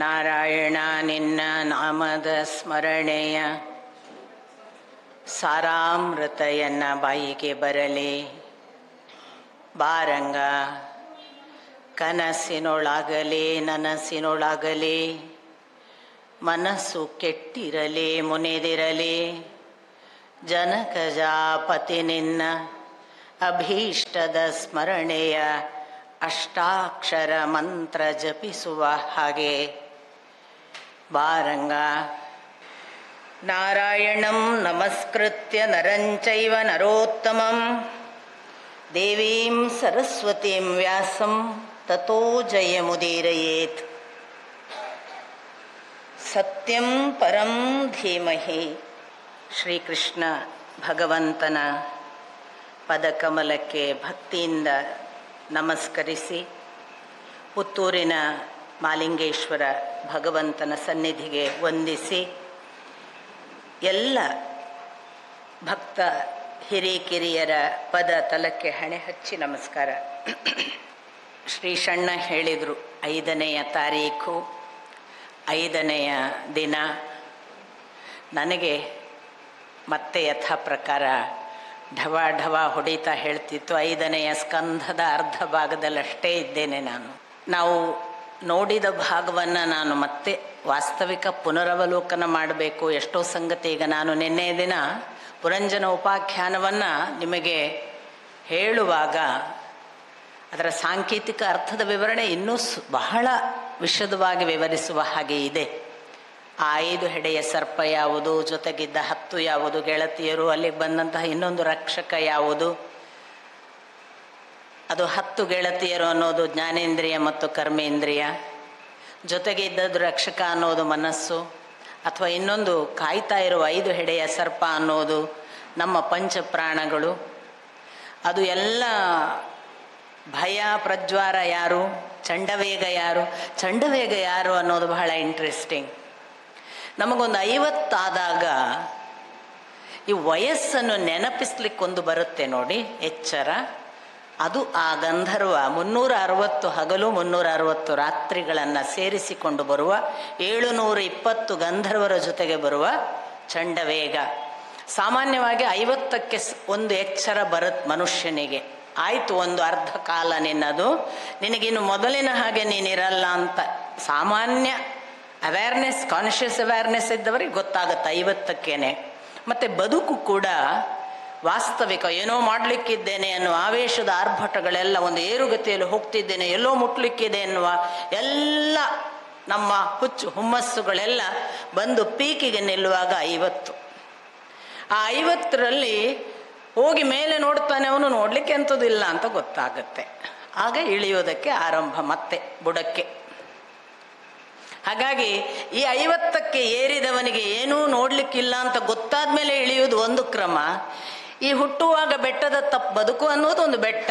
ನಾರಾಯಣ ನಿನ್ನ ನಾಮದ ಸ್ಮರಣೆಯ ಸಾರಾಮೃತ ಎನ್ನ ಬಾಯಿಗೆ ಬರಲಿ. ಬಾರಂಗ ಕನಸಿನೊಳಗಲಿ ನನಸಿನೊಳಗಲಿ ಮನಸ್ಸು ಕೆಟ್ಟಿರಲಿ ಮುನಿದಿರಲಿ. ಜನಕಜಾಪತಿ ನಿನ್ನ ಅಭೀಷ್ಟದ ಸ್ಮರಣೆಯ ಅಷ್ಟಾಕ್ಷರ ಮಂತ್ರ ಜಪಿಸುವ ಹಾಗೆ ಬಾರಂಗ. ನಾರಾಯಣಂ ನಮಸ್ಕೃತ್ಯ ನರಂಚೈವ ನರೋತ್ತಮಂ ದೇವೀಂ ಸರಸ್ವತೀಂ ವ್ಯಾಸಂ ತತೋ ಜಯಮುದೀರಯೇತ್. ಸತ್ಯಂ ಪರಂ ಧೀಮಹಿ. ಶ್ರೀಕೃಷ್ಣ ಭಗವಂತನ ಪದಕಮಲಕ್ಕೆ ಭಕ್ತಿಯಿಂದ ನಮಸ್ಕರಿಸಿ ಪುತ್ತೂರಿನ ಮಾಲಿಂಗೇಶ್ವರ ಭಗವಂತನ ಸನ್ನಿಧಿಗೆ ವಂದಿಸಿ ಎಲ್ಲ ಭಕ್ತ ಹಿರಿಕಿರಿಯರ ಪದ ತಲಕ್ಕೆ ಹಣೆ ಹಚ್ಚಿ ನಮಸ್ಕಾರ. ಶ್ರೀ ಶಣ್ಣ ಹೇಳಿದರು, 5ನೆಯ ತಾರೀಖು 5ನೆಯ ದಿನ. ನನಗೆ ಮತ್ತೆ ಯಥಾ ಪ್ರಕಾರ ಢವ ಢವ ಹೊಡಿತಾ ಹೇಳ್ತಿತ್ತು. 5ನೆಯ ಸ್ಕಂಧದ ಅರ್ಧ ಭಾಗದಲ್ಲಷ್ಟೇ ಇದ್ದೇನೆ ನಾನು. ನಾವು ನೋಡಿದ ಭಾಗವನ್ನು ನಾನು ಮತ್ತೆ ವಾಸ್ತವಿಕ ಪುನರವಲೋಕನ ಮಾಡಬೇಕು. ಎಷ್ಟೋ ಸಂಗತಿ ಈಗ ನಾನು ನಿನ್ನೆಯ ದಿನ ಪುರಂಜನ ಉಪಾಖ್ಯಾನವನ್ನು ನಿಮಗೆ ಹೇಳುವಾಗ ಅದರ ಸಾಂಕೇತಿಕ ಅರ್ಥದ ವಿವರಣೆ ಇನ್ನೂ ಬಹಳ ವಿಶದವಾಗಿ ವಿವರಿಸುವ ಹಾಗೆ ಇದೆ. ಆ 5 ಹೆಡೆಯ ಸರ್ಪ ಯಾವುದು, ಜೊತೆಗಿದ್ದ 10 ಯಾವುದು, ಗೆಳತಿಯರು, ಅಲ್ಲಿಗೆ ಬಂದಂತಹ ಇನ್ನೊಂದು ರಕ್ಷಕ ಯಾವುದು, ಅದು 10 ಗೆಳತಿಯರು ಅನ್ನೋದು ಜ್ಞಾನೇಂದ್ರಿಯ ಮತ್ತು ಕರ್ಮೇಂದ್ರಿಯ, ಜೊತೆಗೆ ಇದ್ದದ್ದು ರಕ್ಷಕ ಅನ್ನೋದು ಮನಸ್ಸು, ಅಥವಾ ಇನ್ನೊಂದು ಕಾಯ್ತಾ ಇರುವ 5 ಹೆಡೆಯ ಸರ್ಪ ಅನ್ನೋದು ನಮ್ಮ ಪಂಚಪ್ರಾಣಗಳು. ಅದು ಎಲ್ಲ ಭಯ ಪ್ರಜ್ವಾರ ಯಾರು, ಚಂಡವೇಗ ಯಾರು, ಚಂಡವೇಗ ಯಾರು ಅನ್ನೋದು ಬಹಳ ಇಂಟ್ರೆಸ್ಟಿಂಗ್. ನಮಗೊಂದು 50 ಆದಾಗ ಈ ವಯಸ್ಸನ್ನು ನೆನಪಿಸ್ಲಿಕ್ಕೊಂದು ಬರುತ್ತೆ ನೋಡಿ, ಎಚ್ಚರ. ಅದು ಆ ಗಂಧರ್ವ 360 ಹಗಲು 360 ರಾತ್ರಿಗಳನ್ನು ಸೇರಿಸಿಕೊಂಡು ಬರುವ 720 ಗಂಧರ್ವರ ಜೊತೆಗೆ ಬರುವ ಚಂಡವೇಗ. ಸಾಮಾನ್ಯವಾಗಿ 50ಕ್ಕೆ ಒಂದು ಎಚ್ಚರ ಬರುತ್ತೆ ಮನುಷ್ಯನಿಗೆ. ಆಯಿತು, ಒಂದು ಅರ್ಧ ಕಾಲ ನಿನ್ನದು, ನಿನಗಿನ್ನು ಮೊದಲಿನ ಹಾಗೆ ನೀನಿರಲ್ಲ ಅಂತ ಸಾಮಾನ್ಯ ಅವೇರ್ನೆಸ್, ಕಾನ್ಷಿಯಸ್ ಅವೇರ್ನೆಸ್ ಇದ್ದವರಿಗೆ ಗೊತ್ತಾಗುತ್ತೆ 50ಕ್ಕೇನೆ. ಮತ್ತು ಬದುಕು ಕೂಡ ವಾಸ್ತವಿಕ, ಏನೋ ಮಾಡಲಿಕ್ಕಿದ್ದೇನೆ ಅನ್ನುವ ಆವೇಶದ ಆರ್ಭಟಗಳೆಲ್ಲ ಒಂದು ಏರುಗತಿಯಲ್ಲಿ ಹೋಗ್ತಿದ್ದೇನೆ, ಎಲ್ಲೋ ಮುಟ್ಲಿಕ್ಕಿದೆ ಎನ್ನುವ ಎಲ್ಲ ನಮ್ಮ ಹುಮ್ಮಸ್ಸುಗಳೆಲ್ಲ ಬಂದು ಪೀಕಿಗೆ ನಿಲ್ಲುವಾಗ 50. ಆ 50ರಲ್ಲಿ ಹೋಗಿ ಮೇಲೆ ನೋಡ್ತಾನೆ ಅವನು, ನೋಡಲಿಕ್ಕೆ ಎಂಥದಿಲ್ಲ ಅಂತ ಗೊತ್ತಾಗುತ್ತೆ. ಆಗ ಇಳಿಯೋದಕ್ಕೆ ಆರಂಭ ಮತ್ತೆ ಬುಡಕ್ಕೆ. ಹಾಗಾಗಿ ಈ 50ಕ್ಕೆ ಏರಿದವನಿಗೆ ಏನೂ ನೋಡ್ಲಿಕ್ಕಿಲ್ಲ ಅಂತ ಗೊತ್ತಾದ ಮೇಲೆ ಇಳಿಯುವುದು ಒಂದು ಕ್ರಮ. ಈ ಹುಟ್ಟುವಾಗ ಬೆಟ್ಟದ ಬದುಕು ಅನ್ನೋದು ಒಂದು ಬೆಟ್ಟ.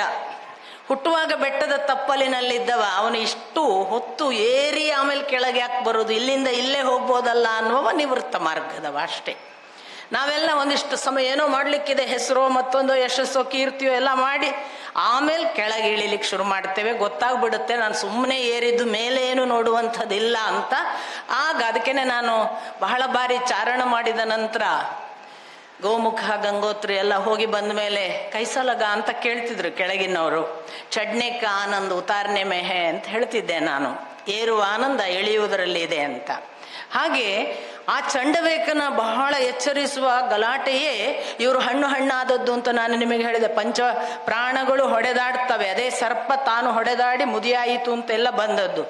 ಹುಟ್ಟುವಾಗ ಬೆಟ್ಟದ ತಪ್ಪಲಿನಲ್ಲಿದ್ದವ ಅವನು ಇಷ್ಟು ಹೊತ್ತು ಏರಿ ಆಮೇಲೆ ಕೆಳಗೆ ಯಾಕೆ ಬರೋದು, ಇಲ್ಲಿಂದ ಇಲ್ಲೇ ಹೋಗ್ಬೋದಲ್ಲ ಅನ್ನುವ ನಿವೃತ್ತ ಮಾರ್ಗದವ ಅಷ್ಟೇ. ನಾವೆಲ್ಲ ಒಂದಿಷ್ಟು ಸಮಯ ಏನೋ ಮಾಡಲಿಕ್ಕಿದೆ, ಹೆಸರೋ ಮತ್ತೊಂದು ಯಶಸ್ಸೋ ಕೀರ್ತಿಯೋ ಎಲ್ಲ ಮಾಡಿ ಆಮೇಲೆ ಕೆಳಗೆ ಇಳಿಲಿಕ್ಕೆ ಶುರು ಮಾಡ್ತೇವೆ. ಗೊತ್ತಾಗ್ಬಿಡುತ್ತೆ ನಾನು ಸುಮ್ಮನೆ ಏರಿದ್ದು ಮೇಲೆ ಏನು ನೋಡುವಂಥದ್ದಿಲ್ಲ ಅಂತ. ಆಗ ಅದಕ್ಕೇನೆ ನಾನು ಬಹಳ ಬಾರಿ ಚಾರಣ ಮಾಡಿದ ನಂತರ ಗೋಮುಖ ಗಂಗೋತ್ರಿ ಎಲ್ಲ ಹೋಗಿ ಬಂದ ಮೇಲೆ ಕೈಸಲಗ ಅಂತ ಕೇಳ್ತಿದ್ರು ಕೆಳಗಿನವರು. ಚಡ್ನೆಕ ಆನಂದ ಉತಾರನೆ ಮೆಹೆ ಅಂತ ಹೇಳ್ತಿದ್ದೆ ನಾನು. ಏರುವ ಆನಂದ ಇಳಿಯುವುದರಲ್ಲಿ ಇದೆ ಅಂತ. ಹಾಗೆ ಆ ಚಂಡವೇಕನ ಬಹಳ ಎಚ್ಚರಿಸುವ ಗಲಾಟೆಯೇ ಇವರು ಹಣ್ಣಾದದ್ದು ಅಂತ ನಾನು ನಿಮಗೆ ಹೇಳಿದೆ. ಪಂಚ ಪ್ರಾಣಗಳು ಹೊಡೆದಾಡ್ತವೆ, ಅದೇ ಸರ್ಪ ತಾನು ಹೊಡೆದಾಡಿ ಮುದಿಯಾಯಿತು ಅಂತೆಲ್ಲ ಬಂದದ್ದು.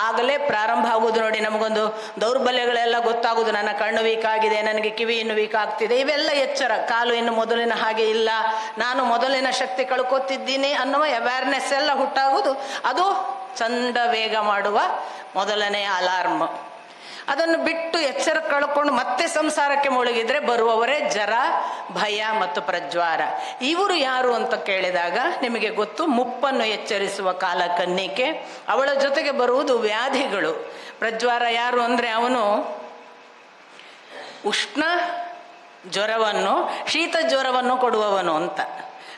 ಆಗಲೇ ಪ್ರಾರಂಭ ಆಗೋದು ನೋಡಿ, ನಮಗೊಂದು ದೌರ್ಬಲ್ಯಗಳೆಲ್ಲ ಗೊತ್ತಾಗೋದು. ನನ್ನ ಕಣ್ಣು ವೀಕ್ ಆಗಿದೆ, ನನಗೆ ಕಿವಿ ಇನ್ನು ವೀಕ್ ಆಗ್ತಿದೆ, ಇವೆಲ್ಲ ಎಚ್ಚರ. ಕಾಲು ಇನ್ನು ಮೊದಲಿನ ಹಾಗೆ ಇಲ್ಲ, ನಾನು ಮೊದಲಿನ ಶಕ್ತಿ ಕಳ್ಕೊತಿದ್ದೀನಿ ಅನ್ನುವ ಅವೇರ್ನೆಸ್ ಎಲ್ಲ ಹುಟ್ಟಾಗೋದು. ಅದು ಚಂಡವೇಗ ಮಾಡುವ ಮೊದಲನೇ ಅಲಾರ್ಮ್. ಅದನ್ನು ಬಿಟ್ಟು ಎಚ್ಚರ ಕಳ್ಕೊಂಡು ಮತ್ತೆ ಸಂಸಾರಕ್ಕೆ ಮುಳುಗಿದ್ರೆ ಬರುವವರೇ ಜರ, ಭಯ ಮತ್ತು ಪ್ರಜ್ವಾರ. ಇವರು ಯಾರು ಅಂತ ಕೇಳಿದಾಗ ನಿಮಗೆ ಗೊತ್ತು, ಮುಪ್ಪನ್ನು ಎಚ್ಚರಿಸುವ ಕಾಲ ಕನ್ನಿಕೆ. ಅವಳ ಜೊತೆಗೆ ಬರುವುದು ವ್ಯಾಧಿಗಳು. ಪ್ರಜ್ವಾರ ಯಾರು ಅಂದರೆ ಅವನು ಉಷ್ಣ ಜ್ವರವನ್ನು, ಶೀತ ಜ್ವರವನ್ನು ಕೊಡುವವನು ಅಂತ.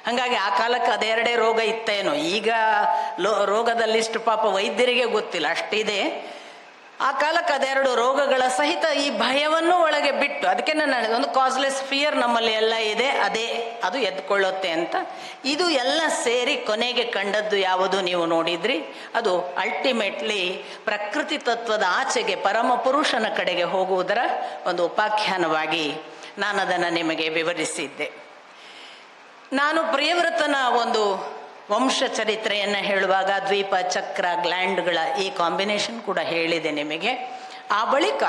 ಹಾಗಾಗಿ ಆ ಕಾಲಕ್ಕೆ ಅದೆರಡೇ ರೋಗ ಇತ್ತೇನೋ. ಈಗ ರೋಗದಲ್ಲಿಷ್ಟು ಪಾಪ ವೈದ್ಯರಿಗೆ ಗೊತ್ತಿಲ್ಲ, ಅಷ್ಟಿದೆ. ಆ ಕಾಲಕ್ಕೆ ಅದೆರಡು ರೋಗಗಳ ಸಹಿತ ಈ ಭಯವನ್ನು ಒಳಗೆ ಬಿಟ್ಟು, ಅದಕ್ಕೆ ನಾನು ಹೇಳಿದೆ ಒಂದು ಕಾಸ್ಲೆಸ್ ಫಿಯರ್ ನಮ್ಮಲ್ಲಿ ಎಲ್ಲ ಇದೆ, ಅದು ಎದ್ಕೊಳ್ಳುತ್ತೆ ಅಂತ. ಇದು ಎಲ್ಲ ಸೇರಿ ಕೊನೆಗೆ ಕಂಡದ್ದು ಯಾವುದು ನೀವು ನೋಡಿದ್ರಿ, ಅದು ಅಲ್ಟಿಮೇಟ್ಲಿ ಪ್ರಕೃತಿ ತತ್ವದ ಆಚೆಗೆ ಪರಮ ಪುರುಷನ ಕಡೆಗೆ ಹೋಗುವುದರ ಒಂದು ಉಪಾಖ್ಯಾನವಾಗಿ ನಾನು ಅದನ್ನು ನಿಮಗೆ ವಿವರಿಸಿದ್ದೆ. ನಾನು ಪ್ರಿಯವ್ರತನ ಒಂದು ವಂಶ ಚರಿತ್ರೆಯನ್ನು ಹೇಳುವಾಗ ದ್ವೀಪ, ಚಕ್ರ, ಗ್ಲ್ಯಾಂಡ್ಗಳ ಈ ಕಾಂಬಿನೇಷನ್ ಕೂಡ ಹೇಳಿದೆ ನಿಮಗೆ. ಆ ಬಳಿಕ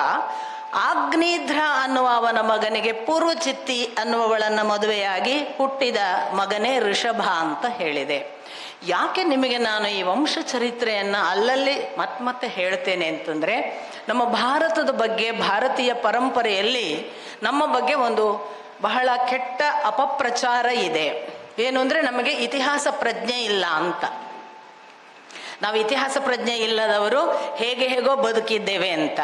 ಆಗ್ನೇಧ್ರ ಅನ್ನುವ ಅವನ ಮಗನಿಗೆ ಪೂರ್ವಚಿತ್ತಿ ಅನ್ನುವವಳನ್ನು ಮದುವೆಯಾಗಿ ಹುಟ್ಟಿದ ಮಗನೇ ಋಷಭ ಅಂತ ಹೇಳಿದೆ. ಯಾಕೆ ನಿಮಗೆ ನಾನು ಈ ವಂಶ ಚರಿತ್ರೆಯನ್ನು ಅಲ್ಲಲ್ಲಿ ಮತ್ತೆ ಹೇಳ್ತೇನೆ ಅಂತಂದರೆ, ನಮ್ಮ ಭಾರತದ ಬಗ್ಗೆ, ಭಾರತೀಯ ಪರಂಪರೆಯಲ್ಲಿ ನಮ್ಮ ಬಗ್ಗೆ ಒಂದು ಬಹಳ ಕೆಟ್ಟ ಅಪಪ್ರಚಾರ ಇದೆ. ಏನು ಅಂದರೆ ನಮಗೆ ಇತಿಹಾಸ ಪ್ರಜ್ಞೆ ಇಲ್ಲ ಅಂತ. ನಾವು ಇತಿಹಾಸ ಪ್ರಜ್ಞೆ ಇಲ್ಲದವರು ಹೇಗೋ ಬದುಕಿದ್ದೇವೆ ಅಂತ.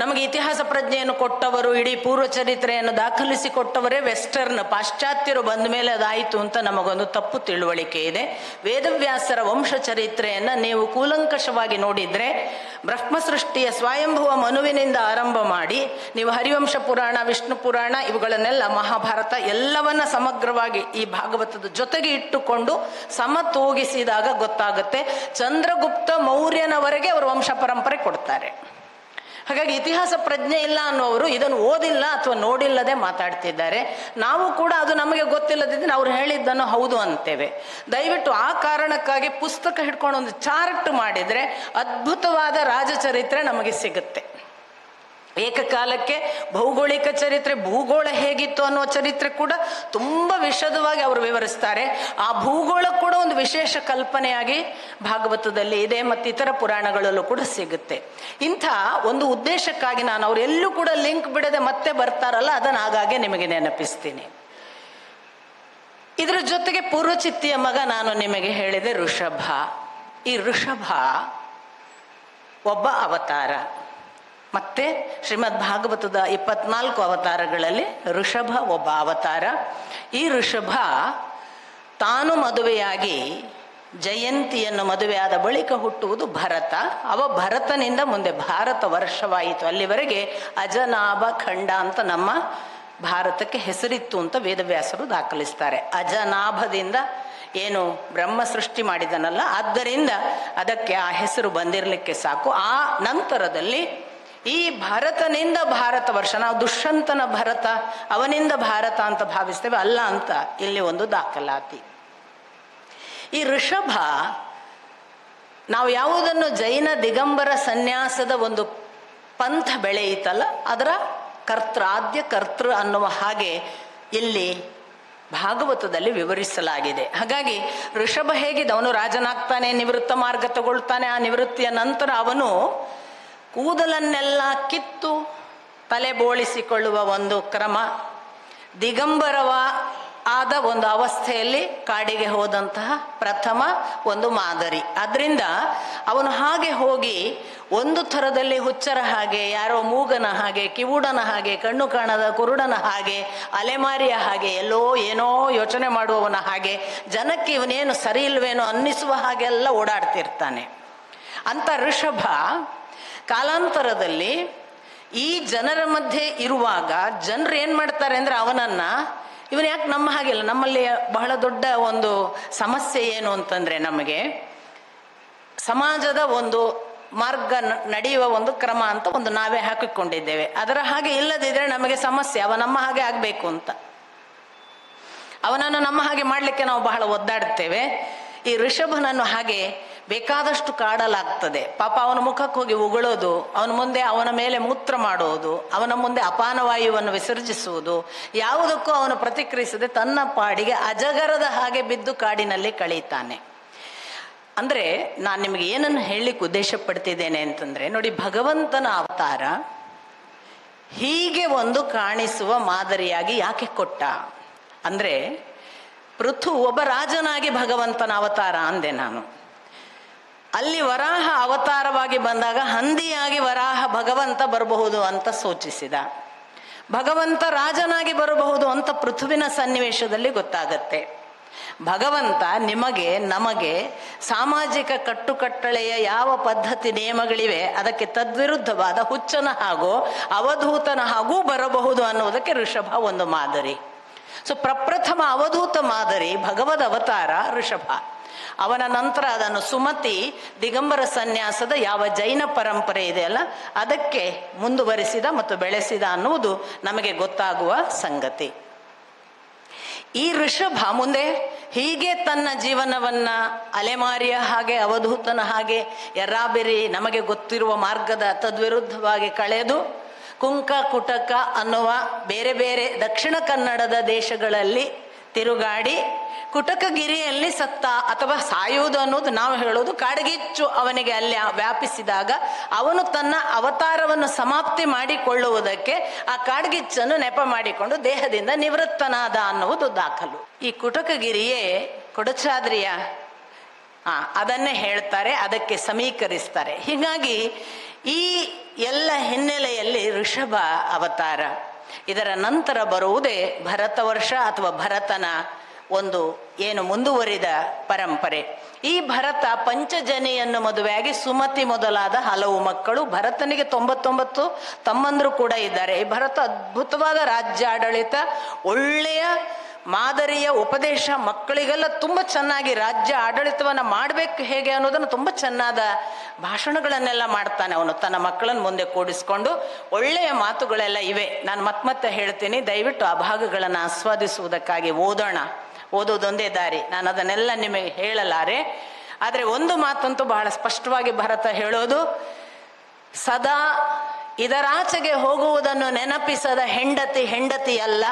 ನಮಗೆ ಇತಿಹಾಸ ಪ್ರಜ್ಞೆಯನ್ನು ಕೊಟ್ಟವರು, ಇಡೀ ಪೂರ್ವ ಚರಿತ್ರೆಯನ್ನು ದಾಖಲಿಸಿ ಕೊಟ್ಟವರೇ ವೆಸ್ಟರ್ನ್, ಪಾಶ್ಚಾತ್ಯರು ಬಂದ ಮೇಲೆ ಅದಾಯಿತು ಅಂತ ನಮಗೊಂದು ತಪ್ಪು ತಿಳುವಳಿಕೆ ಇದೆ. ವೇದವ್ಯಾಸರ ವಂಶ ಚರಿತ್ರೆಯನ್ನು ನೀವು ಕೂಲಂಕಷವಾಗಿ ನೋಡಿದರೆ, ಬ್ರಹ್ಮ ಸೃಷ್ಟಿಯ ಸ್ವಯಂಭುವ ಮನುವಿನಿಂದ ಆರಂಭ ಮಾಡಿ ನೀವು ಹರಿವಂಶ ಪುರಾಣ, ವಿಷ್ಣು ಪುರಾಣ, ಇವುಗಳನ್ನೆಲ್ಲ, ಮಹಾಭಾರತ ಎಲ್ಲವನ್ನ ಸಮಗ್ರವಾಗಿ ಈ ಭಾಗವತದ ಜೊತೆಗೆ ಇಟ್ಟುಕೊಂಡು ಸಮತೂಗಿಸಿದಾಗ ಗೊತ್ತಾಗುತ್ತೆ ಚಂದ್ರಗುಪ್ತ ಮೌರ್ಯನವರೆಗೆ ಅವರು ವಂಶ ಪರಂಪರೆ ಕೊಡ್ತಾರೆ. ಹಾಗಾಗಿ ಇತಿಹಾಸ ಪ್ರಜ್ಞೆ ಇಲ್ಲ ಅನ್ನೋರು ಇದನ್ನು ಓದಿಲ್ಲ ಅಥವಾ ನೋಡಿಲ್ಲದೆ ಮಾತಾಡ್ತಿದ್ದಾರೆ. ನಾವು ಕೂಡ ಅದು ನಮಗೆ ಗೊತ್ತಿಲ್ಲದಿದ್ದರೆ ಅವ್ರು ಹೇಳಿದ್ದನ್ನು ಹೌದು ಅಂತೇವೆ. ದಯವಿಟ್ಟು ಆ ಕಾರಣಕ್ಕಾಗಿ ಪುಸ್ತಕ ಹಿಡ್ಕೊಂಡು ಒಂದು ಚಾರ್ಟ್ ಮಾಡಿದರೆ ಅದ್ಭುತವಾದ ರಾಜಚರಿತ್ರೆ ನಮಗೆ ಸಿಗುತ್ತೆ. ಏಕಕಾಲಕ್ಕೆ ಭೌಗೋಳಿಕ ಚರಿತ್ರೆ, ಭೂಗೋಳ ಹೇಗಿತ್ತು ಅನ್ನೋ ಚರಿತ್ರೆ ಕೂಡ ತುಂಬ ವಿಶದವಾಗಿ ಅವರು ವಿವರಿಸ್ತಾರೆ. ಆ ಭೂಗೋಳ ಕೂಡ ಒಂದು ವಿಶೇಷ ಕಲ್ಪನೆಯಾಗಿ ಭಾಗವತದಲ್ಲಿ ಇದೆ ಮತ್ತು ಇತರ ಪುರಾಣಗಳಲ್ಲೂ ಕೂಡ ಸಿಗುತ್ತೆ. ಇಂಥ ಒಂದು ಉದ್ದೇಶಕ್ಕಾಗಿ ನಾನು ಅವರೆಲ್ಲೂ ಕೂಡ ಲಿಂಕ್ ಬಿಡದೆ ಮತ್ತೆ ಬರ್ತಾರಲ್ಲ, ಅದನ್ನು ಆಗಾಗ್ಗೆ ನಿಮಗೆ ನೆನಪಿಸ್ತೀನಿ. ಇದರ ಜೊತೆಗೆ ಪೂರ್ವಚಿತ್ತಿಯ ಮಗ ನಾನು ನಿಮಗೆ ಹೇಳಿದೆ ಋಷಭ. ಈ ಋಷಭ ಒಬ್ಬ ಅವತಾರ. ಮತ್ತೆ ಶ್ರೀಮದ್ ಭಾಗವತದ 24 ಅವತಾರಗಳಲ್ಲಿ ಋಷಭ ಒಬ್ಬ ಅವತಾರ. ಈ ಋಷಭ ತಾನು ಮದುವೆಯಾಗಿ ಜಯಂತಿಯನ್ನು ಮದುವೆಯಾದ ಬಳಿಕ ಹುಟ್ಟುವುದು ಭರತ. ಭರತನಿಂದ ಮುಂದೆ ಭಾರತ ವರ್ಷವಾಯಿತು. ಅಲ್ಲಿವರೆಗೆ ಅಜನಾಭ ಖಂಡ ಅಂತ ನಮ್ಮ ಭಾರತಕ್ಕೆ ಹೆಸರಿತ್ತು ಅಂತ ವೇದವ್ಯಾಸರು ದಾಖಲಿಸ್ತಾರೆ. ಅಜನಾಭದಿಂದ ಏನು ಬ್ರಹ್ಮ ಸೃಷ್ಟಿ ಮಾಡಿದನಲ್ಲ, ಆದ್ದರಿಂದ ಅದಕ್ಕೆ ಆ ಹೆಸರು ಬಂದಿರಲಿಕ್ಕೆ ಸಾಕು. ಆ ನಂತರದಲ್ಲಿ ಈ ಭರತನಿಂದ ಭಾರತ ವರ್ಷ, ನಾವು ದುಷ್ಯಂತನ ಭರತ ಅವನಿಂದ ಭಾರತ ಅಂತ ಭಾವಿಸ್ತೇವೆ, ಅಲ್ಲ ಅಂತ ಇಲ್ಲಿ ಒಂದು ದಾಖಲಾತಿ. ಈ ಋಷಭ ನಾವು ಯಾವುದನ್ನು ಜೈನ ದಿಗಂಬರ ಸನ್ಯಾಸದ ಒಂದು ಪಂಥ ಬೆಳೆಯಿತಲ್ಲ, ಅದರ ಆದ್ಯ ಕರ್ತೃ ಅನ್ನುವ ಹಾಗೆ ಇಲ್ಲಿ ಭಾಗವತದಲ್ಲಿ ವಿವರಿಸಲಾಗಿದೆ. ಹಾಗಾಗಿ ಋಷಭ ಹೇಗಿದೆ, ಅವನು ರಾಜನಾಗ್ತಾನೆ, ನಿವೃತ್ತ ಮಾರ್ಗ ತಗೊಳ್ತಾನೆ. ಆ ನಿವೃತ್ತಿಯ ನಂತರ ಅವನು ಕೂದಲನ್ನೆಲ್ಲ ಕಿತ್ತು ತಲೆ ಬೋಳಿಸಿಕೊಳ್ಳುವ ಒಂದು ಕ್ರಮ, ದಿಗಂಬರವ ಆದ ಒಂದು ಅವಸ್ಥೆಯಲ್ಲಿ ಕಾಡಿಗೆ ಹೋದಂತಹ ಪ್ರಥಮ ಒಂದು ಮಾದರಿ. ಅದರಿಂದ ಅವನು ಹಾಗೆ ಹೋಗಿ ಒಂದು ಥರದಲ್ಲಿ ಹುಚ್ಚರ ಹಾಗೆ, ಯಾರೋ ಮೂಗನ ಹಾಗೆ, ಕಿವುಡನ ಹಾಗೆ, ಕಣ್ಣು ಕಾಣದ ಕುರುಡನ ಹಾಗೆ, ಅಲೆಮಾರಿಯ ಹಾಗೆ, ಎಲ್ಲೋ ಏನೋ ಯೋಚನೆ ಮಾಡುವವನ ಹಾಗೆ, ಜನಕ್ಕೆ ಇವನೇನು ಸರಿ ಇಲ್ವೇನೋ ಅನ್ನಿಸುವ ಹಾಗೆಲ್ಲ ಓಡಾಡ್ತಿರ್ತಾನೆ. ಅಂತ ಋಷಭ ಕಾಲಾಂತರದಲ್ಲಿ ಈ ಜನರ ಮಧ್ಯೆ ಇರುವಾಗ ಜನರು ಏನು ಮಾಡ್ತಾರೆ ಅಂದರೆ, ಇವನು ಯಾಕೆ ನಮ್ಮ ಹಾಗಿಲ್ಲ. ನಮ್ಮಲ್ಲಿ ಬಹಳ ದೊಡ್ಡ ಒಂದು ಸಮಸ್ಯೆ ಏನು ಅಂತಂದರೆ, ನಮಗೆ ಸಮಾಜದ ಒಂದು ಮಾರ್ಗ ನಡೆಯುವ ಒಂದು ಕ್ರಮ ಅಂತ ಒಂದು ನಾವೇ ಹಾಕಿಕೊಂಡಿದ್ದೇವೆ. ಅದರ ಹಾಗೆ ಇಲ್ಲದಿದ್ದರೆ ನಮಗೆ ಸಮಸ್ಯೆ. ನಮ್ಮ ಹಾಗೆ ಆಗಬೇಕು ಅಂತ, ಅವನನ್ನು ನಮ್ಮ ಹಾಗೆ ಮಾಡಲಿಕ್ಕೆ ನಾವು ಬಹಳ ಒದ್ದಾಡ್ತೇವೆ. ಈ ಋಷಭನನ್ನು ಹಾಗೆ ಬೇಕಾದಷ್ಟು ಕಾಡಲಾಗ್ತದೆ. ಪಾಪ ಅವನ ಮುಖಕ್ಕೆ ಹೋಗಿ ಉಗುಳೋದು, ಅವನ ಮುಂದೆ ಅವನ ಮೇಲೆ ಮೂತ್ರ ಮಾಡೋದು, ಅವನ ಮುಂದೆ ಅಪಾನವಾಯುವನ್ನು ವಿಸರ್ಜಿಸುವುದು, ಯಾವುದಕ್ಕೂ ಅವನು ಪ್ರತಿಕ್ರಿಯಿಸದೆ ತನ್ನ ಪಾಡಿಗೆ ಅಜಗರದ ಹಾಗೆ ಬಿದ್ದು ಕಾಡಿನಲ್ಲಿ ಕಳೀತಾನೆ. ಅಂದರೆ ನಾನು ನಿಮಗೆ ಏನನ್ನು ಹೇಳಲಿಕ್ಕೆ ಉದ್ದೇಶ ಪಡ್ತಿದ್ದೇನೆ ಅಂತಂದರೆ, ನೋಡಿ, ಭಗವಂತನ ಅವತಾರ ಹೀಗೆ ಒಂದು ಕಾಣಿಸುವ ಮಾದರಿಯಾಗಿ ಯಾಕೆ ಕೊಟ್ಟ ಅಂದರೆ, ಪೃಥು ಒಬ್ಬ ರಾಜನಾಗಿ ಭಗವಂತನ ಅವತಾರ ಅಂದೆ ನಾನು. ಅಲ್ಲಿ ವರಾಹ ಅವತಾರವಾಗಿ ಬಂದಾಗ ಹಂದಿಯಾಗಿ ವರಾಹ ಭಗವಂತ ಬರಬಹುದು ಅಂತ ಸೂಚಿಸಿದ. ಭಗವಂತ ರಾಜನಾಗಿ ಬರಬಹುದು ಅಂತ ಪೃಥುವಿನ ಸನ್ನಿವೇಶದಲ್ಲಿ ಗೊತ್ತಾಗತ್ತೆ. ಭಗವಂತ ನಿಮಗೆ ನಮಗೆ ಸಾಮಾಜಿಕ ಕಟ್ಟುಕಟ್ಟಳೆಯ ಯಾವ ಪದ್ಧತಿ ನಿಯಮಗಳಿವೆ ಅದಕ್ಕೆ ತದ್ವಿರುದ್ಧವಾದ ಹುಚ್ಚನ ಹಾಗೂ ಅವಧೂತನ ಹಾಗೂ ಬರಬಹುದು ಅನ್ನುವುದಕ್ಕೆ ಋಷಭ ಒಂದು ಮಾದರಿ. ಸೊ ಪ್ರಪ್ರಥಮ ಅವಧೂತ ಮಾದರಿ ಭಗವದ್ ಅವತಾರ ಋಷಭ. ಅವನ ನಂತರ ಅದನ್ನು ಸುಮತಿ ದಿಗಂಬರ ಸನ್ಯಾಸದ ಯಾವ ಜೈನ ಪರಂಪರೆ ಇದೆಯಲ್ಲ ಅದಕ್ಕೆ ಮುಂದುವರಿಸಿದ ಮತ್ತು ಬೆಳೆಸಿದ ಅನ್ನುವುದು ನಮಗೆ ಗೊತ್ತಾಗುವ ಸಂಗತಿ. ಈ ಋಷಭ ಮುಂದೆ ಹೀಗೆ ತನ್ನ ಜೀವನವನ್ನ ಅಲೆಮಾರಿಯ ಹಾಗೆ ಅವಧೂತನ ಹಾಗೆ ಎರ್ರಾಬೆರಿ ನಮಗೆ ಗೊತ್ತಿರುವ ಮಾರ್ಗದ ತದ್ವಿರುದ್ಧವಾಗಿ ಕಳೆದು ಕುಂಕ ಕುಟಕ ಅನ್ನುವ ಬೇರೆ ಬೇರೆ ದಕ್ಷಿಣ ಕನ್ನಡದ ದೇಶಗಳಲ್ಲಿ ತಿರುಗಾಡಿ ಕುಟಕಗಿರಿಯಲ್ಲಿ ಸತ್ತ ಅಥವಾ ಸಾಯುವುದು ಅನ್ನೋದು ನಾವು ಹೇಳೋದು ಕಾಡ್ಗಿಚ್ಚು ಅವನಿಗೆ ಅಲ್ಲಿ ವ್ಯಾಪಿಸಿದಾಗ ಅವನು ತನ್ನ ಅವತಾರವನ್ನು ಸಮಾಪ್ತಿ ಮಾಡಿಕೊಳ್ಳುವುದಕ್ಕೆ ಆ ಕಾಡ್ಗಿಚ್ಚನ್ನು ನೆಪ ಮಾಡಿಕೊಂಡು ದೇಹದಿಂದ ನಿವೃತ್ತನಾದ ಅನ್ನುವುದು ದಾಖಲು. ಈ ಕುಟಕಗಿರಿಯೇ ಕೊಡಚಾದ್ರಿಯ ಅದನ್ನೇ ಹೇಳ್ತಾರೆ, ಅದಕ್ಕೆ ಸಮೀಕರಿಸ್ತಾರೆ. ಹೀಗಾಗಿ ಈ ಎಲ್ಲ ಹಿನ್ನೆಲೆಯಲ್ಲಿ ಋಷಭ ಅವತಾರ. ಇದರ ನಂತರ ಬರುವುದೇ ಭರತ ವರ್ಷ ಅಥವಾ ಭರತನ ಒಂದು ಏನು ಮುಂದುವರಿದ ಪರಂಪರೆ. ಈ ಭರತ ಪಂಚಜನಿಯನ್ನು ಮದುವೆಯಾಗಿ ಸುಮತಿ ಮೊದಲಾದ ಹಲವು ಮಕ್ಕಳು, ಭರತನಿಗೆ 99 ತಮ್ಮಂದರು ಕೂಡ ಇದ್ದಾರೆ. ಈ ಭರತ ಅದ್ಭುತವಾದ ರಾಜ್ಯಾಡಳಿತ, ಒಳ್ಳೆಯ ಮಾದರಿಯ ಉಪದೇಶ, ಮಕ್ಕಳಿಗೆಲ್ಲ ತುಂಬ ಚೆನ್ನಾಗಿ ರಾಜ್ಯ ಆಡಳಿತವನ್ನು ಮಾಡಬೇಕು ಹೇಗೆ ಅನ್ನೋದನ್ನು ತುಂಬ ಚೆನ್ನಾದ ಭಾಷಣಗಳನ್ನೆಲ್ಲ ಮಾಡ್ತಾನೆ ಅವನು ತನ್ನ ಮಕ್ಕಳನ್ನು ಮುಂದೆ ಕೂಡಿಸ್ಕೊಂಡು. ಒಳ್ಳೆಯ ಮಾತುಗಳೆಲ್ಲ ಇವೆ, ನಾನು ಮತ್ತೆ ಹೇಳ್ತೀನಿ, ದಯವಿಟ್ಟು ಆ ಭಾಗಗಳನ್ನು ಆಸ್ವಾದಿಸುವುದಕ್ಕಾಗಿ ಓದೋದೊಂದೇ ದಾರಿ, ನಾನು ಅದನ್ನೆಲ್ಲ ನಿಮಗೆ ಹೇಳಲಾರೆ. ಆದರೆ ಒಂದು ಮಾತಂತೂ ಬಹಳ ಸ್ಪಷ್ಟವಾಗಿ ಭರತ ಹೇಳೋದು, ಸದಾ ಇದರಾಚೆಗೆ ಹೋಗುವುದನ್ನು ನೆನಪಿಸದ ಹೆಂಡತಿಯಲ್ಲ,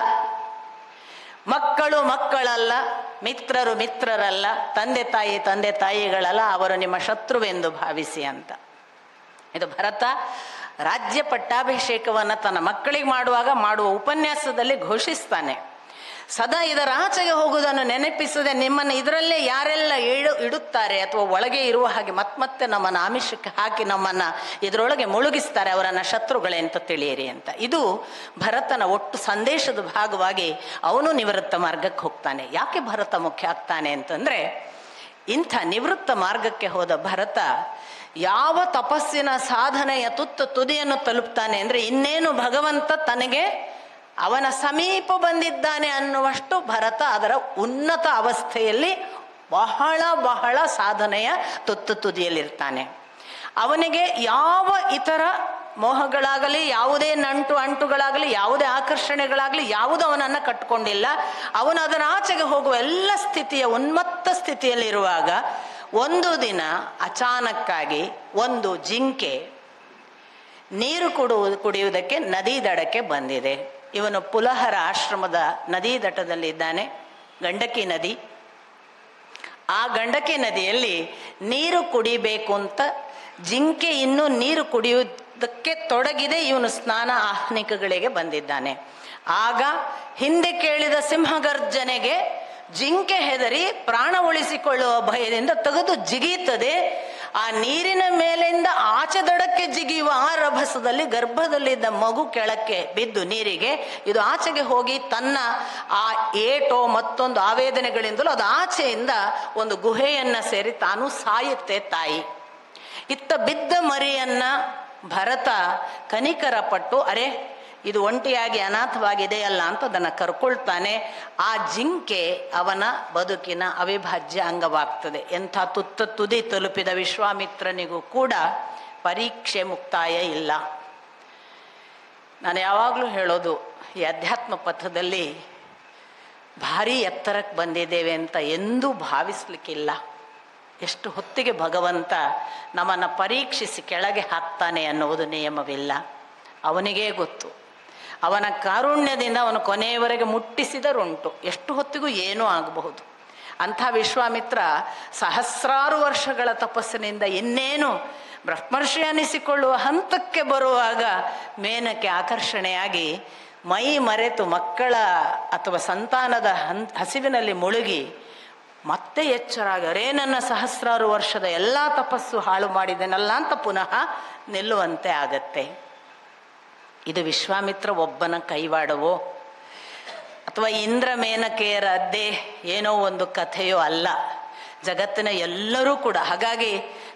ಮಕ್ಕಳು ಮಕ್ಕಳಲ್ಲ, ಮಿತ್ರರು ಮಿತ್ರರಲ್ಲ, ತಂದೆ ತಾಯಿಗಳಲ್ಲ, ಅವರು ನಿಮ್ಮ ಶತ್ರುವೆಂದು ಭಾವಿಸಿ ಅಂತ. ಇದು ಭರತ ರಾಜ್ಯ ಪಟ್ಟಾಭಿಷೇಕವನ್ನು ತನ್ನ ಮಕ್ಕಳಿಗೆ ಮಾಡುವ ಉಪನ್ಯಾಸದಲ್ಲಿ ಘೋಷಿಸ್ತಾನೆ. ಸದಾ ಇದರ ಆಚೆಗೆ ಹೋಗುವುದನ್ನು ನೆನಪಿಸದೆ ನಿಮ್ಮನ್ನು ಇದರಲ್ಲೇ ಯಾರೆಲ್ಲ ಇಡುತ್ತಾರೆ ಅಥವಾ ಒಳಗೆ ಇರುವ ಹಾಗೆ ಮತ್ತೆ ನಮ್ಮನ್ನು ಆಮಿಷಕ್ಕೆ ಹಾಕಿ ನಮ್ಮನ್ನು ಇದರೊಳಗೆ ಮುಳುಗಿಸ್ತಾರೆ, ಅವರನ್ನು ಶತ್ರುಗಳೇ ಅಂತ ತಿಳಿಯಿರಿ ಅಂತ. ಇದು ಭರತನ ಒಟ್ಟು ಸಂದೇಶದ ಭಾಗವಾಗಿ ಅವನು ನಿವೃತ್ತ ಮಾರ್ಗಕ್ಕೆ ಹೋಗ್ತಾನೆ. ಯಾಕೆ ಭರತ ಮುಖ್ಯ ಆಗ್ತಾನೆ ಅಂತಂದ್ರೆ, ಇಂಥ ನಿವೃತ್ತ ಮಾರ್ಗಕ್ಕೆ ಹೋದ ಭರತ ಯಾವ ತಪಸ್ಸಿನ ಸಾಧನೆಯ ತುದಿಯನ್ನು ತಲುಪ್ತಾನೆ ಅಂದ್ರೆ, ಇನ್ನೇನು ಭಗವಂತ ತನಗೆ ಅವನ ಸಮೀಪ ಬಂದಿದ್ದಾನೆ ಅನ್ನುವಷ್ಟು ಭರತ ಅದರ ಉನ್ನತ ಅವಸ್ಥೆಯಲ್ಲಿ ಬಹಳ ಸಾಧನೆಯ ತುದಿಯಲ್ಲಿರ್ತಾನೆ. ಅವನಿಗೆ ಯಾವ ಇತರ ಮೋಹಗಳಾಗಲಿ, ಯಾವುದೇ ಅಂಟುಗಳಾಗಲಿ, ಯಾವುದೇ ಆಕರ್ಷಣೆಗಳಾಗಲಿ ಯಾವುದು ಅವನನ್ನು ಕಟ್ಟಿಕೊಂಡಿಲ್ಲ. ಅವನು ಅದರ ಆಚೆಗೆ ಹೋಗುವ ಎಲ್ಲ ಸ್ಥಿತಿಯ ಉನ್ಮತ್ತ ಸ್ಥಿತಿಯಲ್ಲಿರುವಾಗ ಒಂದು ದಿನ ಅಚಾನಕ್ಕಾಗಿ ಒಂದು ಜಿಂಕೆ ನೀರು ಕುಡಿಯುವುದಕ್ಕೆ ನದಿ ದಡಕ್ಕೆ ಬಂದಿದೆ. ಇವನು ಪುಲಹರ ಆಶ್ರಮದ ನದಿ ದಟ್ಟದಲ್ಲಿದ್ದಾನೆ, ಗಂಡಕಿ ನದಿ. ಆ ಗಂಡಕಿ ನದಿಯಲ್ಲಿ ನೀರು ಕುಡಿಬೇಕು ಅಂತ ಜಿಂಕೆ ಇನ್ನೂ ನೀರು ಕುಡಿಯುವುದಕ್ಕೆ ತೊಡಗಿದೆ. ಇವನು ಸ್ನಾನ ಆಹ್ನಿಕಗಳಿಗೆ ಬಂದಿದ್ದಾನೆ. ಆಗ ಹಿಂದೆ ಕೇಳಿದ ಸಿಂಹಗರ್ಜನೆಗೆ ಜಿಂಕೆ ಹೆದರಿ ಪ್ರಾಣ ಉಳಿಸಿಕೊಳ್ಳುವ ಭಯದಿಂದ ತೆಗೆದು ಜಿಗೀತದೆ. ಆ ನೀರಿನ ಮೇಲಿಂದ ಆಚೆ ದಡಕ್ಕೆ ಜಿಗಿಯುವ ಆ ರಭಸದಲ್ಲಿ ಗರ್ಭದಲ್ಲಿದ್ದ ಮಗು ಕೆಳಕ್ಕೆ ಬಿದ್ದು ನೀರಿಗೆ ಇದು ಆಚೆಗೆ ಹೋಗಿ ತನ್ನ ಆ ಏಟೋ ಮತ್ತೊಂದು ಆವೇದನೆಗಳಿಂದಲೂ ಅದು ಆಚೆಯಿಂದ ಒಂದು ಗುಹೆಯನ್ನ ಸೇರಿ ತಾನು ಸಾಯುತ್ತೆ ತಾಯಿ. ಇತ್ತ ಬಿದ್ದ ಮರಿಯನ್ನ ಭರತ ಕನಿಕರ ಪಟ್ಟು, ಅರೆ ಇದು ಒಂಟಿಯಾಗಿ ಅನಾಥವಾಗಿದೆಯಲ್ಲ ಅಂತ ಅದನ್ನು ಕರ್ಕೊಳ್ತಾನೆ. ಆ ಜಿಂಕೆ ಅವನ ಬದುಕಿನ ಅವಿಭಾಜ್ಯ ಅಂಗವಾಗ್ತದೆ. ಎಂಥ ತುದಿ ತಲುಪಿದ ವಿಶ್ವಾಮಿತ್ರನಿಗೂ ಕೂಡ ಪರೀಕ್ಷೆ ಮುಕ್ತಾಯ ಇಲ್ಲ. ನಾನು ಯಾವಾಗಲೂ ಹೇಳೋದು, ಈ ಅಧ್ಯಾತ್ಮ ಪಥದಲ್ಲಿ ಭಾರಿ ಎತ್ತರಕ್ಕೆ ಬಂದಿದ್ದೇವೆ ಅಂತ ಎಂದೂ ಭಾವಿಸ್ಲಿಕ್ಕಿಲ್ಲ. ಎಷ್ಟು ಹೊತ್ತಿಗೆ ಭಗವಂತ ನಮ್ಮನ್ನು ಪರೀಕ್ಷಿಸಿ ಕೆಳಗೆ ಹಾಕ್ತಾನೆ ಅನ್ನುವುದು ನಿಯಮವಿಲ್ಲ. ಅವನಿಗೇ ಗೊತ್ತು. ಅವನ ಕಾರುಣ್ಯದಿಂದ ಅವನು ಕೊನೆಯವರೆಗೆ ಮುಟ್ಟಿಸಿದರುಂಟು, ಎಷ್ಟು ಹೊತ್ತಿಗೂ ಏನೂ ಆಗಬಹುದು. ಅಂಥ ವಿಶ್ವಾಮಿತ್ರ ಸಹಸ್ರಾರು ವರ್ಷಗಳ ತಪಸ್ಸಿನಿಂದ ಇನ್ನೇನು ಬ್ರಹ್ಮರ್ಷಿ ಅನಿಸಿಕೊಳ್ಳುವ ಹಂತಕ್ಕೆ ಬರುವಾಗ ಮೇನಕ್ಕೆ ಆಕರ್ಷಣೆಯಾಗಿ ಮೈ ಮರೆತು ಮಕ್ಕಳ ಅಥವಾ ಸಂತಾನದ ಹಸಿವಿನಲ್ಲಿ ಮುಳುಗಿ ಮತ್ತೆ ಎಚ್ಚರಾಗರೇ ನನ್ನ ಸಹಸ್ರಾರು ವರ್ಷದ ಎಲ್ಲ ತಪಸ್ಸು ಹಾಳು ಮಾಡಿದೆನಲ್ಲ ಅಂತ ಪುನಃ ನಿಲ್ಲುವಂತೆ ಆಗತ್ತೆ. ಇದು ವಿಶ್ವಾಮಿತ್ರ ಒಬ್ಬನ ಕೈವಾಡವೋ? ಅಥವಾ ಇಂದ್ರ ಮೇನಕೆಯರ ಅದ್ದೇ ಏನೋ ಒಂದು ಕಥೆಯೋ ಅಲ್ಲ, ಜಗತ್ತಿನ ಎಲ್ಲರೂ ಕೂಡ. ಹಾಗಾಗಿ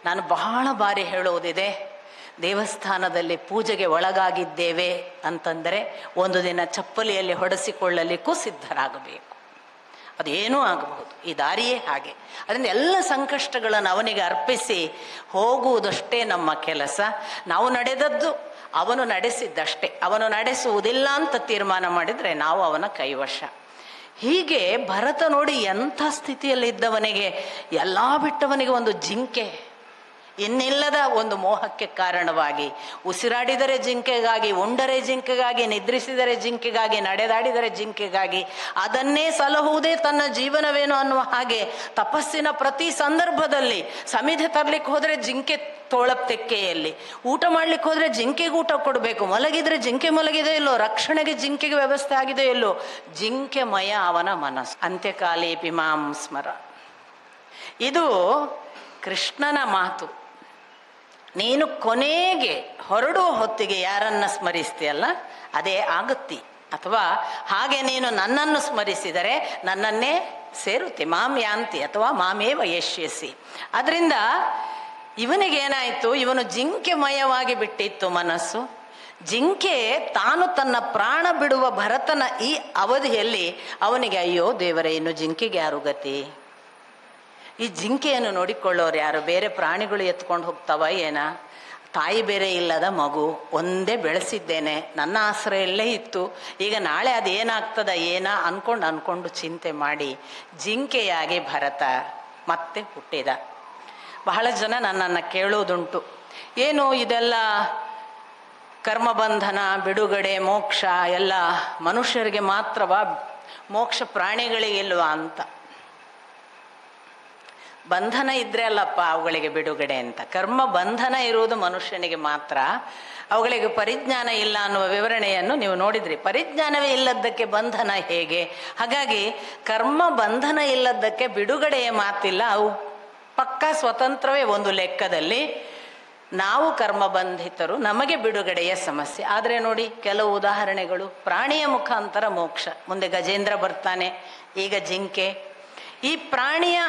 ನಾನು ಬಹಳ ಬಾರಿ ಹೇಳುವುದಿದೆ, ದೇವಸ್ಥಾನದಲ್ಲಿ ಪೂಜೆಗೆ ಒಳಗಾಗಿದ್ದೇವೆ ಅಂತಂದರೆ ಒಂದು ದಿನ ಚಪ್ಪಲಿಯಲ್ಲಿ ಹೊಡೆಸಿಕೊಳ್ಳಲಿಕ್ಕೂ ಸಿದ್ಧರಾಗಬೇಕು. ಅದೇನೂ ಆಗಬಹುದು, ಈ ದಾರಿಯೇ ಹಾಗೆ. ಅದರಿಂದ ಎಲ್ಲ ಸಂಕಷ್ಟಗಳನ್ನು ಅವನಿಗೆ ಅರ್ಪಿಸಿ ಹೋಗುವುದಷ್ಟೇ ನಮ್ಮ ಕೆಲಸ. ನಾವು ನಡೆದದ್ದು ಅವನು ನಡೆಸಿದ್ದಷ್ಟೇ. ಅವನು ನಡೆಸುವುದಿಲ್ಲ ಅಂತ ತೀರ್ಮಾನ ಮಾಡಿದರೆ ನಾವು ಅವನ ಕೈವಶ. ಹೀಗೆ ಭರತ ನೋಡಿ ಎಂಥ ಸ್ಥಿತಿಯಲ್ಲಿದ್ದವನಿಗೆ ಎಲ್ಲ ಬಿಟ್ಟವನಿಗೆ ಒಂದು ಜಿಂಕೆ, ಇನ್ನಿಲ್ಲದ ಒಂದು ಮೋಹಕ್ಕೆ ಕಾರಣವಾಗಿ, ಉಸಿರಾಡಿದರೆ ಜಿಂಕೆಗಾಗಿ, ಉಂಡರೆ ಜಿಂಕೆಗಾಗಿ, ನಿದ್ರಿಸಿದರೆ ಜಿಂಕೆಗಾಗಿ, ನಡೆದಾಡಿದರೆ ಜಿಂಕೆಗಾಗಿ, ಅದನ್ನೇ ಸಲಹುವುದೇ ತನ್ನ ಜೀವನವೇನು ಅನ್ನುವ ಹಾಗೆ ತಪಸ್ಸಿನ ಪ್ರತಿ ಸಂದರ್ಭದಲ್ಲಿ ಸಮಿಧೆ ತರ್ಲಿಕ್ಕೆ ಹೋದರೆ ಜಿಂಕೆ ತೋಳಪ್ತೆಕ್ಕೆಯಲ್ಲಿ, ಊಟ ಮಾಡ್ಲಿಕ್ಕೆ ಹೋದರೆ ಜಿಂಕೆಗೆ ಊಟ ಕೊಡಬೇಕು, ಮಲಗಿದ್ರೆ ಜಿಂಕೆ ಮಲಗಿದೆ ಇಲ್ಲೋ, ರಕ್ಷಣೆಗೆ ಜಿಂಕೆಗೆ ವ್ಯವಸ್ಥೆ ಆಗಿದೆ ಇಲ್ಲೋ, ಜಿಂಕೆಮಯ ಅವನ ಮನಸ್ಸು. ಅಂತ್ಯಕಾಲೇಪಿ ಮಾಂ ಸ್ಮರ, ಇದು ಕೃಷ್ಣನ ಮಾತು. ನೀನು ಕೊನೆಗೆ ಹೊರಡುವ ಹೊತ್ತಿಗೆ ಯಾರನ್ನ ಸ್ಮರಿಸ್ತೀಯಲ್ಲ ಅದೇ ಆಗುತ್ತಿ, ಅಥವಾ ಹಾಗೆ ನೀನು ನನ್ನನ್ನು ಸ್ಮರಿಸಿದರೆ ನನ್ನನ್ನೇ ಸೇರುತ್ತಿ, ಮಾಂ ಯಾಂತಿ ಅಥವಾ ಮಾಮೇವ ಯಶ್ಯಸಿ. ಅದರಿಂದ ಇವನಿಗೇನಾಯಿತು, ಇವನು ಜಿಂಕೆಮಯವಾಗಿ ಬಿಟ್ಟಿತ್ತು ಮನಸ್ಸು. ಜಿಂಕೆ ತಾನು ತನ್ನ ಪ್ರಾಣ ಬಿಡುವ ಭರತನ ಈ ಅವಧಿಯಲ್ಲಿ ಅವನಿಗೆ, ಅಯ್ಯೋ ದೇವರೇ, ಇನ್ನು ಜಿಂಕೆಗೆ ಯಾರು ಗತಿ, ಈ ಜಿಂಕೆಯನ್ನು ನೋಡಿಕೊಳ್ಳೋರು ಯಾರು, ಬೇರೆ ಪ್ರಾಣಿಗಳು ಎತ್ಕೊಂಡು ಹೋಗ್ತಾವ ಏನ, ತಾಯಿ ಬೇರೆ ಇಲ್ಲದ ಮಗು, ಒಂದೇ ಬೆಳೆಸಿದ್ದೇನೆ, ನನ್ನ ಆಶ್ರಯಲ್ಲೇ ಇತ್ತು, ಈಗ ನಾಳೆ ಅದೇನಾಗ್ತದ ಏನ ಅನ್ಕೊಂಡು ಚಿಂತೆ ಮಾಡಿ ಜಿಂಕೆಯಾಗಿ ಭರತ ಮತ್ತೆ ಹುಟ್ಟಿದ. ಬಹಳ ಜನ ನನ್ನನ್ನು ಕೇಳೋದುಂಟು, ಏನು ಇದೆಲ್ಲ ಕರ್ಮಬಂಧನ, ಬಿಡುಗಡೆ, ಮೋಕ್ಷ ಎಲ್ಲ ಮನುಷ್ಯರಿಗೆ ಮಾತ್ರವಾ, ಮೋಕ್ಷ ಪ್ರಾಣಿಗಳಿಗೆ ಇಲ್ವಾ ಅಂತ. ಬಂಧನ ಇದ್ರೆ ಅಲ್ಲಪ್ಪ ಅವುಗಳಿಗೆ ಬಿಡುಗಡೆ ಅಂತ. ಕರ್ಮ ಬಂಧನ ಇರುವುದು ಮನುಷ್ಯನಿಗೆ ಮಾತ್ರ, ಅವುಗಳಿಗೆ ಪರಿಜ್ಞಾನ ಇಲ್ಲ ಅನ್ನುವ ವಿವರಣೆಯನ್ನು ನೀವು ನೋಡಿದ್ರಿ. ಪರಿಜ್ಞಾನವೇ ಇಲ್ಲದ್ದಕ್ಕೆ ಬಂಧನ ಹೇಗೆ? ಹಾಗಾಗಿ ಕರ್ಮ ಬಂಧನ ಇಲ್ಲದ್ದಕ್ಕೆ ಬಿಡುಗಡೆಯ ಮಾತಿಲ್ಲ, ಅವು ಪಕ್ಕ ಸ್ವತಂತ್ರವೇ ಒಂದು ಲೆಕ್ಕದಲ್ಲಿ. ನಾವು ಕರ್ಮಬಂಧಿತರು, ನಮಗೆ ಬಿಡುಗಡೆಯ ಸಮಸ್ಯೆ. ಆದರೆ ನೋಡಿ ಕೆಲವು ಉದಾಹರಣೆಗಳು, ಪ್ರಾಣಿಯ ಮುಖಾಂತರ ಮೋಕ್ಷ, ಮುಂದೆ ಗಜೇಂದ್ರ ಬರ್ತಾನೆ, ಈಗ ಜಿಂಕೆ. ಈ ಪ್ರಾಣಿಯ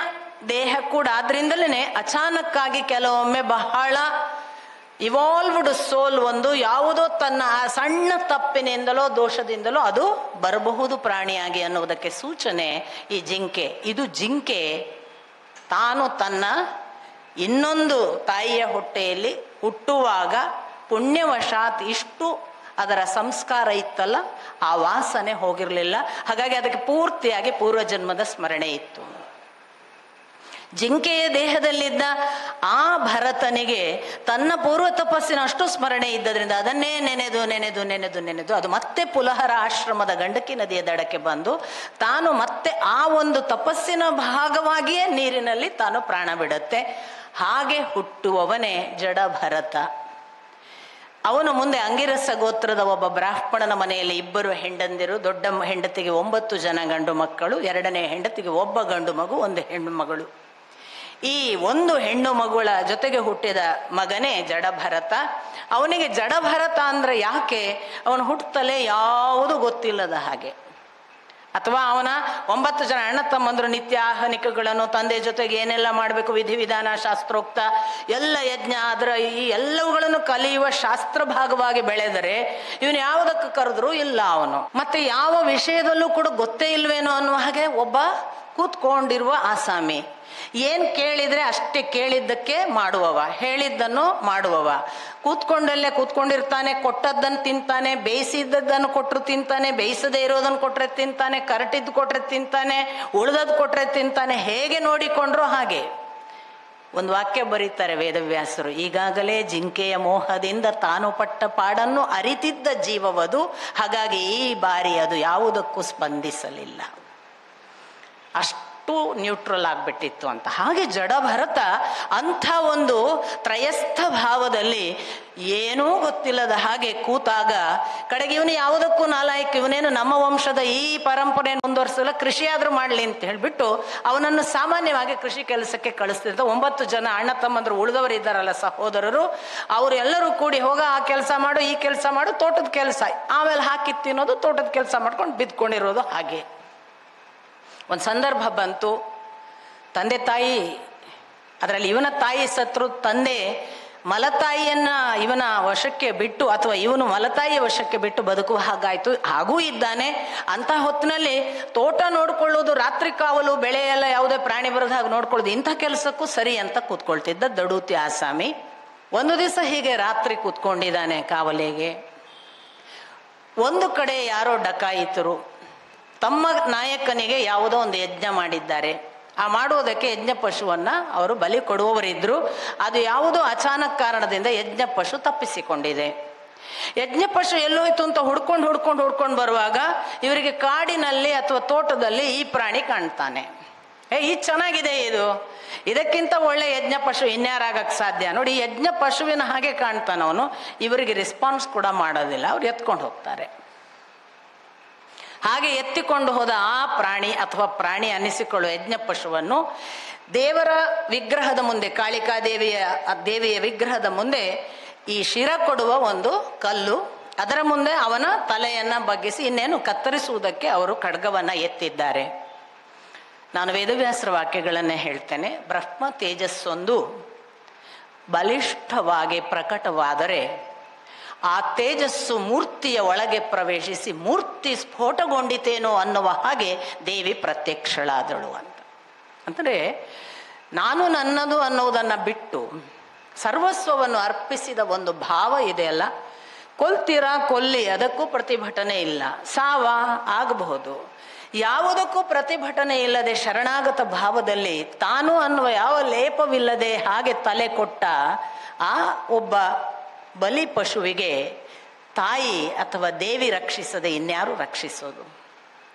ದೇಹ ಕೂಡ ಆದ್ರಿಂದಲೇ ಅಚಾನಕ್ಕಾಗಿ ಕೆಲವೊಮ್ಮೆ ಬಹಳ ಇವಾಲ್ವ್ಡ್ ಸೋಲ್ ಒಂದು ಯಾವುದೋ ತನ್ನ ಆ ಸಣ್ಣ ತಪ್ಪಿನಿಂದಲೋ ದೋಷದಿಂದಲೋ ಅದು ಬರಬಹುದು ಪ್ರಾಣಿಯಾಗಿ ಅನ್ನುವುದಕ್ಕೆ ಸೂಚನೆ ಈ ಜಿಂಕೆ. ಇದು ಜಿಂಕೆ ತಾನು ತನ್ನ ಇನ್ನೊಂದು ತಾಯಿಯ ಹೊಟ್ಟೆಯಲ್ಲಿ ಹುಟ್ಟುವಾಗ ಪುಣ್ಯವಶಾತ್ ಇಷ್ಟು ಅದರ ಸಂಸ್ಕಾರ ಇತ್ತಲ್ಲ, ಆ ವಾಸನೆ ಹೋಗಿರಲಿಲ್ಲ. ಹಾಗಾಗಿ ಅದಕ್ಕೆ ಪೂರ್ತಿಯಾಗಿ ಪೂರ್ವಜನ್ಮದ ಸ್ಮರಣೆ ಇತ್ತು. ಜಿಂಕೆಯ ದೇಹದಲ್ಲಿದ್ದ ಆ ಭರತನಿಗೆ ತನ್ನ ಪೂರ್ವ ತಪಸ್ಸಿನ ಅಷ್ಟು ಸ್ಮರಣೆ ಇದ್ದದ್ರಿಂದ ಅದನ್ನೇ ನೆನೆದು ನೆನೆದು ನೆನೆದು ನೆನೆದು ಅದು ಮತ್ತೆ ಪುಲಹರ ಆಶ್ರಮದ ಗಂಡಕಿ ನದಿಯ ದಡಕ್ಕೆ ಬಂದು ತಾನು ಮತ್ತೆ ಆ ಒಂದು ತಪಸ್ಸಿನ ಭಾಗವಾಗಿಯೇ ನೀರಿನಲ್ಲಿ ತಾನು ಪ್ರಾಣ ಬಿಡುತ್ತೆ. ಹಾಗೆ ಹುಟ್ಟುವವನೇ ಜಡ ಭರತ. ಅವನು ಮುಂದೆ ಅಂಗಿರಸ ಗೋತ್ರದ ಒಬ್ಬ ಬ್ರಾಹ್ಮಣನ ಮನೆಯಲ್ಲಿ ಇಬ್ಬರು ಹೆಂಡಂದಿರು, ದೊಡ್ಡ ಹೆಂಡತಿಗೆ 9 ಜನ ಗಂಡು ಮಕ್ಕಳು, ಎರಡನೇ ಹೆಂಡತಿಗೆ ಒಬ್ಬ ಗಂಡು ಮಗು, ಒಂದು ಹೆಣ್ಣು ಮಗಳು. ಈ ಒಂದು ಹೆಣ್ಣು ಮಗುಳ ಜೊತೆಗೆ ಹುಟ್ಟಿದ ಮಗನೇ ಜಡಭರತ. ಅವನಿಗೆ ಜಡಭರತ ಅಂದ್ರೆ ಯಾಕೆ, ಅವನು ಹುಟ್ಟುತ್ತಲೇ ಯಾವುದು ಗೊತ್ತಿಲ್ಲದ ಹಾಗೆ, ಅಥವಾ ಅವನ 9 ಜನ ಅಣ್ಣ ತಮ್ಮಂದ್ರು ನಿತ್ಯ ಆಹ್ನಿಕಗಳನ್ನು ತಂದೆ ಜೊತೆಗೆ ಏನೆಲ್ಲ ಮಾಡಬೇಕು, ವಿಧಿವಿಧಾನ ಶಾಸ್ತ್ರೋಕ್ತ ಎಲ್ಲ ಯಜ್ಞ, ಅದರ ಈ ಎಲ್ಲವುಗಳನ್ನು ಕಲಿಯುವ ಶಾಸ್ತ್ರ ಭಾಗವಾಗಿ ಬೆಳೆದರೆ ಇವನು ಯಾವುದಕ್ಕೆ ಕರೆದ್ರು ಇಲ್ಲ ಅವನು. ಮತ್ತೆ ಯಾವ ವಿಷಯದಲ್ಲೂ ಕೂಡ ಗೊತ್ತೇ ಇಲ್ವೇನೋ ಅನ್ನುವ ಹಾಗೆ ಒಬ್ಬ ಕೂತ್ಕೊಂಡಿರುವ ಆಸಾಮಿ. ಏನ್ ಕೇಳಿದ್ರೆ ಅಷ್ಟೇ ಕೇಳಿದ್ದಕ್ಕೆ ಮಾಡುವವ, ಹೇಳಿದ್ದನ್ನು ಮಾಡುವವ. ಕೂತ್ಕೊಂಡಲ್ಲೇ ಕೂತ್ಕೊಂಡಿರ್ತಾನೆ, ಕೊಟ್ಟದ್ದನ್ನು ತಿಂತಾನೆ, ಬೇಯಿಸಿದ್ದನ್ನು ಕೊಟ್ಟರು ತಿಂತಾನೆ, ಬೇಯಿಸದೇ ಇರೋದನ್ನು ಕೊಟ್ರೆ ತಿಂತಾನೆ, ಕರಟಿದ್ದು ಕೊಟ್ರೆ ತಿಂತಾನೆ, ಉಳಿದದ್ದು ಕೊಟ್ರೆ ತಿಂತಾನೆ. ಹೇಗೆ ನೋಡಿಕೊಂಡ್ರು ಹಾಗೆ. ಒಂದು ವಾಕ್ಯ ಬರೀತಾರೆ ವೇದವ್ಯಾಸರು, ಈಗಾಗಲೇ ಜಿಂಕೆಯ ಮೋಹದಿಂದ ತಾನು ಪಟ್ಟ ಪಾಡನ್ನು ಅರಿತಿದ್ದ ಜೀವವದು, ಹಾಗಾಗಿ ಈ ಬಾರಿ ಅದು ಯಾವುದಕ್ಕೂ ಸ್ಪಂದಿಸಲಿಲ್ಲ. ಅಷ್ಟು ಅಷ್ಟು ನ್ಯೂಟ್ರಲ್ ಆಗಿಬಿಟ್ಟಿತ್ತು ಅಂತ. ಹಾಗೆ ಜಡ ಭರತ ಅಂಥ ಒಂದು ತ್ರಯಸ್ಥ ಭಾವದಲ್ಲಿ ಏನೂ ಗೊತ್ತಿಲ್ಲದ ಹಾಗೆ ಕೂತಾಗ ಕಡೆಗೆ ಇವನು ಯಾವುದಕ್ಕೂ ನಾಲಾಯಕ, ಇವನೇನು ನಮ್ಮ ವಂಶದ ಈ ಪರಂಪರೆಯನ್ನು ಮುಂದುವರಿಸಲ್ಲ, ಕೃಷಿ ಆದರೂ ಮಾಡಲಿ ಅಂತ ಹೇಳಿಬಿಟ್ಟು ಅವನನ್ನು ಸಾಮಾನ್ಯವಾಗಿ ಕೃಷಿ ಕೆಲಸಕ್ಕೆ ಕಳಿಸ್ತಿದ್ದ. 9 ಜನ ಅಣ್ಣ ತಮ್ಮಂದರು ಉಳಿದವರು ಇದ್ದಾರಲ್ಲ, ಸಹೋದರರು, ಅವರೆಲ್ಲರೂ ಕೂಡಿ ಹೋಗ ಆ ಕೆಲಸ ಮಾಡು, ಈ ಕೆಲಸ ಮಾಡು, ತೋಟದ ಕೆಲಸ, ಆಮೇಲೆ ಹಾಕಿ ತಿನ್ನೋದು, ತೋಟದ ಕೆಲಸ ಮಾಡ್ಕೊಂಡು ಬಿದ್ಕೊಂಡಿರೋದು. ಹಾಗೆ ಒಂದು ಸಂದರ್ಭ ಬಂತು, ತಂದೆ ತಾಯಿ, ಅದರಲ್ಲಿ ಇವನ ತಾಯಿ ಸತ್ರು, ತಂದೆ ಮಲತಾಯಿಯನ್ನ ಇವನ ವಶಕ್ಕೆ ಬಿಟ್ಟು ಅಥವಾ ಇವನು ಮಲತಾಯಿಯ ವಶಕ್ಕೆ ಬಿಟ್ಟು ಬದುಕುವ ಹಾಗಾಯಿತು. ಹಾಗೂ ಇದ್ದಾನೆ. ಅಂಥ ಹೊತ್ತಿನಲ್ಲಿ ತೋಟ ನೋಡ್ಕೊಳ್ಳೋದು, ರಾತ್ರಿ ಕಾವಲು, ಬೆಳೆ ಎಲ್ಲ ಯಾವುದೇ ಪ್ರಾಣಿ ಬರೋದು ಹಾಗೆ ನೋಡ್ಕೊಳ್ಳೋದು, ಇಂಥ ಕೆಲಸಕ್ಕೂ ಸರಿ ಅಂತ ಕೂತ್ಕೊಳ್ತಿದ್ದ ದಡೂತಿ ಆಸಾಮಿ. ಒಂದು ದಿವಸ ಹೀಗೆ ರಾತ್ರಿ ಕೂತ್ಕೊಂಡಿದ್ದಾನೆ ಕಾವಲಿಗೆ. ಒಂದು ಕಡೆ ಯಾರೋ ಡಕಾಯಿತರು ತಮ್ಮ ನಾಯಕನಿಗೆ ಯಾವುದೋ ಒಂದು ಯಜ್ಞ ಮಾಡಿದ್ದಾರೆ. ಆ ಮಾಡುವುದಕ್ಕೆ ಯಜ್ಞ ಪಶುವನ್ನು ಅವರು ಬಲಿ ಕೊಡುವವರಿದ್ದರು. ಅದು ಯಾವುದೋ ಅಚಾನಕ್ ಕಾರಣದಿಂದ ಯಜ್ಞ ಪಶು ತಪ್ಪಿಸಿಕೊಂಡಿದೆ. ಯಜ್ಞ ಪಶು ಎಲ್ಲೋಯ್ತು ಅಂತ ಹುಡ್ಕೊಂಡು ಬರುವಾಗ ಇವರಿಗೆ ಕಾಡಿನಲ್ಲಿ ಅಥವಾ ತೋಟದಲ್ಲಿ ಈ ಪ್ರಾಣಿ ಕಾಣ್ತಾನೆ. ಇದು ಚೆನ್ನಾಗಿದೆ, ಇದಕ್ಕಿಂತ ಒಳ್ಳೆ ಯಜ್ಞ ಪಶು ಇನ್ಯಾರಾಗಕ್ಕೆ ಸಾಧ್ಯ? ನೋಡಿ, ಯಜ್ಞ ಪಶುವಿನ ಹಾಗೆ ಕಾಣ್ತಾನವನು. ಇವರಿಗೆ ರೆಸ್ಪಾನ್ಸ್ ಕೂಡ ಮಾಡೋದಿಲ್ಲ, ಅವ್ರು ಎತ್ಕೊಂಡು ಹೋಗ್ತಾರೆ. ಹಾಗೆ ಎತ್ತಿಕೊಂಡು ಹೋದ ಆ ಪ್ರಾಣಿ ಅಥವಾ ಪ್ರಾಣಿ ಅನ್ನಿಸಿಕೊಳ್ಳುವ ಯಜ್ಞ ಪಶುವನ್ನು ದೇವರ ವಿಗ್ರಹದ ಮುಂದೆ, ಕಾಳಿಕಾ ದೇವಿಯ ವಿಗ್ರಹದ ಮುಂದೆ ಈ ಶಿರ ಕೊಡುವ ಒಂದು ಕಲ್ಲು, ಅದರ ಮುಂದೆ ಅವನ ತಲೆಯನ್ನು ಬಗ್ಗಿಸಿ ಇನ್ನೇನು ಕತ್ತರಿಸುವುದಕ್ಕೆ ಅವರು ಖಡ್ಗವನ್ನು ಎತ್ತಿದ್ದಾರೆ. ನಾನು ವೇದವ್ಯಾಸರ ವಾಕ್ಯಗಳನ್ನೇ ಹೇಳ್ತೇನೆ. ಬ್ರಹ್ಮ ತೇಜಸ್ಸೊಂದು ಬಲಿಷ್ಠವಾಗಿ ಪ್ರಕಟವಾದರೆ ಆ ತೇಜಸ್ಸು ಮೂರ್ತಿಯ ಒಳಗೆ ಪ್ರವೇಶಿಸಿ ಮೂರ್ತಿ ಸ್ಫೋಟಗೊಂಡಿತೇನೋ ಅನ್ನುವ ಹಾಗೆ ದೇವಿ ಪ್ರತ್ಯಕ್ಷಳಾದಳು ಅಂತ. ಅಂದರೆ ನಾನು ನನ್ನದು ಅನ್ನೋದನ್ನು ಬಿಟ್ಟು ಸರ್ವಸ್ವವನ್ನು ಅರ್ಪಿಸಿದ ಒಂದು ಭಾವ ಇದೆಯಲ್ಲ, ಕೊಲ್ತೀರಾ ಕೊಲ್ಲಿ, ಅದಕ್ಕೂ ಪ್ರತಿಭಟನೆ ಇಲ್ಲ. ಸಾವ ಆಗಬಹುದು, ಯಾವುದಕ್ಕೂ ಪ್ರತಿಭಟನೆ ಇಲ್ಲದೆ ಶರಣಾಗತ ಭಾವದಲ್ಲಿ ತಾನು ಅನ್ನುವ ಯಾವ ಲೇಪವಿಲ್ಲದೆ ಹಾಗೆ ತಲೆ ಕೊಟ್ಟ ಆ ಒಬ್ಬ ಬಲಿ ಪಶುವಿಗೆ ತಾಯಿ ಅಥವಾ ದೇವಿ ರಕ್ಷಿಸದೆ ಇನ್ಯಾರು ರಕ್ಷಿಸೋದು?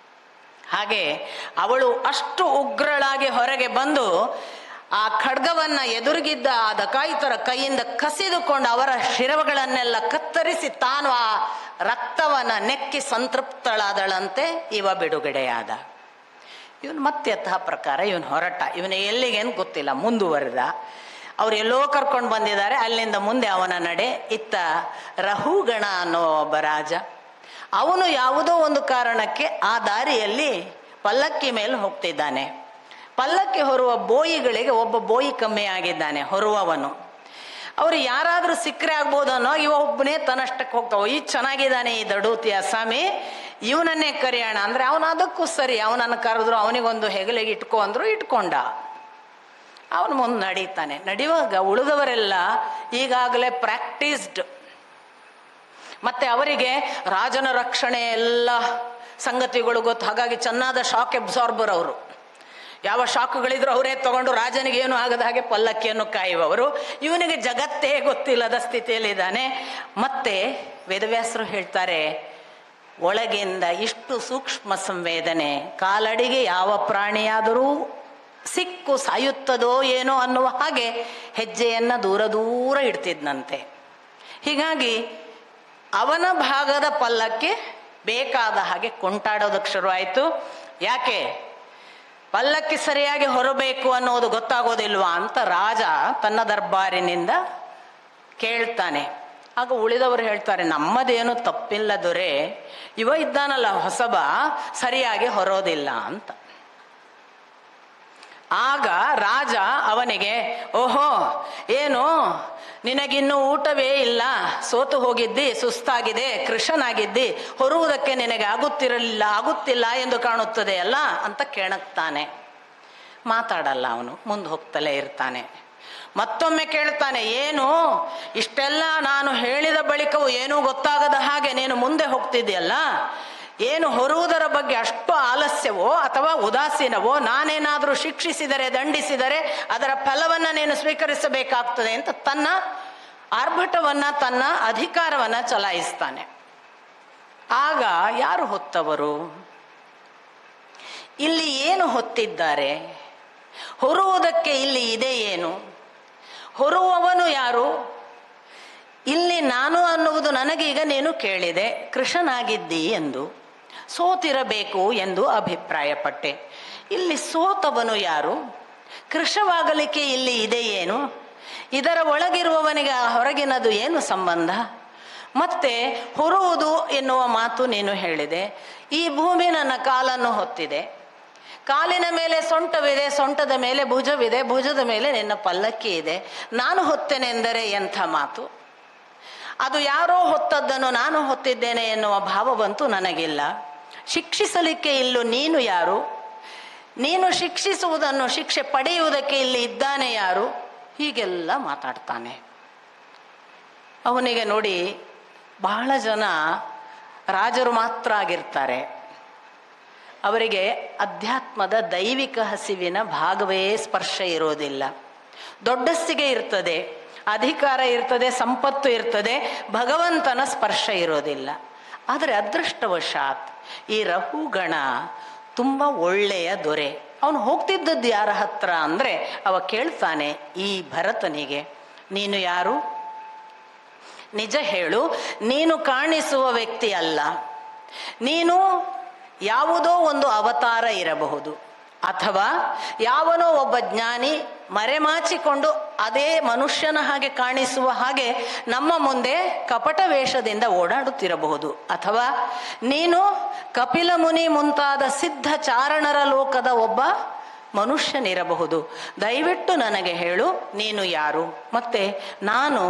ಹಾಗೆ ಅವಳು ಅಷ್ಟು ಉಗ್ರಳಾಗಿ ಹೊರಗೆ ಬಂದು ಆ ಖಡ್ಗವನ್ನ ಎದುರಿಗಿದ್ದ ಆ ಡಕಾಯಿತರ ಕೈಯಿಂದ ಕಸಿದುಕೊಂಡು ಅವರ ಶಿರಗಳನ್ನೆಲ್ಲ ಕತ್ತರಿಸಿ ತಾನು ಆ ರಕ್ತವನ್ನ ನೆಕ್ಕಿ ಸಂತೃಪ್ತಳಾದಳಂತೆ. ಇವ ಬಿಡುಗಡೆಯಾದ. ಇವನು ಮತ್ತೆ ಯಥಾ ಪ್ರಕಾರ ಇವನು ಹೊರಟ. ಇವನು ಎಲ್ಲಿಗೇನು ಗೊತ್ತಿಲ್ಲ, ಮುಂದುವರೆದ. ಅವ್ರು ಎಲ್ಲೋ ಕರ್ಕೊಂಡು ಬಂದಿದ್ದಾರೆ. ಅಲ್ಲಿಂದ ಮುಂದೆ ಅವನ ನಡೆ. ಇತ್ತ ರಹುಗಣ ಅನ್ನೋ ಒಬ್ಬ ರಾಜ, ಅವನು ಯಾವುದೋ ಒಂದು ಕಾರಣಕ್ಕೆ ಆ ದಾರಿಯಲ್ಲಿ ಪಲ್ಲಕ್ಕಿ ಮೇಲೆ ಹೋಗ್ತಿದ್ದಾನೆ. ಪಲ್ಲಕ್ಕಿ ಹೊರುವ ಬೋಯಿಗಳಿಗೆ ಒಬ್ಬ ಬೋಯಿ ಕಮ್ಮಿ ಆಗಿದ್ದಾನೆ, ಹೊರುವವನು. ಅವರು ಯಾರಾದರೂ ಸಿಕ್ಕರೆ ಆಗ್ಬೋದು ಅನ್ನೋ ಇವ ಒಬ್ಬನೇ ತನ್ನಷ್ಟಕ್ಕೆ ಹೋಗ್ತಾವ. ಈ ಚೆನ್ನಾಗಿದ್ದಾನೆ ಈ ದಡೂತಿ ಅಸ್ಸಾಮಿ, ಇವನನ್ನೇ ಕರೆಯೋಣ ಅಂದರೆ ಅವನು ಅದಕ್ಕೂ ಸರಿ. ಅವನನ್ನು ಕರೆದ್ರು, ಅವನಿಗೊಂದು ಹೆಗಲಿಗೆ ಇಟ್ಕೊ ಅಂದ್ರು, ಇಟ್ಕೊಂಡ. ಅವನು ಮುಂದೆ ನಡೀತಾನೆ. ನಡೆಯುವಾಗ ಉಳಿದವರೆಲ್ಲ ಈಗಾಗಲೇ ಪ್ರಾಕ್ಟೀಸ್ಡ್, ಮತ್ತೆ ಅವರಿಗೆ ರಾಜನ ರಕ್ಷಣೆ ಎಲ್ಲ ಸಂಗತಿಗಳು ಗೊತ್ತು. ಹಾಗಾಗಿ ಚೆನ್ನಾದ ಶಾಕ್ ಅಬ್ಸಾರ್ಬರ್ ಅವರು. ಯಾವ ಶಾಕುಗಳಿದ್ರು ಅವರೇ ತಗೊಂಡು ರಾಜನಿಗೆ ಏನು ಆಗದ ಹಾಗೆ ಪಲ್ಲಕ್ಕಿಯನ್ನು ಕಾಯುವವರು. ಇವನಿಗೆ ಜಗತ್ತೇ ಗೊತ್ತಿಲ್ಲದ ಸ್ಥಿತಿಯಲ್ಲಿದ್ದಾನೆ. ಮತ್ತೆ ವೇದವ್ಯಾಸರು ಹೇಳ್ತಾರೆ, ಒಳಗಿಂದ ಇಷ್ಟು ಸೂಕ್ಷ್ಮ ಸಂವೇದನೆ ಕಾಲಡಿಗೆ ಯಾವ ಪ್ರಾಣಿಯಾದರೂ ಸಿಕ್ಕು ಸಾಯುತ್ತದೋ ಏನೋ ಅನ್ನುವ ಹಾಗೆ ಹೆಜ್ಜೆಯನ್ನು ದೂರ ದೂರ ಇಡ್ತಿದ್ನಂತೆ. ಹೀಗಾಗಿ ಅವನ ಭಾಗದ ಪಲ್ಲಕ್ಕಿ ಬೇಕಾದ ಹಾಗೆ ಕೊಂಟಾಡೋದಕ್ಕೆ ಶುರುವಾಯಿತು. ಯಾಕೆ? ಪಲ್ಲಕ್ಕಿ ಸರಿಯಾಗಿ ಹೊರಬೇಕು ಅನ್ನೋದು ಗೊತ್ತಾಗೋದಿಲ್ವಾ ಅಂತ ರಾಜ ತನ್ನ ದರ್ಬಾರಿನಿಂದ ಕೇಳ್ತಾನೆ. ಆಗ ಉಳಿದವರು ಹೇಳ್ತಾರೆ, ನಮ್ಮದೇನು ತಪ್ಪಿಲ್ಲ ದೊರೆ, ಇವ ಇದ್ದಾನಲ್ಲ ಹೊಸಬ, ಸರಿಯಾಗಿ ಹೊರೋದಿಲ್ಲ ಅಂತ. ಆಗ ರಾಜ ಅವನಿಗೆ, ಓಹೋ ಏನು ನಿನಗಿನ್ನೂ ಊಟವೇ ಇಲ್ಲ, ಸೋತು ಹೋಗಿದ್ದಿ, ಸುಸ್ತಾಗಿದೆ, ಕೃಶನಾಗಿದ್ದಿ, ಹೊರುವುದಕ್ಕೆ ನಿನಗೆ ಆಗುತ್ತಿಲ್ಲ ಎಂದು ಕಾಣುತ್ತದೆ ಅಲ್ಲ ಅಂತ ಕೆಣಕ್ತಾನೆ. ಮಾತಾಡಲ್ಲ ಅವನು, ಮುಂದೆ ಹೋಗ್ತಲೇ ಇರ್ತಾನೆ. ಮತ್ತೊಮ್ಮೆ ಕೇಳ್ತಾನೆ, ಏನು ಇಷ್ಟೆಲ್ಲ ನಾನು ಹೇಳಿದ ಬಳಿಕವೂ ಏನೂ ಗೊತ್ತಾಗದ ಹಾಗೆ ನೀನು ಮುಂದೆ ಹೋಗ್ತಿದ್ಯಲ್ಲ, ಏನು ಹೊರುವುದರ ಬಗ್ಗೆ ಅಷ್ಟು ಆಲಸ್ಯವೋ ಅಥವಾ ಉದಾಸೀನವೋ? ನಾನೇನಾದರೂ ಶಿಕ್ಷಿಸಿದರೆ, ದಂಡಿಸಿದರೆ ಅದರ ಫಲವನ್ನು ನೀನು ಸ್ವೀಕರಿಸಬೇಕಾಗ್ತದೆ ಅಂತ ತನ್ನ ಆರ್ಭಟವನ್ನು, ತನ್ನ ಅಧಿಕಾರವನ್ನು ಚಲಾಯಿಸ್ತಾನೆ. ಆಗ ಯಾರು ಹೊತ್ತವರು? ಇಲ್ಲಿ ಏನು ಹೊತ್ತಿದ್ದಾರೆ? ಹೊರುವುದಕ್ಕೆ ಇಲ್ಲಿ ಇದೆ ಏನು? ಹೊರುವವನು ಯಾರು? ಇಲ್ಲಿ ನಾನು ಅನ್ನುವುದು ನನಗೀಗ ನೀನು ಕೇಳಿದೆ, ಕೃಷ್ಣನಾಗಿದ್ದಿ ಎಂದು, ಸೋತಿರಬೇಕು ಎಂದು ಅಭಿಪ್ರಾಯಪಟ್ಟೆ. ಇಲ್ಲಿ ಸೋತವನು ಯಾರು? ಕೃಶವಾಗಲಿಕ್ಕೆ ಇಲ್ಲಿ ಇದೆ ಏನು? ಇದರ ಒಳಗಿರುವವನಿಗೆ ಹೊರಗಿನದು ಏನು ಸಂಬಂಧ? ಮತ್ತೆ ಹೊರುವುದು ಎನ್ನುವ ಮಾತು ನೀನು ಹೇಳಿದೆ. ಈ ಭೂಮಿ ನನ್ನ ಕಾಲನ್ನು ಹೊತ್ತಿದೆ, ಕಾಲಿನ ಮೇಲೆ ಸೊಂಟವಿದೆ, ಸೊಂಟದ ಮೇಲೆ ಭುಜವಿದೆ, ಭುಜದ ಮೇಲೆ ನಿನ್ನ ಪಲ್ಲಕ್ಕಿ ಇದೆ. ನಾನು ಹೊತ್ತೇನೆ ಎಂದರೆ ಎಂಥ ಮಾತು? ಅದು ಯಾರೋ ಹೊತ್ತದ್ದನ್ನು ನಾನು ಹೊತ್ತಿದ್ದೇನೆ ಎನ್ನುವ ಭಾವವಂತೂ ನನಗಿಲ್ಲ. ಶಿಕ್ಷಿಸಲಿಕ್ಕೆ ಇಲ್ಲೂ ನೀನು ಯಾರು? ನೀನು ಶಿಕ್ಷಿಸುವುದನ್ನು, ಶಿಕ್ಷೆ ಪಡೆಯುವುದಕ್ಕೆ ಇಲ್ಲಿ ಇದ್ದಾನೆ ಯಾರು? ಹೀಗೆಲ್ಲ ಮಾತಾಡ್ತಾನೆ. ಅವನಿಗೆ ನೋಡಿ, ಬಹಳ ಜನ ರಾಜರು ಮಾತ್ರ ಆಗಿರ್ತಾರೆ, ಅವರಿಗೆ ಅಧ್ಯಾತ್ಮದ ದೈವಿಕ ಹಸಿವಿನ ಭಾಗವೇ ಸ್ಪರ್ಶ ಇರೋದಿಲ್ಲ. ದೊಡ್ಡಸ್ತಿಗೆ ಇರ್ತದೆ, ಅಧಿಕಾರ ಇರ್ತದೆ, ಸಂಪತ್ತು ಇರ್ತದೆ, ಭಗವಂತನ ಸ್ಪರ್ಶ ಇರೋದಿಲ್ಲ. ಆದರೆ ಅದೃಷ್ಟವಶಾತ್ ಈ ರಹುಗಣ ತುಂಬ ಒಳ್ಳೆಯ ದೊರೆ. ಅವನು ಹೋಗ್ತಿದ್ದದ್ದು ಯಾರ ಹತ್ರ ಅಂದರೆ, ಅವ ಕೇಳ್ತಾನೆ ಈ ಭರತನಿಗೆ, ನೀನು ಯಾರು? ನಿಜ ಹೇಳು, ನೀನು ಕಾಣಿಸುವ ವ್ಯಕ್ತಿ ಅಲ್ಲ, ನೀನು ಯಾವುದೋ ಒಂದು ಅವತಾರ ಇರಬಹುದು, ಅಥವಾ ಯಾವನೋ ಒಬ್ಬ ಜ್ಞಾನಿ ಮರೆಮಾಚಿಕೊಂಡು ಅದೇ ಮನುಷ್ಯನ ಹಾಗೆ ಕಾಣಿಸುವ ಹಾಗೆ ನಮ್ಮ ಮುಂದೆ ಕಪಟ ವೇಷದಿಂದ ಓಡಾಡುತ್ತಿರಬಹುದು, ಅಥವಾ ನೀನು ಕಪಿಲ ಮುನಿ ಮುಂತಾದ ಸಿದ್ಧ ಚಾರಣರ ಲೋಕದ ಒಬ್ಬ ಮನುಷ್ಯನಿರಬಹುದು. ದಯವಿಟ್ಟು ನನಗೆ ಹೇಳು, ನೀನು ಯಾರು? ಮತ್ತೆ ನಾನು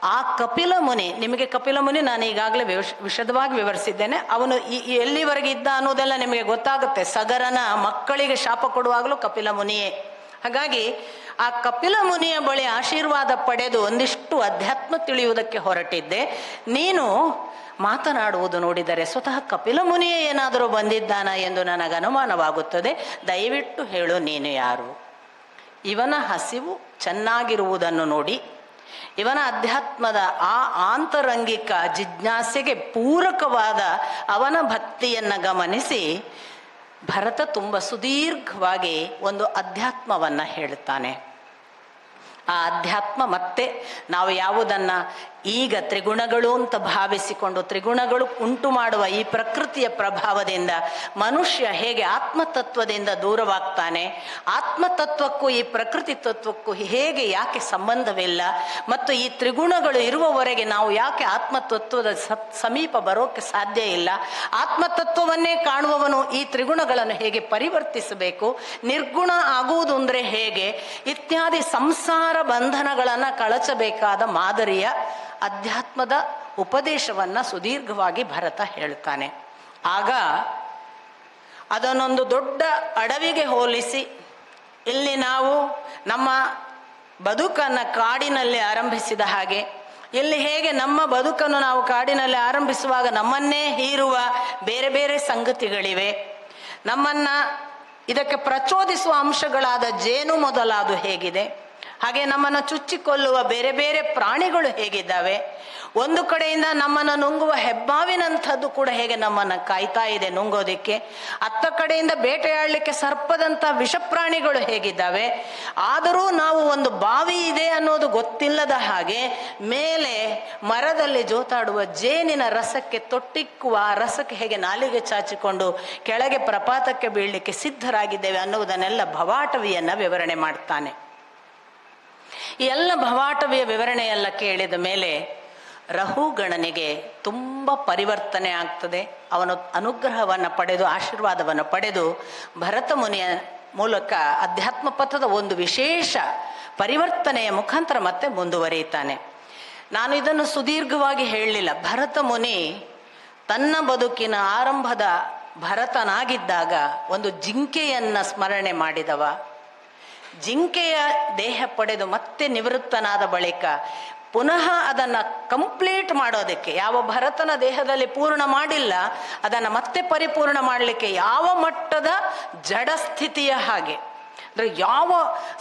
ಆ ಕಪಿಲ ಮುನಿ, ನಿಮಗೆ ಕಪಿಲ ಮುನಿ ನಾನು ಈಗಾಗಲೇ ವಿಶದವಾಗಿ ವಿವರಿಸಿದ್ದೇನೆ. ಅವನು ಎಲ್ಲಿವರೆಗೆ ಇದ್ದ ಅನ್ನೋದೆಲ್ಲ ನಿಮಗೆ ಗೊತ್ತಾಗುತ್ತೆ. ಸಗರನ ಮಕ್ಕಳಿಗೆ ಶಾಪ ಕೊಡುವಾಗಲೂ ಕಪಿಲ ಮುನಿಯೇ. ಹಾಗಾಗಿ ಆ ಕಪಿಲ ಮುನಿಯ ಬಳಿ ಆಶೀರ್ವಾದ ಪಡೆದು ಒಂದಿಷ್ಟು ಅಧ್ಯಾತ್ಮ ತಿಳಿಯುವುದಕ್ಕೆ ಹೊರಟಿದ್ದೆ. ನೀನು ಮಾತನಾಡುವುದು ನೋಡಿದರೆ ಸ್ವತಃ ಕಪಿಲ ಮುನಿಯೇ ಏನಾದರೂ ಬಂದಿದ್ದಾನ ಎಂದು ನನಗೆ ಅನುಮಾನವಾಗುತ್ತದೆ. ದಯವಿಟ್ಟು ಹೇಳು, ನೀನು ಯಾರು? ಇವನ ಹಸಿವು ಚೆನ್ನಾಗಿರುವುದನ್ನು ನೋಡಿ, ಇವನ ಅಧ್ಯಾತ್ಮದ ಆ ಆಂತರಂಗಿಕ ಜಿಜ್ಞಾಸೆಗೆ ಪೂರಕವಾದ ಅವನ ಭಕ್ತಿಯನ್ನು ಗಮನಿಸಿ ಭರತ ತುಂಬ ಸುದೀರ್ಘವಾಗಿ ಒಂದು ಅಧ್ಯಾತ್ಮವನ್ನು ಹೇಳ್ತಾನೆ. ಆ ಅಧ್ಯಾತ್ಮ ಮತ್ತೆ ನಾವು ಯಾವುದನ್ನು ಈಗ ತ್ರಿಗುಣಗಳು ಅಂತ ಭಾವಿಸಿಕೊಂಡು, ತ್ರಿಗುಣಗಳು ಉಂಟು ಮಾಡುವ ಈ ಪ್ರಕೃತಿಯ ಪ್ರಭಾವದಿಂದ ಮನುಷ್ಯ ಹೇಗೆ ಆತ್ಮತತ್ವದಿಂದ ದೂರವಾಗ್ತಾನೆ, ಆತ್ಮತತ್ವಕ್ಕೂ ಈ ಪ್ರಕೃತಿ ತತ್ವಕ್ಕೂ ಹೇಗೆ ಯಾಕೆ ಸಂಬಂಧವಿಲ್ಲ, ಮತ್ತು ಈ ತ್ರಿಗುಣಗಳು ಇರುವವರೆಗೆ ನಾವು ಯಾಕೆ ಆತ್ಮತತ್ವದ ಸಮೀಪ ಬರೋಕ್ಕೆ ಸಾಧ್ಯ ಇಲ್ಲ, ಆತ್ಮತತ್ವವನ್ನೇ ಕಾಣುವವನು ಈ ತ್ರಿಗುಣಗಳನ್ನು ಹೇಗೆ ಪರಿವರ್ತಿಸಬೇಕು, ನಿರ್ಗುಣ ಆಗುವುದು ಅಂದರೆ ಹೇಗೆ, ಇತ್ಯಾದಿ ಸಂಸಾರ ಬಂಧನಗಳನ್ನು ಕಳಚಬೇಕಾದ ಮಾದರಿಯ ಅಧ್ಯಾತ್ಮದ ಉಪದೇಶವನ್ನು ಸುದೀರ್ಘವಾಗಿ ಭರತ ಹೇಳ್ತಾನೆ. ಆಗ ಅದನ್ನೊಂದು ದೊಡ್ಡ ಅಡವಿಗೆ ಹೋಲಿಸಿ, ಇಲ್ಲಿ ನಾವು ನಮ್ಮ ಬದುಕನ್ನು ಕಾಡಿನಲ್ಲಿ ಆರಂಭಿಸಿದ ಹಾಗೆ, ಇಲ್ಲಿ ಹೇಗೆ ನಮ್ಮ ಬದುಕನ್ನು ನಾವು ಕಾಡಿನಲ್ಲಿ ಆರಂಭಿಸುವಾಗ ನಮ್ಮನ್ನೇ ಹೀರುವ ಬೇರೆ ಬೇರೆ ಸಂಗತಿಗಳಿವೆ, ನಮ್ಮನ್ನು ಇದಕ್ಕೆ ಪ್ರಚೋದಿಸುವ ಅಂಶಗಳಾದ ಜೇನು ಮೊದಲಾದ ಹೇಗಿದೆ, ಹಾಗೆ ನಮ್ಮನ್ನು ಚುಚ್ಚಿಕೊಲ್ಲುವ ಬೇರೆ ಬೇರೆ ಪ್ರಾಣಿಗಳು ಹೇಗಿದ್ದಾವೆ, ಒಂದು ಕಡೆಯಿಂದ ನಮ್ಮನ್ನು ನುಂಗುವ ಹೆಬ್ಬಾವಿನಂಥದ್ದು ಕೂಡ ಹೇಗೆ ನಮ್ಮನ್ನು ಕಾಯ್ತಾ ಇದೆ ನುಂಗೋದಿಕ್ಕೆ, ಅತ್ತ ಕಡೆಯಿಂದ ಬೇಟೆಯಾಡಲಿಕ್ಕೆ ಸರ್ಪದಂಥ ವಿಷಪ್ರಾಣಿಗಳು ಹೇಗಿದ್ದಾವೆ, ಆದರೂ ನಾವು ಒಂದು ಬಾವಿ ಇದೆ ಅನ್ನೋದು ಗೊತ್ತಿಲ್ಲದ ಹಾಗೆ ಮೇಲೆ ಮರದಲ್ಲಿ ಜೋತಾಡುವ ಜೇನಿನ ರಸಕ್ಕೆ ತೊಟ್ಟಿಕ್ಕುವ ಆ ರಸಕ್ಕೆ ಹೇಗೆ ನಾಲಿಗೆ ಚಾಚಿಕೊಂಡು ಕೆಳಗೆ ಪ್ರಪಾತಕ್ಕೆ ಬೀಳಲಿಕ್ಕೆ ಸಿದ್ಧರಾಗಿದ್ದೇವೆ ಅನ್ನುವುದನ್ನೆಲ್ಲ ಭವಾಟವಿಯನ್ನು ವಿವರಣೆ ಮಾಡ್ತಾನೆ. ಈ ಎಲ್ಲ ಭವಾಟವಿಯ ವಿವರಣೆಯೆಲ್ಲ ಕೇಳಿದ ಮೇಲೆ ರಹುಗಣನಿಗೆ ತುಂಬ ಪರಿವರ್ತನೆ ಆಗ್ತದೆ. ಅವನು ಅನುಗ್ರಹವನ್ನು ಪಡೆದು, ಆಶೀರ್ವಾದವನ್ನು ಪಡೆದು ಭರತ ಮುನಿಯ ಮೂಲಕ ಅಧ್ಯಾತ್ಮ ಪಥದ ಒಂದು ವಿಶೇಷ ಪರಿವರ್ತನೆಯ ಮುಖಾಂತರ ಮತ್ತೆ ಮುಂದುವರಿಯುತ್ತಾನೆ. ನಾನು ಇದನ್ನು ಸುದೀರ್ಘವಾಗಿ ಹೇಳಲಿಲ್ಲ. ಭರತ ಮುನಿ ತನ್ನ ಬದುಕಿನ ಆರಂಭದ ಭರತನಾಗಿದ್ದಾಗ ಒಂದು ಜಿಂಕೆಯನ್ನು ಸ್ಮರಣೆ ಮಾಡಿದವ. ಜಿಂಕೆಯ ದೇಹ ಪಡೆದು ಮತ್ತೆ ನಿವೃತ್ತನಾದ ಬಳಿಕ ಪುನಃ ಅದನ್ನು ಕಂಪ್ಲೀಟ್ ಮಾಡೋದಕ್ಕೆ, ಯಾವ ಭರತನ ದೇಹದಲ್ಲಿ ಪೂರ್ಣ ಮಾಡಿಲ್ಲ ಅದನ್ನು ಮತ್ತೆ ಪರಿಪೂರ್ಣ ಮಾಡಲಿಕ್ಕೆ ಯಾವ ಮಟ್ಟದ ಜಡಸ್ಥಿತಿಯ ಹಾಗೆ, ಅಂದರೆ ಯಾವ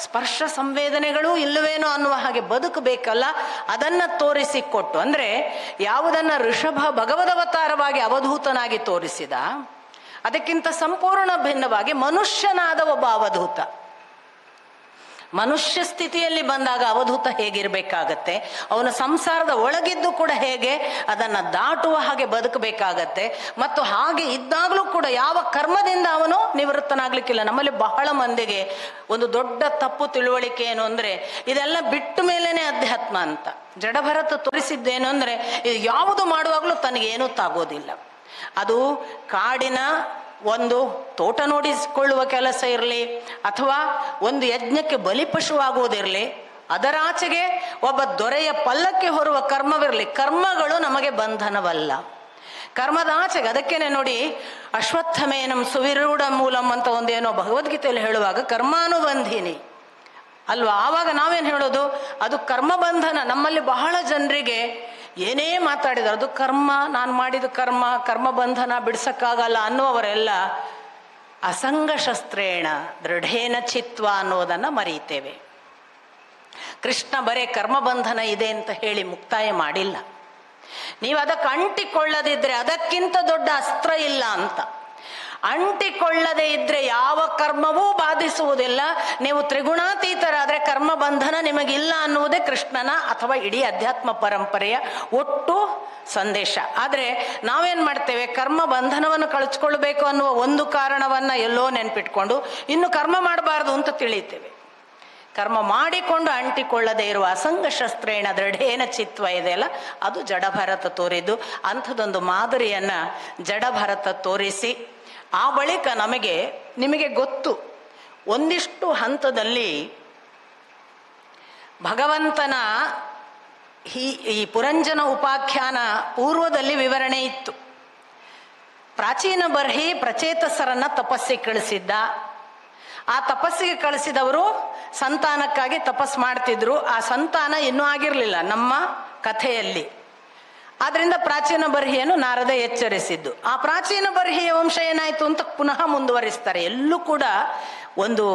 ಸ್ಪರ್ಶ ಸಂವೇದನೆಗಳೂ ಇಲ್ಲವೇನೋ ಅನ್ನುವ ಹಾಗೆ ಬದುಕಬೇಕಲ್ಲ, ಅದನ್ನು ತೋರಿಸಿಕೊಟ್ಟು, ಅಂದರೆ ಯಾವುದನ್ನು ಋಷಭ ಭಗವದವತಾರವಾಗಿ ಅವಧೂತನಾಗಿ ತೋರಿಸಿದ ಅದಕ್ಕಿಂತ ಸಂಪೂರ್ಣ ಭಿನ್ನವಾಗಿ ಮನುಷ್ಯನಾದ ಒಬ್ಬ ಅವಧೂತ. ಮನುಷ್ಯ ಸ್ಥಿತಿಯಲ್ಲಿ ಬಂದಾಗ ಅವಧೂತ ಹೇಗಿರಬೇಕಾಗತ್ತೆ, ಅವನ ಸಂಸಾರದ ಒಳಗಿದ್ದು ಕೂಡ ಹೇಗೆ ಅದನ್ನು ದಾಟುವ ಹಾಗೆ ಬದುಕಬೇಕಾಗತ್ತೆ, ಮತ್ತು ಹಾಗೆ ಇದ್ದಾಗಲೂ ಕೂಡ ಯಾವ ಕರ್ಮದಿಂದ ಅವನು ನಿವೃತ್ತನಾಗ್ಲಿಕ್ಕಿಲ್ಲ. ನಮ್ಮಲ್ಲಿ ಬಹಳ ಮಂದಿಗೆ ಒಂದು ದೊಡ್ಡ ತಪ್ಪು ತಿಳುವಳಿಕೆ ಏನು ಅಂದರೆ, ಇದೆಲ್ಲ ಬಿಟ್ಟ ಮೇಲೇನೆ ಅಧ್ಯಾತ್ಮ ಅಂತ. ಜಡಭರತ ತೋರಿಸಿದ್ದೇನು ಅಂದರೆ, ಇದು ಯಾವುದು ಮಾಡುವಾಗಲೂ ತನಗೇನೂ ತಾಗೋದಿಲ್ಲ. ಅದು ಕಾಡಿನ ಒಂದು ತೋಟ ನೋಡಿಸಿಕೊಳ್ಳುವ ಕೆಲಸ ಇರಲಿ, ಅಥವಾ ಒಂದು ಯಜ್ಞಕ್ಕೆ ಬಲಿಪಶುವಾಗುವುದಿರಲಿ, ಅದರಾಚೆಗೆ ಒಬ್ಬ ದೊರೆಯ ಪಲ್ಲಕ್ಕೆ ಹೊರುವ ಕರ್ಮವಿರಲಿ, ಕರ್ಮಗಳು ನಮಗೆ ಬಂಧನವಲ್ಲ. ಕರ್ಮದ ಆಚೆಗೆ ಅದಕ್ಕೇನೆ ನೋಡಿ, ಅಶ್ವತ್ಥಮೇನಂ ಸುವಿರೂಢ ಮೂಲಂ ಅಂತ ಒಂದೇನೋ ಭಗವದ್ಗೀತೆಯಲ್ಲಿ ಹೇಳುವಾಗ ಕರ್ಮಾನುಬಂಧಿನಿ ಅಲ್ವಾ. ಆವಾಗ ನಾವೇನು ಹೇಳೋದು, ಅದು ಕರ್ಮಬಂಧನ. ನಮ್ಮಲ್ಲಿ ಬಹಳ ಜನರಿಗೆ ಏನೇ ಮಾತಾಡಿದ್ರು ಅದು ಕರ್ಮ, ನಾನು ಮಾಡಿದ ಕರ್ಮ, ಕರ್ಮಬಂಧನ ಬಿಡ್ಸಕ್ಕಾಗಲ್ಲ ಅನ್ನುವವರೆಲ್ಲ ಅಸಂಗ ಶಸ್ತ್ರೇಣ ದೃಢೇನ ಚಿತ್ವ ಅನ್ನೋದನ್ನು ಮರೀತೇವೆ. ಕೃಷ್ಣ ಬರೇ ಕರ್ಮಬಂಧನ ಇದೆ ಅಂತ ಹೇಳಿ ಮುಕ್ತಾಯ ಮಾಡಿಲ್ಲ. ನೀವು ಅದಕ್ಕೆ ಅಂಟಿಕೊಳ್ಳದಿದ್ರೆ ಅದಕ್ಕಿಂತ ದೊಡ್ಡ ಅಸ್ತ್ರ ಇಲ್ಲ ಅಂತ. ಅಂಟಿಕೊಳ್ಳದೆ ಇದ್ರೆ ಯಾವ ಕರ್ಮವೂ ಬಾಧಿಸುವುದಿಲ್ಲ. ನೀವು ತ್ರಿಗುಣಾತೀತರಾದರೆ ಕರ್ಮ ಬಂಧನ ನಿಮಗಿಲ್ಲ ಅನ್ನುವುದೇ ಕೃಷ್ಣನ ಅಥವಾ ಇಡೀ ಅಧ್ಯಾತ್ಮ ಪರಂಪರೆಯ ಒಟ್ಟು ಸಂದೇಶ. ಆದರೆ ನಾವೇನು ಮಾಡ್ತೇವೆ, ಕರ್ಮ ಬಂಧನವನ್ನು ಕಳಚ್ಕೊಳ್ಬೇಕು ಅನ್ನುವ ಒಂದು ಕಾರಣವನ್ನು ಎಲ್ಲೋ ನೆನ್ಪಿಟ್ಕೊಂಡು ಇನ್ನು ಕರ್ಮ ಮಾಡಬಾರ್ದು ಅಂತ ತಿಳಿತೇವೆ. ಕರ್ಮ ಮಾಡಿಕೊಂಡು ಅಂಟಿಕೊಳ್ಳದೆ ಇರುವ ಅಸಂಗ ಶಸ್ತ್ರೇಣ ದೃಢೇನ ಚಿತ್ವ ಇದೆಯಲ್ಲ, ಅದು ಜಡಭರತ ತೋರಿದ್ದು. ಅಂಥದ್ದೊಂದು ಮಾದರಿಯನ್ನು ಜಡಭರತ ತೋರಿಸಿ ಆ ಬಳಿಕ ನಿಮಗೆ ಗೊತ್ತು, ಒಂದಿಷ್ಟು ಹಂತದಲ್ಲಿ ಭಗವಂತನ ಈ ಪುರಂಜನ ಉಪಾಖ್ಯಾನ ಪೂರ್ವದಲ್ಲಿ ವಿವರಣೆ ಇತ್ತು. ಪ್ರಾಚೀನ ಬರ್ಹಿ ಪ್ರಚೇತಸರನ್ನ ತಪಸ್ಸಿಗೆ ಕಳಿಸಿದ್ದ. ಆ ತಪಸ್ಸಿಗೆ ಕಳಿಸಿದವರು ಸಂತಾನಕ್ಕಾಗಿ ತಪಸ್ ಮಾಡ್ತಿದ್ರು. ಆ ಸಂತಾನ ಇನ್ನೂ ಆಗಿರಲಿಲ್ಲ ನಮ್ಮ ಕಥೆಯಲ್ಲಿ. ಆದ್ರಿಂದ ಪ್ರಾಚೀನ ಬರ್ಹಿಯನ್ನು ನಾರದ ಎಚ್ಚರಿಸಿದ್ದು. ಆ ಪ್ರಾಚೀನ ಬರ್ಹಿಯ ವಂಶ ಏನಾಯ್ತು ಅಂತ ಪುನಃ ಮುಂದುವರಿಸ್ತಾರೆ. ಎಲ್ಲೂ ಕೂಡ ಒಂದು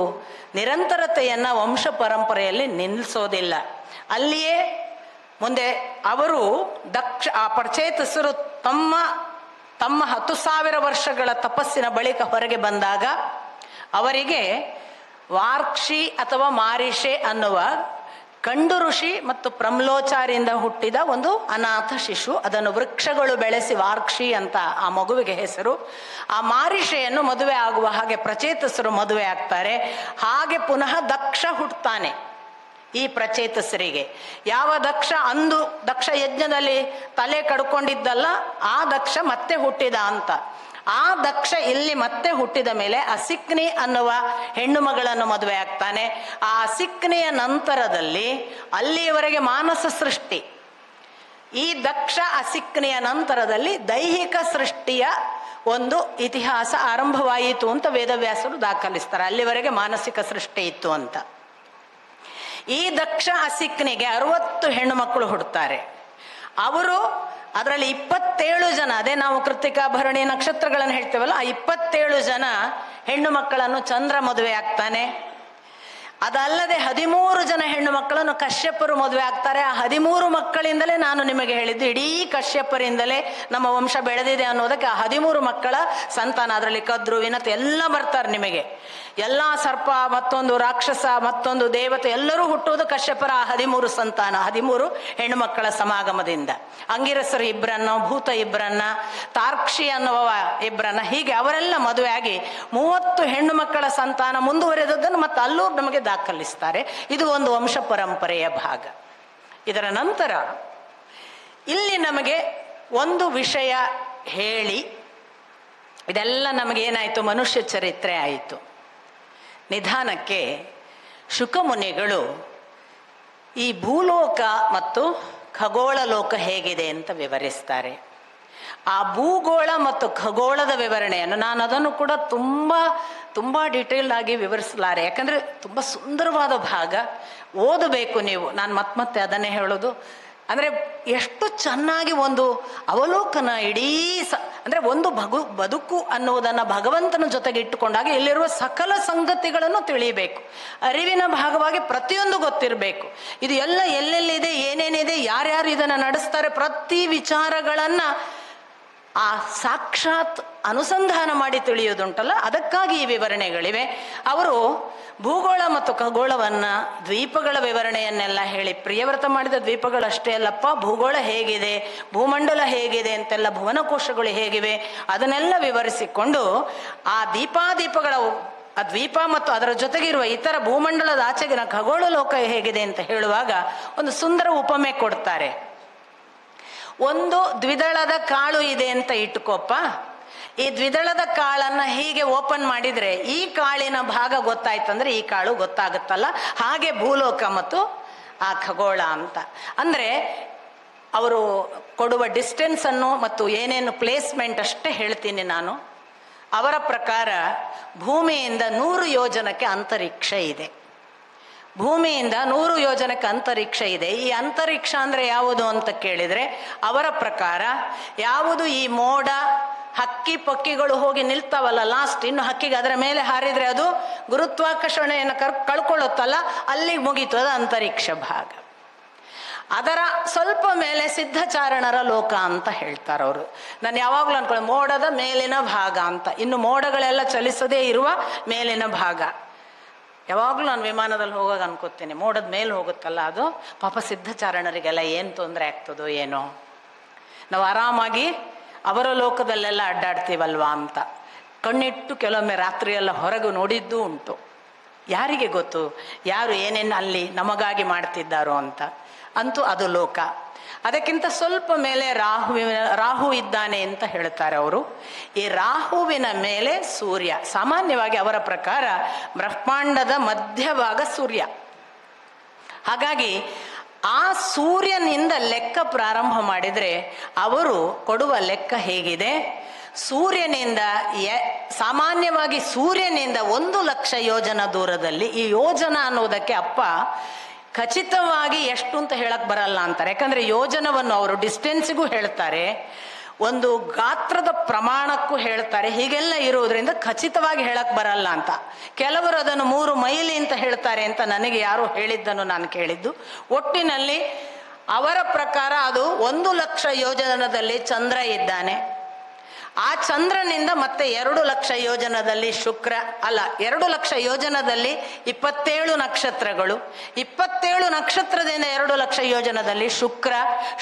ನಿರಂತರತೆಯನ್ನ ವಂಶ ಪರಂಪರೆಯಲ್ಲಿ ನಿಲ್ಲಿಸೋದಿಲ್ಲ. ಅಲ್ಲಿಯೇ ಮುಂದೆ ಅವರು ಆ ಪ್ರಚೇತಸರು ತಮ್ಮ 10,000 ವರ್ಷಗಳ ತಪಸ್ಸಿನ ಬಳಿಕ ಹೊರಗೆ ಬಂದಾಗ ಅವರಿಗೆ ವಾರ್ಕ್ಷಿ ಅಥವಾ ಮಾರಿಷೆ ಅನ್ನುವ ಕಂಡು ಋಷಿ ಮತ್ತು ಪ್ರಮ್ಲೋಚಾರಿಯಿಂದ ಹುಟ್ಟಿದ ಒಂದು ಅನಾಥ ಶಿಶು, ಅದನ್ನು ವೃಕ್ಷಗಳು ಬೆಳೆಸಿ ವಾರ್ಕ್ಷಿ ಅಂತ ಆ ಮಗುವಿಗೆ ಹೆಸರು. ಆ ಮಾರಿಷೆಯನ್ನು ಮದುವೆ ಆಗುವ ಹಾಗೆ ಪ್ರಚೇತಸರು ಮದುವೆ ಆಗ್ತಾರೆ. ಹಾಗೆ ಪುನಃ ದಕ್ಷ ಹುಟ್ಟುತ್ತಾನೆ ಈ ಪ್ರಚೇತಸರಿಗೆ. ಯಾವ ದಕ್ಷ ಯಜ್ಞದಲ್ಲಿ ತಲೆ ಕಡ್ಕೊಂಡಿದ್ದಲ್ಲ, ಆ ದಕ್ಷ ಮತ್ತೆ ಹುಟ್ಟಿದ ಅಂತ. ಆ ದಕ್ಷ ಇಲ್ಲಿ ಮತ್ತೆ ಹುಟ್ಟಿದ ಮೇಲೆ ಅಸಿಕ್ನಿ ಅನ್ನುವ ಹೆಣ್ಣು ಮಗಳನ್ನು ಮದುವೆ ಆಗ್ತಾನೆ. ಆ ಅಸಿಕ್ನಿಯ ನಂತರದಲ್ಲಿ ಅಲ್ಲಿಯವರೆಗೆ ಮಾನಸ ಸೃಷ್ಟಿ. ಈ ದಕ್ಷ ಅಸಿಕ್ನಿಯ ನಂತರದಲ್ಲಿ ದೈಹಿಕ ಸೃಷ್ಟಿಯ ಒಂದು ಇತಿಹಾಸ ಆರಂಭವಾಯಿತು ಅಂತ ವೇದವ್ಯಾಸರು ದಾಖಲಿಸ್ತಾರೆ. ಅಲ್ಲಿವರೆಗೆ ಮಾನಸಿಕ ಸೃಷ್ಟಿ ಇತ್ತು ಅಂತ. ಈ ದಕ್ಷ ಅಸಿಕ್ನಿಗೆ 60 ಹೆಣ್ಣು ಮಕ್ಕಳು ಹುಡ್ತಾರೆ. ಅವರು ಅದರಲ್ಲಿ 27 ಜನ, ಅದೇ ನಾವು ಕೃತಿಕಾ ಭರಣಿ ನಕ್ಷತ್ರಗಳನ್ನು ಹೇಳ್ತೇವಲ್ಲ, ಆ 27 ಜನ ಹೆಣ್ಣು ಮಕ್ಕಳನ್ನು ಚಂದ್ರ ಮದುವೆ ಆಗ್ತಾನೆ. ಅದಲ್ಲದೆ 13 ಜನ ಹೆಣ್ಣು ಮಕ್ಕಳನ್ನು ಕಶ್ಯಪರು ಮದುವೆ ಆಗ್ತಾರೆ. ಆ 13 ಮಕ್ಕಳಿಂದಲೇ ನಾನು ನಿಮಗೆ ಹೇಳಿದ್ದು, ಇಡೀ ಕಶ್ಯಪರಿಂದಲೇ ನಮ್ಮ ವಂಶ ಬೆಳೆದಿದೆ ಅನ್ನೋದಕ್ಕೆ ಆ 13 ಮಕ್ಕಳ ಸಂತಾನ. ಅದರಲ್ಲಿ ಕದ್ರು ವಿನತ್ ಎಲ್ಲ ಬರ್ತಾರೆ ನಿಮಗೆ. ಎಲ್ಲ ಸರ್ಪ, ಮತ್ತೊಂದು ರಾಕ್ಷಸ, ಮತ್ತೊಂದು ದೇವತೆ, ಎಲ್ಲರೂ ಹುಟ್ಟುವುದು ಕಶ್ಯಪರ ಆ 13 ಸಂತಾನ, 13 ಹೆಣ್ಣು ಮಕ್ಕಳ ಸಮಾಗಮದಿಂದ. ಅಂಗಿರಸರು 2 ಭೂತ 2 ತಾರ್ಕ್ಷಿ ಅನ್ನುವ 2 ಹೀಗೆ ಅವರೆಲ್ಲ ಮದುವೆ ಆಗಿ 30 ಹೆಣ್ಣು ಮಕ್ಕಳ ಸಂತಾನ ಮುಂದುವರೆದದ್ದನ್ನು ಮತ್ತೆ ಅಲ್ಲೂ ನಮಗೆ ದಾಖಲಿಸ್ತಾರೆ. ಇದು ಒಂದು ವಂಶ ಪರಂಪರೆಯ ಭಾಗ. ಇದರ ನಂತರ ಇಲ್ಲಿ ನಮಗೆ ಒಂದು ವಿಷಯ ಹೇಳಿ, ಇದೆಲ್ಲ ನಮಗೇನಾಯಿತು, ಮನುಷ್ಯ ಚರಿತ್ರೆ ಆಯಿತು. ನಿಧಾನಕ್ಕೆ ಶುಕಮುನಿಗಳು ಈ ಭೂಲೋಕ ಮತ್ತು ಖಗೋಳ ಲೋಕ ಹೇಗಿದೆ ಅಂತ ವಿವರಿಸ್ತಾರೆ. ಆ ಭೂಗೋಳ ಮತ್ತು ಖಗೋಳದ ವಿವರಣೆಯನ್ನು ನಾನು ಅದನ್ನು ಕೂಡ ತುಂಬ ಡೀಟೇಲ್ ಆಗಿ ವಿವರಿಸಲಾರೆ. ಯಾಕಂದರೆ ತುಂಬ ಸುಂದರವಾದ ಭಾಗ, ಓದಬೇಕು ನೀವು. ನಾನು ಮತ್ತೆ ಅದನ್ನೇ ಹೇಳೋದು. ಅಂದರೆ ಎಷ್ಟು ಚೆನ್ನಾಗಿ ಒಂದು ಅವಲೋಕನ ಇಡೀ ಅಂದರೆ ಒಂದು ಬದುಕು ಅನ್ನುವುದನ್ನು ಭಗವಂತನ ಜೊತೆಗೆ ಇಟ್ಟುಕೊಂಡಾಗ ಇಲ್ಲಿರುವ ಸಕಲ ಸಂಗತಿಗಳನ್ನು ತಿಳಿಯಬೇಕು. ಅರಿವಿನ ಭಾಗವಾಗಿ ಪ್ರತಿಯೊಂದು ಗೊತ್ತಿರಬೇಕು. ಇದು ಎಲ್ಲ ಎಲ್ಲೆಲ್ಲಿದೆ, ಏನೇನಿದೆ, ಯಾರ್ಯಾರು ಇದನ್ನು ನಡೆಸ್ತಾರೆ, ಪ್ರತಿ ವಿಚಾರಗಳನ್ನು ಆ ಸಾಕ್ಷಾತ್ ಅನುಸಂಧಾನ ಮಾಡಿ ತಿಳಿಯೋದುಂಟಲ್ಲ, ಅದಕ್ಕಾಗಿ ಈ ವಿವರಣೆಗಳಿವೆ. ಅವರು ಭೂಗೋಳ ಮತ್ತು ಖಗೋಳವನ್ನು, ದ್ವೀಪಗಳ ವಿವರಣೆಯನ್ನೆಲ್ಲ ಹೇಳಿ, ಪ್ರಿಯವ್ರತ ಮಾಡಿದ ದ್ವೀಪಗಳಷ್ಟೇ ಅಲ್ಲಪ್ಪ, ಭೂಗೋಳ ಹೇಗಿದೆ, ಭೂಮಂಡಲ ಹೇಗಿದೆ ಅಂತೆಲ್ಲ, ಭುವನಕೋಶಗಳು ಹೇಗಿವೆ ಅದನ್ನೆಲ್ಲ ವಿವರಿಸಿಕೊಂಡು ಆ ದೀಪಾದೀಪಗಳ ಆ ದ್ವೀಪ ಮತ್ತು ಅದರ ಜೊತೆಗಿರುವ ಇತರ ಭೂಮಂಡಲದ ಆಚೆಗಿನ ಖಗೋಳ ಲೋಕ ಹೇಗಿದೆ ಅಂತ ಹೇಳುವಾಗ ಒಂದು ಸುಂದರ ಉಪಮೆ ಕೊಡ್ತಾರೆ. ಒಂದು ದ್ವಿದಳದ ಕಾಳು ಇದೆ ಅಂತ ಇಟ್ಕೋಪ್ಪ. ಈ ದ್ವಿದಳದ ಕಾಳನ್ನು ಹೀಗೆ ಓಪನ್ ಮಾಡಿದರೆ ಈ ಕಾಳಿನ ಭಾಗ ಗೊತ್ತಾಯ್ತಂದ್ರೆ ಈ ಕಾಳು ಗೊತ್ತಾಗುತ್ತಲ್ಲ, ಹಾಗೆ ಭೂಲೋಕ ಮತ್ತು ಆ ಖಗೋಳ ಅಂತ. ಅಂದರೆ ಅವರು ಕೊಡುವ ಡಿಸ್ಟೆನ್ಸನ್ನು ಮತ್ತು ಏನೇನು ಪ್ಲೇಸ್ಮೆಂಟ್ ಅಷ್ಟೇ ಹೇಳ್ತೀನಿ ನಾನು. ಅವರ ಪ್ರಕಾರ ಭೂಮಿಯಿಂದ 100 ಯೋಜನಕ್ಕೆ ಅಂತರಿಕ್ಷ ಇದೆ. ಭೂಮಿಯಿಂದ 100 ಯೋಜನಕ್ಕೆ ಅಂತರಿಕ್ಷ ಇದೆ. ಈ ಅಂತರಿಕ್ಷ ಅಂದರೆ ಯಾವುದು ಅಂತ ಕೇಳಿದರೆ ಅವರ ಪ್ರಕಾರ ಯಾವುದು ಈ ಮೋಡ, ಹಕ್ಕಿ ಪಕ್ಕಿಗಳು ಹೋಗಿ ನಿಲ್ತಾವಲ್ಲ ಲಾಸ್ಟ್, ಇನ್ನು ಹಕ್ಕಿಗೆ ಅದರ ಮೇಲೆ ಹಾರಿದರೆ ಅದು ಗುರುತ್ವಾಕರ್ಷಣೆಯನ್ನು ಕಳ್ಕೊಳ್ಳುತ್ತಲ್ಲ, ಅಲ್ಲಿಗೆ ಮುಗೀತು, ಅದು ಅಂತರಿಕ್ಷ ಭಾಗ. ಅದರ ಸ್ವಲ್ಪ ಮೇಲೆ ಸಿದ್ಧಚಾರಣರ ಲೋಕ ಅಂತ ಹೇಳ್ತಾರೆ ಅವರು. ನಾನು ಯಾವಾಗಲೂ ಅನ್ಕೊಳ್ಳಿ ಮೋಡದ ಮೇಲಿನ ಭಾಗ ಅಂತ, ಇನ್ನು ಮೋಡಗಳೆಲ್ಲ ಚಲಿಸದೇ ಇರುವ ಮೇಲಿನ ಭಾಗ. ಯಾವಾಗಲೂ ನಾನು ವಿಮಾನದಲ್ಲಿ ಹೋಗಾಗ ಅನ್ಕೋತೀನಿ ಮೋಡದ ಮೇಲೆ ಹೋಗುತ್ತಲ್ಲ ಅದು, ಪಾಪ ಸಿದ್ಧಚಾರಣರಿಗೆಲ್ಲ ಏನು ತೊಂದರೆ ಆಗ್ತದೋ ಏನೋ, ನಾವು ಆರಾಮಾಗಿ ಅವರ ಲೋಕದಲ್ಲೆಲ್ಲ ಅಡ್ಡಾಡ್ತೀವಲ್ವಾ ಅಂತ ಕಣ್ಣಿಟ್ಟು ಕೆಲವೊಮ್ಮೆ ರಾತ್ರಿಯೆಲ್ಲ ಹೊರಗೆ ನೋಡಿದ್ದೂ ಉಂಟು. ಯಾರಿಗೆ ಗೊತ್ತು ಯಾರು ಏನೇನು ಅಲ್ಲಿ ನಮಗಾಗಿ ಮಾಡ್ತಿದ್ದಾರೋ ಅಂತ. ಅಂತೂ ಅದು ಲೋಕ. ಅದಕ್ಕಿಂತ ಸ್ವಲ್ಪ ಮೇಲೆ ರಾಹು ಇದ್ದಾನೆ ಅಂತ ಹೇಳ್ತಾರೆ ಅವರು. ಈ ರಾಹುವಿನ ಮೇಲೆ ಸೂರ್ಯ. ಸಾಮಾನ್ಯವಾಗಿ ಅವರ ಪ್ರಕಾರ ಬ್ರಹ್ಮಾಂಡದ ಮಧ್ಯಭಾಗ ಸೂರ್ಯ. ಹಾಗಾಗಿ ಆ ಸೂರ್ಯನಿಂದ ಲೆಕ್ಕ ಪ್ರಾರಂಭ ಮಾಡಿದರೆ ಅವರು ಕೊಡುವ ಲೆಕ್ಕ ಹೇಗಿದೆ, ಸೂರ್ಯನಿಂದ ಸಾಮಾನ್ಯವಾಗಿ ಸೂರ್ಯನಿಂದ 1,00,000 ಯೋಜನ ದೂರದಲ್ಲಿ, ಈ ಯೋಜನ ಅನ್ನೋದಕ್ಕೆ ಅಪ್ಪ ಖಚಿತವಾಗಿ ಎಷ್ಟು ಅಂತ ಹೇಳಕ್ ಬರಲ್ಲ ಅಂತಾರೆ. ಯಾಕಂದ್ರೆ ಯೋಜನವನ್ನು ಅವರು ಡಿಸ್ಟೆನ್ಸಿಗೂ ಹೇಳ್ತಾರೆ, ಒಂದು ಗಾತ್ರದ ಪ್ರಮಾಣಕ್ಕೂ ಹೇಳ್ತಾರೆ. ಹೀಗೆಲ್ಲ ಇರುವುದರಿಂದ ಖಚಿತವಾಗಿ ಹೇಳಕ್ ಬರಲ್ಲ ಅಂತ. ಕೆಲವರು ಅದನ್ನು 3 ಮೈಲಿ ಅಂತ ಹೇಳ್ತಾರೆ ಅಂತ ನನಗೆ ಯಾರೋ ಹೇಳಿದ್ದನ್ನು ನಾನು ಕೇಳಿದ್ದು. ಒಟ್ಟಿನಲ್ಲಿ ಅವರ ಪ್ರಕಾರ ಅದು 1,00,000 ಯೋಜನದಲ್ಲಿ ಚಂದ್ರ ಇದ್ದಾನೆ. ಆ ಚಂದ್ರನಿಂದ ಮತ್ತೆ 2,00,000 ಯೋಜನದಲ್ಲಿ ಶುಕ್ರ, ಅಲ್ಲ 2,00,000 ಯೋಜನದಲ್ಲಿ 27 ನಕ್ಷತ್ರಗಳು, 27 ನಕ್ಷತ್ರದಿಂದ 2,00,000 ಯೋಜನದಲ್ಲಿ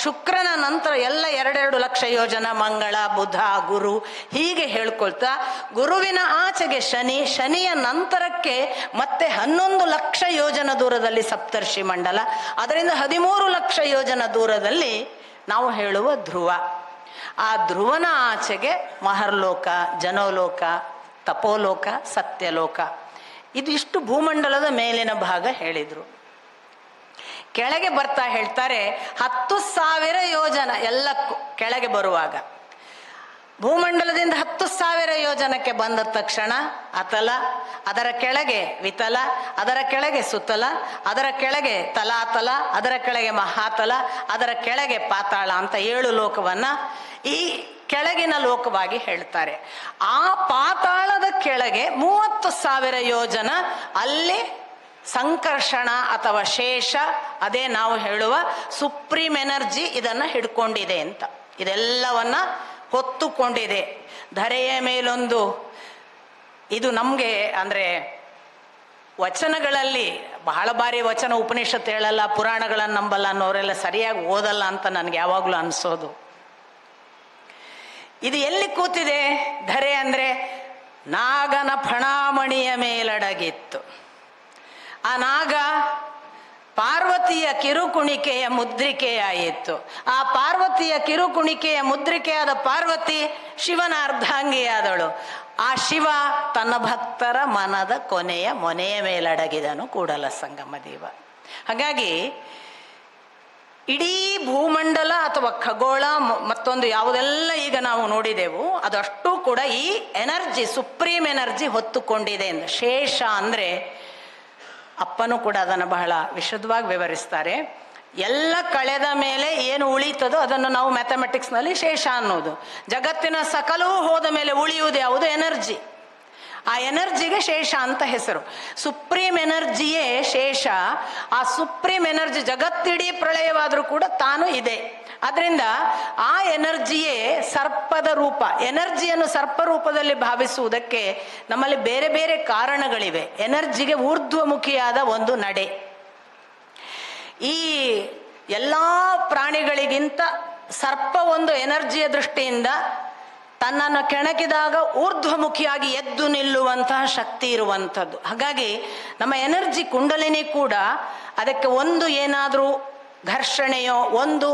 ಶುಕ್ರನ ನಂತರ ಎಲ್ಲ 2 ಲಕ್ಷ ಯೋಜನ ಮಂಗಳ, ಬುಧ, ಗುರು, ಹೀಗೆ ಹೇಳ್ಕೊಳ್ತಾ ಗುರುವಿನ ಆಚೆಗೆ ಶನಿಯ ನಂತರಕ್ಕೆ ಮತ್ತೆ 11,00,000 ಯೋಜನ ದೂರದಲ್ಲಿ ಸಪ್ತರ್ಷಿ ಮಂಡಲ, ಅದರಿಂದ 13,00,000 ಯೋಜನ ದೂರದಲ್ಲಿ ನಾವು ಹೇಳುವ ಧ್ರುವ. ಆ ಧ್ರುವನ ಆಚೆಗೆ ಮಹರ್ಲೋಕ, ಜನೋಲೋಕ, ತಪೋಲೋಕ, ಸತ್ಯಲೋಕ. ಇದಿಷ್ಟು ಭೂಮಂಡಲದ ಮೇಲಿನ ಭಾಗ ಹೇಳಿದ್ರು. ಕೆಳಗೆ ಬರ್ತಾ ಹೇಳ್ತಾರೆ 10,000 ಯೋಜನ ಎಲ್ಲಕ್ಕೂ ಕೆಳಗೆ ಬರುವಾಗ. ಭೂಮಂಡಲದಿಂದ 10,000 ಯೋಜನಕ್ಕೆ ಬಂದ ತಕ್ಷಣ ಅತಲ, ಅದರ ಕೆಳಗೆ ವಿತಲ, ಅದರ ಕೆಳಗೆ ಸುತಲ, ಅದರ ಕೆಳಗೆ ತಲಾತಲ, ಅದರ ಕೆಳಗೆ ಮಹಾತಲ, ಅದರ ಕೆಳಗೆ ಪಾತಾಳ ಅಂತ 7 ಲೋಕವನ್ನ ಈ ಕೆಳಗಿನ ಲೋಕವಾಗಿ ಹೇಳ್ತಾರೆ. ಆ ಪಾತಾಳದ ಕೆಳಗೆ 30,000 ಯೋಜನ ಅಲ್ಲಿ ಸಂಕರ್ಷಣ ಅಥವಾ ಶೇಷ, ಅದೇ ನಾವು ಹೇಳುವ ಸುಪ್ರೀಂ ಎನರ್ಜಿ ಇದನ್ನ ಹಿಡ್ಕೊಂಡಿದೆ ಅಂತ, ಇದೆಲ್ಲವನ್ನ ಹೊತ್ತುಕೊಂಡಿದೆ. ಧರೆಯ ಮೇಲೊಂದು, ಇದು ನಮಗೆ ಅಂದರೆ ವಚನಗಳಲ್ಲಿ ಬಹಳ ಬಾರಿ ವಚನ ಉಪನಿಷತ್ ಹೇಳಲ್ಲ, ಪುರಾಣಗಳನ್ನು ನಂಬಲ್ಲ ಅನ್ನೋರೆಲ್ಲ ಸರಿಯಾಗಿ ಓದಲ್ಲ ಅಂತ ನನಗೆ ಯಾವಾಗಲೂ ಅನಿಸೋದು. ಇದು ಎಲ್ಲಿ ಕೂತಿದೆ ಧರೆ ಅಂದರೆ ನಾಗನ ಫಣಾಮಣಿಯ ಮೇಲಡಗಿತ್ತು. ಆ ನಾಗ ಪಾರ್ವತಿಯ ಕಿರುಕುಣಿಕೆಯ ಮುದ್ರಿಕೆಯಾಯಿತು. ಆ ಪಾರ್ವತಿಯ ಕಿರುಕುಣಿಕೆಯ ಮುದ್ರಿಕೆಯಾದ ಪಾರ್ವತಿ ಶಿವನ ಅರ್ಧಾಂಗಿಯಾದಳು. ಆ ಶಿವ ತನ್ನ ಭಕ್ತರ ಮನದ ಮೊನೆಯ ಮೇಲಡಗಿದನು ಕೂಡಲ ಸಂಗಮ ದೇವ. ಹಾಗಾಗಿ ಇಡೀ ಭೂಮಂಡಲ ಅಥವಾ ಖಗೋಳ ಮತ್ತೊಂದು ಯಾವುದೆಲ್ಲ ಈಗ ನಾವು ನೋಡಿದೆವು ಅದಷ್ಟು ಕೂಡ ಈ ಎನರ್ಜಿ, ಸುಪ್ರೀಂ ಎನರ್ಜಿ ಹೊತ್ತುಕೊಂಡಿದೆ ಎಂದು. ಶೇಷ ಅಂದರೆ ಅಪ್ಪನೂ ಕೂಡ ಅದನ್ನು ಬಹಳ ವಿಶದವಾಗಿ ವಿವರಿಸ್ತಾರೆ. ಎಲ್ಲ ಕಳೆದ ಮೇಲೆ ಏನು ಉಳಿತದೋ ಅದನ್ನು ನಾವು ಮ್ಯಾಥಮೆಟಿಕ್ಸ್ನಲ್ಲಿ ಶೇಷ ಅನ್ನೋದು. ಜಗತ್ತಿನ ಸಕಲವೂ ಹೋದ ಮೇಲೆ ಉಳಿಯುವುದು ಯಾವುದು? ಎನರ್ಜಿ. ಆ ಎನರ್ಜಿಗೆ ಶೇಷ ಅಂತ ಹೆಸರು. ಸುಪ್ರೀಂ ಎನರ್ಜಿಯೇ ಶೇಷ. ಆ ಸುಪ್ರೀಂ ಎನರ್ಜಿ ಜಗತ್ತಿಡೀ ಪ್ರಳಯವಾದರೂ ಕೂಡ ತಾನು ಇದೆ. ಅದರಿಂದ ಆ ಎನರ್ಜಿಯೇ ಸರ್ಪದ ರೂಪ, ಎನರ್ಜಿಯನ್ನು ಸರ್ಪ ರೂಪದಲ್ಲಿ ಭಾವಿಸುವುದಕ್ಕೆ ನಮ್ಮಲ್ಲಿ ಬೇರೆ ಬೇರೆ ಕಾರಣಗಳಿವೆ. ಎನರ್ಜಿಗೆ ಊರ್ಧ್ವಮುಖಿಯಾದ ಒಂದು ನಡೆ. ಈ ಎಲ್ಲ ಪ್ರಾಣಿಗಳಿಗಿಂತ ಸರ್ಪ ಒಂದು ಎನರ್ಜಿಯ ದೃಷ್ಟಿಯಿಂದ ತನ್ನನ್ನು ಕೆಣಕಿದಾಗ ಊರ್ಧ್ವಮುಖಿಯಾಗಿ ಎದ್ದು ನಿಲ್ಲುವಂತಹ ಶಕ್ತಿ ಇರುವಂಥದ್ದು. ಹಾಗಾಗಿ ನಮ್ಮ ಎನರ್ಜಿ ಕುಂಡಲಿನಿ ಕೂಡ ಅದಕ್ಕೆ ಒಂದು ಏನಾದರೂ ಘರ್ಷಣೆಯೋ ಒಂದು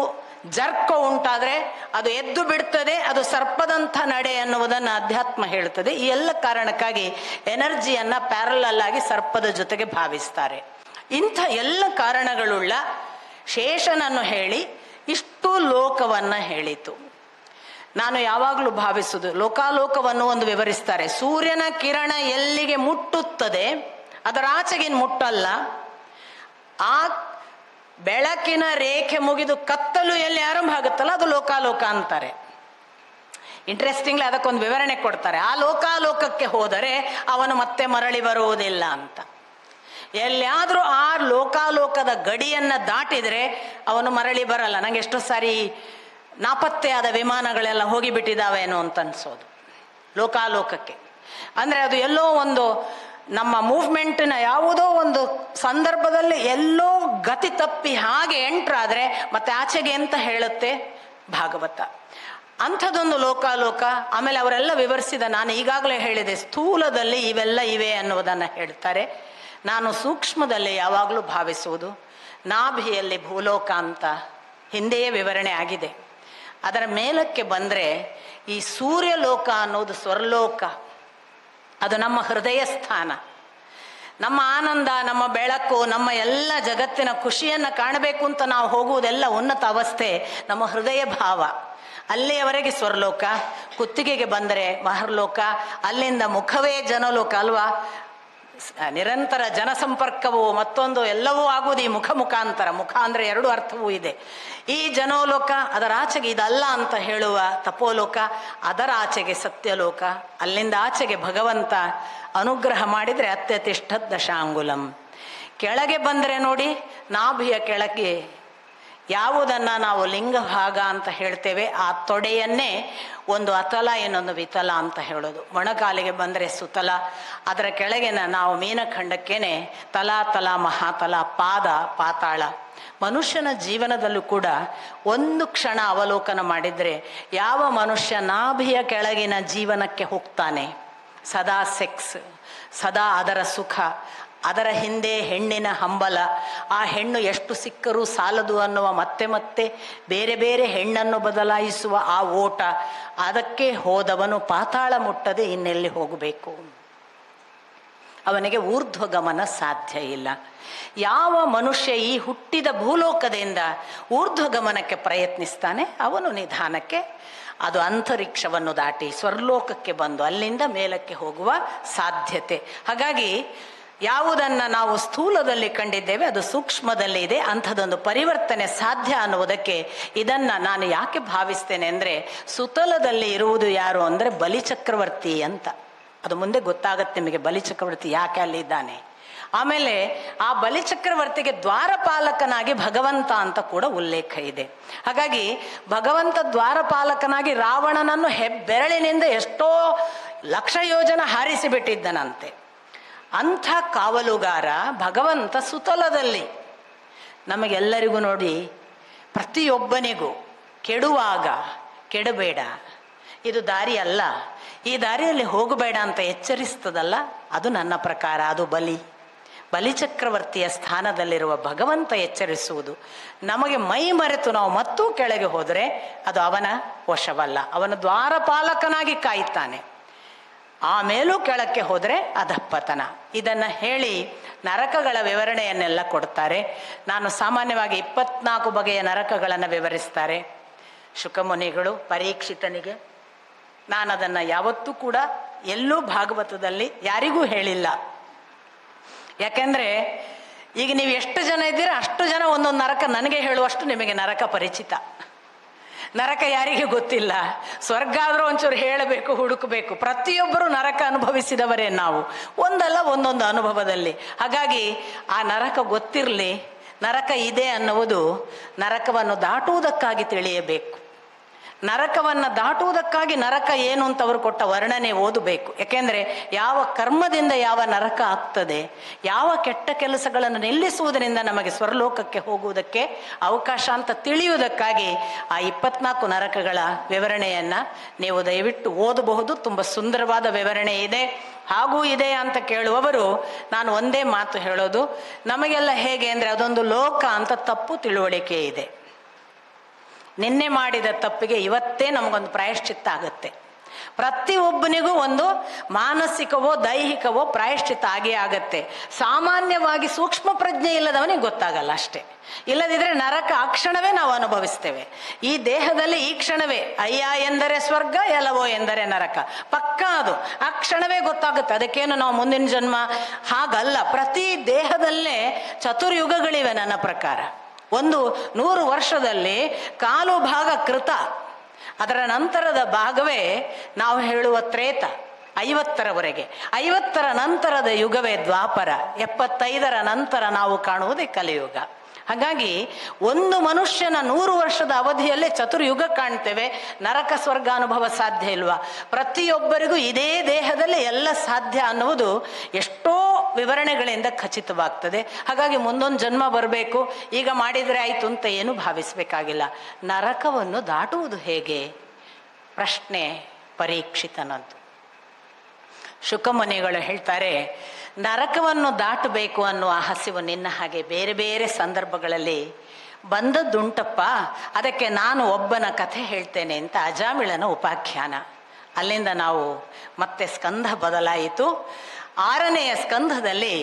ಜರ್ಕೋ ಉಂಟಾದರೆ ಅದು ಎದ್ದು ಬಿಡ್ತದೆ. ಅದು ಸರ್ಪದಂಥ ನಡೆ ಅನ್ನುವುದನ್ನು ಅಧ್ಯಾತ್ಮ ಹೇಳ್ತದೆ. ಈ ಎಲ್ಲ ಕಾರಣಕ್ಕಾಗಿ ಎನರ್ಜಿಯನ್ನು ಪ್ಯಾರಲಲ್ ಆಗಿ ಸರ್ಪದ ಜೊತೆಗೆ ಭಾವಿಸ್ತಾರೆ. ಇಂಥ ಎಲ್ಲ ಕಾರಣಗಳುಳ್ಳ ಶೇಷನನ್ನು ಹೇಳಿ ಇಷ್ಟು ಲೋಕವನ್ನು ಹೇಳಿತು. ನಾನು ಯಾವಾಗಲೂ ಭಾವಿಸುವುದು, ಲೋಕಾಲೋಕವನ್ನು ಒಂದು ವಿವರಿಸ್ತಾರೆ. ಸೂರ್ಯನ ಕಿರಣ ಎಲ್ಲಿಗೆ ಮುಟ್ಟುತ್ತದೆ ಅದರ ಆಚೆಗಿನ ಮುಟ್ಟಲ್ಲ. ಆ ಬೆಳಕಿನ ರೇಖೆ ಮುಗಿದು ಕತ್ತಲು ಎಲ್ಲಿ ಆರಂಭ ಆಗುತ್ತಲ್ಲ ಅದು ಲೋಕಾಲೋಕ ಅಂತಾರೆ. ಇಂಟ್ರೆಸ್ಟಿಂಗ್ಲಿ ಅದಕ್ಕೊಂದು ವಿವರಣೆ ಕೊಡ್ತಾರೆ. ಆ ಲೋಕಾಲೋಕಕ್ಕೆ ಹೋದರೆ ಅವನು ಮತ್ತೆ ಮರಳಿ ಬರುವುದಿಲ್ಲ ಅಂತ. ಎಲ್ಲಿಯಾದರೂ ಆ ಲೋಕಾಲೋಕದ ಗಡಿಯನ್ನು ದಾಟಿದರೆ ಅವನು ಮರಳಿ ಬರಲ್ಲ. ನನಗೆ ಎಷ್ಟೋ ಸಾರಿ ನಾಪತ್ತೆಯಾದ ವಿಮಾನಗಳೆಲ್ಲ ಹೋಗಿಬಿಟ್ಟಿದ್ದಾವೇನೋ ಅಂತ ಅನ್ಸೋದು ಲೋಕಾಲೋಕಕ್ಕೆ. ಅಂದರೆ ಅದು ಎಲ್ಲೋ ಒಂದು ನಮ್ಮ ಮೂವ್ಮೆಂಟಿನ ಯಾವುದೋ ಒಂದು ಸಂದರ್ಭದಲ್ಲಿ ಎಲ್ಲೋ ಗತಿ ತಪ್ಪಿ ಹಾಗೆ ಎಂಟ್ರಾದರೆ ಮತ್ತೆ ಆಚೆಗೆ ಅಂತ ಹೇಳುತ್ತೆ ಭಾಗವತ. ಅಂಥದ್ದೊಂದು ಲೋಕಾಲೋಕ. ಆಮೇಲೆ ಅವರೆಲ್ಲ ವಿವರಿಸಿದ, ನಾನು ಈಗಾಗಲೇ ಹೇಳಿದೆ, ಸ್ಥೂಲದಲ್ಲಿ ಇವೆಲ್ಲ ಇವೆ ಅನ್ನುವುದನ್ನು ಹೇಳ್ತಾರೆ. ನಾನು ಸೂಕ್ಷ್ಮದಲ್ಲಿ ಯಾವಾಗಲೂ ಭಾವಿಸುವುದು ನಾಭಿಯಲ್ಲಿ ಭೂಲೋಕ ಅಂತ ಹಿಂದೆಯೇ ವಿವರಣೆ ಆಗಿದೆ. ಅದರ ಮೇಲಕ್ಕೆ ಬಂದರೆ ಈ ಸೂರ್ಯಲೋಕ ಅನ್ನೋದು ಸ್ವರ್ಲೋಕ. ಅದು ನಮ್ಮ ಹೃದಯ ಸ್ಥಾನ. ನಮ್ಮ ಆನಂದ, ನಮ್ಮ ಬೆಳಕು, ನಮ್ಮ ಎಲ್ಲ ಜಗತ್ತಿನ ಖುಷಿಯನ್ನು ಕಾಣಬೇಕು ಅಂತ ನಾವು ಹೋಗುವುದೆಲ್ಲ ಉನ್ನತ ಅವಸ್ಥೆ ನಮ್ಮ ಹೃದಯ ಭಾವ. ಅಲ್ಲಿಯವರೆಗೆ ಸ್ವರ್ಲೋಕ. ಕುತ್ತಿಗೆಗೆ ಬಂದರೆ ಮಹರ್ಲೋಕ. ಅಲ್ಲಿಂದ ಮುಖವೇ ಜನಲೋಕ ಅಲ್ವಾ. ನಿರಂತರ ಜನಸಂಪರ್ಕವು ಮತ್ತೊಂದು ಎಲ್ಲವೂ ಆಗುವುದು ಈ ಮುಖಾಂತರ. ಮುಖ ಅಂದರೆ ಎರಡು ಅರ್ಥವೂ ಇದೆ. ಈ ಜನೋಲೋಕ, ಅದರ ಆಚೆಗೆ ಇದಲ್ಲ ಅಂತ ಹೇಳುವ ತಪೋಲೋಕ, ಅದರ ಆಚೆಗೆ ಸತ್ಯಲೋಕ. ಅಲ್ಲಿಂದ ಆಚೆಗೆ ಭಗವಂತ ಅನುಗ್ರಹ ಮಾಡಿದರೆ ಅತ್ಯತಿಷ್ಠ ದಶಾಂಗುಲಂ. ಕೆಳಗೆ ಬಂದರೆ ನೋಡಿ, ನಾಭಿಯ ಕೆಳಗೆ ಯಾವುದನ್ನು ನಾವು ಲಿಂಗ ಭಾಗ ಅಂತ ಹೇಳ್ತೇವೆ ಆ ತೊಡೆಯನ್ನೇ ಒಂದು ಅತಲ, ಇನ್ನೊಂದು ವಿತಲ ಅಂತ ಹೇಳೋದು. ಮೊಣಕಾಲಿಗೆ ಬಂದರೆ ಸುತಲ, ಅದರ ಕೆಳಗಿನ ನಾವು ಮೀನಖಂಡಕ್ಕೇನೆ ತಲಾತಲ, ಮಹಾತಲ, ಪಾದ ಪಾತಾಳ. ಮನುಷ್ಯನ ಜೀವನದಲ್ಲೂ ಕೂಡ ಒಂದು ಕ್ಷಣ ಅವಲೋಕನ ಮಾಡಿದರೆ ಯಾವ ಮನುಷ್ಯ ನಾಭಿಯ ಕೆಳಗಿನ ಜೀವನಕ್ಕೆ ಹೋಗ್ತಾನೆ, ಸದಾ ಸೆಕ್ಸ್, ಸದಾ ಅದರ ಸುಖ, ಅದರ ಹಿಂದೆ ಹೆಣ್ಣಿನ ಹಂಬಲ, ಆ ಹೆಣ್ಣು ಎಷ್ಟು ಸಿಕ್ಕರೂ ಸಾಲದು ಅನ್ನುವ ಮತ್ತೆ ಮತ್ತೆ ಬೇರೆ ಬೇರೆ ಹೆಣ್ಣನ್ನು ಬದಲಾಯಿಸುವ ಆ ಓಟ, ಅದಕ್ಕೆ ಹೋದವನು ಪಾತಾಳ ಮುಟ್ಟದೆ ಇನ್ನೆಲ್ಲಿ ಹೋಗಬೇಕು. ಅವನಿಗೆ ಊರ್ಧ್ವಗಮನ ಸಾಧ್ಯ ಇಲ್ಲ. ಯಾವ ಮನುಷ್ಯ ಈ ಹುಟ್ಟಿದ ಭೂಲೋಕದಿಂದ ಊರ್ಧ್ವಗಮನಕ್ಕೆ ಪ್ರಯತ್ನಿಸ್ತಾನೆ ಅವನು ನಿಧಾನಕ್ಕೆ ಅದು ಅಂತರಿಕ್ಷವನ್ನು ದಾಟಿ ಸ್ವರ್ಲೋಕಕ್ಕೆ ಬಂದು ಅಲ್ಲಿಂದ ಮೇಲಕ್ಕೆ ಹೋಗುವ ಸಾಧ್ಯತೆ. ಹಾಗಾಗಿ ಯಾವುದನ್ನು ನಾವು ಸ್ಥೂಲದಲ್ಲಿ ಕಂಡಿದ್ದೇವೆ ಅದು ಸೂಕ್ಷ್ಮದಲ್ಲಿ ಇದೆ. ಅಂಥದ್ದೊಂದು ಪರಿವರ್ತನೆ ಸಾಧ್ಯ ಅನ್ನುವುದಕ್ಕೆ ಇದನ್ನು ನಾನು ಯಾಕೆ ಭಾವಿಸ್ತೇನೆ ಅಂದರೆ, ಸುತಲದಲ್ಲಿ ಇರುವುದು ಯಾರು ಅಂದರೆ ಬಲಿಚಕ್ರವರ್ತಿ ಅಂತ. ಅದು ಮುಂದೆ ಗೊತ್ತಾಗತ್ತೆ ನಿಮಗೆ, ಬಲಿಚಕ್ರವರ್ತಿ ಯಾಕೆ ಅಲ್ಲಿದ್ದಾನೆ. ಆಮೇಲೆ ಆ ಬಲಿಚಕ್ರವರ್ತಿಗೆ ದ್ವಾರಪಾಲಕನಾಗಿ ಭಗವಂತ ಅಂತ ಕೂಡ ಉಲ್ಲೇಖ ಇದೆ. ಹಾಗಾಗಿ ಭಗವಂತ ದ್ವಾರಪಾಲಕನಾಗಿ ರಾವಣನನ್ನು ಬೆರಳಿನಿಂದ ಎಷ್ಟೋ ಲಕ್ಷ ಯೋಜನ ಹಾರಿಸಿಬಿಟ್ಟಿದ್ದನಂತೆ. ಅಂಥ ಕಾವಲುಗಾರ ಭಗವಂತ ಸುತಲದಲ್ಲಿ. ನಮಗೆಲ್ಲರಿಗೂ ನೋಡಿ, ಪ್ರತಿಯೊಬ್ಬನಿಗೂ ಕೆಡುವಾಗ ಕೆಡಬೇಡ, ಇದು ದಾರಿ ಅಲ್ಲ, ಈ ದಾರಿಯಲ್ಲಿ ಹೋಗಬೇಡ ಅಂತ ಎಚ್ಚರಿಸ್ತದಲ್ಲ, ಅದು ನನ್ನ ಪ್ರಕಾರ ಅದು ಬಲಿಚಕ್ರವರ್ತಿಯ ಸ್ಥಾನದಲ್ಲಿರುವ ಭಗವಂತ ಎಚ್ಚರಿಸುವುದು. ನಮಗೆ ಮೈ ಮರೆತು ನಾವು ಮತ್ತೂ ಕೆಳಗೆ ಹೋದರೆ ಅದು ಅವನ ವಶವಲ್ಲ, ಅವನ ದ್ವಾರಪಾಲಕನಾಗಿ ಕಾಯ್ತಾನೆ. ಆಮೇಲೂ ಕೆಳಕ್ಕೆ ಹೋದರೆ ಅಧಃಪತನ. ಇದನ್ನು ಹೇಳಿ ನರಕಗಳ ವಿವರಣೆಯನ್ನೆಲ್ಲ ಕೊಡ್ತಾರೆ. ನಾನು ಸಾಮಾನ್ಯವಾಗಿ 24 ಬಗೆಯ ನರಕಗಳನ್ನು ವಿವರಿಸ್ತಾರೆ ಶುಕಮುನಿಗಳು ಪರೀಕ್ಷಿತನಿಗೆ. ನಾನು ಅದನ್ನು ಯಾವತ್ತೂ ಕೂಡ ಎಲ್ಲೂ ಭಾಗವತದಲ್ಲಿ ಯಾರಿಗೂ ಹೇಳಿಲ್ಲ. ಯಾಕೆಂದರೆ ಈಗ ನೀವು ಎಷ್ಟು ಜನ ಇದ್ದೀರ ಅಷ್ಟು ಜನ ಒಂದೊಂದು ನರಕ ನನಗೆ ಹೇಳುವಷ್ಟು ನಿಮಗೆ ನರಕ ಪರಿಚಿತ. ನರಕ ಯಾರಿಗೆ ಗೊತ್ತಿಲ್ಲ. ಸ್ವರ್ಗ ಆದರೂ ಒಂಚೂರು ಹೇಳಬೇಕು, ಹುಡುಕಬೇಕು. ಪ್ರತಿಯೊಬ್ಬರು ನರಕ ಅನುಭವಿಸಿದವರೇ ನಾವು, ಒಂದಲ್ಲ ಒಂದೊಂದು ಅನುಭವದಲ್ಲಿ. ಹಾಗಾಗಿ ಆ ನರಕ ಗೊತ್ತಿರಲಿ. ನರಕ ಇದೆ ಅನ್ನುವುದು ನರಕವನ್ನು ದಾಟುವುದಕ್ಕಾಗಿ ತಿಳಿಯಬೇಕು. ನರಕವನ್ನು ದಾಟುವುದಕ್ಕಾಗಿ ನರಕ ಏನು ಅಂತ ಅವರು ಕೊಟ್ಟ ವರ್ಣನೆ ಓದಬೇಕು. ಯಾಕೆಂದರೆ ಯಾವ ಕರ್ಮದಿಂದ ಯಾವ ನರಕ ಆಗ್ತದೆ, ಯಾವ ಕೆಟ್ಟ ಕೆಲಸಗಳನ್ನು ನಿಲ್ಲಿಸುವುದರಿಂದ ನಮಗೆ ಸ್ವರ್ಲೋಕಕ್ಕೆ ಹೋಗುವುದಕ್ಕೆ ಅವಕಾಶ ಅಂತ ತಿಳಿಯುವುದಕ್ಕಾಗಿ ಆ 24 ನರಕಗಳ ವಿವರಣೆಯನ್ನು ನೀವು ದಯವಿಟ್ಟು ಓದಬಹುದು. ತುಂಬ ಸುಂದರವಾದ ವಿವರಣೆ ಇದೆ. ಹಾಗೂ ಇದೆ ಅಂತ ಕೇಳುವವರು ನಾನು ಒಂದೇ ಮಾತು ಹೇಳೋದು, ನಮಗೆಲ್ಲ ಹೇಗೆ ಅಂದರೆ ಅದೊಂದು ಲೋಕ ಅಂತ ತಪ್ಪು ತಿಳುವಳಿಕೆ ಇದೆ. ನಿನ್ನೆ ಮಾಡಿದ ತಪ್ಪಿಗೆ ಇವತ್ತೇ ನಮಗೊಂದು ಪ್ರಾಯಶ್ಚಿತ್ತ ಆಗುತ್ತೆ. ಪ್ರತಿಯೊಬ್ಬನಿಗೂ ಒಂದು ಮಾನಸಿಕವೋ ದೈಹಿಕವೋ ಪ್ರಾಯಶ್ಚಿತ್ತ ಆಗೇ ಆಗತ್ತೆ. ಸಾಮಾನ್ಯವಾಗಿ ಸೂಕ್ಷ್ಮ ಪ್ರಜ್ಞೆ ಇಲ್ಲದವನಿಗೆ ಗೊತ್ತಾಗಲ್ಲ ಅಷ್ಟೇ. ಇಲ್ಲದಿದ್ರೆ ನರಕ ಆ ಕ್ಷಣವೇ ನಾವು ಅನುಭವಿಸ್ತೇವೆ. ಈ ದೇಹದಲ್ಲಿ ಈ ಕ್ಷಣವೇ ಅಯ್ಯ ಎಂದರೆ ಸ್ವರ್ಗ, ಎಲವೋ ಎಂದರೆ ನರಕ, ಪಕ್ಕ ಅದು ಆ ಕ್ಷಣವೇ ಗೊತ್ತಾಗುತ್ತೆ. ಅದಕ್ಕೇನು ನಾವು ಮುಂದಿನ ಜನ್ಮ ಹಾಗಲ್ಲ. ಪ್ರತಿ ದೇಹದಲ್ಲೇ ಚತುರ್ಯುಗಗಳಿವೆ ನನ್ನ ಪ್ರಕಾರ. ಒಂದು 100 ವರ್ಷದಲ್ಲಿ ಕಾಲು ಭಾಗ ಕೃತ, ಅದರ ನಂತರದ ಭಾಗವೇ ನಾವು ಹೇಳುವ ತ್ರೇತ, 50ರವರೆಗೆ. 50ರ ನಂತರದ ಯುಗವೇ ದ್ವಾಪರ, 75ರ ನಂತರ ನಾವು ಕಾಣುವುದೇ ಕಲಿಯುಗ. ಹಾಗಾಗಿ ಒಂದು ಮನುಷ್ಯನ 100 ವರ್ಷದ ಅವಧಿಯಲ್ಲೇ ಚತುರ್ಯುಗ ಕಾಣ್ತೇವೆ. ನರಕ ಸ್ವರ್ಗ ಅನುಭವ ಸಾಧ್ಯ ಇಲ್ವಾ? ಪ್ರತಿಯೊಬ್ಬರಿಗೂ ಇದೇ ದೇಹದಲ್ಲಿ ಎಲ್ಲ ಸಾಧ್ಯ ಅನ್ನುವುದು ಎಷ್ಟೋ ವಿವರಣೆಗಳಿಂದ ಖಚಿತವಾಗ್ತದೆ. ಹಾಗಾಗಿ ಮುಂದೊಂದು ಜನ್ಮ ಬರಬೇಕು, ಈಗ ಮಾಡಿದರೆ ಆಯಿತು ಅಂತ ಏನು ಭಾವಿಸಬೇಕಾಗಿಲ್ಲ. ನರಕವನ್ನು ದಾಟುವುದು ಹೇಗೆ? ಪ್ರಶ್ನೆ ಪರೀಕ್ಷಿತನದ್ದು. ಶುಕಮುನಿಗಳು ಹೇಳ್ತಾರೆ, ನರಕವನ್ನು ದಾಟಬೇಕು ಅನ್ನುವ ಹಸಿವು ನಿನ್ನ ಹಾಗೆ ಬೇರೆ ಬೇರೆ ಸಂದರ್ಭಗಳಲ್ಲಿ ಬಂದದ್ದುಂಟಪ್ಪ. ಅದಕ್ಕೆ ನಾನು ಒಬ್ಬನ ಕಥೆ ಹೇಳ್ತೇನೆ ಅಂತ ಅಜಾಮಿಳನ ಉಪಾಖ್ಯಾನ. ಅಲ್ಲಿಂದ ನಾವು ಮತ್ತೆ ಸ್ಕಂಧ ಬದಲಾಯಿತು. 6ನೆಯ ಸ್ಕಂಧದಲ್ಲಿ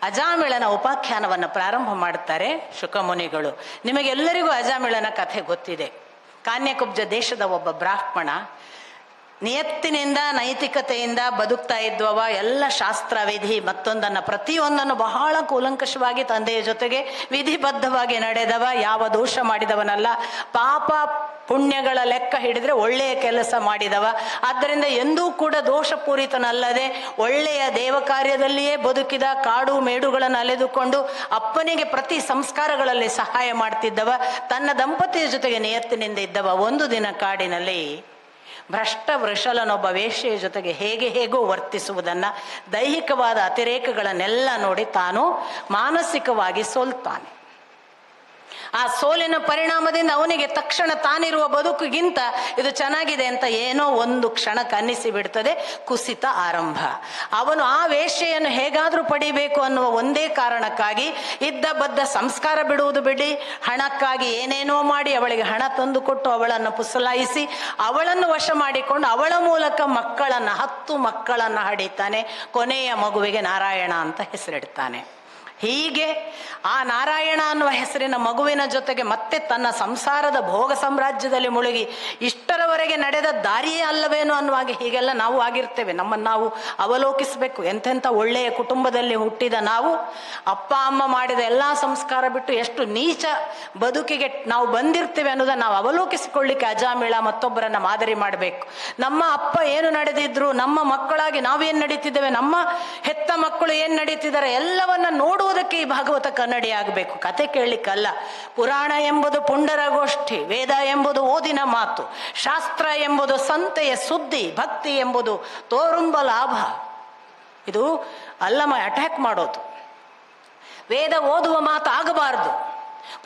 ಅಜಾಮಿಳನ ಉಪಾಖ್ಯಾನವನ್ನು ಪ್ರಾರಂಭ ಮಾಡುತ್ತಾರೆ ಶುಕಮುನಿಗಳು. ನಿಮಗೆಲ್ಲರಿಗೂ ಅಜಾಮಿಳನ ಕಥೆ ಗೊತ್ತಿದೆ. ಕಾನ್ಯಕುಬ್ಜ ದೇಶದ ಒಬ್ಬ ಬ್ರಾಹ್ಮಣ, ನಿಯತ್ತಿನಿಂದ ನೈತಿಕತೆಯಿಂದ ಬದುಕ್ತಾ ಇದ್ವವ. ಎಲ್ಲ ಶಾಸ್ತ್ರ ವಿಧಿ ಮತ್ತೊಂದನ್ನು ಪ್ರತಿಯೊಂದನ್ನು ಬಹಳ ಕೂಲಂಕಷವಾಗಿ ತಂದೆಯ ಜೊತೆಗೆ ವಿಧಿಬದ್ಧವಾಗಿ ನಡೆದವ. ಯಾವ ದೋಷ ಮಾಡಿದವನಲ್ಲ. ಪಾಪ ಪುಣ್ಯಗಳ ಲೆಕ್ಕ ಹಿಡಿದ್ರೆ ಒಳ್ಳೆಯ ಕೆಲಸ ಮಾಡಿದವ. ಆದ್ದರಿಂದ ಎಂದೂ ಕೂಡ ದೋಷಪೂರಿತನಲ್ಲದೆ ಒಳ್ಳೆಯ ದೇವ ಕಾರ್ಯದಲ್ಲಿಯೇ ಬದುಕಿದ. ಕಾಡು ಮೇಡುಗಳನ್ನು ಅಲೆದುಕೊಂಡು ಅಪ್ಪನಿಗೆ ಪ್ರತಿ ಸಂಸ್ಕಾರಗಳಲ್ಲಿ ಸಹಾಯ ಮಾಡ್ತಿದ್ದವ. ತನ್ನ ದಂಪತಿಯ ಜೊತೆಗೆ ನಿಯತ್ತಿನಿಂದ ಇದ್ದವ. ಒಂದು ದಿನ ಕಾಡಿನಲ್ಲಿ ಭ್ರಷ್ಟ ವೃಷಲನೊಬ್ಬ ವೇಶ್ಯೆಯ ಜೊತೆಗೆ ಹೇಗೋ ವರ್ತಿಸುವುದನ್ನು, ದೈಹಿಕವಾದ ಅತಿರೇಕಗಳನ್ನೆಲ್ಲ ನೋಡಿ ತಾನು ಮಾನಸಿಕವಾಗಿ ಸೋಲ್ತಾನೆ. ಆ ಸೋಲಿನ ಪರಿಣಾಮದಿಂದ ಅವನಿಗೆ ತಕ್ಷಣ ತಾನಿರುವ ಬದುಕಿಗಿಂತ ಇದು ಚೆನ್ನಾಗಿದೆ ಅಂತ ಏನೋ ಒಂದು ಕ್ಷಣಕ್ಕೆ ಅನ್ನಿಸಿ ಬಿಡ್ತದೆ. ಕುಸಿತ ಆರಂಭ. ಅವನು ಆ ವೇಶ್ಯೆಯನ್ನು ಹೇಗಾದರೂ ಪಡಿಬೇಕು ಅನ್ನುವ ಒಂದೇ ಕಾರಣಕ್ಕಾಗಿ ಇದ್ದ ಬದ್ದ ಸಂಸ್ಕಾರ ಬಿಡುವುದು ಬಿಡಿ, ಹಣಕ್ಕಾಗಿ ಏನೇನೋ ಮಾಡಿ ಅವಳಿಗೆ ಹಣ ತಂದು ಕೊಟ್ಟು ಅವಳನ್ನು ಪುಸಲಾಯಿಸಿ ಅವಳನ್ನು ವಶ ಮಾಡಿಕೊಂಡು ಅವಳ ಮೂಲಕ 10 ಮಕ್ಕಳನ್ನು ಹಡಿತಾನೆ. ಕೊನೆಯ ಮಗುವಿಗೆ ನಾರಾಯಣ ಅಂತ ಹೆಸರಿಡ್ತಾನೆ. ಹೀಗೆ ಆ ನಾರಾಯಣ ಅನ್ನುವ ಹೆಸರಿನ ಮಗುವಿನ ಜೊತೆಗೆ ಮತ್ತೆ ತನ್ನ ಸಂಸಾರದ ಭೋಗ ಸಾಮ್ರಾಜ್ಯದಲ್ಲಿ ಮುಳುಗಿ ಇಷ್ಟರವರೆಗೆ ನಡೆದ ದಾರಿಯೇ ಅಲ್ಲವೇನೋ ಅನ್ನುವಾಗ ಹೀಗೆಲ್ಲ ನಾವು ಆಗಿರ್ತೇವೆ. ನಮ್ಮನ್ನು ನಾವು ಅವಲೋಕಿಸಬೇಕು. ಎಂತೆಂಥ ಒಳ್ಳೆಯ ಕುಟುಂಬದಲ್ಲಿ ಹುಟ್ಟಿದ ನಾವು ಅಪ್ಪ ಅಮ್ಮ ಮಾಡಿದ ಎಲ್ಲ ಸಂಸ್ಕಾರ ಬಿಟ್ಟು ಎಷ್ಟು ನೀಚ ಬದುಕಿಗೆ ನಾವು ಬಂದಿರ್ತೇವೆ ಅನ್ನೋದನ್ನು ನಾವು ಅವಲೋಕಿಸಿಕೊಳ್ಳಿಕ್ಕೆ ಅಜಾಮಿಳ ಮತ್ತೊಬ್ಬರನ್ನು ಮಾದರಿ ಮಾಡಬೇಕು. ನಮ್ಮ ಅಪ್ಪ ಏನು ನಡೆದಿದ್ರು, ನಮ್ಮ ಮಕ್ಕಳಾಗಿ ನಾವೇನು ನಡೀತಿದ್ದೇವೆ, ನಮ್ಮ ಹೆತ್ತ ಮಕ್ಕಳು ಏನು ನಡೀತಿದ್ದಾರೆ ಎಲ್ಲವನ್ನ ನೋಡುವುದಕ್ಕೆ ಈ ಭಾಗವತ ಕನ್ನಡಿ ಆಗಬೇಕು. ಕತೆ ಕೇಳಲಿಕ್ಕಲ್ಲ. ಪುರಾಣ ಎಂಬುದು ಪುಂಡರಗೋಷ್ಠಿ, ವೇದ ಎಂಬುದು ಓದಿನ ಮಾತು, ಶಾಸ್ತ್ರ ಎಂಬುದು ಸಂತೆಯ ಸುದ್ದಿ, ಭಕ್ತಿ ಎಂಬುದು ತೋರುಂಬ ಲಾಭ. ಇದು ಅಲ್ಲಮ ಅಟ್ಯಾಕ್ ಮಾಡೋದು. ವೇದ ಓದುವ ಮಾತು ಆಗಬಾರ್ದು,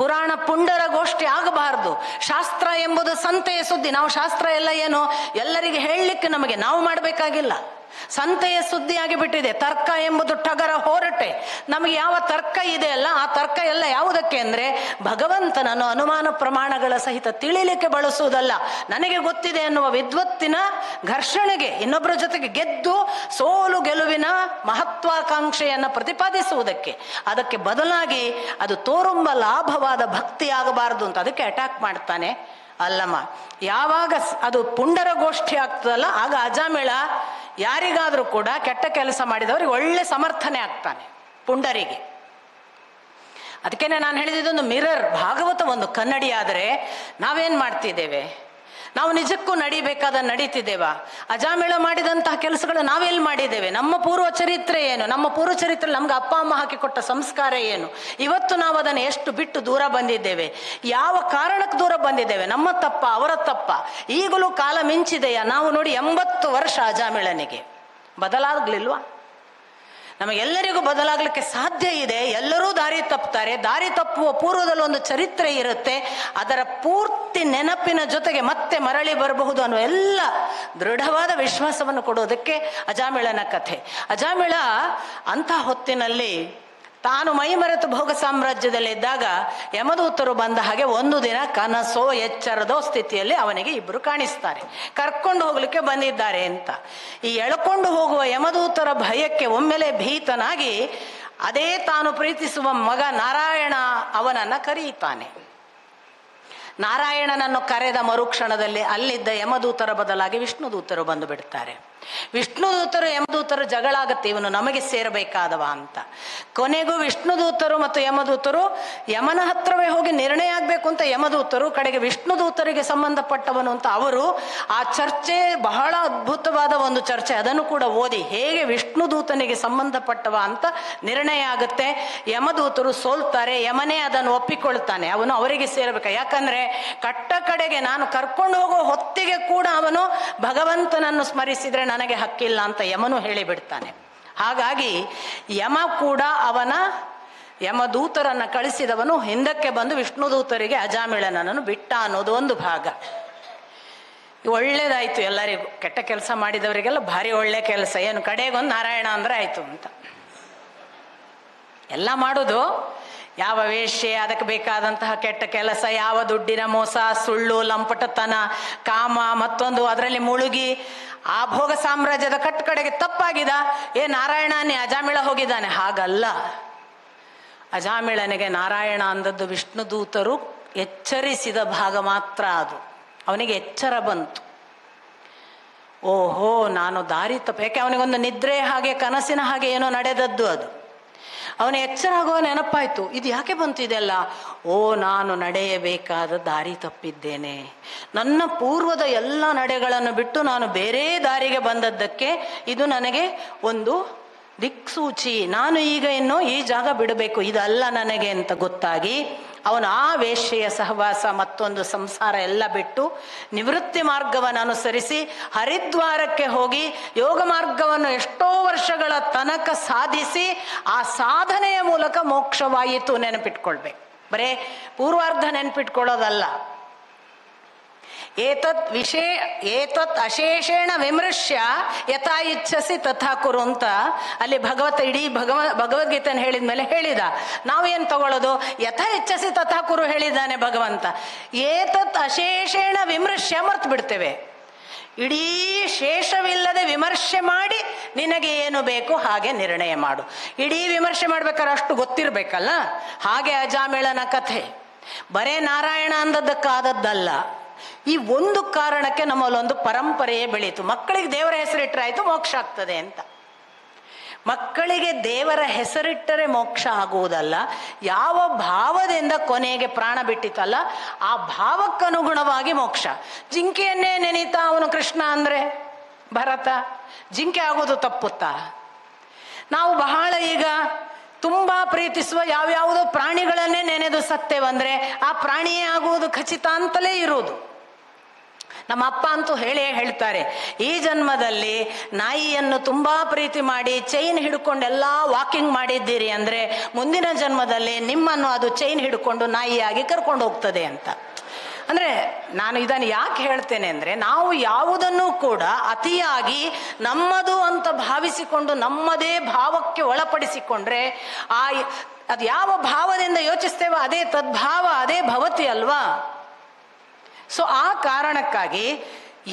ಪುರಾಣ ಪುಂಡರ ಗೋಷ್ಠಿ ಆಗಬಾರ್ದು, ಶಾಸ್ತ್ರ ಎಂಬುದು ಸಂತೆಯ ಸುದ್ದಿ. ನಾವು ಶಾಸ್ತ್ರ ಎಲ್ಲ ಏನು ಎಲ್ಲರಿಗೆ ಹೇಳಲಿಕ್ಕೆ ನಮಗೆ ನಾವು ಮಾಡಬೇಕಾಗಿಲ್ಲ. ಸಂತೆಯ ಸುದ್ದಿ ಆಗಿಬಿಟ್ಟಿದೆ. ತರ್ಕ ಎಂಬುದು ಟಗರ ಹೋರಟೆ. ನಮಗೆ ಯಾವ ತರ್ಕ ಇದೆ ಅಲ್ಲ, ಆ ತರ್ಕ ಎಲ್ಲ ಯಾವುದಕ್ಕೆ ಅಂದರೆ ಭಗವಂತನನ್ನು ಅನುಮಾನ ಪ್ರಮಾಣಗಳ ಸಹಿತ ತಿಳಿಲಿಕ್ಕೆ ಬಳಸುವುದಲ್ಲ, ನನಗೆ ಗೊತ್ತಿದೆ ಅನ್ನುವ ವಿದ್ವತ್ತಿನ ಘರ್ಷಣೆಗೆ, ಇನ್ನೊಬ್ಬರ ಜೊತೆಗೆ ಗೆದ್ದು ಸೋಲು ಗೆಲುವಿನ ಮಹತ್ವಾಕಾಂಕ್ಷೆಯನ್ನು ಪ್ರತಿಪಾದಿಸುವುದಕ್ಕೆ. ಅದಕ್ಕೆ ಬದಲಾಗಿ ಅದು ತೋರುಂಬ ಲಾಭವಾದ ಭಕ್ತಿ ಆಗಬಾರದು ಅಂತ ಅದಕ್ಕೆ ಅಟ್ಯಾಕ್ ಮಾಡ್ತಾನೆ ಅಲ್ಲಮ್ಮ. ಯಾವಾಗ ಅದು ಪುಂಡರ ಗೋಷ್ಠಿ ಆಗ್ತದಲ್ಲ, ಆಗ ಅಜಾಮಿಳ ಯಾರಿಗಾದರೂ ಕೂಡ ಕೆಟ್ಟ ಕೆಲಸ ಮಾಡಿದವರಿಗೆ ಒಳ್ಳೆ ಸಮರ್ಥನೆ ಆಗ್ತಾನೆ ಪುಂಡರಿಗೆ. ಅದಕ್ಕೇನೆ ನಾನು ಹೇಳಿದ್ದೊಂದು ಮಿರರ್. ಭಾಗವತ ಒಂದು ಕನ್ನಡಿ ಆದರೆ ನಾವೇನು ಮಾಡ್ತಿದ್ದೇವೆ? ನಾವು ನಿಜಕ್ಕೂ ನಡಿಬೇಕಾದ ನಡೀತಿದ್ದೇವಾ? ಅಜಾಮಿಳ ಮಾಡಿದಂತಹ ಕೆಲಸಗಳು ನಾವೆಲ್ಲಿ ಮಾಡಿದ್ದೇವೆ? ನಮ್ಮ ಪೂರ್ವ ಚರಿತ್ರೆ ಏನು? ನಮ್ಮ ಪೂರ್ವ ಚರಿತ್ರೆ ನಮ್ಗೆ ಅಪ್ಪ ಅಮ್ಮ ಹಾಕಿಕೊಟ್ಟ ಸಂಸ್ಕಾರ ಏನು? ಇವತ್ತು ನಾವು ಅದನ್ನು ಎಷ್ಟು ಬಿಟ್ಟು ದೂರ ಬಂದಿದ್ದೇವೆ? ಯಾವ ಕಾರಣಕ್ಕೆ ದೂರ ಬಂದಿದ್ದೇವೆ? ನಮ್ಮ ತಪ್ಪ, ಅವರ ತಪ್ಪ? ಈಗಲೂ ಕಾಲ ಮಿಂಚಿದೆಯಾ? ನಾವು ನೋಡಿ 80 ವರ್ಷ ಅಜಾಮಿಳನಿಗೆ, ಬದಲಾಗ್ಲಿಲ್ವಾ? ನಮಗೆಲ್ಲರಿಗೂ ಬದಲಾಗಲಿಕ್ಕೆ ಸಾಧ್ಯ ಇದೆ. ಎಲ್ಲರೂ ದಾರಿ ತಪ್ಪುತ್ತಾರೆ. ದಾರಿ ತಪ್ಪುವ ಪೂರ್ವದಲ್ಲಿ ಒಂದು ಚರಿತ್ರೆ ಇರುತ್ತೆ. ಅದರ ಪೂರ್ತಿ ನೆನಪಿನ ಜೊತೆಗೆ ಮತ್ತೆ ಮರಳಿ ಬರಬಹುದು ಅನ್ನೋ ಎಲ್ಲ ದೃಢವಾದ ವಿಶ್ವಾಸವನ್ನು ಕೊಡೋದಕ್ಕೆ ಅಜಾಮಿಳನ ಕಥೆ. ಅಜಾಮಿಳ ಅಂಥ ಹೊತ್ತಿನಲ್ಲಿ ತಾನು ಮೈಮರೆತು ಭೋಗ ಸಾಮ್ರಾಜ್ಯದಲ್ಲಿದ್ದಾಗ ಯಮದೂತರು ಬಂದ ಹಾಗೆ ಒಂದು ದಿನ ಕನಸೋ ಎಚ್ಚರದೋ ಸ್ಥಿತಿಯಲ್ಲಿ ಅವನಿಗೆ ಇಬ್ಬರು ಕಾಣಿಸ್ತಾರೆ. ಕರ್ಕೊಂಡು ಹೋಗ್ಲಿಕ್ಕೆ ಬಂದಿದ್ದಾರೆ ಅಂತ. ಈ ಎಳ್ಕೊಂಡು ಹೋಗುವ ಯಮದೂತರ ಭಯಕ್ಕೆ ಒಮ್ಮೆಲೆ ಭೀತನಾಗಿ ಅದೇ ತಾನು ಪ್ರೀತಿಸುವ ಮಗ ನಾರಾಯಣ ಅವನನ್ನು ಕರೆಯುತ್ತಾನೆ. ನಾರಾಯಣನನ್ನು ಕರೆದ ಮರುಕ್ಷಣದಲ್ಲಿ ಅಲ್ಲಿದ್ದ ಯಮದೂತರ ಬದಲಾಗಿ ವಿಷ್ಣುದೂತರು ಬಂದು ಬಿಡ್ತಾರೆ. ವಿಷ್ಣುದೂತರು ಯಮದೂತರು ಜಗಳ ಆಗತ್ತೆ, ಇವನು ನಮಗೆ ಸೇರಬೇಕಾದವ ಅಂತ. ಕೊನೆಗೂ ವಿಷ್ಣುದೂತರು ಮತ್ತು ಯಮದೂತರು ಯಮನ ಹತ್ರವೇ ಹೋಗಿ ನಿರ್ಣಯ ಆಗಬೇಕು ಅಂತ ಯಮದೂತರು, ಕಡೆಗೆ ವಿಷ್ಣುದೂತರಿಗೆ ಸಂಬಂಧಪಟ್ಟವನು ಅಂತ ಅವರು. ಆ ಚರ್ಚೆ ಬಹಳ ಅದ್ಭುತವಾದ ಒಂದು ಚರ್ಚೆ. ಅದನ್ನು ಕೂಡ ಓದಿ, ಹೇಗೆ ವಿಷ್ಣುದೂತನಿಗೆ ಸಂಬಂಧಪಟ್ಟವ ಅಂತ ನಿರ್ಣಯ ಆಗುತ್ತೆ. ಯಮದೂತರು ಸೋಲ್ತಾರೆ. ಯಮನೇ ಅದನ್ನು ಒಪ್ಪಿಕೊಳ್ತಾನೆ, ಅವನು ಅವರಿಗೆ ಸೇರಬೇಕು. ಯಾಕಂದ್ರೆ ಕಟ್ಟ ಕಡೆಗೆ ನಾನು ಕರ್ಕೊಂಡು ಹೋಗೋ ಹೊತ್ತಿಗೆ ಕೂಡ ಅವನು ಭಗವಂತನನ್ನು ಸ್ಮರಿಸಿದ್ರೆ ನನಗೆ ಹಕ್ಕಿಲ್ಲ ಅಂತ ಯಮನು ಹೇಳಿಬಿಡ್ತಾನೆ. ಹಾಗಾಗಿ ಯಮ ಕೂಡ ಯಮದೂತರನ್ನು ಕಳಿಸಿದವನು ಹಿಂದಕ್ಕೆ ಬಂದು ವಿಷ್ಣುದೂತರಿಗೆ ಅಜಾಮಿಳನನ್ನು ಬಿಟ್ಟ ಅನ್ನೋದು ಒಂದು ಭಾಗ. ಒಳ್ಳೇದಾಯ್ತು ಎಲ್ಲರಿಗೂ. ಕೆಟ್ಟ ಕೆಲಸ ಮಾಡಿದವರಿಗೆಲ್ಲ ಭಾರಿ ಒಳ್ಳೆ ಕೆಲಸ. ಏನು ಕಡೆಗೊಂದು ನಾರಾಯಣ ಅಂದ್ರೆ ಆಯ್ತು ಅಂತ ಎಲ್ಲ ಮಾಡೋದು. ಯಾವ ವೇಶ್ಯೆ, ಅದಕ್ಕೆ ಬೇಕಾದಂತಹ ಕೆಟ್ಟ ಕೆಲಸ, ಯಾವ ದುಡ್ಡಿನ ಮೋಸ, ಸುಳ್ಳು, ಲಂಪಟತನ, ಕಾಮ, ಮತ್ತೊಂದು ಅದರಲ್ಲಿ ಮುಳುಗಿ ಆ ಭೋಗ ಸಾಮ್ರಾಜ್ಯದ ಕಡೆಗೆ ತಪ್ಪಾಗಿದ. ನಾರಾಯಣನೇ ಅಜಾಮಿಳ ಹೋಗಿದ್ದಾನೆ? ಹಾಗಲ್ಲ. ಅಜಾಮಿಳನಿಗೆ ನಾರಾಯಣ ಅಂದದ್ದು ವಿಷ್ಣುದೂತರು ಎಚ್ಚರಿಸಿದ ಭಾಗ ಮಾತ್ರ. ಅದು ಅವನಿಗೆ ಎಚ್ಚರ ಬಂತು. ಓಹೋ, ನಾನು ದಾರಿ ತಪ್ಪು. ಯಾಕೆ ಅವನಿಗೊಂದು ನಿದ್ರೆ ಹಾಗೆ ಕನಸಿನ ಹಾಗೆ ಏನೋ ನಡೆದದ್ದು ಅದು. ಅವನ ಎಚ್ಚರ ಆಗುವ ನೆನಪಾಯ್ತು, ಇದು ಯಾಕೆ ಬಂತು ಇದೆಲ್ಲ? ಓ, ನಾನು ನಡೆಯಬೇಕಾದ ದಾರಿ ತಪ್ಪಿದ್ದೇನೆ. ನನ್ನ ಪೂರ್ವದ ಎಲ್ಲ ನಡೆಗಳನ್ನು ಬಿಟ್ಟು ನಾನು ಬೇರೆ ದಾರಿಗೆ ಬಂದದ್ದಕ್ಕೆ ಇದು ನನಗೆ ಒಂದು ದಿಕ್ಸೂಚಿ. ನಾನು ಈಗ ಇನ್ನು ಈ ಜಾಗ ಬಿಡಬೇಕು, ಇದಲ್ಲ ನನಗೆ ಅಂತ ಗೊತ್ತಾಗಿ ಅವನು ಆ ವೇಶ್ಯೆಯ ಸಹವಾಸ, ಮತ್ತೊಂದು ಸಂಸಾರ ಎಲ್ಲ ಬಿಟ್ಟು ನಿವೃತ್ತಿ ಮಾರ್ಗವನ್ನು ಅನುಸರಿಸಿ ಹರಿದ್ವಾರಕ್ಕೆ ಹೋಗಿ ಯೋಗ ಮಾರ್ಗವನ್ನು ಎಷ್ಟೋ ವರ್ಷಗಳ ತನಕ ಸಾಧಿಸಿ ಆ ಸಾಧನೆಯ ಮೂಲಕ ಮೋಕ್ಷವಾಯಿತು. ನೆನಪಿಟ್ಕೊಳ್ಬೇಕು, ಬರೇ ಪೂರ್ವಾರ್ಧ ನೆನಪಿಟ್ಕೊಳ್ಳೋದಲ್ಲ. ಏತತ್ ಅಶೇಷೇಣ ವಿಮೃಶ್ಯ ಯಥಾ ಇಚ್ಛಸಿ ತಥಾ ಕುರು ಅಂತ ಅಲ್ಲಿ ಇಡೀ ಭಗವದ್ಗೀತೆಯನ್ನು ಹೇಳಿದ ಮೇಲೆ ಹೇಳಿದ. ನಾವೇನು ತಗೊಳ್ಳೋದು? ಯಥಾ ಇಚ್ಛಸಿ ತಥಾ ಕುರು ಹೇಳಿದ್ದಾನೆ ಭಗವಂತ. ಏತತ್ ಅಶೇಷೇಣ ವಿಮೃಶ್ಯ ಮರ್ತು ಬಿಡ್ತೇವೆ. ಇಡೀ ಶೇಷವಿಲ್ಲದೆ ವಿಮರ್ಶೆ ಮಾಡಿ ನಿನಗೆ ಏನು ಬೇಕು ಹಾಗೆ ನಿರ್ಣಯ ಮಾಡು. ಇಡೀ ವಿಮರ್ಶೆ ಮಾಡ್ಬೇಕಾದ್ರೆ ಅಷ್ಟು ಗೊತ್ತಿರಬೇಕಲ್ಲ. ಹಾಗೆ ಅಜಾಮಿಳನ ಕಥೆ ಬರೇ ನಾರಾಯಣ ಅಂದದ್ದಕ್ಕಾದದ್ದಲ್ಲ. ಈ ಒಂದು ಕಾರಣಕ್ಕೆ ನಮ್ಮಲ್ಲೊಂದು ಪರಂಪರೆಯೇ ಬೆಳೀತು. ಮಕ್ಕಳಿಗೆ ದೇವರ ಹೆಸರಿಟ್ಟರಾಯ್ತು ಮೋಕ್ಷ ಆಗ್ತದೆ ಅಂತ. ಮಕ್ಕಳಿಗೆ ದೇವರ ಹೆಸರಿಟ್ಟರೆ ಮೋಕ್ಷ ಆಗುವುದಲ್ಲ, ಯಾವ ಭಾವದಿಂದ ಕೊನೆಗೆ ಪ್ರಾಣ ಬಿಟ್ಟಿತಲ್ಲ ಆ ಭಾವಕ್ಕನುಗುಣವಾಗಿ ಮೋಕ್ಷ. ಜಿಂಕೆಯನ್ನೇ ನೆನೀತಾ ಅವನು ಕೃಷ್ಣ ಅಂದ್ರೆ ಭರತ, ಜಿಂಕೆ ಆಗೋದು ತಪ್ಪುತ್ತಾ? ನಾವು ಬಹಳ ಈಗ ತುಂಬಾ ಪ್ರೀತಿಸುವ ಯಾವ್ಯಾವುದೋ ಪ್ರಾಣಿಗಳನ್ನೇ ನೆನೆದು ಸತ್ತೇವಂದ್ರೆ ಆ ಪ್ರಾಣಿಯೇ ಆಗುವುದು ಖಚಿತ ಅಂತಲೇ ಇರುವುದು. ನಮ್ಮ ಅಪ್ಪ ಅಂತೂ ಹೇಳ್ತಾರೆ, ಈ ಜನ್ಮದಲ್ಲಿ ನಾಯಿಯನ್ನು ತುಂಬಾ ಪ್ರೀತಿ ಮಾಡಿ ಚೈನ್ ಹಿಡ್ಕೊಂಡೆಲ್ಲ ವಾಕಿಂಗ್ ಮಾಡಿದ್ದೀರಿ ಅಂದ್ರೆ ಮುಂದಿನ ಜನ್ಮದಲ್ಲಿ ನಿಮ್ಮನ್ನು ಅದು ಚೈನ್ ಹಿಡ್ಕೊಂಡು ನಾಯಿಯಾಗಿ ಕರ್ಕೊಂಡು ಹೋಗ್ತದೆ ಅಂತ. ಅಂದ್ರೆ ನಾನು ಇದನ್ನು ಯಾಕೆ ಹೇಳ್ತೇನೆ ಅಂದ್ರೆ, ನಾವು ಯಾವುದನ್ನು ಕೂಡ ಅತಿಯಾಗಿ ನಮ್ಮದು ಅಂತ ಭಾವಿಸಿಕೊಂಡು ನಮ್ಮದೇ ಭಾವಕ್ಕೆ ಒಳಪಡಿಸಿಕೊಂಡ್ರೆ ಅದು ಯಾವ ಭಾವದಿಂದ ಯೋಚಿಸ್ತೇವೋ ಅದೇ ತದ್ಭಾವ, ಅದೇ ಭವತಿ ಅಲ್ವಾ? ಸೊ ಆ ಕಾರಣಕ್ಕಾಗಿ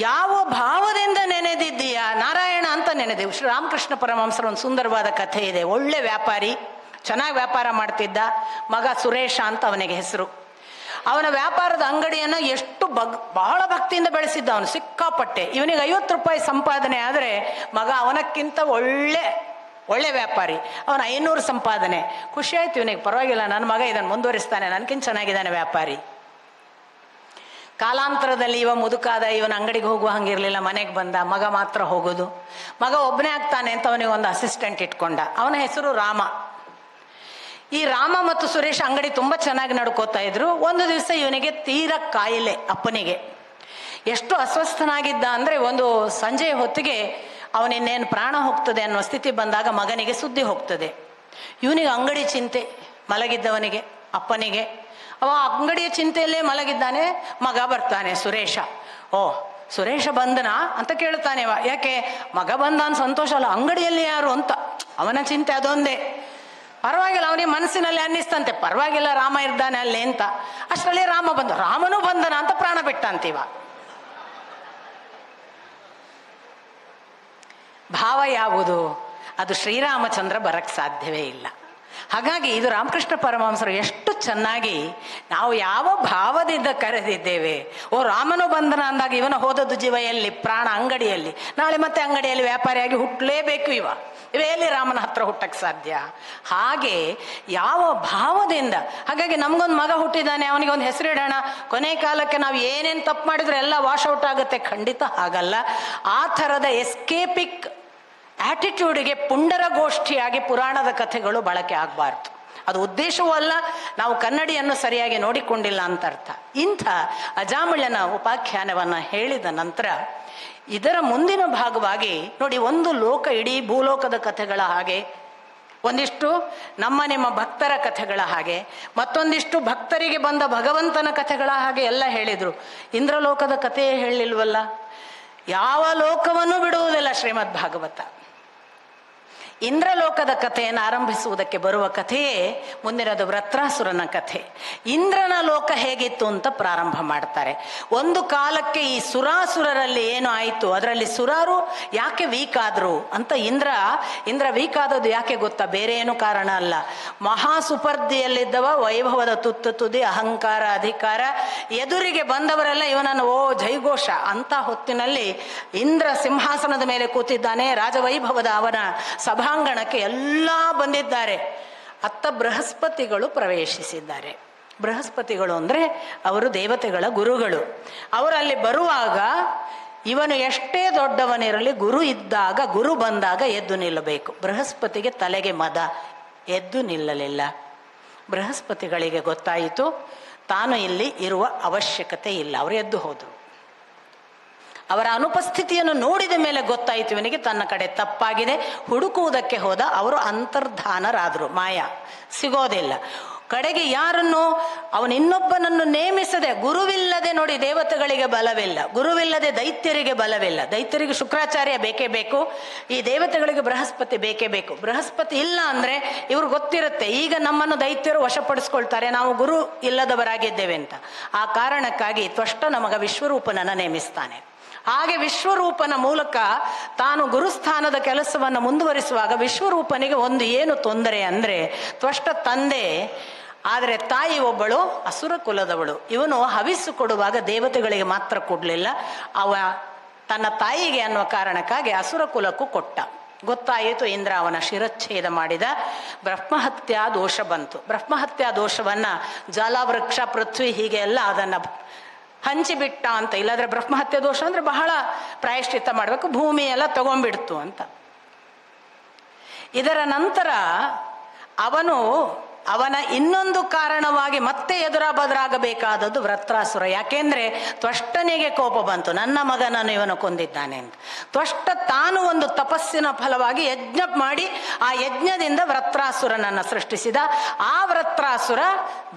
ಯಾವ ಭಾವದಿಂದ ನೆನೆದಿದ್ದೀಯಾ? ನಾರಾಯಣ ಅಂತ ನೆನೆದೆವು. ಶ್ರೀರಾಮಕೃಷ್ಣ ಪರಮಹಂಸರ ಒಂದು ಸುಂದರವಾದ ಕಥೆ ಇದೆ. ಒಳ್ಳೆ ವ್ಯಾಪಾರಿ, ಚೆನ್ನಾಗಿ ವ್ಯಾಪಾರ ಮಾಡ್ತಿದ್ದ. ಮಗ ಸುರೇಶ ಅಂತ ಅವನಿಗೆ ಹೆಸರು. ಅವನ ವ್ಯಾಪಾರದ ಅಂಗಡಿಯನ್ನು ಎಷ್ಟು ಬಹಳ ಭಕ್ತಿಯಿಂದ ಬೆಳೆಸಿದ್ದ ಅವನು, ಸಿಕ್ಕಾಪಟ್ಟೆ. ಇವನಿಗೆ 50 ರೂಪಾಯಿ ಸಂಪಾದನೆ ಆದರೆ ಮಗ ಅವನಕ್ಕಿಂತ ಒಳ್ಳೆ ವ್ಯಾಪಾರಿ, ಅವನ 500 ಸಂಪಾದನೆ. ಖುಷಿ ಆಯ್ತು ಇವನಿಗೆ, ಪರವಾಗಿಲ್ಲ ನನ್ನ ಮಗ ಇದನ್ನು ಮುಂದುವರಿಸ್ತಾನೆ, ನನಗಿಂತ ಚೆನ್ನಾಗಿದ್ದಾನೆ ವ್ಯಾಪಾರಿ. ಕಾಲಾಂತರದಲ್ಲಿ ಇವ ಮುದುಕಾದ, ಇವನ ಅಂಗಡಿಗೆ ಹೋಗುವ ಹಂಗಿರಲಿಲ್ಲ, ಮನೆಗೆ ಬಂದ, ಮಗ ಮಾತ್ರ ಹೋಗೋದು. ಮಗ ಒಬ್ಬನೇ ಆಗ್ತಾನೆ ಅಂತ ಅವನಿಗೆ ಒಂದು ಅಸಿಸ್ಟೆಂಟ್ ಇಟ್ಕೊಂಡ. ಅವನ ಹೆಸರು ರಾಮ. ಈ ರಾಮ ಮತ್ತು ಸುರೇಶ್ ಅಂಗಡಿ ತುಂಬ ಚೆನ್ನಾಗಿ ನಡ್ಕೋತಾ ಇದ್ರು. ಒಂದು ದಿವಸ ಇವನಿಗೆ ತೀರ ಕಾಯಿಲೆ, ಅಪ್ಪನಿಗೆ ಎಷ್ಟು ಅಸ್ವಸ್ಥನಾಗಿದ್ದ ಅಂದರೆ ಒಂದು ಸಂಜೆಯ ಹೊತ್ತಿಗೆ ಅವನಿನ್ನೇನು ಪ್ರಾಣ ಹೋಗ್ತದೆ ಅನ್ನೋ ಸ್ಥಿತಿ ಬಂದಾಗ ಮಗನಿಗೆ ಸುದ್ದಿ ಹೋಗ್ತದೆ. ಇವನಿಗೆ ಅಂಗಡಿ ಚಿಂತೆ, ಮಲಗಿದ್ದವನಿಗೆ ಅಪ್ಪನಿಗೆ. ಅವ ಅಂಗಡಿಯ ಚಿಂತೆಯಲ್ಲೇ ಮಲಗಿದ್ದಾನೆ. ಮಗ ಬರ್ತಾನೆ, ಸುರೇಶ. ಓ, ಸುರೇಶ ಬಂದನಾ ಅಂತ ಕೇಳ್ತಾನೆ. ಯಾಕೆ ಮಗ ಬಂದಾನ ಸಂತೋಷ ಅಲ್ಲ, ಅಂಗಡಿಯಲ್ಲಿ ಯಾರು ಅಂತ ಅವನ ಚಿಂತೆ ಅದೊಂದೇ. ಪರವಾಗಿಲ್ಲ, ಅವನಿಗೆ ಮನಸ್ಸಿನಲ್ಲಿ ಅನ್ನಿಸ್ತಂತೆ, ಪರವಾಗಿಲ್ಲ ರಾಮ ಇದ್ದಾನೆ ಅಲ್ಲೇ ಅಂತ. ಅಷ್ಟರಲ್ಲಿ ರಾಮ ಬಂದ. ರಾಮನೂ ಬಂದನ ಅಂತ ಪ್ರಾಣ ಬಿಟ್ಟಂತೀವ. ಭಾವ ಯಾವುದು? ಅದು ಶ್ರೀರಾಮಚಂದ್ರ ಬರಕ್ಕೆ ಸಾಧ್ಯವೇ ಇಲ್ಲ. ಹಾಗಾಗಿ ಇದು ರಾಮಕೃಷ್ಣ ಪರಮಹಂಸರು ಎಷ್ಟು ಚೆನ್ನಾಗಿ ನಾವು ಯಾವ ಭಾವದಿಂದ ಕರೆದಿದ್ದೇವೆ. ಓ, ರಾಮನು ಬಂಧನ ಅಂದಾಗ ಇವನ ಹೋದದ್ದು ಜೀವ ಎಲ್ಲಿ? ಪ್ರಾಣ ಅಂಗಡಿಯಲ್ಲಿ. ನಾಳೆ ಮತ್ತೆ ಅಂಗಡಿಯಲ್ಲಿ ವ್ಯಾಪಾರಿಯಾಗಿ ಹುಟ್ಟಲೇಬೇಕು ಇವೆಲ್ಲಿ ರಾಮನ ಹತ್ರ ಹುಟ್ಟಕ್ಕೆ ಸಾಧ್ಯ? ಹಾಗೆ ಯಾವ ಭಾವದಿಂದ. ಹಾಗಾಗಿ ನಮಗೊಂದು ಮಗ ಹುಟ್ಟಿದ್ದಾನೆ, ಅವನಿಗೆ ಒಂದು ಹೆಸರಿಡೋಣ, ಕೊನೆ ಕಾಲಕ್ಕೆ ನಾವು ಏನೇನು ತಪ್ಪು ಮಾಡಿದ್ರೆ ಎಲ್ಲ ವಾಶ್ ಔಟ್ ಆಗುತ್ತೆ. ಖಂಡಿತ ಹಾಗಲ್ಲ. ಆ ಥರದ ಎಸ್ಕೇಪಿಕ್ ಆಟಿಟ್ಯೂಡಿಗೆ ಪುಂಡರಗೋಷ್ಠಿಯಾಗಿ ಪುರಾಣದ ಕಥೆಗಳು ಬಳಕೆ ಆಗಬಾರ್ದು. ಅದು ಉದ್ದೇಶವೂ ಅಲ್ಲ, ನಾವು ಕನ್ನಡಿಯನ್ನು ಸರಿಯಾಗಿ ನೋಡಿಕೊಂಡಿಲ್ಲ ಅಂತ ಅರ್ಥ. ಇಂಥ ಅಜಾಮಿಳನ ಉಪಾಖ್ಯಾನವನ್ನು ಹೇಳಿದ ನಂತರ ಇದರ ಮುಂದಿನ ಭಾಗವಾಗಿ ನೋಡಿ, ಒಂದು ಲೋಕ, ಇಡೀ ಭೂಲೋಕದ ಕಥೆಗಳ ಹಾಗೆ, ಒಂದಿಷ್ಟು ನಮ್ಮ ನಿಮ್ಮ ಭಕ್ತರ ಕಥೆಗಳ ಹಾಗೆ, ಮತ್ತೊಂದಿಷ್ಟು ಭಕ್ತರಿಗೆ ಬಂದ ಭಗವಂತನ ಕಥೆಗಳ ಹಾಗೆ ಎಲ್ಲ ಹೇಳಿದರು. ಇಂದ್ರಲೋಕದ ಕಥೆಯೇ ಹೇಳಿಲ್ವಲ್ಲ. ಯಾವ ಲೋಕವನ್ನು ಬಿಡುವುದಿಲ್ಲ ಶ್ರೀಮದ್ ಭಾಗವತ. ಇಂದ್ರಲೋಕದ ಕಥೆಯನ್ನು ಆರಂಭಿಸುವುದಕ್ಕೆ ಬರುವ ಕಥೆಯೇ ಮುಂದಿನದು ವೃತ್ರಾಸುರನ ಕಥೆ. ಇಂದ್ರನ ಲೋಕ ಹೇಗಿತ್ತು ಅಂತ ಪ್ರಾರಂಭ ಮಾಡ್ತಾರೆ. ಒಂದು ಕಾಲಕ್ಕೆ ಈ ಸುರಾಸುರರಲ್ಲಿ ಏನು ಆಯಿತು, ಅದರಲ್ಲಿ ಸುರರು ಯಾಕೆ ವೀಕ್ ಆದರು ಅಂತ. ಇಂದ್ರ ವೀಕ್ ಆದದ್ದು ಯಾಕೆ ಗೊತ್ತಾ? ಬೇರೆ ಏನು ಕಾರಣ ಅಲ್ಲ. ಮಹಾಸುಪರ್ದಿಯಲ್ಲಿದ್ದವ ವೈಭವದ ತುದಿ, ಅಹಂಕಾರ, ಅಧಿಕಾರ. ಎದುರಿಗೆ ಬಂದವರೆಲ್ಲ ಇವನನ್ನು ಓ ಜೈಘೋಷ ಅಂತ ಹೊತ್ತಿನಲ್ಲಿ ಇಂದ್ರ ಸಿಂಹಾಸನದ ಮೇಲೆ ಕೂತಿದ್ದಾನೆ. ರಾಜವೈಭವದ ಅವನ ಸಭಾಂಗಣಕ್ಕೆ ಎಲ್ಲ ಬಂದಿದ್ದಾರೆ. ಅತ್ತ ಬೃಹಸ್ಪತಿಗಳು ಪ್ರವೇಶಿಸಿದ್ದಾರೆ. ಬೃಹಸ್ಪತಿಗಳು ಅಂದರೆ ಅವರು ದೇವತೆಗಳ ಗುರುಗಳು. ಅವರಲ್ಲಿ ಬರುವಾಗ ಇವನು ಎಷ್ಟೇ ದೊಡ್ಡವನಿರಲಿ, ಗುರು ಇದ್ದಾಗ, ಗುರು ಬಂದಾಗ ಎದ್ದು ನಿಲ್ಲಬೇಕು. ಬೃಹಸ್ಪತಿಗೆ ತಲೆಗೆ ಮದ, ಎದ್ದು ನಿಲ್ಲಲಿಲ್ಲ. ಬೃಹಸ್ಪತಿಗಳಿಗೆ ಗೊತ್ತಾಯಿತು ತಾನು ಇಲ್ಲಿ ಇರುವ ಅವಶ್ಯಕತೆ ಇಲ್ಲ. ಅವರು ಎದ್ದು ಹೋದರು. ಅವರ ಅನುಪಸ್ಥಿತಿಯನ್ನು ನೋಡಿದ ಮೇಲೆ ಗೊತ್ತಾಯಿತು ಇವನಿಗೆ ತನ್ನ ಕಡೆ ತಪ್ಪಾಗಿದೆ. ಹುಡುಕುವುದಕ್ಕೆ ಹೋದ. ಅವರು ಅಂತರ್ಧಾನರಾದರು. ಮಾಯಾ ಸಿಗೋದಿಲ್ಲ. ಕಡೆಗೆ ಯಾರನ್ನು ಅವನು ಇನ್ನೊಬ್ಬನನ್ನು ನೇಮಿಸದೆ, ಗುರುವಿಲ್ಲದೆ ನೋಡಿ ದೇವತೆಗಳಿಗೆ ಬಲವಿಲ್ಲ, ಗುರುವಿಲ್ಲದೆ ದೈತ್ಯರಿಗೆ ಬಲವಿಲ್ಲ. ದೈತ್ಯರಿಗೆ ಶುಕ್ರಾಚಾರ್ಯ ಬೇಕೇ ಬೇಕು, ಈ ದೇವತೆಗಳಿಗೆ ಬೃಹಸ್ಪತಿ ಬೇಕೇ ಬೇಕು. ಬೃಹಸ್ಪತಿ ಇಲ್ಲ ಅಂದರೆ ಇವ್ರು ಗೊತ್ತಿರುತ್ತೆ, ಈಗ ನಮ್ಮನ್ನು ದೈತ್ಯರು ವಶಪಡಿಸ್ಕೊಳ್ತಾರೆ, ನಾವು ಗುರು ಇಲ್ಲದವರಾಗಿದ್ದೇವೆ ಅಂತ. ಆ ಕಾರಣಕ್ಕಾಗಿ ತ್ವಷ್ಟ ನಮಗ ವಿಶ್ವರೂಪನನ್ನು ನೇಮಿಸ್ತಾನೆ. ಹಾಗೆ ವಿಶ್ವರೂಪನ ಮೂಲಕ ತಾನು ಗುರುಸ್ಥಾನದ ಕೆಲಸವನ್ನು ಮುಂದುವರಿಸುವಾಗ ವಿಶ್ವರೂಪನಿಗೆ ಒಂದು ಏನು ತೊಂದರೆ ಅಂದರೆ, ತ್ವಷ್ಟ ತಂದೆ, ಆದರೆ ತಾಯಿ ಒಬ್ಬಳು ಅಸುರ ಕುಲದವಳು. ಇವನು ಹವಿಸ್ಸು ಕೊಡುವಾಗ ದೇವತೆಗಳಿಗೆ ಮಾತ್ರ ಕೊಡಲಿಲ್ಲ, ಅವ ತನ್ನ ತಾಯಿಗೆ ಅನ್ನುವ ಕಾರಣಕ್ಕಾಗಿ ಅಸುರ ಕುಲಕ್ಕೂ ಕೊಟ್ಟ. ಗೊತ್ತಾಯಿತು. ಇಂದ್ರ ಅವನ ಶಿರಚ್ಛೇದ ಮಾಡಿದ. ಬ್ರಹ್ಮಹತ್ಯಾ ದೋಷ ಬಂತು. ಬ್ರಹ್ಮಹತ್ಯಾ ದೋಷವನ್ನು ಜಲವೃಕ್ಷ, ಪೃಥ್ವಿ ಹೀಗೆ ಎಲ್ಲ ಅದನ್ನು ಹಂಚಿಬಿಟ್ಟ ಅಂತ. ಇಲ್ಲಾಂದ್ರೆ ಬ್ರಹ್ಮಹತ್ಯೆ ದೋಷ ಅಂದರೆ ಬಹಳ ಪ್ರಾಯಶ್ಚಿತ್ತ ಮಾಡಬೇಕು, ಭೂಮಿ ಎಲ್ಲ ತಗೊಂಡ್ಬಿಡ್ತು ಅಂತ. ಇದರ ನಂತರ ಅವನ ಇನ್ನೊಂದು ಕಾರಣವಾಗಿ ಮತ್ತೆ ಎದುರಾಬದ್ರಾಗಬೇಕಾದದ್ದು ವೃತ್ರಾಸುರ. ಯಾಕೆಂದ್ರೆ ತ್ವಷ್ಟನಿಗೆ ಕೋಪ ಬಂತು, ನನ್ನ ಮಗನನ್ನು ಇವನು ಕೊಂದಿದ್ದಾನೆ ಅಂತ. ತ್ವಷ್ಟ ತಾನು ಒಂದು ತಪಸ್ಸಿನ ಫಲವಾಗಿ ಯಜ್ಞ ಮಾಡಿ ಆ ಯಜ್ಞದಿಂದ ವೃತ್ರಾಸುರನನ್ನು ಸೃಷ್ಟಿಸಿದ. ಆ ವೃತ್ರಾಸುರ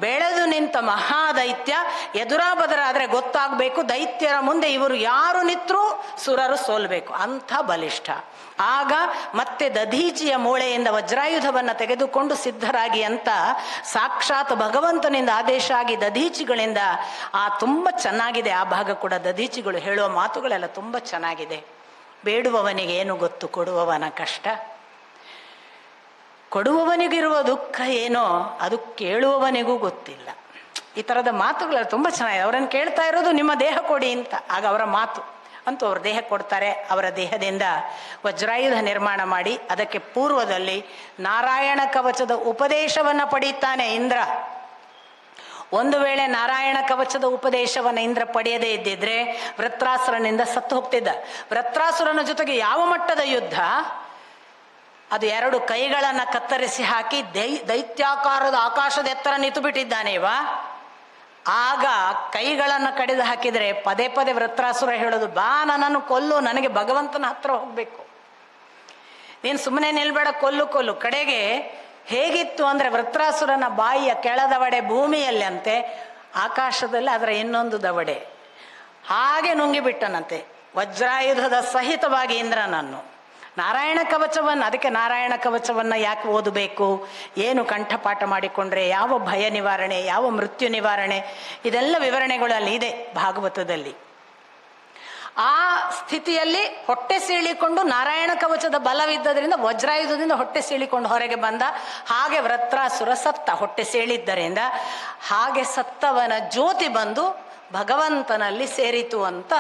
ಬೆಳೆದು ನಿಂತ ಮಹಾದೈತ್ಯ. ಎದುರಾಬದರಾದರೆ ಗೊತ್ತಾಗಬೇಕು, ದೈತ್ಯರ ಮುಂದೆ ಇವರು ಯಾರು ನಿಂತರೂ ಸುರರು ಸೋಲ್ಬೇಕು, ಅಂಥ ಬಲಿಷ್ಠ. ಆಗ ಮತ್ತೆ ದಧೀಚಿಯ ಮೂಳೆಯಿಂದ ವಜ್ರಾಯುಧವನ್ನು ತೆಗೆದುಕೊಂಡು ಸಿದ್ಧರಾಗಿ ಅಂತ ಸಾಕ್ಷಾತ್ ಭಗವಂತನಿಂದ ಆದೇಶ ಆಗಿ ದಧೀಚಿಗಳಿಂದ ತುಂಬ ಚೆನ್ನಾಗಿದೆ ಆ ಭಾಗ ಕೂಡ. ದಧೀಚಿಗಳು ಹೇಳುವ ಮಾತುಗಳೆಲ್ಲ ತುಂಬ ಚೆನ್ನಾಗಿದೆ. ಬೇಡುವವನಿಗೆ ಏನು ಗೊತ್ತು, ಕೊಡುವವನ ಕಷ್ಟ. ಕೊಡುವವನಿಗಿರುವ ದುಃಖ ಏನೋ ಅದು ಕೇಳುವವನಿಗೂ ಗೊತ್ತಿಲ್ಲ. ಈ ಥರದ ಮಾತುಗಳೆಲ್ಲ ತುಂಬ ಚೆನ್ನಾಗಿದೆ. ಅವರನ್ನು ಕೇಳ್ತಾ ಇರೋದು ನಿಮ್ಮ ದೇಹ ಕೊಡಿ ಅಂತ. ಆಗ ಅವರ ಮಾತು ಅಂತೂ ಅವ್ರ ದೇಹ ಕೊಡ್ತಾರೆ. ಅವರ ದೇಹದಿಂದ ವಜ್ರಾಯುಧ ನಿರ್ಮಾಣ ಮಾಡಿ ಅದಕ್ಕೆ ಪೂರ್ವದಲ್ಲಿ ನಾರಾಯಣ ಕವಚದ ಉಪದೇಶವನ್ನು ಪಡೀತಾನೆ ಇಂದ್ರ. ಒಂದು ವೇಳೆ ನಾರಾಯಣ ಕವಚದ ಉಪದೇಶವನ್ನು ಇಂದ್ರ ಪಡೆಯದೇ ಇದ್ದಿದ್ರೆ ವೃತ್ರಾಸುರನಿಂದ ಸತ್ತು ಹೋಗ್ತಿದ್ದ. ವೃತ್ರಾಸುರನ ಜೊತೆಗೆ ಯಾವ ಮಟ್ಟದ ಯುದ್ಧ, ಅದು 2 ಕೈಗಳನ್ನು ಕತ್ತರಿಸಿ ಹಾಕಿ ದೈತ್ಯಾಕಾರದ ಆಕಾಶದ ಎತ್ತರ ನಿಂತು ಬಿಟ್ಟಿದ್ದಾನೇವ. ಆಗ ಕೈಗಳನ್ನು ಕಡಿದು ಹಾಕಿದರೆ ಪದೇ ಪದೇ ವೃತ್ರಾಸುರ ಹೇಳೋದು, ಬಾ ನನ್ನನ್ನು ಕೊಲ್ಲು, ನನಗೆ ಭಗವಂತನ ಹತ್ರ ಹೋಗ್ಬೇಕು, ನೀನು ಸುಮ್ಮನೆ ನಿಲ್ಬೇಡ, ಕೊಲ್ಲು ಕೊಲ್ಲು. ಕಡೆಗೆ ಹೇಗಿತ್ತು ಅಂದರೆ ವೃತ್ರಾಸುರನ ಬಾಯಿಯ ಕೆಳದವಡೆ ಭೂಮಿಯಲ್ಲಿ ಅಂತೆ, ಆಕಾಶದಲ್ಲಿ ಅದರ ಇನ್ನೊಂದು ದವಡೆ ಹಾಗೆ ನುಂಗಿಬಿಟ್ಟನಂತೆ ವಜ್ರಾಯುಧದ ಸಹಿತವಾಗಿ ಇಂದ್ರನನ್ನು. ನಾರಾಯಣ ಕವಚವನ್ನು, ಅದಕ್ಕೆ ನಾರಾಯಣ ಕವಚವನ್ನು ಯಾಕೆ ಓದಬೇಕು, ಏನು ಕಂಠಪಾಠ ಮಾಡಿಕೊಂಡ್ರೆ ಯಾವ ಭಯ ನಿವಾರಣೆ, ಯಾವ ಮೃತ್ಯು ನಿವಾರಣೆ, ಇದೆಲ್ಲ ವಿವರಣೆಗಳು ಅಲ್ಲಿ ಇದೆ ಭಾಗವತದಲ್ಲಿ. ಆ ಸ್ಥಿತಿಯಲ್ಲಿ ಹೊಟ್ಟೆ ಸೀಳಿಕೊಂಡು ನಾರಾಯಣ ಕವಚದ ಬಲವಿದ್ದರಿಂದ ವಜ್ರಾಯುಧದಿಂದ ಹೊಟ್ಟೆ ಸೀಳಿಕೊಂಡು ಹೊರಗೆ ಬಂದ. ಹಾಗೆ ವೃತ್ರಾಸುರ ಸತ್ತ, ಹೊಟ್ಟೆ ಸೀಳಿದ್ದರಿಂದ. ಹಾಗೆ ಸತ್ತವನ ಜ್ಯೋತಿ ಬಂದು ಭಗವಂತನಲ್ಲಿ ಸೇರಿತು ಅಂತ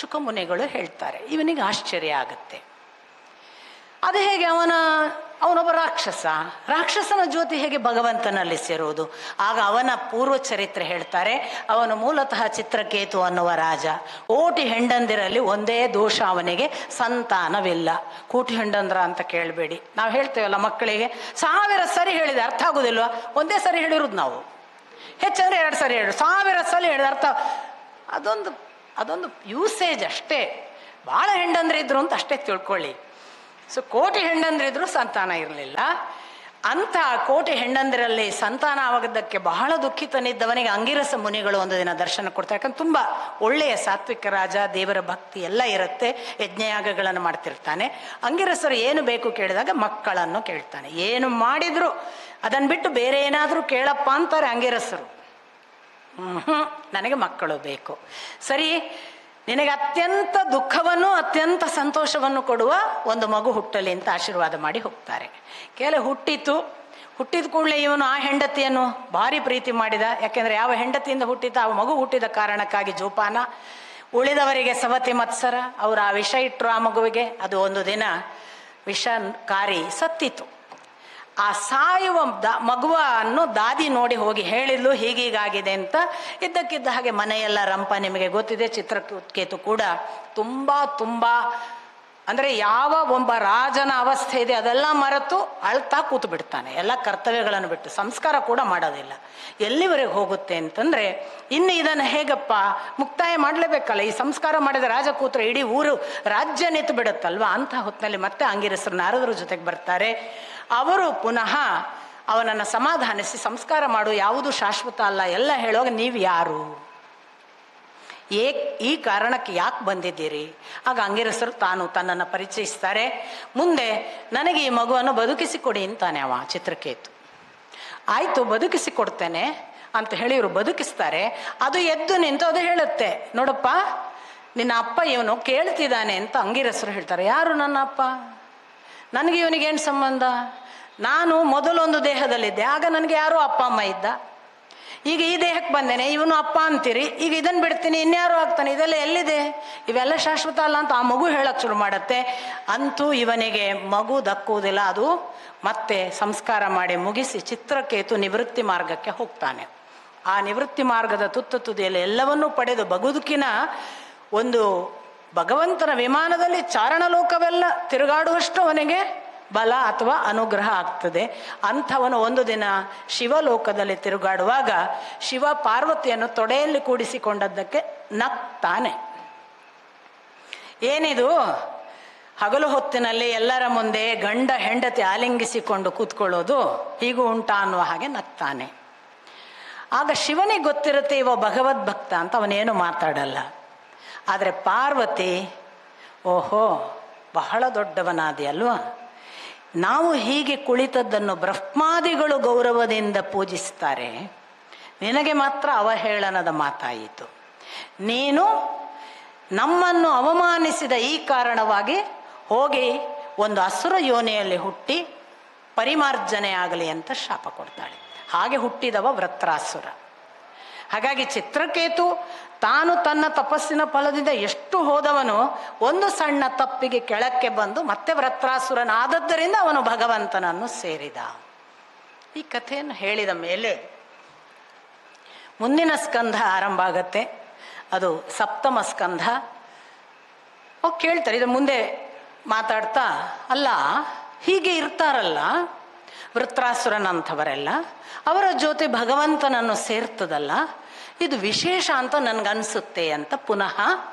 ಶುಕಮುನಿಗಳು ಹೇಳ್ತಾರೆ. ಇವನಿಗೆ ಆಶ್ಚರ್ಯ ಆಗುತ್ತೆ, ಅದು ಹೇಗೆ, ಅವನೊಬ್ಬ ರಾಕ್ಷಸನ ಜ್ಯೋತಿ ಹೇಗೆ ಭಗವಂತನಲ್ಲಿ ಸೇರುವುದು? ಆಗ ಅವನ ಪೂರ್ವ ಚರಿತ್ರೆ ಹೇಳ್ತಾರೆ. ಅವನು ಮೂಲತಃ ಚಿತ್ರಕೇತು ಅನ್ನುವ ರಾಜ. ಕೋಟಿ ಹೆಂಡಂದಿರಲ್ಲಿ ಒಂದೇ ದೋಷ, ಅವನಿಗೆ ಸಂತಾನವಿಲ್ಲ. ಕೋಟಿ ಹೆಂಡಂದ್ರ ಅಂತ ಕೇಳಬೇಡಿ, ನಾವು ಹೇಳ್ತೇವಲ್ಲ ಮಕ್ಕಳಿಗೆ, 1000 ಸರಿ ಹೇಳಿದೆ ಅರ್ಥ ಆಗೋದಿಲ್ವ? ಒಂದೇ ಸರಿ ಹೇಳಿರೋದು ನಾವು, ಹೆಚ್ಚಂದ್ರೆ 2 ಸರಿ ಹೇಳಿ, 1000 ಸಲ ಹೇಳಿದ ಅರ್ಥ. ಅದೊಂದು ಯೂಸೇಜ್ ಅಷ್ಟೇ. ಭಾಳ ಹೆಂಡಂದ್ರಿದ್ರು ಅಂತ ಅಷ್ಟೇ ತಿಳ್ಕೊಳ್ಳಿ. ಸೊ ಕೋಟಿ ಹೆಣ್ಣಂದ್ರಿದ್ರು ಸಂತಾನ ಇರಲಿಲ್ಲ. ಅಂಥ ಕೋಟಿ ಹೆಣ್ಣಂದಿರಲ್ಲಿ ಸಂತಾನ ಆಗೋದಕ್ಕೆ ಬಹಳ ದುಃಖಿತನಿದ್ದವನಿಗೆ ಅಂಗಿರಸ ಮುನಿಗಳು ಒಂದು ದಿನ ದರ್ಶನ ಕೊಡ್ತಾರೆ. ಯಾಕಂದ್ರೆ ತುಂಬ ಒಳ್ಳೆಯ ಸಾತ್ವಿಕ ರಾಜ, ದೇವರ ಭಕ್ತಿ ಎಲ್ಲ ಇರುತ್ತೆ, ಯಜ್ಞಯಾಗಗಳನ್ನು ಮಾಡ್ತಿರ್ತಾನೆ. ಅಂಗಿರಸರು ಏನು ಬೇಕು ಕೇಳಿದಾಗ ಮಕ್ಕಳನ್ನು ಕೇಳ್ತಾನೆ. ಏನು ಮಾಡಿದ್ರು ಅದನ್ನು ಬಿಟ್ಟು ಬೇರೆ ಏನಾದರೂ ಕೇಳಪ್ಪ ಅಂತಾರೆ ಅಂಗಿರಸರು. ನನಗೆ ಮಕ್ಕಳು ಬೇಕು. ಸರಿ, ನಿನಗೆ ಅತ್ಯಂತ ದುಃಖವನ್ನು ಅತ್ಯಂತ ಸಂತೋಷವನ್ನು ಕೊಡುವ ಒಂದು ಮಗು ಹುಟ್ಟಲಿ ಅಂತ ಆಶೀರ್ವಾದ ಮಾಡಿ ಹೋಗ್ತಾರೆ. ಹುಟ್ಟಿದ ಕೂಡಲೇ ಇವನು ಆ ಹೆಂಡತಿಯನ್ನು ಭಾರಿ ಪ್ರೀತಿ ಮಾಡಿದ. ಯಾಕೆಂದರೆ ಯಾವ ಹೆಂಡತಿಯಿಂದ ಹುಟ್ಟಿದ ಆ ಮಗು ಹುಟ್ಟಿದ ಕಾರಣಕ್ಕಾಗಿ ಜೋಪಾನ. ಉಳಿದವರಿಗೆ ಸವತಿ ಮತ್ಸರ, ಅವರು ಆ ವಿಷ ಇಟ್ಟರು ಆ ಮಗುವಿಗೆ. ಅದು ಒಂದು ದಿನ ವಿಷಕಾರಿ ಸತ್ತಿತು. ಆ ಸಾಯುವ ಮಗುವನ್ನು ದಾದಿ ನೋಡಿ ಹೋಗಿ ಹೇಳಿದ್ಲು, ಹೀಗೀಗಾಗಿದೆ ಅಂತ. ಇದ್ದಕ್ಕಿದ್ದ ಹಾಗೆ ಮನೆಯೆಲ್ಲ ರಂಪ, ನಿಮಗೆ ಗೊತ್ತಿದೆ, ಚಿತ್ರಕೇತು ಕೂಡ ತುಂಬ ಅಂದರೆ ಯಾವ ಒಬ್ಬ ರಾಜನ ಅವಸ್ಥೆ ಇದೆ ಅದೆಲ್ಲ ಮರೆತು ಅಳ್ತಾ ಕೂತು ಬಿಡ್ತಾನೆ. ಎಲ್ಲ ಕರ್ತವ್ಯಗಳನ್ನು ಬಿಟ್ಟು ಸಂಸ್ಕಾರ ಕೂಡ ಮಾಡೋದಿಲ್ಲ. ಎಲ್ಲಿವರೆಗೆ ಹೋಗುತ್ತೆ ಅಂತಂದರೆ, ಇನ್ನು ಇದನ್ನು ಹೇಗಪ್ಪ ಮುಕ್ತಾಯ ಮಾಡಲೇಬೇಕಲ್ಲ, ಈ ಸಂಸ್ಕಾರ ಮಾಡಿದ ರಾಜ ಕೂತ್ರೆ ಇಡೀ ಊರು ರಾಜ್ಯ ನಿಂತು ಬಿಡುತ್ತಲ್ವ. ಅಂಥ ಹೊತ್ತಿನಲ್ಲಿ ಮತ್ತೆ ಅಂಗಿರಸರು ನಾರದರ ಜೊತೆಗೆ ಬರ್ತಾರೆ. ಅವರು ಪುನಃ ಅವನನ್ನು ಸಮಾಧಾನಿಸಿ, ಸಂಸ್ಕಾರ ಮಾಡು, ಯಾವುದು ಶಾಶ್ವತ ಅಲ್ಲ, ಎಲ್ಲ ಹೇಳುವಾಗ ನೀವು ಯಾರು, ಈ ಕಾರಣಕ್ಕೆ ಯಾಕೆ ಬಂದಿದ್ದೀರಿ? ಆಗ ಅಂಗಿರಸರು ತನ್ನನ್ನು ಪರಿಚಯಿಸ್ತಾರೆ. ಮುಂದೆ ನನಗೆ ಈ ಮಗುವನ್ನು ಬದುಕಿಸಿಕೊಡಿ ಅಂತಾನೆ ಅವ ಚಿತ್ರಕೇತು. ಆಯಿತು, ಬದುಕಿಸಿಕೊಡ್ತೇನೆ ಅಂತ ಹೇಳಿ ಇವರು ಬದುಕಿಸ್ತಾರೆ. ಅದು ಎದ್ದು ನಿಂತು ಅದು ಹೇಳುತ್ತೆ, ನೋಡಪ್ಪ ನಿನ್ನ ಅಪ್ಪ ಇವನು ಕೇಳ್ತಿದ್ದಾನೆ ಅಂತ ಅಂಗಿರಸರು ಹೇಳ್ತಾರೆ. ಯಾರು ನನ್ನ ಅಪ್ಪ? ನನಗೆ ಇವನಿಗೇನು ಸಂಬಂಧ? ನಾನು ಮೊದಲೊಂದು ದೇಹದಲ್ಲಿದ್ದೆ, ಆಗ ನನಗೆ ಯಾರೋ ಅಪ್ಪ ಅಮ್ಮ ಇದ್ದ. ಈಗ ಈ ದೇಹಕ್ಕೆ ಬಂದೇನೆ, ಇವನು ಅಪ್ಪ ಅಂತೀರಿ, ಈಗ ಇದನ್ನು ಬಿಡ್ತೀನಿ, ಇನ್ಯಾರು ಆಗ್ತಾನೆ, ಇದೆಲ್ಲ ಎಲ್ಲಿದೆ? ಇವೆಲ್ಲ ಶಾಶ್ವತ ಅಲ್ಲ ಅಂತ ಆ ಮಗು ಹೇಳಕ್ಕೆ ಶುರು ಮಾಡುತ್ತೆ. ಅಂತೂ ಇವನಿಗೆ ಮಗು ದಕ್ಕುವುದಿಲ್ಲ. ಅದು ಮತ್ತೆ ಸಂಸ್ಕಾರ ಮಾಡಿ ಮುಗಿಸಿ ಚಿತ್ರಕೇತು ನಿವೃತ್ತಿ ಮಾರ್ಗಕ್ಕೆ ಹೋಗ್ತಾನೆ. ಆ ನಿವೃತ್ತಿ ಮಾರ್ಗದ ತುದಿಯಲ್ಲಿ ಎಲ್ಲವನ್ನೂ ಪಡೆದು ಬದುಕಿನ ಒಂದು ಭಗವಂತನ ವಿಮಾನದಲ್ಲಿ ಚಾರಣಲೋಕವೆಲ್ಲ ತಿರುಗಾಡುವಷ್ಟು ಅವನಿಗೆ ಬಲ ಅಥವಾ ಅನುಗ್ರಹ ಆಗ್ತದೆ. ಅಂಥವನು ಒಂದು ದಿನ ಶಿವಲೋಕದಲ್ಲಿ ತಿರುಗಾಡುವಾಗ ಶಿವ ಪಾರ್ವತಿಯನ್ನು ತೊಡೆಯಲ್ಲಿ ಕೂಡಿಸಿಕೊಂಡದ್ದಕ್ಕೆ ನಗ್ತಾನೆ. ಏನಿದು, ಹಗಲು ಹೊತ್ತಿನಲ್ಲಿ ಎಲ್ಲರ ಮುಂದೆ ಗಂಡ ಹೆಂಡತಿ ಆಲಿಂಗಿಸಿಕೊಂಡು ಕೂತ್ಕೊಳ್ಳೋದು ಹೀಗೂ ಉಂಟಾ ಅನ್ನುವ ಹಾಗೆ ನಗ್ತಾನೆ. ಆಗ ಶಿವನಿಗೆ ಗೊತ್ತಿರುತ್ತೆ ಇವ ಭಗವದ್ಭಕ್ತ ಅಂತ, ಅವನೇನು ಮಾತಾಡಲ್ಲ. ಆದರೆ ಪಾರ್ವತಿ, ಓಹೋ ಬಹಳ ದೊಡ್ಡವನಾದಿ ಅಲ್ವಾ, ನಾವು ಹೀಗೆ ಕುಳಿತದ್ದನ್ನು ಬ್ರಹ್ಮಾದಿಗಳು ಗೌರವದಿಂದ ಪೂಜಿಸ್ತಾರೆ, ನಿನಗೆ ಮಾತ್ರ ಅವಹೇಳನದ ಮಾತಾಯಿತು. ನೀನು ನಮ್ಮನ್ನು ಅವಮಾನಿಸಿದ ಈ ಕಾರಣವಾಗಿ ಹೋಗಿ ಒಂದು ಅಸುರ ಯೋನಿಯಲ್ಲಿ ಹುಟ್ಟಿ ಪರಿಮಾರ್ಜನೆ ಆಗಲಿ ಅಂತ ಶಾಪ ಕೊಡ್ತಾಳೆ. ಹಾಗೆ ಹುಟ್ಟಿದವ ವೃತ್ರಾಸುರ. ಹಾಗಾಗಿ ಚಿತ್ರಕೇತು ತಾನು ತನ್ನ ತಪಸ್ಸಿನ ಫಲದಿಂದ ಎಷ್ಟು ಹೋದವನು ಒಂದು ಸಣ್ಣ ತಪ್ಪಿಗೆ ಕೆಳಕ್ಕೆ ಬಂದು ಮತ್ತೆ ವೃತ್ರಾಸುರನಾದದ್ದರಿಂದ ಅವನು ಭಗವಂತನನ್ನು ಸೇರಿದ. ಈ ಕಥೆಯನ್ನು ಹೇಳಿದ ಮೇಲೆ ಮುಂದಿನ ಸ್ಕಂಧ ಆರಂಭ ಆಗತ್ತೆ, ಅದು ಸಪ್ತಮ ಸ್ಕಂಧ. ಕೇಳ್ತಾರೆ, ಇದು ಮುಂದೆ ಮಾತಾಡ್ತಾ, ಅಲ್ಲ ಹೀಗೆ ಇರ್ತಾರಲ್ಲ ವೃತ್ರಾಸುರನಂಥವರೆಲ್ಲ, ಅವರ ಜೊತೆ ಭಗವಂತನನ್ನು ಸೇರ್ತದಲ್ಲ, ಇದು ವಿಶೇಷ ಅಂತ ನನಗನ್ಸುತ್ತೆ ಅಂತ ಪುನಃ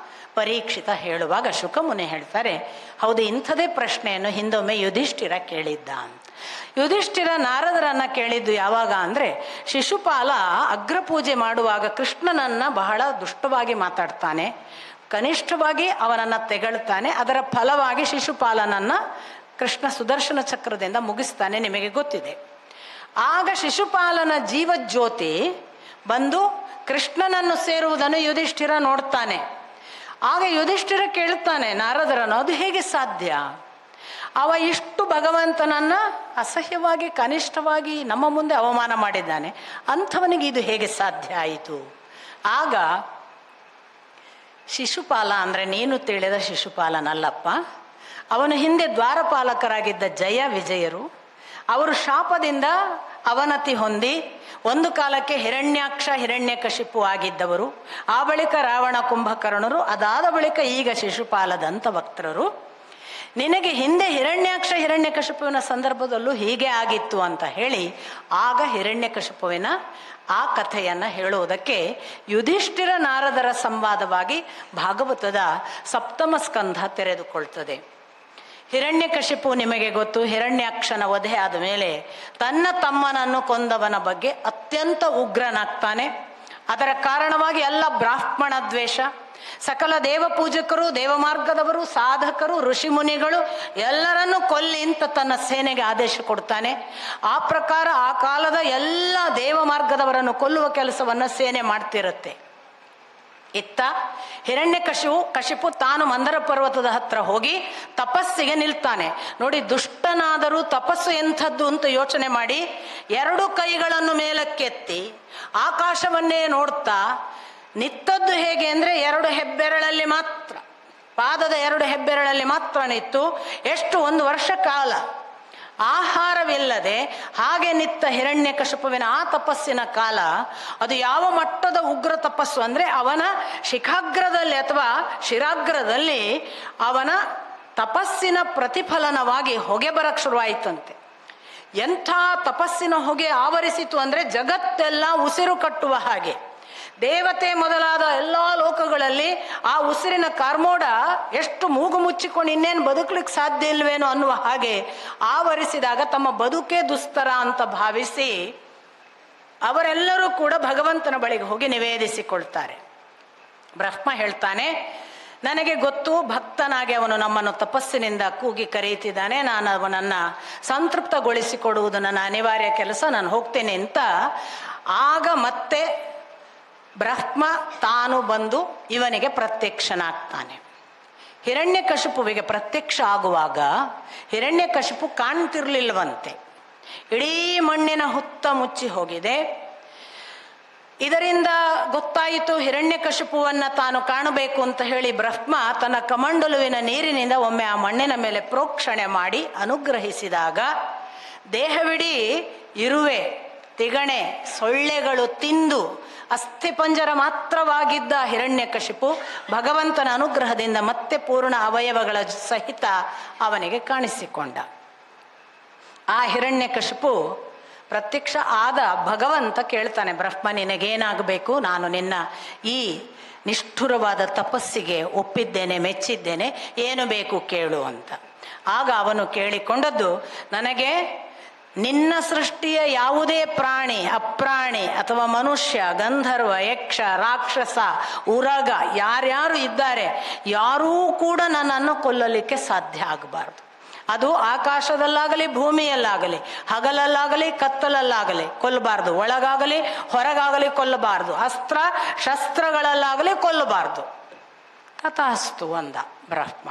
ಪರೀಕ್ಷಿತ ಹೇಳುವಾಗ ಶುಕಮುನಿ ಹೇಳ್ತಾರೆ, ಹೌದು, ಇಂಥದೇ ಪ್ರಶ್ನೆಯನ್ನು ಹಿಂದೊಮ್ಮೆ ಯುಧಿಷ್ಠಿರ ಕೇಳಿದ್ದ ಅಂತ. ಯುಧಿಷ್ಠಿರ ನಾರದರನ್ನ ಕೇಳಿದ್ದು ಯಾವಾಗ ಅಂದರೆ, ಶಿಶುಪಾಲ ಅಗ್ರಪೂಜೆ ಮಾಡುವಾಗ ಕೃಷ್ಣನನ್ನು ಬಹಳ ದುಷ್ಟವಾಗಿ ಮಾತಾಡ್ತಾನೆ, ಕನಿಷ್ಠವಾಗಿ ಅವನನ್ನು ತೆಗಳ್ತಾನೆ. ಅದರ ಫಲವಾಗಿ ಶಿಶುಪಾಲನನ್ನು ಕೃಷ್ಣ ಸುದರ್ಶನ ಚಕ್ರದಿಂದ ಮುಗಿಸ್ತಾನೆ, ನಿಮಗೆ ಗೊತ್ತಿದೆ. ಆಗ ಶಿಶುಪಾಲನ ಜೀವಜ್ಯೋತಿ ಬಂದು ಕೃಷ್ಣನನ್ನು ಸೇರುವುದನ್ನು ಯುಧಿಷ್ಠಿರ ನೋಡ್ತಾನೆ. ಆಗ ಯುಧಿಷ್ಠಿರ ಕೇಳ್ತಾನೆ ನಾರದರನ್ನು, ಅದು ಹೇಗೆ ಸಾಧ್ಯ? ಅವ ಇಷ್ಟು ಭಗವಂತನನ್ನ ಅಸಹ್ಯವಾಗಿ ಕನಿಷ್ಠವಾಗಿ ನಮ್ಮ ಮುಂದೆ ಅವಮಾನ ಮಾಡಿದ್ದಾನೆ, ಅಂಥವನಿಗೆ ಇದು ಹೇಗೆ ಸಾಧ್ಯ ಆಯಿತು? ಆಗ ಶಿಶುಪಾಲ ಅಂದರೆ ನೀನು ತಿಳಿದ ಶಿಶುಪಾಲನಲ್ಲಪ್ಪ, ಅವನು ಹಿಂದೆ ದ್ವಾರಪಾಲಕರಾಗಿದ್ದ ಜಯ ವಿಜಯರು, ಅವರು ಶಾಪದಿಂದ ಅವನತಿ ಹೊಂದಿ ಒಂದು ಕಾಲಕ್ಕೆ ಹಿರಣ್ಯಾಕ್ಷ ಹಿರಣ್ಯಕಶಿಪು ಆಗಿದ್ದವರು, ಆ ಬಳಿಕ ರಾವಣ ಕುಂಭಕರ್ಣರು, ಅದಾದ ಬಳಿಕ ಈಗ ಶಿಶುಪಾಲ ದಂತವಕ್ತ್ರರು. ನಿನಗೆ ಹಿಂದೆ ಹಿರಣ್ಯಾಕ್ಷ ಹಿರಣ್ಯಕಶಿಪುವಿನ ಸಂದರ್ಭದಲ್ಲೂ ಹೀಗೆ ಆಗಿತ್ತು ಅಂತ ಹೇಳಿ ಆಗ ಹಿರಣ್ಯಕಶಿಪುವಿನ ಆ ಕಥೆಯನ್ನು ಹೇಳುವುದಕ್ಕೆ ಯುಧಿಷ್ಠಿರ ನಾರದರ ಸಂವಾದವಾಗಿ ಭಾಗವತದ ಸಪ್ತಮ ಸ್ಕಂಧ ತೆರೆದುಕೊಳ್ತದೆ. ಹಿರಣ್ಯಕಶಿಪು ನಿಮಗೆ ಗೊತ್ತು, ಹಿರಣ್ಯಾಕ್ಷನ ವಧೆ ಆದ ಮೇಲೆ ತನ್ನ ತಮ್ಮನನ್ನು ಕೊಂದವನ ಬಗ್ಗೆ ಅತ್ಯಂತ ಉಗ್ರನಾಗ್ತಾನೆ. ಅದರ ಕಾರಣವಾಗಿ ಎಲ್ಲ ಬ್ರಾಹ್ಮಣ ದ್ವೇಷ, ಸಕಲ ದೇವ ಪೂಜಕರು, ದೇವಮಾರ್ಗದವರು, ಸಾಧಕರು, ಋಷಿಮುನಿಗಳು ಎಲ್ಲರನ್ನೂ ಕೊಲ್ಲಿ ಅಂತ ತನ್ನ ಸೇನೆಗೆ ಆದೇಶ ಕೊಡ್ತಾನೆ. ಆ ಪ್ರಕಾರ ಆ ಕಾಲದ ಎಲ್ಲ ದೇವಮಾರ್ಗದವರನ್ನು ಕೊಲ್ಲುವ ಕೆಲಸವನ್ನು ಸೇನೆ ಮಾಡ್ತಿರುತ್ತೆ. ಇತ್ತ ಕಶಿಪು ತಾನು ಮಂದರ ಪರ್ವತದ ಹತ್ರ ಹೋಗಿ ತಪಸ್ಸಿಗೆ ನಿಲ್ತಾನೆ. ನೋಡಿ, ದುಷ್ಟನಾದರೂ ತಪಸ್ಸು ಎಂಥದ್ದು ಅಂತ ಯೋಚನೆ ಮಾಡಿ 2 ಕೈಗಳನ್ನು ಮೇಲಕ್ಕೆತ್ತಿ ಆಕಾಶವನ್ನೇ ನೋಡ್ತಾ ನಿತ್ತದ್ದು ಹೇಗೆ ಅಂದರೆ 2 ಹೆಬ್ಬೆರಳಲ್ಲಿ ಮಾತ್ರ, ಪಾದದ 2 ಹೆಬ್ಬೆರಳಲ್ಲಿ ಮಾತ್ರ ನಿತ್ತು. ಎಷ್ಟು 1 ವರ್ಷ ಕಾಲ ಆಹಾರವಿಲ್ಲದೆ ಹಾಗೆ ನಿತ್ತ ಹಿರಣ್ಯಕಶಿಪುವಿನ ಆ ತಪಸ್ಸಿನ ಕಾಲ ಅದು ಯಾವ ಮಟ್ಟದ ಉಗ್ರ ತಪಸ್ಸು ಅಂದರೆ, ಅವನ ಶಿಖಾಗ್ರದಲ್ಲಿ ಅಥವಾ ಶಿರಾಗ್ರದಲ್ಲಿ ಅವನ ತಪಸ್ಸಿನ ಪ್ರತಿಫಲನವಾಗಿ ಹೊಗೆ ಬರಕ್ಕೆ ಶುರುವಾಯಿತಂತೆ. ಎಂಥ ತಪಸ್ಸಿನ ಹೊಗೆ ಆವರಿಸಿತು ಅಂದರೆ ಜಗತ್ತೆಲ್ಲ ಉಸಿರು ಕಟ್ಟುವ ಹಾಗೆ. ದೇವತೆ ಮೊದಲಾದ ಎಲ್ಲ ಲೋಕಗಳಲ್ಲಿ ಆ ಉಸಿರಿನ ಕಾರ್ಮೋಡ ಎಷ್ಟು ಮೂಗು ಮುಚ್ಚಿಕೊಂಡು ಇನ್ನೇನು ಬದುಕಲಿಕ್ಕೆ ಸಾಧ್ಯ ಇಲ್ವೇನೋ ಅನ್ನುವ ಹಾಗೆ ಆವರಿಸಿದಾಗ ತಮ್ಮ ಬದುಕೇ ದುಸ್ತರ ಅಂತ ಭಾವಿಸಿ ಅವರೆಲ್ಲರೂ ಕೂಡ ಭಗವಂತನ ಬಳಿಗೆ ಹೋಗಿ ನಿವೇದಿಸಿಕೊಳ್ತಾರೆ. ಬ್ರಹ್ಮ ಹೇಳ್ತಾನೆ, ನನಗೆ ಗೊತ್ತು, ಭಕ್ತನಾಗಿ ಅವನು ನಮ್ಮನ್ನು ತಪಸ್ಸಿನಿಂದ ಕೂಗಿ ಕರೆಯುತ್ತಿದ್ದಾನೆ, ನಾನು ಅವನನ್ನು ಸಂತೃಪ್ತಗೊಳಿಸಿಕೊಡುವುದು ನನ್ನ ಅನಿವಾರ್ಯ ಕೆಲಸ, ನಾನು ಹೋಗ್ತೇನೆ ಅಂತ. ಆಗ ಮತ್ತೆ ಬ್ರಹ್ಮ ತಾನು ಬಂದು ಇವನಿಗೆ ಪ್ರತ್ಯಕ್ಷನಾಗ್ತಾನೆ. ಹಿರಣ್ಯಕಶಿಪುವಿಗೆ ಪ್ರತ್ಯಕ್ಷ ಆಗುವಾಗ ಹಿರಣ್ಯಕಶಿಪು ಕಾಣ್ತಿರ್ಲಿಲ್ವಂತೆ, ಇಡೀ ಮಣ್ಣಿನ ಹುತ್ತ ಮುಚ್ಚಿ ಹೋಗಿದೆ. ಇದರಿಂದ ಗೊತ್ತಾಯಿತು ಹಿರಣ್ಯಕಶಿಪುವನ್ನು ತಾನು ಕಾಣಬೇಕು ಅಂತ ಹೇಳಿ ಬ್ರಹ್ಮ ತನ್ನ ಕಮಂಡಲುವಿನ ನೀರಿನಿಂದ ಒಮ್ಮೆ ಆ ಮಣ್ಣಿನ ಮೇಲೆ ಪ್ರೋಕ್ಷಣೆ ಮಾಡಿ ಅನುಗ್ರಹಿಸಿದಾಗ ದೇಹವಿಡೀ ಇರುವೆ, ತಿಗಣೆ, ಸೊಳ್ಳೆಗಳು ತಿಂದು ಅಸ್ಥಿಪಂಜರ ಮಾತ್ರವಾಗಿದ್ದ ಹಿರಣ್ಯಕಶಿಪು ಭಗವಂತನ ಅನುಗ್ರಹದಿಂದ ಮತ್ತೆ ಪೂರ್ಣ ಅವಯವಗಳ ಸಹಿತ ಅವನಿಗೆ ಕಾಣಿಸಿಕೊಂಡ. ಆ ಹಿರಣ್ಯಕಶಿಪು ಪ್ರತ್ಯಕ್ಷ ಆದ ಭಗವಂತ ಕೇಳ್ತಾನೆ, ಬ್ರಹ್ಮ ನಿನಗೇನಾಗಬೇಕು? ನಾನು ನಿನ್ನ ಈ ನಿಷ್ಠುರವಾದ ತಪಸ್ಸಿಗೆ ಒಪ್ಪಿದ್ದೇನೆ, ಮೆಚ್ಚಿದ್ದೇನೆ, ಏನು ಬೇಕು ಕೇಳು ಅಂತ. ಆಗ ಅವನು ಕೇಳಿಕೊಂಡದ್ದು, ನನಗೆ ನಿನ್ನ ಸೃಷ್ಟಿಯ ಯಾವುದೇ ಪ್ರಾಣಿ, ಅಪ್ರಾಣಿ ಅಥವಾ ಮನುಷ್ಯ, ಗಂಧರ್ವ, ಯಕ್ಷ, ರಾಕ್ಷಸ, ಉರಗ ಯಾರ್ಯಾರು ಇದ್ದಾರೆ ಯಾರೂ ಕೂಡ ನನ್ನನ್ನು ಕೊಲ್ಲಲಿಕ್ಕೆ ಸಾಧ್ಯ ಆಗಬಾರ್ದು. ಅದು ಆಕಾಶದಲ್ಲಾಗಲಿ ಭೂಮಿಯಲ್ಲಾಗಲಿ, ಹಗಲಲ್ಲಾಗಲಿ ಕತ್ತಲಲ್ಲಾಗಲಿ ಕೊಲ್ಲಬಾರ್ದು, ಒಳಗಾಗಲಿ ಹೊರಗಾಗಲಿ ಕೊಲ್ಲಬಾರ್ದು, ಅಸ್ತ್ರ ಶಸ್ತ್ರಗಳಲ್ಲಾಗಲಿ ಕೊಲ್ಲಬಾರ್ದು. ತಥಾಸ್ತು ಅಂದ ಬ್ರಹ್ಮ.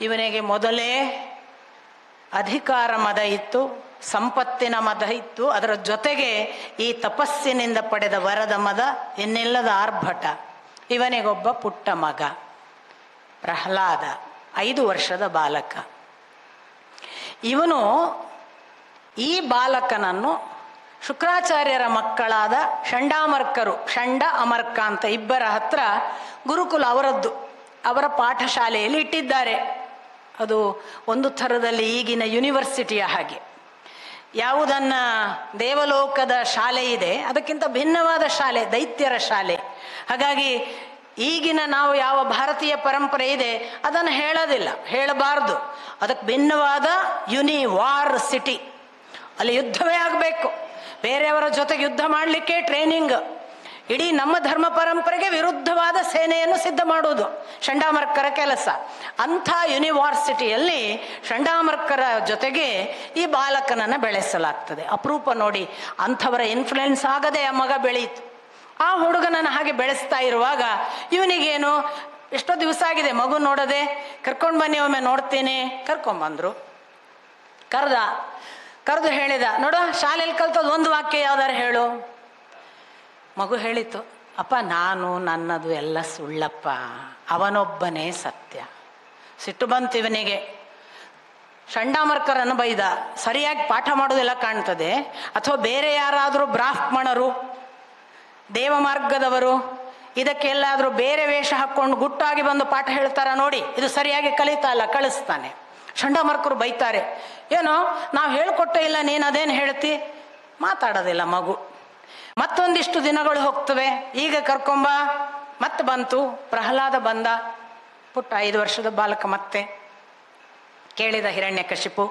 ಇವನಿಗೆ ಮೊದಲೇ ಅಧಿಕಾರ ಮದ ಇತ್ತು, ಸಂಪತ್ತಿನ ಮದ ಇತ್ತು, ಅದರ ಜೊತೆಗೆ ಈ ತಪಸ್ಸಿನಿಂದ ಪಡೆದ ವರದ ಮದ, ಇನ್ನಿಲ್ಲದ ಆರ್ಭಟ. ಇವನಿಗೊಬ್ಬ ಪುಟ್ಟ ಮಗ ಪ್ರಹ್ಲಾದ, 5 ವರ್ಷದ ಬಾಲಕ. ಇವನು ಈ ಬಾಲಕನನ್ನು ಶುಕ್ರಾಚಾರ್ಯರ ಮಕ್ಕಳಾದ ಷಂಡಾಮರ್ಕರು, ಷಂಡ ಅಮರ್ಕ ಅಂತ ಇಬ್ಬರ ಹತ್ರ ಗುರುಕುಲ ಅವರದ್ದು, ಅವರ ಪಾಠಶಾಲೆಯಲ್ಲಿ ಇಟ್ಟಿದ್ದಾರೆ. ಅದು ಒಂದು ಥರದಲ್ಲಿ ಈಗಿನ ಯೂನಿವರ್ಸಿಟಿಯ ಹಾಗೆ. ಯಾವುದನ್ನ ದೇವಲೋಕದ ಶಾಲೆ ಇದೆ ಅದಕ್ಕಿಂತ ಭಿನ್ನವಾದ ಶಾಲೆ ದೈತ್ಯರ ಶಾಲೆ. ಹಾಗಾಗಿ ಈಗಿನ ನಾವು ಯಾವ ಭಾರತೀಯ ಪರಂಪರೆ ಇದೆ ಅದನ್ನು ಹೇಳೋದಿಲ್ಲ, ಹೇಳಬಾರ್ದು. ಅದಕ್ಕೆ ಭಿನ್ನವಾದ ವಾರ್ ಸಿಟಿ. ಅಲ್ಲಿ ಯುದ್ಧವೇ ಆಗಬೇಕು, ಬೇರೆಯವರ ಜೊತೆಗೆ ಯುದ್ಧ ಮಾಡಲಿಕ್ಕೆ ಟ್ರೈನಿಂಗ್. ಇಡೀ ನಮ್ಮ ಧರ್ಮ ಪರಂಪರೆಗೆ ವಿರುದ್ಧವಾದ ಸೇನೆಯನ್ನು ಸಿದ್ಧ ಮಾಡುವುದು ಷಂಡಾಮರ್ಕರ ಕೆಲಸ. ಅಂಥ ಯೂನಿವರ್ಸಿಟಿಯಲ್ಲಿ ಷಂಡಾಮರ್ಕರ ಜೊತೆಗೆ ಈ ಬಾಲಕನನ್ನು ಬೆಳೆಸಲಾಗ್ತದೆ. ಅಪರೂಪ ನೋಡಿ, ಅಂಥವರ ಇನ್ಫ್ಲುಯೆನ್ಸ್ ಆಗದೆ ಆ ಮಗ ಬೆಳೀತು. ಆ ಹುಡುಗನನ್ನು ಹಾಗೆ ಬೆಳೆಸ್ತಾ ಇರುವಾಗ ಇವನಿಗೇನು, ಎಷ್ಟೋ ದಿವಸ ಆಗಿದೆ ಮಗು ನೋಡದೆ, ಕರ್ಕೊಂಡು ಬನ್ನಿ ಒಮ್ಮೆ ನೋಡ್ತೀನಿ. ಕರ್ಕೊಂಬಂದ್ರು. ಕರೆದು ಹೇಳಿದ, ನೋಡು ಶಾಲೆಯಲ್ಲಿ ಕಲ್ತದ್ದು ಒಂದು ವಾಕ್ಯ ಯಾವ್ದಾರು ಹೇಳು. ಮಗು ಹೇಳಿತು, ಅಪ್ಪ ನಾನು ನನ್ನದು ಎಲ್ಲ ಸುಳ್ಳಪ್ಪ, ಅವನೊಬ್ಬನೇ ಸತ್ಯ. ಸಿಟ್ಟು ಬಂತು ಇವನಿಗೆ. ಷಂಡಾಮರ್ಕರನ್ನು ಬೈದ. ಸರಿಯಾಗಿ ಪಾಠ ಮಾಡೋದೆಲ್ಲ ಕಾಣ್ತದೆ, ಅಥವಾ ಬೇರೆ ಯಾರಾದರೂ ಬ್ರಾಹ್ಮಣರು, ದೇವಮಾರ್ಗದವರು ಇದಕ್ಕೆಲ್ಲಾದರೂ ಬೇರೆ ವೇಷ ಹಾಕ್ಕೊಂಡು ಗುಟ್ಟಾಗಿ ಬಂದು ಪಾಠ ಹೇಳ್ತಾರ ನೋಡಿ, ಇದು ಸರಿಯಾಗಿ ಕಲಿತಾ ಇಲ್ಲ, ಕಳಿಸ್ತಾನೆ. ಷಂಡಾಮರ್ಕರು ಬೈತಾರೆ, ಏನೋ ನಾವು ಹೇಳ್ಕೊಟ್ಟೇ ಇಲ್ಲ, ನೀನು ಅದೇನು ಹೇಳ್ತಿ. ಮಾತಾಡೋದಿಲ್ಲ ಮಗು. ಮತ್ತೊಂದಿಷ್ಟು ದಿನಗಳು ಹೋಗ್ತವೆ. ಈಗ ಕರ್ಕೊಂಬ. ಮತ್ತೆ ಬಂತು. ಪ್ರಹ್ಲಾದ ಬಂದ, ಪುಟ್ಟ 5 ವರ್ಷದ ಬಾಲಕ. ಮತ್ತೆ ಕೇಳಿದ ಹಿರಣ್ಯಕಶಿಪು,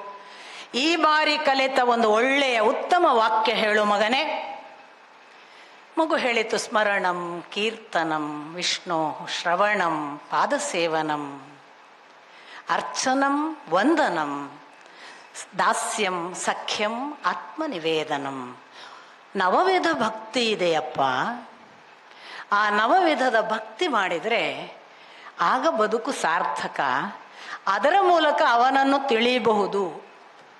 ಈ ಬಾರಿ ಕಲಿತ ಒಂದು ಒಳ್ಳೆಯ ಉತ್ತಮ ವಾಕ್ಯ ಹೇಳು ಮಗನೇ. ಮಗು ಹೇಳಿತು, ಸ್ಮರಣಂ ಕೀರ್ತನಂ ವಿಷ್ಣು ಶ್ರವಣಂ ಪಾದಸೇವನಂ ಅರ್ಚನಂ ವಂದನಂ ದಾಸ್ಯಂ ಸಖ್ಯಂ ಆತ್ಮನಿವೇದನಂ. ನವವಿಧ ಭಕ್ತಿ ಇದೆಯಪ್ಪ. ಆ ನವವಿಧದ ಭಕ್ತಿ ಮಾಡಿದರೆ ಆಗ ಬದುಕು ಸಾರ್ಥಕ. ಅದರ ಮೂಲಕ ಅವನನ್ನು ತಿಳಿಯಬಹುದು.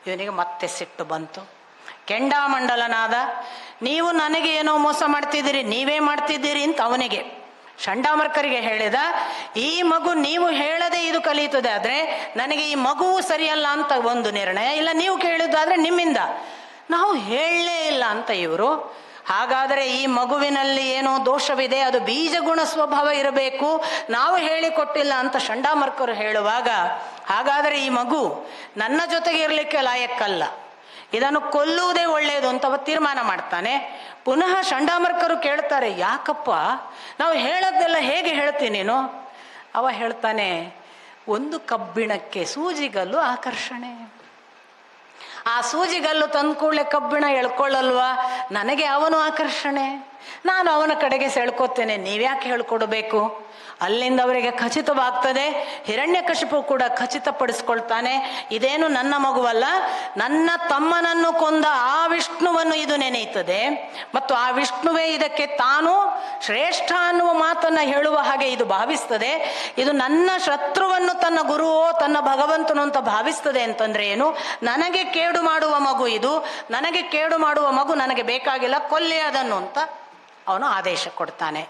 ಇವನಿಗೆ ಮತ್ತೆ ಸಿಟ್ಟು ಬಂತು. ಕೆಂಡಾಮಂಡಲನಾದ, ನೀವು ನನಗೆ ಏನೋ ಮೋಸ ಮಾಡ್ತಿದ್ದೀರಿ, ನೀವೇ ಮಾಡ್ತಿದ್ದೀರಿ ಅಂತ ಅವನಿಗೆ. ಷಂಡಾಮರ್ಕರಿಗೆ ಹೇಳಿದ, ಈ ಮಗು ನೀವು ಹೇಳದೆ ಇದು ಕಲಿಯುತ್ತದೆ, ಆದರೆ ನನಗೆ ಈ ಮಗುವು ಸರಿಯಲ್ಲ ಅಂತ ಒಂದು ನಿರ್ಣಯ. ಇಲ್ಲ, ನೀವು ಕೇಳಿದ್ದಾದ್ರೆ ನಿಮ್ಮಿಂದ, ನಾವು ಹೇಳಲೇ ಇಲ್ಲ ಅಂತ ಇವರು. ಹಾಗಾದರೆ ಈ ಮಗುವಿನಲ್ಲಿ ಏನೋ ದೋಷವಿದೆ, ಅದು ಬೀಜಗುಣ ಸ್ವಭಾವ ಇರಬೇಕು, ನಾವು ಹೇಳಿಕೊಟ್ಟಿಲ್ಲ ಅಂತ ಷಂಡಾಮರ್ಕರು ಹೇಳುವಾಗ, ಹಾಗಾದರೆ ಈ ಮಗು ನನ್ನ ಜೊತೆಗೆ ಇರಲಿಕ್ಕೆ ಲಾಯಕ್ಕಲ್ಲ, ಇದನ್ನು ಕೊಲ್ಲುವುದೇ ಒಳ್ಳೆಯದು ಅಂತ ಅವ ತೀರ್ಮಾನ ಮಾಡ್ತಾನೆ. ಪುನಃ ಷಂಡಾಮರ್ಕರು ಕೇಳ್ತಾರೆ, ಯಾಕಪ್ಪ ನಾವು ಹೇಳೋದೆಲ್ಲ ಹೇಗೆ ಹೇಳ್ತೀನಿ ನೀನು? ಅವ ಹೇಳ್ತಾನೆ, ಒಂದು ಕಬ್ಬಿಣಕ್ಕೆ ಸೂಜಿಗಲ್ಲು ಆಕರ್ಷಣೆ. ಆ ಸೂಜಿಗಲ್ಲು ತಂದು ಕೂಡಲೇ ಕಬ್ಬಿಣ ಎಳ್ಕೊಳ್ಳಲ್ವಾ? ನನಗೆ ಅವನು ಆಕರ್ಷಣೆ, ನಾನು ಅವನ ಕಡೆಗೆ ಸೆಳ್ಕೋತೇನೆ, ನೀವ್ಯಾಕೆ ಹೇಳ್ಕೊಡ್ಬೇಕು? ಅಲ್ಲಿಂದ ಅವರಿಗೆ ಖಚಿತವಾಗ್ತದೆ. ಹಿರಣ್ಯಕಶಿಪು ಕೂಡ ಖಚಿತಪಡಿಸ್ಕೊಳ್ತಾನೆ, ಇದೇನು ನನ್ನ ಮಗುವಲ್ಲ, ನನ್ನ ತಮ್ಮನನ್ನು ಕೊಂದ ಆ ವಿಷ್ಣುವನ್ನು ಇದು ನೆನೆಯುತ್ತದೆ, ಮತ್ತು ಆ ವಿಷ್ಣುವೇ ಇದಕ್ಕೆ ತಾನು ಶ್ರೇಷ್ಠ ಅನ್ನುವ ಮಾತನ್ನು ಹೇಳುವ ಹಾಗೆ ಇದು ಭಾವಿಸ್ತದೆ. ಇದು ನನ್ನ ಶತ್ರುವನ್ನು ತನ್ನ ಗುರುವೋ ತನ್ನ ಭಗವಂತನು ಅಂತ ಭಾವಿಸ್ತದೆ. ಅಂತಂದ್ರೆ ಏನು? ನನಗೆ ಕೇಡು ಮಾಡುವ ಮಗು ಇದು, ನನಗೆ ಕೇಡು ಮಾಡುವ ಮಗು ನನಗೆ ಬೇಕಾಗಿಲ್ಲ, ಕೊಲ್ಲಿ ಅದನ್ನು ಅಂತ ಅವನು ಆದೇಶ ಕೊಡ್ತಾನೆ.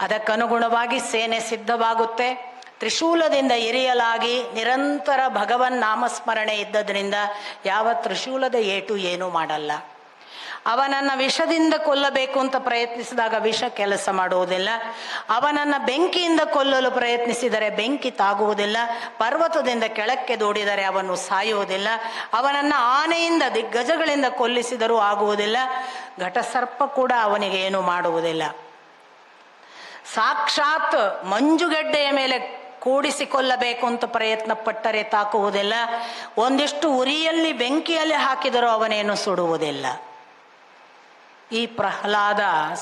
ಅದಕ್ಕನುಗುಣವಾಗಿ ಸೇನೆ ಸಿದ್ಧವಾಗುತ್ತೆ. ತ್ರಿಶೂಲದಿಂದ ಇರಿಯಲಾಗಿ ನಿರಂತರ ಭಗವನ್ ನಾಮಸ್ಮರಣೆ ಇದ್ದದ್ರಿಂದ ಯಾವ ತ್ರಿಶೂಲದ ಏಟು ಏನೂ ಮಾಡಲ್ಲ. ಅವನನ್ನು ವಿಷದಿಂದ ಕೊಲ್ಲಬೇಕು ಅಂತ ಪ್ರಯತ್ನಿಸಿದಾಗ ವಿಷ ಕೆಲಸ ಮಾಡುವುದಿಲ್ಲ. ಅವನನ್ನು ಬೆಂಕಿಯಿಂದ ಕೊಲ್ಲಲು ಪ್ರಯತ್ನಿಸಿದರೆ ಬೆಂಕಿ ತಾಗುವುದಿಲ್ಲ. ಪರ್ವತದಿಂದ ಕೆಳಕ್ಕೆ ದೂಡಿದರೆ ಅವನು ಸಾಯುವುದಿಲ್ಲ. ಅವನನ್ನು ಆನೆಯಿಂದ ದಿಗ್ಗಜಗಳಿಂದ ಕೊಲ್ಲಿಸಿದರೂ ಆಗುವುದಿಲ್ಲ. ಘಟಸರ್ಪ ಕೂಡ ಅವನಿಗೆ ಏನು ಮಾಡುವುದಿಲ್ಲ. ಸಾಕ್ಷಾತ್ ಮಂಜುಗೆಡ್ಡೆಯ ಮೇಲೆ ಕೂಡಿಸಿಕೊಳ್ಳಬೇಕು ಅಂತ ಪ್ರಯತ್ನ ಪಟ್ಟರೆ ತಾಕುವುದಿಲ್ಲ. ಒಂದಿಷ್ಟು ಉರಿಯಲ್ಲಿ ಬೆಂಕಿಯಲ್ಲಿ ಹಾಕಿದರೂ ಅವನೇನು ಸುಡುವುದಿಲ್ಲ. ಈ ಪ್ರಹ್ಲಾದ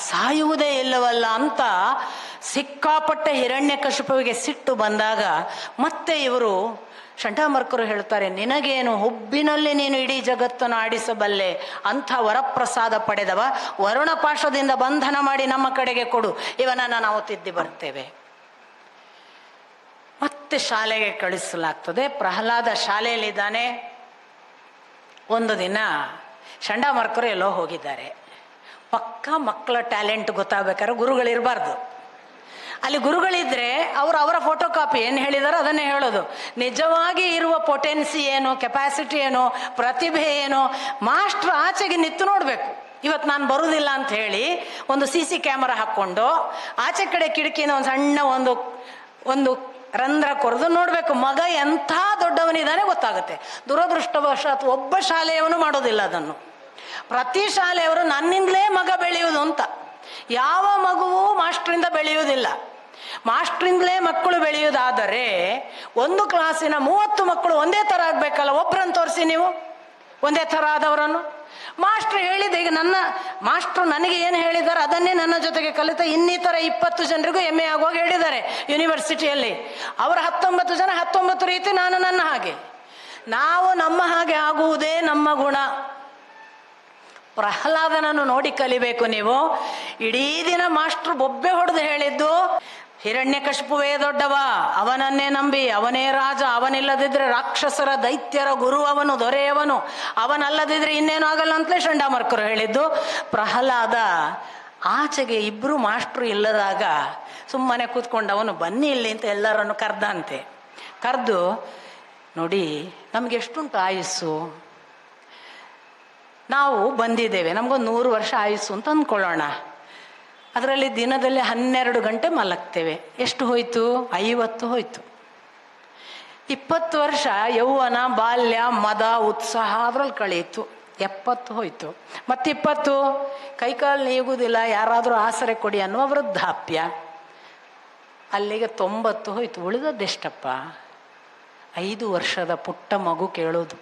ಸಾಯುವುದೇ ಇಲ್ಲವಲ್ಲ ಅಂತ ಸಿಕ್ಕಾಪಟ್ಟೆ ಹಿರಣ್ಯಕಶಿಪುವಿಗೆ ಸಿಟ್ಟು ಬಂದಾಗ ಮತ್ತೆ ಇವರು ಷಂಡಾಮರ್ಕರು ಹೇಳ್ತಾರೆ, ನಿನಗೇನು, ಹುಬ್ಬಿನಲ್ಲಿ ನೀನು ಇಡೀ ಜಗತ್ತನ್ನು ಆಡಿಸಬಲ್ಲೆ, ಅಂಥ ವರಪ್ರಸಾದ ಪಡೆದವ, ವರುಣಪಾಶದಿಂದ ಬಂಧನ ಮಾಡಿ ನಮ್ಮ ಕಡೆಗೆ ಕೊಡು, ಇವನನ್ನು ನಾವು ತಿದ್ದಿ ಬರ್ತೇವೆ. ಮತ್ತೆ ಶಾಲೆಗೆ ಕಳಿಸಲಾಗ್ತದೆ. ಪ್ರಹ್ಲಾದ ಶಾಲೆಯಲ್ಲಿದ್ದಾನೆ. ಒಂದು ದಿನ ಷಂಡಾಮರ್ಕರು ಎಲ್ಲೋ ಹೋಗಿದ್ದಾರೆ. ಪಕ್ಕ ಮಕ್ಕಳ ಟ್ಯಾಲೆಂಟ್ ಗೊತ್ತಾಗಬೇಕಾದ್ರೆ ಗುರುಗಳಿರಬಾರ್ದು. ಅಲ್ಲಿ ಗುರುಗಳಿದ್ರೆ ಅವರ ಫೋಟೋ ಕಾಪಿ ಏನು ಹೇಳಿದಾರೋ ಅದನ್ನೇ ಹೇಳೋದು. ನಿಜವಾಗಿ ಇರುವ ಪೊಟೆನ್ಸಿ ಏನು, ಕೆಪಾಸಿಟಿ ಏನು, ಪ್ರತಿಭೆ ಏನು, ಮಾಸ್ಟ್ರ್ ಆಚೆಗೆ ನಿಂತು ನೋಡಬೇಕು. ಇವತ್ತು ನಾನು ಬರುವುದಿಲ್ಲ ಅಂತ ಹೇಳಿ ಒಂದು CC ಕ್ಯಾಮರಾ ಹಾಕ್ಕೊಂಡು ಆಚೆ ಕಡೆ ಕಿಟಕಿಯಿಂದ ಒಂದು ಸಣ್ಣ ಒಂದು ರಂಧ್ರ ಕೊರೆದು ನೋಡಬೇಕು ಮಗ ಎಂಥ ದೊಡ್ಡವನಿದ್ದಾನೆ ಗೊತ್ತಾಗುತ್ತೆ. ದುರದೃಷ್ಟವಶಾತ್ ಒಬ್ಬ ಶಾಲೆಯವನು ಮಾಡೋದಿಲ್ಲ ಅದನ್ನು. ಪ್ರತಿ ಶಾಲೆಯವರು ನನ್ನಿಂದಲೇ ಮಗ ಬೆಳೆಯುವುದು ಅಂತ. ಯಾವ ಮಗುವೂ ಮಾಸ್ಟ್ರಿಂದ ಬೆಳೆಯುವುದಿಲ್ಲ. ಮಾಸ್ಟ್ರಿಂದಲೇ ಮಕ್ಕಳು ಬೆಳೆಯುವುದಾದರೆ ಒಂದು ಕ್ಲಾಸಿನ 30 ಮಕ್ಕಳು ಒಂದೇ ಥರ ಆಗಬೇಕಲ್ಲ. ಒಬ್ಬರನ್ನು ತೋರಿಸಿ ನೀವು ಒಂದೇ ಥರ ಆದವರನ್ನು. ಮಾಸ್ಟ್ರು ಹೇಳಿದ, ಈಗ ನನ್ನ ಮಾಸ್ಟ್ರು ನನಗೆ ಏನು ಹೇಳಿದ್ದಾರೆ ಅದನ್ನೇ ನನ್ನ ಜೊತೆಗೆ ಕಲಿತ ಇನ್ನಿತರ 20 ಜನರಿಗೂ MA ಆಗುವಾಗ ಹೇಳಿದ್ದಾರೆ ಯೂನಿವರ್ಸಿಟಿಯಲ್ಲಿ. ಅವರ 19 ಜನ 19 ರೀತಿ, ನಾನು ನನ್ನ ಹಾಗೆ. ನಾವು ನಮ್ಮ ಹಾಗೆ ಆಗುವುದೇ ನಮ್ಮ ಗುಣ. ಪ್ರಹ್ಲಾದನನ್ನು ನೋಡಿ ಕಲಿಬೇಕು ನೀವು. ಇಡೀ ದಿನ ಮಾಸ್ಟ್ರು ಬೊಬ್ಬೆ ಹೊಡೆದು ಹೇಳಿದ್ದು, ಹಿರಣ್ಯಕಶಿಪುವೇ ದೊಡ್ಡವ, ಅವನನ್ನೇ ನಂಬಿ, ಅವನೇ ರಾಜ, ಅವನಿಲ್ಲದಿದ್ರೆ ರಾಕ್ಷಸರ ದೈತ್ಯರ ಗುರು ಅವನು, ದೊರೆಯವನು, ಅವನಲ್ಲದಿದ್ರೆ ಇನ್ನೇನು ಆಗಲ್ಲ ಅಂತಲೇ ಚಂಡಾಮರ್ಕರು ಹೇಳಿದ್ದು. ಪ್ರಹ್ಲಾದ ಆಚೆಗೆ ಇಬ್ಬರು ಮಾಸ್ಟ್ರು ಇಲ್ಲದಾಗ ಸುಮ್ಮನೆ ಕೂತ್ಕೊಂಡವನು ಬನ್ನಿ ಇಲ್ಲಿ ಅಂತ ಎಲ್ಲರನ್ನು ಕರೆದಂತೆ. ಕರೆದು, ನೋಡಿ ನಮ್ಗೆ ಎಷ್ಟುಂಟು ಆಯುಸ್ಸು, ನಾವು ಬಂದಿದ್ದೇವೆ, ನಮಗೊಂದು 100 ವರ್ಷ ಆಯುಸ್ಸು ಅಂತ ಅಂದ್ಕೊಳ್ಳೋಣ. ಅದರಲ್ಲಿ ದಿನದಲ್ಲಿ 12 ಗಂಟೆ ಮಲಗ್ತೇವೆ. ಎಷ್ಟು ಹೋಯ್ತು? 50 ಹೋಯ್ತು. 20 ವರ್ಷ ಯೌವನ, ಬಾಲ್ಯ, ಮದ, ಉತ್ಸಾಹ ಅದರಲ್ಲಿ ಕಳೆಯಿತು. 70 ಹೋಯ್ತು. ಮತ್ತೆ 20 ಕೈಕಾಲು ನೀಗುವುದಿಲ್ಲ, ಯಾರಾದರೂ ಆಸರೆ ಕೊಡಿ ಅನ್ನುವ ವೃದ್ಧಾಪ್ಯ. ಅಲ್ಲಿಗೆ 90 ಹೋಯ್ತು. ಉಳಿದದ್ದೆಷ್ಟಪ್ಪ? 5 ವರ್ಷದ ಪುಟ್ಟ ಮಗು ಕೇಳೋದು.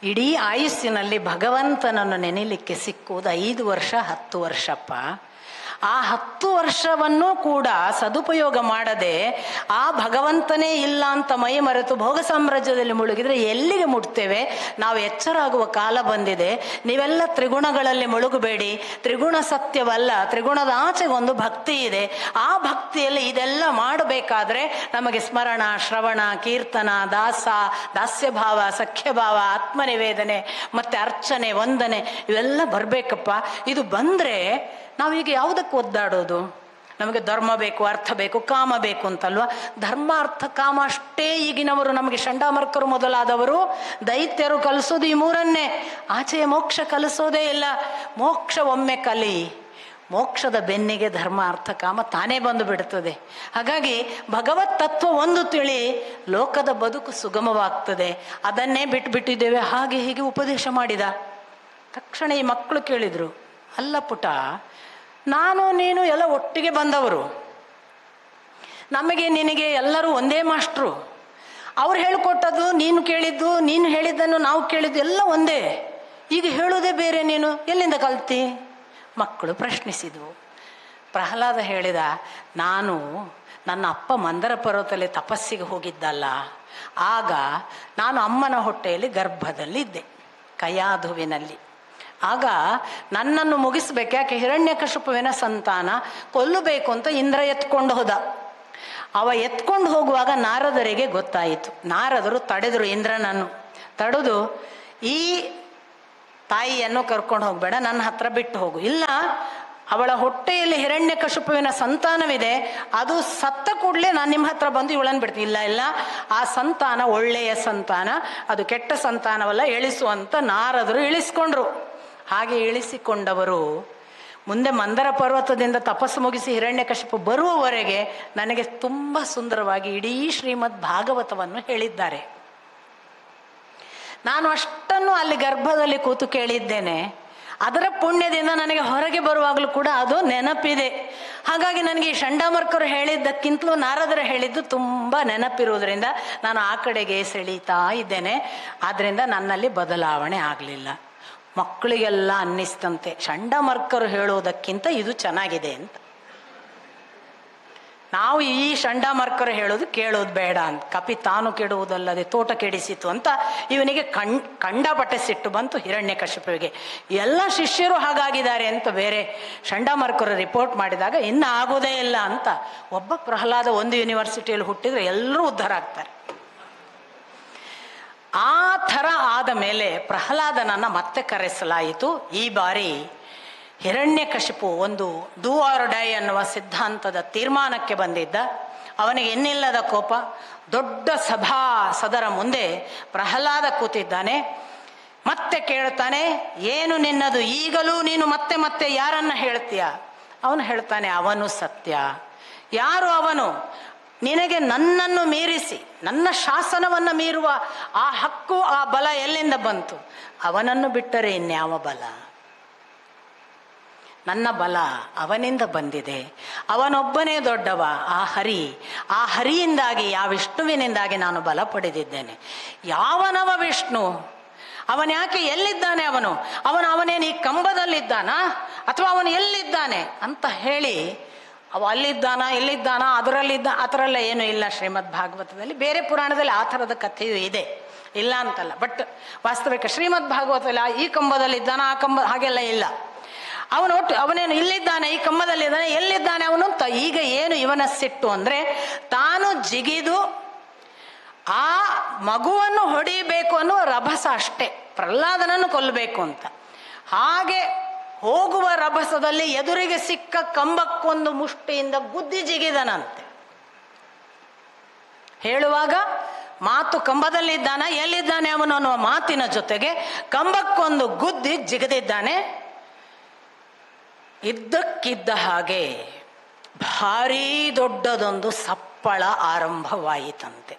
ಇಡೀ ಆಯುಸ್ಸಿನಲ್ಲಿ ಭಗವಂತನನ್ನು ನೆನೆಯಲಿಕ್ಕೆ ಸಿಕ್ಕುವುದು 5 ವರ್ಷ 10 ವರ್ಷಪ್ಪ. ಆ 10 ವರ್ಷವನ್ನು ಕೂಡ ಸದುಪಯೋಗ ಮಾಡದೆ ಆ ಭಗವಂತನೇ ಇಲ್ಲ ಅಂತ ಮೈ ಮರೆತು ಭೋಗ ಸಾಮ್ರಾಜ್ಯದಲ್ಲಿ ಮುಳುಗಿದ್ರೆ ಎಲ್ಲಿಗೆ ಮುಟ್ತೇವೆ? ನಾವು ಎಚ್ಚರ ಆಗುವ ಕಾಲ ಬಂದಿದೆ. ನೀವೆಲ್ಲ ತ್ರಿಗುಣಗಳಲ್ಲಿ ಮುಳುಗಬೇಡಿ. ತ್ರಿಗುಣ ಸತ್ಯವಲ್ಲ, ತ್ರಿಗುಣದ ಆಚೆಗೊಂದು ಭಕ್ತಿ ಇದೆ. ಆ ಭಕ್ತಿಯಲ್ಲಿ ಇದೆಲ್ಲ ಮಾಡಬೇಕಾದ್ರೆ ನಮಗೆ ಸ್ಮರಣ, ಶ್ರವಣ, ಕೀರ್ತನ, ದಾಸ್ಯಭಾವ, ಸಖ್ಯಭಾವ, ಆತ್ಮನಿವೇದನೆ, ಮತ್ತೆ ಅರ್ಚನೆ, ವಂದನೆ ಇವೆಲ್ಲ ಬರಬೇಕಪ್ಪ. ಇದು ಬಂದರೆ ನಾವೀಗ ಯಾವುದಕ್ಕೆ ಒದ್ದಾಡೋದು? ನಮಗೆ ಧರ್ಮ ಬೇಕು, ಅರ್ಥ ಬೇಕು, ಕಾಮ ಬೇಕು ಅಂತಲ್ವ? ಧರ್ಮ, ಅರ್ಥ, ಕಾಮ ಅಷ್ಟೇ ಈಗಿನವರು. ನಮಗೆ ಚಂಡಾಮರ್ಕರು ಮೊದಲಾದವರು ದೈತ್ಯರು ಕಲಿಸೋದು ಈ 3ಅನ್ನೇ. ಆಚೆಯ ಮೋಕ್ಷ ಕಲಿಸೋದೇ ಇಲ್ಲ. ಮೋಕ್ಷ ಒಮ್ಮೆ ಕಲಿ, ಮೋಕ್ಷದ ಬೆನ್ನಿಗೆ ಧರ್ಮ, ಅರ್ಥ, ಕಾಮ ತಾನೇ ಬಂದು ಬಿಡುತ್ತದೆ. ಹಾಗಾಗಿ ಭಗವತ್ ತತ್ವ ಒಂದು ತಿಳಿ, ಲೋಕದ ಬದುಕು ಸುಗಮವಾಗ್ತದೆ. ಅದನ್ನೇ ಬಿಟ್ಟುಬಿಟ್ಟಿದ್ದೇವೆ. ಹಾಗೆ ಹೀಗೆ ಉಪದೇಶ ಮಾಡಿದ ತಕ್ಷಣ ಈ ಮಕ್ಕಳು ಕೇಳಿದರು, ಅಲ್ಲ ಪುಟ, ನಾನು ನೀನು ಎಲ್ಲ ಒಟ್ಟಿಗೆ ಬಂದವರು, ನಮಗೆ ನಿನಗೆ ಎಲ್ಲರೂ ಒಂದೇ ಮಾಸ್ಟ್ರು. ಅವ್ರು ಹೇಳಿಕೊಟ್ಟದ್ದು ನೀನು ಕೇಳಿದ್ದು, ನೀನು ಹೇಳಿದ್ದನ್ನು ನಾವು ಕೇಳಿದ್ದು ಎಲ್ಲ ಒಂದೇ. ಈಗ ಹೇಳೋದೇ ಬೇರೆ, ನೀನು ಎಲ್ಲಿಂದ ಕಲ್ತಿ? ಮಕ್ಕಳು ಪ್ರಶ್ನಿಸಿದವು. ಪ್ರಹ್ಲಾದ ಹೇಳಿದ, ನಾನು ನನ್ನ ಅಪ್ಪ ಮಂದರ ಪರ್ವತದಲ್ಲಿ ತಪಸ್ಸಿಗೆ ಹೋಗಿದ್ದಲ್ಲ, ಆಗ ನಾನು ಅಮ್ಮನ ಹೊಟ್ಟೆಯಲ್ಲಿ ಗರ್ಭದಲ್ಲಿದ್ದೆ, ಕಯಾಧುವಿನಲ್ಲಿ. ಆಗ ನನ್ನನ್ನು ಮುಗಿಸ್ಬೇಕು, ಯಾಕೆ ಹಿರಣ್ಯಕಶಿಪುವಿನ ಸಂತಾನ ಕೊಲ್ಲಬೇಕು ಅಂತ ಇಂದ್ರ ಎತ್ಕೊಂಡು ಹೋದ. ಅವ ಎತ್ಕೊಂಡು ಹೋಗುವಾಗ ನಾರದರಿಗೆ ಗೊತ್ತಾಯಿತು. ನಾರದರು ತಡೆದರು ಇಂದ್ರನನ್ನು. ತಡೆದು, ಈ ತಾಯಿಯನ್ನು ಕರ್ಕೊಂಡು ಹೋಗಬೇಡ, ನನ್ನ ಹತ್ರ ಬಿಟ್ಟು ಹೋಗು. ಇಲ್ಲ, ಅವಳ ಹೊಟ್ಟೆಯಲ್ಲಿ ಹಿರಣ್ಯಕಶಿಪುವಿನ ಸಂತಾನವಿದೆ, ಅದು ಸತ್ತ ಕೂಡಲೇ ನಾನು ನಿಮ್ಮ ಹತ್ರ ಬಂದು ಇವಳನ್ನು ಬಿಡ್ತೀನಿ. ಇಲ್ಲ ಇಲ್ಲ, ಆ ಸಂತಾನ ಒಳ್ಳೆಯ ಸಂತಾನ, ಅದು ಕೆಟ್ಟ ಸಂತಾನವಲ್ಲ, ಇಳಿಸುವಂತ ನಾರದರು ಇಳಿಸ್ಕೊಂಡ್ರು. ಹಾಗೆ ಇಳಿಸಿಕೊಂಡವರು ಮುಂದೆ ಮಂದರ ಪರ್ವತದಿಂದ ತಪಸ್ಸು ಮುಗಿಸಿ ಹಿರಣ್ಯಕಶಿಪು ಬರುವವರೆಗೆ ನನಗೆ ತುಂಬ ಸುಂದರವಾಗಿ ಇಡೀ ಶ್ರೀಮದ್ ಭಾಗವತವನ್ನು ಹೇಳಿದ್ದಾರೆ. ನಾನು ಅಷ್ಟನ್ನು ಅಲ್ಲಿ ಗರ್ಭದಲ್ಲಿ ಕೂತು ಕೇಳಿದ್ದೇನೆ. ಅದರ ಪುಣ್ಯದಿಂದ ನನಗೆ ಹೊರಗೆ ಬರುವಾಗಲೂ ಕೂಡ ಅದು ನೆನಪಿದೆ. ಹಾಗಾಗಿ ನನಗೆ ಈ ಚಂಡಾಮರ್ಕರು ಹೇಳಿದ್ದಕ್ಕಿಂತಲೂ ನಾರದರು ಹೇಳಿದ್ದು ತುಂಬ ನೆನಪಿರುವುದರಿಂದ ನಾನು ಆ ಕಡೆಗೆ ಸೆಳೀತಾ ಇದ್ದೇನೆ. ಆದ್ದರಿಂದ ನನ್ನಲ್ಲಿ ಬದಲಾವಣೆ ಆಗಲಿಲ್ಲ. ಮಕ್ಕಳಿಗೆಲ್ಲ ಅನ್ನಿಸ್ತಂತೆ, ಚಂಡಾಮರ್ಕರು ಹೇಳೋದಕ್ಕಿಂತ ಇದು ಚೆನ್ನಾಗಿದೆ ಅಂತ. ನಾವು ಈ ಚಂಡಾಮರ್ಕರು ಹೇಳೋದು ಕೇಳೋದು ಬೇಡ ಅಂತ. ಕಪಿ ತಾನು ಕೆಡುವುದಲ್ಲದೆ ತೋಟ ಕೆಡಿಸಿತು ಅಂತ ಇವನಿಗೆ ಕಂಡಪಟ್ಟೆ ಸಿಟ್ಟು ಬಂತು ಹಿರಣ್ಯಕಶಿಪುವಿಗೆ. ಎಲ್ಲ ಶಿಷ್ಯರು ಹಾಗಾಗಿದ್ದಾರೆ ಅಂತ ಬೇರೆ ಚಂಡಾಮರ್ಕರು ರಿಪೋರ್ಟ್ ಮಾಡಿದಾಗ ಇನ್ನು ಆಗೋದೇ ಇಲ್ಲ ಅಂತ. ಒಬ್ಬ ಪ್ರಹ್ಲಾದ ಒಂದು ಯೂನಿವರ್ಸಿಟಿಯಲ್ಲಿ ಹುಟ್ಟಿದ್ರೆ ಎಲ್ಲರೂ ಉದ್ಧಾರ ಆಗ್ತಾರೆ. ಆ ಥರ ಆದ ಮೇಲೆ ಪ್ರಹ್ಲಾದನನ್ನು ಮತ್ತೆ ಕರೆಸಲಾಯಿತು. ಈ ಬಾರಿ ಹಿರಣ್ಯಕಶಿಪು ಒಂದು ಡೂ ಆರ್ ಡೈ ಅನ್ನುವ ಸಿದ್ಧಾಂತದ ತೀರ್ಮಾನಕ್ಕೆ ಬಂದಿದ್ದ. ಅವನಿಗೆ ಇನ್ನಿಲ್ಲದ ಕೋಪ. ದೊಡ್ಡ ಸಭಾ ಸದರ ಮುಂದೆ ಪ್ರಹ್ಲಾದ ಕೂತಿದ್ದಾನೆ. ಮತ್ತೆ ಕೇಳ್ತಾನೆ, ಏನು ನಿನ್ನದು? ಈಗಲೂ ನೀನು ಮತ್ತೆ ಮತ್ತೆ ಯಾರನ್ನ ಹೇಳ್ತೀಯ? ಅವನು ಹೇಳ್ತಾನೆ, ಅವನು ಸತ್ಯ. ಯಾರು ಅವನು? ನಿನಗೆ ನನ್ನನ್ನು ಮೀರಿಸಿ, ನನ್ನ ಶಾಸನವನ್ನು ಮೀರುವ ಆ ಹಕ್ಕು, ಆ ಬಲ ಎಲ್ಲಿಂದ ಬಂತು? ಅವನನ್ನು ಬಿಟ್ಟರೆ ಇನ್ಯಾವ ಬಲ? ನನ್ನ ಬಲ ಅವನಿಂದ ಬಂದಿದೆ. ಅವನೊಬ್ಬನೇ ದೊಡ್ಡವ, ಆ ಹರಿ. ಆ ಹರಿಯಿಂದಾಗಿ, ಯಾವ ವಿಷ್ಣುವಿನಿಂದಾಗಿ ನಾನು ಬಲ ಪಡೆದಿದ್ದೇನೆ. ಯಾವನವ ವಿಷ್ಣು? ಅವನ್ಯಾಕೆ? ಎಲ್ಲಿದ್ದಾನೆ ಅವನು? ಅವನೇನು ಈ ಕಂಬದಲ್ಲಿದ್ದಾನಾ ಅಥವಾ ಅವನು ಎಲ್ಲಿದ್ದಾನೆ ಅಂತ ಹೇಳಿ, ಅವ ಅಲ್ಲಿದ್ದಾನ ಎಲ್ಲಿದ್ದಾನ ಅದರಲ್ಲ ಏನೂ ಇಲ್ಲ ಶ್ರೀಮದ್ ಭಾಗವತದಲ್ಲಿ. ಬೇರೆ ಪುರಾಣದಲ್ಲಿ ಆ ಥರದ ಕಥೆಯೂ ಇದೆ, ಇಲ್ಲ ಅಂತಲ್ಲ. ಬಟ್ ವಾಸ್ತವಿಕ ಶ್ರೀಮದ್ ಭಾಗವತದಲ್ಲಿ ಈ ಕಂಬದಲ್ಲಿದ್ದಾನ, ಆ ಕಂಬ ಹಾಗೆಲ್ಲ ಇಲ್ಲ. ಅವನೇನು ಇಲ್ಲಿದ್ದಾನೆ, ಈ ಕಂಬದಲ್ಲಿದ್ದಾನೆ, ಎಲ್ಲಿದ್ದಾನೆ ಅವನು ಅಂತ. ಈಗ ಏನು ಇವನ ಸಿಟ್ಟು ಅಂದರೆ, ತಾನು ಜಿಗಿದು ಆ ಮಗುವನ್ನು ಹೊಡಿಬೇಕು ಅನ್ನುವ ರಭಸ ಅಷ್ಟೇ, ಪ್ರಹ್ಲಾದನನ್ನು ಕೊಲ್ಲಬೇಕು ಅಂತ. ಹಾಗೆ ಹೋಗುವ ರಭಸದಲ್ಲಿ ಎದುರಿಗೆ ಸಿಕ್ಕ ಕಂಬಕ್ಕೊಂದು ಮುಷ್ಟಿಯಿಂದ ಗುದ್ದಿ ಜಿಗಿದನಂತೆ. ಹೇಳುವಾಗ ಮಾತು ಕಂಬದಲ್ಲಿದ್ದಾನ, ಎಲ್ಲಿದ್ದಾನೆ ಅವನು ಅನ್ನುವ ಮಾತಿನ ಜೊತೆಗೆ ಕಂಬಕ್ಕೊಂದು ಗುದ್ದಿ ಜಿಗಿದಿದ್ದಾನೆ. ಇದ್ದಕ್ಕಿದ್ದ ಹಾಗೆ ಭಾರೀ ದೊಡ್ಡದೊಂದು ಸಪ್ಪಳ ಆರಂಭವಾಯಿತಂತೆ.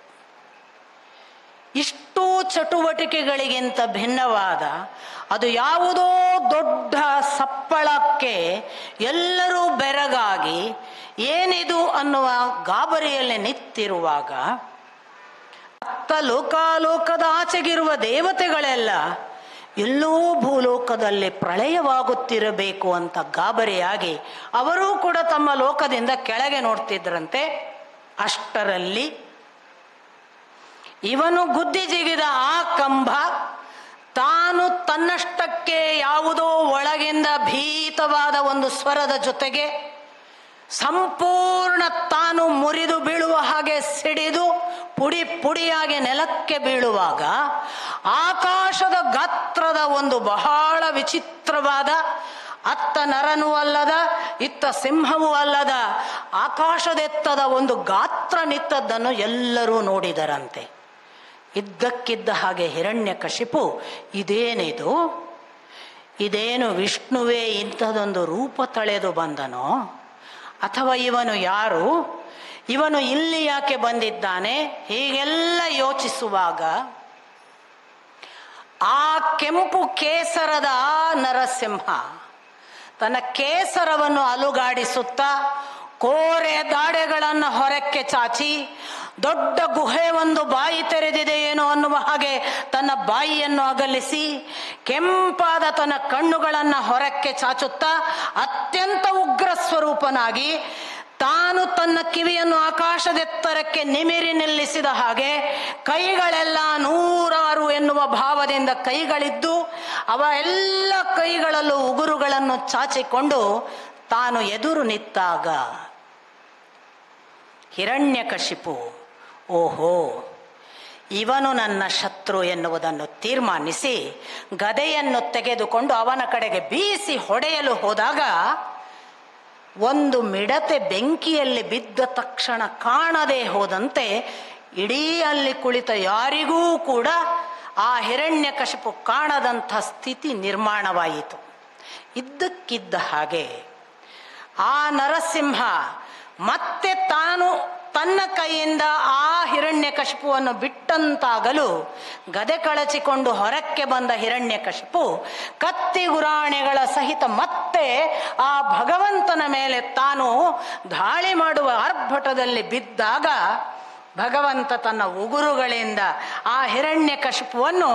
ಇಷ್ಟೂ ಚಟುವಟಿಕೆಗಳಿಗಿಂತ ಭಿನ್ನವಾದ ಅದು ಯಾವುದೋ ದೊಡ್ಡ ಸಪ್ಪಳಕ್ಕೆ ಎಲ್ಲರೂ ಬೆರಗಾಗಿ ಏನಿದು ಅನ್ನುವ ಗಾಬರಿಯಲ್ಲಿ ನಿಂತಿರುವಾಗ, ಅತ್ತ ಲೋಕಾಲೋಕದ ಆಚೆಗಿರುವ ದೇವತೆಗಳೆಲ್ಲ ಎಲ್ಲೋ ಭೂಲೋಕದಲ್ಲಿ ಪ್ರಳಯವಾಗುತ್ತಿರಬೇಕು ಅಂತ ಗಾಬರಿಯಾಗಿ ಅವರೂ ಕೂಡ ತಮ್ಮ ಲೋಕದಿಂದ ಕೆಳಗೆ ನೋಡ್ತಿದ್ರಂತೆ. ಅಷ್ಟರಲ್ಲಿ ಇವನು ಗುದ್ದಿ ಜಿಗಿದ ಆ ಕಂಬ ತಾನು ತನ್ನಷ್ಟಕ್ಕೆ ಯಾವುದೋ ಒಳಗಿಂದ ಭೀತವಾದ ಒಂದು ಸ್ವರದ ಜೊತೆಗೆ ಸಂಪೂರ್ಣ ತಾನು ಮುರಿದು ಬೀಳುವ ಹಾಗೆ ಸಿಡಿದು ಪುಡಿ ಪುಡಿಯಾಗಿ ನೆಲಕ್ಕೆ ಬೀಳುವಾಗ, ಆಕಾಶದ ಗಾತ್ರದ ಒಂದು ಬಹಳ ವಿಚಿತ್ರವಾದ, ಅತ್ತ ನರನೂ ಅಲ್ಲದ ಇತ್ತ ಸಿಂಹವೂ ಅಲ್ಲದ ಆಕಾಶದೆತ್ತದ ಒಂದು ಗಾತ್ರ ನಿತ್ತದ್ದನ್ನು ಎಲ್ಲರೂ ನೋಡಿದರಂತೆ. ಇದ್ದಕ್ಕಿದ್ದ ಹಾಗೆ ಹಿರಣ್ಯಕಶಿಪು, ಇದೇನು ವಿಷ್ಣುವೇ ಇಂಥದೊಂದು ರೂಪ ತಳೆದು ಬಂದನೋ, ಅಥವಾ ಇವನು ಯಾರು? ಇವನು ಇಲ್ಲಿ ಯಾಕೆ ಬಂದಿದ್ದಾನೆ? ಹೀಗೆಲ್ಲ ಯೋಚಿಸುವಾಗ ಆ ಕೆಂಪು ಕೇಸರದ ನರಸಿಂಹ ತನ್ನ ಕೇಸರವನ್ನು ಅಲುಗಾಡಿಸುತ್ತಾ ಕೋರೆ ದಾಡೆಗಳನ್ನು ಹೊರಕ್ಕೆ ಚಾಚಿ, ದೊಡ್ಡ ಗುಹೆ ಒಂದು ಬಾಯಿ ತೆರೆದಿದೆ ಏನೋ ಅನ್ನುವ ಹಾಗೆ ತನ್ನ ಬಾಯಿಯನ್ನು ಅಗಲಿಸಿ, ಕೆಂಪಾದ ತನ್ನ ಕಣ್ಣುಗಳನ್ನು ಹೊರಕ್ಕೆ ಚಾಚುತ್ತಾ ಅತ್ಯಂತ ಉಗ್ರ ಸ್ವರೂಪನಾಗಿ, ತಾನು ತನ್ನ ಕಿವಿಯನ್ನು ಆಕಾಶದೆತ್ತರಕ್ಕೆ ನಿಮಿರಿ ನಿಲ್ಲಿಸಿದ ಹಾಗೆ ಕೈಗಳೆಲ್ಲ 106 ಎನ್ನುವ ಭಾವದಿಂದ ಕೈಗಳಿದ್ದು, ಅವ ಎಲ್ಲ ಕೈಗಳಲ್ಲೂ ಉಗುರುಗಳನ್ನು ಚಾಚಿಕೊಂಡು ತಾನು ಎದುರು ನಿಂತಾಗ ಹಿರಣ್ಯಕಶಿಪು, ಓಹೋ, ಇವನು ನನ್ನ ಶತ್ರು ಎನ್ನುವುದನ್ನು ತೀರ್ಮಾನಿಸಿ ಗದೆಯನ್ನು ತೆಗೆದುಕೊಂಡು ಅವನ ಕಡೆಗೆ ಬೀಸಿ ಹೊಡೆಯಲು ಹೋದಾಗ, ಒಂದು ಮಿಡತೆ ಬೆಂಕಿಯಲ್ಲಿ ಬಿದ್ದ ತಕ್ಷಣ ಕಾಣದೆ ಹೋದಂತೆ ಇಡೀ ಅಲ್ಲಿ ಕುಳಿತ ಯಾರಿಗೂ ಕೂಡ ಆ ಹಿರಣ್ಯಕಶಿಪು ಕಾಣದಂಥ ಸ್ಥಿತಿ ನಿರ್ಮಾಣವಾಯಿತು. ಇದ್ದಕ್ಕಿದ್ದ ಹಾಗೆ ಆ ನರಸಿಂಹ ಮತ್ತೆ ತಾನು ತನ್ನ ಕೈಯಿಂದ ಆ ಹಿರಣ್ಯಕಶಿಪುವನ್ನು ಬಿಟ್ಟಂತಾಗಲು ಗದೆ ಕಳಚಿಕೊಂಡು ಹೊರಕ್ಕೆ ಬಂದ ಹಿರಣ್ಯಕಶಿಪು ಕತ್ತಿ ಗುರಾಣಿಗಳ ಸಹಿತ ಮತ್ತೆ ಆ ಭಗವಂತನ ಮೇಲೆ ತಾನು ದಾಳಿ ಮಾಡುವ ಆರ್ಭಟದಲ್ಲಿ ಬಿದ್ದಾಗ, ಭಗವಂತ ತನ್ನ ಉಗುರುಗಳಿಂದ ಆ ಹಿರಣ್ಯಕಶಿಪುವನ್ನು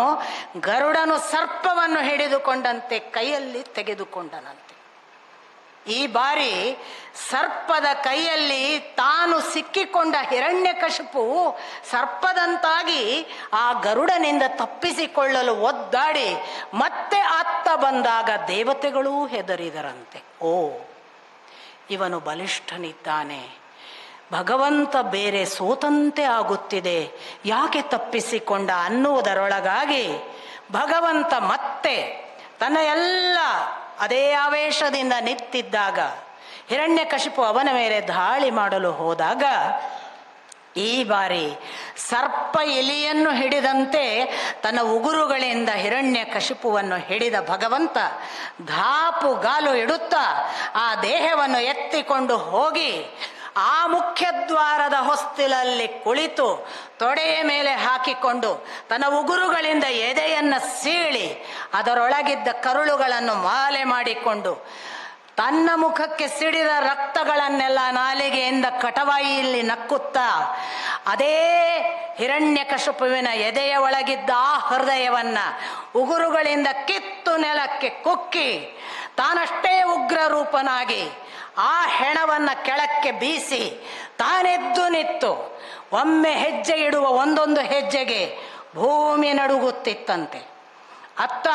ಗರುಡನು ಸರ್ಪವನ್ನು ಹಿಡಿದುಕೊಂಡಂತೆ ಕೈಯಲ್ಲಿ ತೆಗೆದುಕೊಂಡನಂತೆ. ಈ ಬಾರಿ ಸರ್ಪದ ಕೈಯಲ್ಲಿ ತಾನು ಸಿಕ್ಕಿಕೊಂಡ ಹಿರಣ್ಯಕಶಿಪು ಸರ್ಪದಂತಾಗಿ ಆ ಗರುಡನಿಂದ ತಪ್ಪಿಸಿಕೊಳ್ಳಲು ಒದ್ದಾಡಿ ಮತ್ತೆ ಅತ್ತ ಬಂದಾಗ ದೇವತೆಗಳೂ ಹೆದರಿದರಂತೆ. ಓ, ಇವನು ಬಲಿಷ್ಠನಿದ್ದಾನೆ, ಭಗವಂತ ಬೇರೆ ಸೋತಂತೆ ಆಗುತ್ತಿದೆ, ಯಾಕೆ ತಪ್ಪಿಸಿಕೊಂಡ ಅನ್ನುವುದರೊಳಗಾಗಿ ಭಗವಂತ ಮತ್ತೆ ತನ್ನ ಎಲ್ಲ ಅದೇ ಆವೇಶದಿಂದ ನಿಂತಿದ್ದಾಗ ಹಿರಣ್ಯಕಶಿಪು ಅವನ ಮೇಲೆ ದಾಳಿ ಮಾಡಲು ಹೋದಾಗ ಈ ಬಾರಿ ಸರ್ಪ ಎಲಿಯನ್ನು ಹಿಡಿದಂತೆ ತನ್ನ ಉಗುರುಗಳಿಂದ ಹಿರಣ್ಯಕಶಿಪುವನ್ನು ಹಿಡಿದ ಭಗವಂತ ಧಾಪುಗಾಲು ಇಡುತ್ತಾ ಆ ದೇಹವನ್ನು ಎತ್ತಿಕೊಂಡು ಹೋಗಿ ಆ ಮುಖ್ಯದ್ವಾರದ ಹೊಸ್ತಿಲಲ್ಲಿ ಕುಳಿತು ತೊಡೆಯ ಮೇಲೆ ಹಾಕಿಕೊಂಡು ತನ್ನ ಉಗುರುಗಳಿಂದ ಎದೆಯನ್ನು ಸೀಳಿ ಅದರೊಳಗಿದ್ದ ಕರುಳುಗಳನ್ನು ಮಾಲೆ ಮಾಡಿಕೊಂಡು ತನ್ನ ಮುಖಕ್ಕೆ ಸಿಡಿದ ರಕ್ತಗಳನ್ನೆಲ್ಲ ನಾಲಿಗೆಯಿಂದ ಕಟವಾಯಿಯಲ್ಲಿ ನಕ್ಕುತ್ತಾ ಅದೇ ಹಿರಣ್ಯಕಶಿಪುವಿನ ಎದೆಯ ಒಳಗಿದ್ದ ಆ ಹೃದಯವನ್ನು ಉಗುರುಗಳಿಂದ ಕಿತ್ತು ನೆಲಕ್ಕೆ ಕುಕ್ಕಿ ತಾನಷ್ಟೇ ಉಗ್ರ ರೂಪನಾಗಿ ಆ ಹೆಣವನ್ನು ಕೆಳಕ್ಕೆ ಬೀಸಿ ತಾನೆದ್ದು ನಿಂತು ಒಮ್ಮೆ ಹೆಜ್ಜೆ ಇಡುವ ಒಂದೊಂದು ಹೆಜ್ಜೆಗೆ ಭೂಮಿ ನಡುಗುತ್ತಿತ್ತಂತೆ. ಅತ್ತ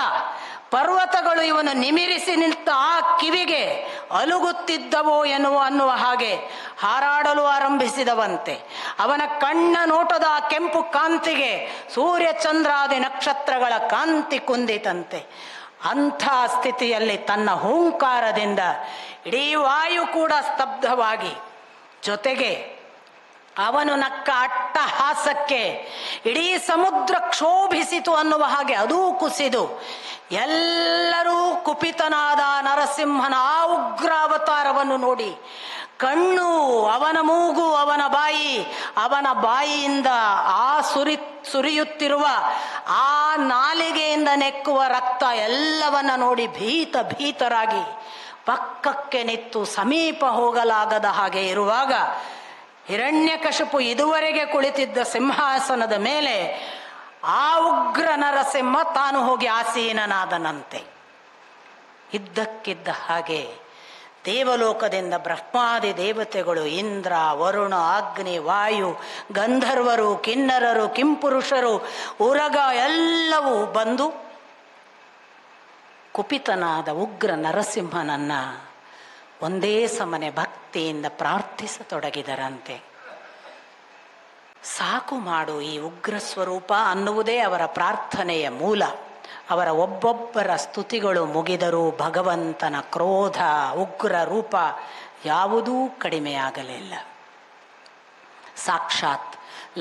ಪರ್ವತಗಳು ಇವನು ನಿಮಿರಿಸಿ ನಿಂತ ಆ ಕಿವಿಗೆ ಅಲುಗುತ್ತಿದ್ದವೋ ಅನ್ನುವ ಹಾಗೆ ಹಾರಾಡಲು ಆರಂಭಿಸಿದವಂತೆ. ಅವನ ಕಣ್ಣ ನೋಟದ ಆ ಕೆಂಪು ಕಾಂತಿಗೆ ಸೂರ್ಯ ಚಂದ್ರಾದಿ ನಕ್ಷತ್ರಗಳ ಕಾಂತಿ ಕುಂದಿತಂತೆ. ಅಂಥ ಸ್ಥಿತಿಯಲ್ಲಿ ತನ್ನ ಹೂಂಕಾರದಿಂದ ಇಡೀ ವಾಯು ಕೂಡ ಸ್ತಬ್ಧವಾಗಿ, ಜೊತೆಗೆ ಅವನು ನಕ್ಕ ಅಟ್ಟಹಾಸಕ್ಕೆ ಇಡೀ ಸಮುದ್ರ ಕ್ಷೋಭಿಸಿತು ಅನ್ನುವ ಹಾಗೆ ಅದೂ ಕುಸಿದು ಎಲ್ಲರೂ ಕುಪಿತನಾದ ನರಸಿಂಹನ ಆ ಉಗ್ರ ಅವತಾರವನ್ನು ನೋಡಿ ಕಣ್ಣು, ಅವನ ಮೂಗು, ಅವನ ಬಾಯಿಯಿಂದ ಆ ಸುರಿಯುತ್ತಿರುವ ಆ ನಾಲಿಗೆಯಿಂದ ನೆಕ್ಕುವ ರಕ್ತ ಎಲ್ಲವನ್ನ ನೋಡಿ ಭೀತರಾಗಿ ಪಕ್ಕಕ್ಕೆ ನಿಂತು ಸಮೀಪ ಹೋಗಲಾಗದ ಹಾಗೆ ಇರುವಾಗ ಹಿರಣ್ಯಕಶಿಪು ಇದುವರೆಗೆ ಕುಳಿತಿದ್ದ ಸಿಂಹಾಸನದ ಮೇಲೆ ಆ ಉಗ್ರ ನರಸಿಂಹ ತಾನು ಹೋಗಿ ಆಸೀನನಾದನಂತೆ. ಇದ್ದಕ್ಕಿದ್ದ ಹಾಗೆ ದೇವಲೋಕದಿಂದ ಬ್ರಹ್ಮಾದಿ ದೇವತೆಗಳು, ಇಂದ್ರ, ವರುಣ, ಅಗ್ನಿ, ವಾಯು, ಗಂಧರ್ವರು, ಕಿನ್ನರರು, ಕಿಂಪುರುಷರು, ಉರಗ ಎಲ್ಲವೂ ಬಂದು ಕುಪಿತನಾದ ಉಗ್ರ ನರಸಿಂಹನನ್ನ ಒಂದೇ ಸಮನೆ ಭಕ್ತಿಯಿಂದ ಪ್ರಾರ್ಥಿಸತೊಡಗಿದರಂತೆ. ಸಾಕು ಮಾಡು ಈ ಉಗ್ರ ಸ್ವರೂಪ ಅನ್ನುವುದೇ ಅವರ ಪ್ರಾರ್ಥನೆಯ ಮೂಲ. ಅವರ ಒಬ್ಬೊಬ್ಬರ ಸ್ತುತಿಗಳು ಮುಗಿದರೂ ಭಗವಂತನ ಕ್ರೋಧ, ಉಗ್ರ ರೂಪ ಯಾವುದೂ ಕಡಿಮೆಯಾಗಲಿಲ್ಲ. ಸಾಕ್ಷಾತ್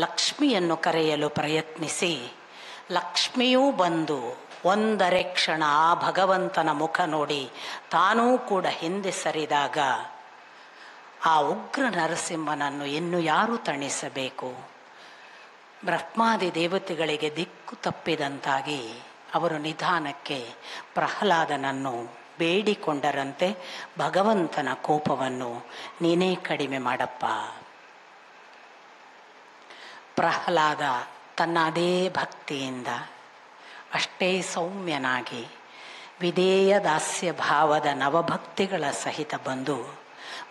ಲಕ್ಷ್ಮಿಯನ್ನು ಕರೆಯಲು ಪ್ರಯತ್ನಿಸಿ ಲಕ್ಷ್ಮಿಯೂ ಬಂದು ಒಂದರೆ ಕ್ಷಣ ಆ ಭಗವಂತನ ಮುಖ ನೋಡಿ ತಾನೂ ಕೂಡ ಹಿಂದೆ ಸರಿದಾಗ ಆ ಉಗ್ರ ನರಸಿಂಹನನ್ನು ಇನ್ನು ಯಾರು ತಣಿಸಬೇಕು? ಬ್ರಹ್ಮಾದಿ ದೇವತೆಗಳಿಗೆ ದಿಕ್ಕು ತಪ್ಪಿದಂತಾಗಿ ಅವರು ನಿಧಾನಕ್ಕೆ ಪ್ರಹ್ಲಾದನನ್ನು ಬೇಡಿಕೊಂಡರಂತೆ, ಭಗವಂತನ ಕೋಪವನ್ನು ನೀನೇ ಕಡಿಮೆ ಮಾಡಪ್ಪ. ಪ್ರಹ್ಲಾದ ತನ್ನ ಅದೇ ಭಕ್ತಿಯಿಂದ ಅಷ್ಟೇ ಸೌಮ್ಯನಾಗಿ ವಿಧೇಯ ದಾಸ್ಯ ಭಾವದ ನವಭಕ್ತಿಗಳ ಸಹಿತ ಬಂದು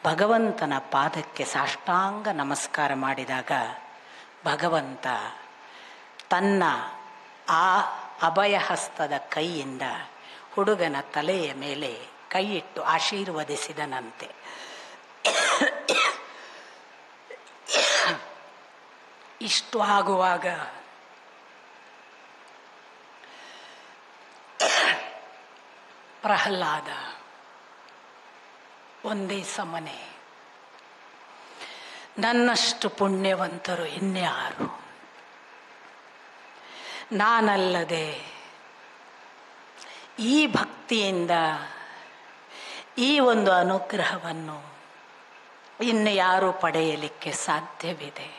ಭಗವಂತನ ಪಾದಕ್ಕೆ ಸಾಷ್ಟಾಂಗ ನಮಸ್ಕಾರ ಮಾಡಿದಾಗ ಭಗವಂತ ತನ್ನ ಆ ಅಭಯಹಸ್ತದ ಕೈಯಿಂದ ಹುಡುಗನ ತಲೆಯ ಮೇಲೆ ಕೈಯಿಟ್ಟು ಆಶೀರ್ವದಿಸಿದನಂತೆ. ಇಷ್ಟು ಆಗುವಾಗ ಪ್ರಹ್ಲಾದ ಒಂದೇ ಸಮನೆ ನನ್ನಷ್ಟು ಪುಣ್ಯವಂತರು ಇನ್ಯಾರು, ನಾನಲ್ಲದೆ ಈ ಭಕ್ತಿಯಿಂದ ಈ ಒಂದು ಅನುಗ್ರಹವನ್ನು ಇನ್ನು ಯಾರು ಪಡೆಯಲಿಕ್ಕೆ ಸಾಧ್ಯವಿದೆ?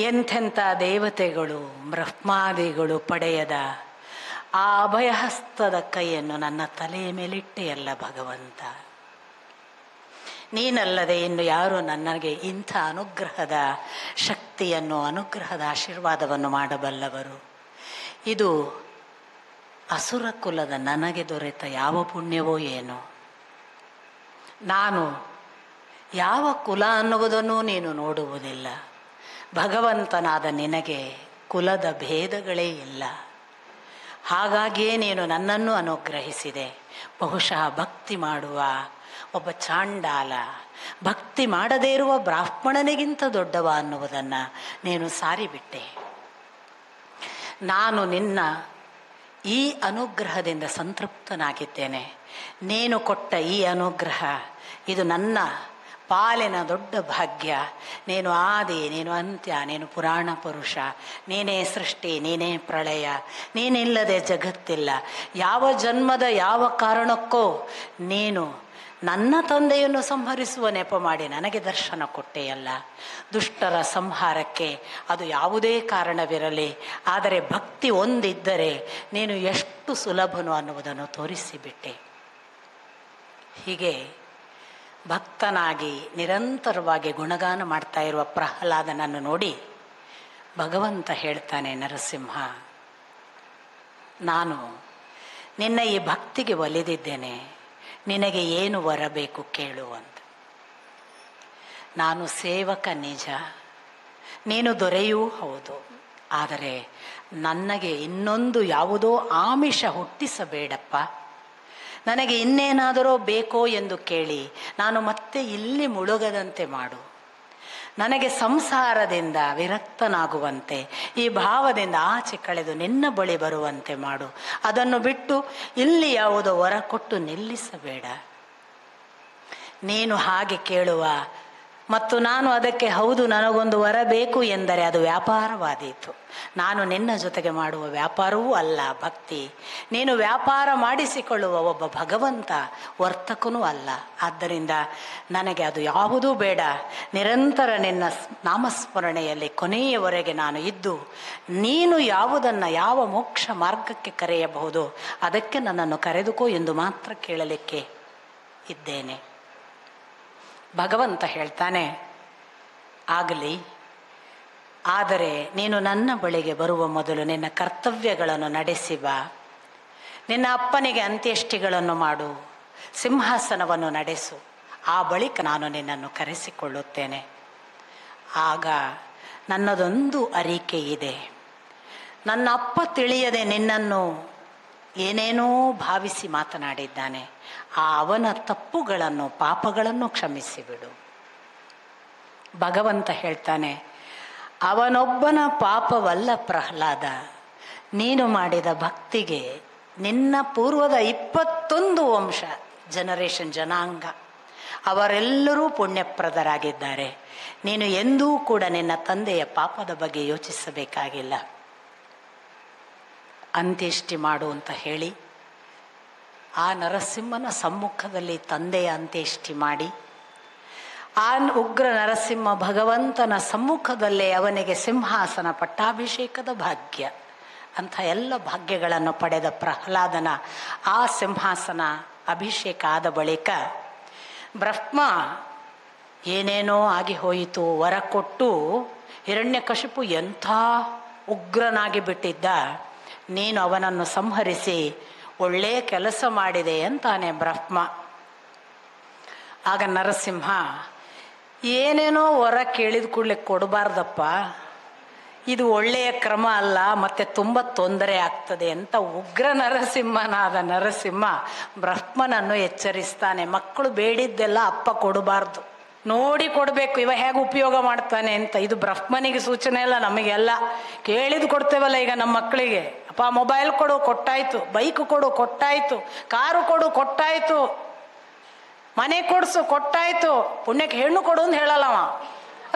ಎಂಥೆಂಥ ದೇವತೆಗಳು ಬ್ರಹ್ಮಾದಿಗಳು ಪಡೆಯದ ಆ ಅಭಯಹಸ್ತದ ಕೈಯನ್ನು ನನ್ನ ತಲೆಯ ಮೇಲಿಟ್ಟೆಯಲ್ಲ ಭಗವಂತ. ನೀನಲ್ಲದೆ ಇನ್ನು ಯಾರು ನನಗೆ ಇಂಥ ಅನುಗ್ರಹದ ಶಕ್ತಿಯನ್ನು, ಅನುಗ್ರಹದ ಆಶೀರ್ವಾದವನ್ನು ಮಾಡಬಲ್ಲವರು? ಇದು ಅಸುರ ಕುಲದ ನನಗೆ ದೊರೆತ ಯಾವ ಪುಣ್ಯವೋ ಏನೋ. ನಾನು ಯಾವ ಕುಲ ಅನ್ನುವುದನ್ನು ನೀನು ನೋಡುವುದಿಲ್ಲ. ಭಗವಂತನಾದ ನಿನಗೆ ಕುಲದ ಭೇದಗಳೇ ಇಲ್ಲ. ಹಾಗಾಗಿಯೇ ನೀನು ನನ್ನನ್ನು ಅನುಗ್ರಹಿಸಿದೆ. ಬಹುಶಃ ಭಕ್ತಿ ಮಾಡುವ ಒಬ್ಬ ಚಾಂಡಾಲ ಭಕ್ತಿ ಮಾಡದೇ ಇರುವ ಬ್ರಾಹ್ಮಣನಿಗಿಂತ ದೊಡ್ಡವ ಅನ್ನುವುದನ್ನು ನೀನು ಸಾರಿಬಿಟ್ಟೆ. ನಾನು ನಿನ್ನ ಈ ಅನುಗ್ರಹದಿಂದ ಸಂತೃಪ್ತನಾಗಿದ್ದೇನೆ. ನೀನು ಕೊಟ್ಟ ಈ ಅನುಗ್ರಹ ಇದು ನನ್ನ ಪಾಲಿನ ದೊಡ್ಡ ಭಾಗ್ಯ. ನೀನು ಆದಿ, ನೀನು ಅಂತ್ಯ, ನೀನು ಪುರಾಣ ಪುರುಷ, ನೀನೇ ಸೃಷ್ಟಿ, ನೀನೇ ಪ್ರಳಯ, ನೀನಿಲ್ಲದೆ ಜಗತ್ತಿಲ್ಲ. ಯಾವ ಜನ್ಮದ ಯಾವ ಕಾರಣಕ್ಕೋ ನೀನು ನನ್ನ ತಂದೆಯನ್ನು ಸಂಹರಿಸುವ ನೆಪ ಮಾಡಿ ನನಗೆ ದರ್ಶನ ಕೊಟ್ಟೆಯಲ್ಲ. ದುಷ್ಟರ ಸಂಹಾರಕ್ಕೆ ಅದು ಯಾವುದೇ ಕಾರಣವಿರಲಿ, ಆದರೆ ಭಕ್ತಿ ಒಂದಿದ್ದರೆ ನೀನು ಎಷ್ಟು ಸುಲಭನು ಅನ್ನುವುದನ್ನು ತೋರಿಸಿಬಿಟ್ಟೆ. ಹೀಗೆ ಭಕ್ತನಾಗಿ ನಿರಂತರವಾಗಿ ಗುಣಗಾನ ಮಾಡ್ತಾ ಇರುವ ಪ್ರಹ್ಲಾದನನ್ನು ನೋಡಿ ಭಗವಂತ ಹೇಳ್ತಾನೆ, ನರಸಿಂಹ, ನಾನು ನಿನ್ನ ಈ ಭಕ್ತಿಗೆ ಒಲಿದಿದ್ದೇನೆ, ನಿನಗೆ ಏನು ವರ ಬೇಕು ಕೇಳು ಅಂತ. ನಾನು ಸೇವಕ ನಿಜ, ನೀನು ದೊರೆಯೂ ಹೌದು, ಆದರೆ ನನಗೆ ಇನ್ನೊಂದು ಯಾವುದೋ ಆಮಿಷ ಹುಟ್ಟಿಸಬೇಡಪ್ಪ. ನನಗೆ ಇನ್ನೇನಾದರೂ ಬೇಕೋ ಎಂದು ಕೇಳಿ ನಾನು ಮತ್ತೆ ಇಲ್ಲಿ ಮುಳುಗದಂತೆ ಮಾಡು. ನನಗೆ ಸಂಸಾರದಿಂದ ವಿರಕ್ತನಾಗುವಂತೆ, ಈ ಭಾವದಿಂದ ಆಚೆ ಕಳೆದು ನಿನ್ನ ಬಳಿ ಬರುವಂತೆ ಮಾಡು. ಅದನ್ನು ಬಿಟ್ಟು ಇಲ್ಲಿ ಯಾವುದೋ ವರ ಕೊಟ್ಟು ನಿಲ್ಲಿಸಬೇಡ. ನೀನು ಹಾಗೆ ಕೇಳುವ ಮತ್ತು ನಾನು ಅದಕ್ಕೆ ಹೌದು ನನಗೊಂದು ವರ ಬೇಕು ಎಂದರೆ ಅದು ವ್ಯಾಪಾರವಾದೀತು. ನಾನು ನಿನ್ನ ಜೊತೆಗೆ ಮಾಡುವ ವ್ಯಾಪಾರವೂ ಅಲ್ಲ ಭಕ್ತಿ. ನೀನು ವ್ಯಾಪಾರ ಮಾಡಿಸಿಕೊಳ್ಳುವ ಒಬ್ಬ ಭಗವಂತ, ವರ್ತಕನೂ ಅಲ್ಲ. ಆದ್ದರಿಂದ ನನಗೆ ಅದು ಯಾವುದೂ ಬೇಡ. ನಿರಂತರ ನಿನ್ನ ನಾಮಸ್ಮರಣೆಯಲ್ಲಿ ಕೊನೆಯವರೆಗೆ ನಾನು ಇದ್ದು ನೀನು ಯಾವುದನ್ನು, ಯಾವ ಮೋಕ್ಷ ಮಾರ್ಗಕ್ಕೆ ಕರೆಯಬಹುದು ಅದಕ್ಕೆ ನನ್ನನ್ನು ಕರೆದುಕೋ ಎಂದು ಮಾತ್ರ ಕೇಳಲಿಕ್ಕೆ ಇದ್ದೇನೆ. ಭಗವಂತ ಹೇಳ್ತಾನೆ, ಆಗಲಿ, ಆದರೆ ನೀನು ನನ್ನ ಬಳಿಗೆ ಬರುವ ಮೊದಲು ನಿನ್ನ ಕರ್ತವ್ಯಗಳನ್ನು ನಡೆಸಿ ಬಾ. ನಿನ್ನ ಅಪ್ಪನಿಗೆ ಅಂತ್ಯೇಷ್ಟಿಗಳನ್ನು ಮಾಡು, ಸಿಂಹಾಸನವನ್ನು ನಡೆಸು. ಆ ಬಳಿಕ ನಾನು ನಿನ್ನನ್ನು ಕರೆಸಿಕೊಳ್ಳುತ್ತೇನೆ. ಆಗ ನನ್ನದೊಂದು ಅರಿಕೆ ಇದೆ. ನನ್ನ ಅಪ್ಪ ತಿಳಿಯದೆ ನಿನ್ನನ್ನು ಏನೇನೋ ಭಾವಿಸಿ ಮಾತನಾಡಿದ್ದಾನೆ. ಆ ಅವನ ತಪ್ಪುಗಳನ್ನು, ಪಾಪಗಳನ್ನು ಕ್ಷಮಿಸಿಬಿಡು. ಭಗವಂತ ಹೇಳ್ತಾನೆ, ಅವನೊಬ್ಬನ ಪಾಪವಲ್ಲ ಪ್ರಹ್ಲಾದ, ನೀನು ಮಾಡಿದ ಭಕ್ತಿಗೆ ನಿನ್ನ ಪೂರ್ವದ 21 ವಂಶ ಜನರೇಷನ್ ಜನಾಂಗ ಅವರೆಲ್ಲರೂ ಪುಣ್ಯಪ್ರದರಾಗಿದ್ದಾರೆ. ನೀನು ಎಂದೂ ಕೂಡ ನಿನ್ನ ತಂದೆಯ ಪಾಪದ ಬಗ್ಗೆ ಯೋಚಿಸಬೇಕಾಗಿಲ್ಲ. ಅಂತ್ಯೇಷ್ಟಿ ಮಾಡು ಅಂತ ಹೇಳಿ ಆ ನರಸಿಂಹನ ಸಮ್ಮುಖದಲ್ಲಿ ತಂದೆಯ ಅಂತ್ಯೇಷ್ಟಿ ಮಾಡಿ, ಆ ಉಗ್ರ ನರಸಿಂಹ ಭಗವಂತನ ಸಮ್ಮುಖದಲ್ಲೇ ಅವನಿಗೆ ಸಿಂಹಾಸನ ಪಟ್ಟಾಭಿಷೇಕದ ಭಾಗ್ಯ ಅಂಥ ಎಲ್ಲ ಭಾಗ್ಯಗಳನ್ನು ಪಡೆದ ಪ್ರಹ್ಲಾದನ ಆ ಸಿಂಹಾಸನ ಅಭಿಷೇಕ ಆದ ಬಳಿಕ ಬ್ರಹ್ಮ ಏನೇನೋ ಆಗಿ ಹೋಯಿತು. ವರ ಕೊಟ್ಟು ಹಿರಣ್ಯಕಶಿಪು ಎಂಥ ಉಗ್ರನಾಗಿ ಬಿಟ್ಟಿದ್ದ, ನೀನು ಅವನನ್ನು ಸಂಹರಿಸಿ ಒಳ್ಳೆಯ ಕೆಲಸ ಮಾಡಿದೆ ಅಂತಾನೆ ಬ್ರಹ್ಮ. ಆಗ ನರಸಿಂಹ, ಏನೇನೋ ವರ ಕೇಳಿದ ಕೂಡಲೇ ಕೊಡಬಾರ್ದಪ್ಪ, ಇದು ಒಳ್ಳೆಯ ಕ್ರಮ ಅಲ್ಲ, ಮತ್ತೆ ತುಂಬ ತೊಂದರೆ ಆಗ್ತದೆ ಅಂತ ಉಗ್ರ ನರಸಿಂಹನಾದ ನರಸಿಂಹ ಬ್ರಹ್ಮನನ್ನು ಎಚ್ಚರಿಸ್ತಾನೆ. ಮಕ್ಕಳು ಬೇಡಿದ್ದೆಲ್ಲ ಅಪ್ಪ ಕೊಡಬಾರ್ದು, ನೋಡಿ ಕೊಡಬೇಕು, ಇವ ಹೇಗೆ ಉಪಯೋಗ ಮಾಡ್ತಾನೆ ಅಂತ. ಇದು ಬ್ರಹ್ಮನಿಗೆ ಸೂಚನೆ ಇಲ್ಲ, ನಮಗೆಲ್ಲ ಕೇಳಿದು ಕೊಡ್ತೇವಲ್ಲ ಈಗ ನಮ್ಮ ಮಕ್ಕಳಿಗೆ. ಅಪ್ಪ ಮೊಬೈಲ್ ಕೊಡು, ಕೊಟ್ಟಾಯ್ತು. ಬೈಕ್ ಕೊಡು, ಕೊಟ್ಟಾಯ್ತು. ಕಾರು ಕೊಡು, ಕೊಟ್ಟಾಯ್ತು. ಮನೆ ಕೊಡ್ಸು, ಕೊಟ್ಟಾಯ್ತು. ಪುಣ್ಯಕ್ಕೆ ಹೆಣ್ಣು ಕೊಡು ಅಂತ ಹೇಳಲ್ಲವ,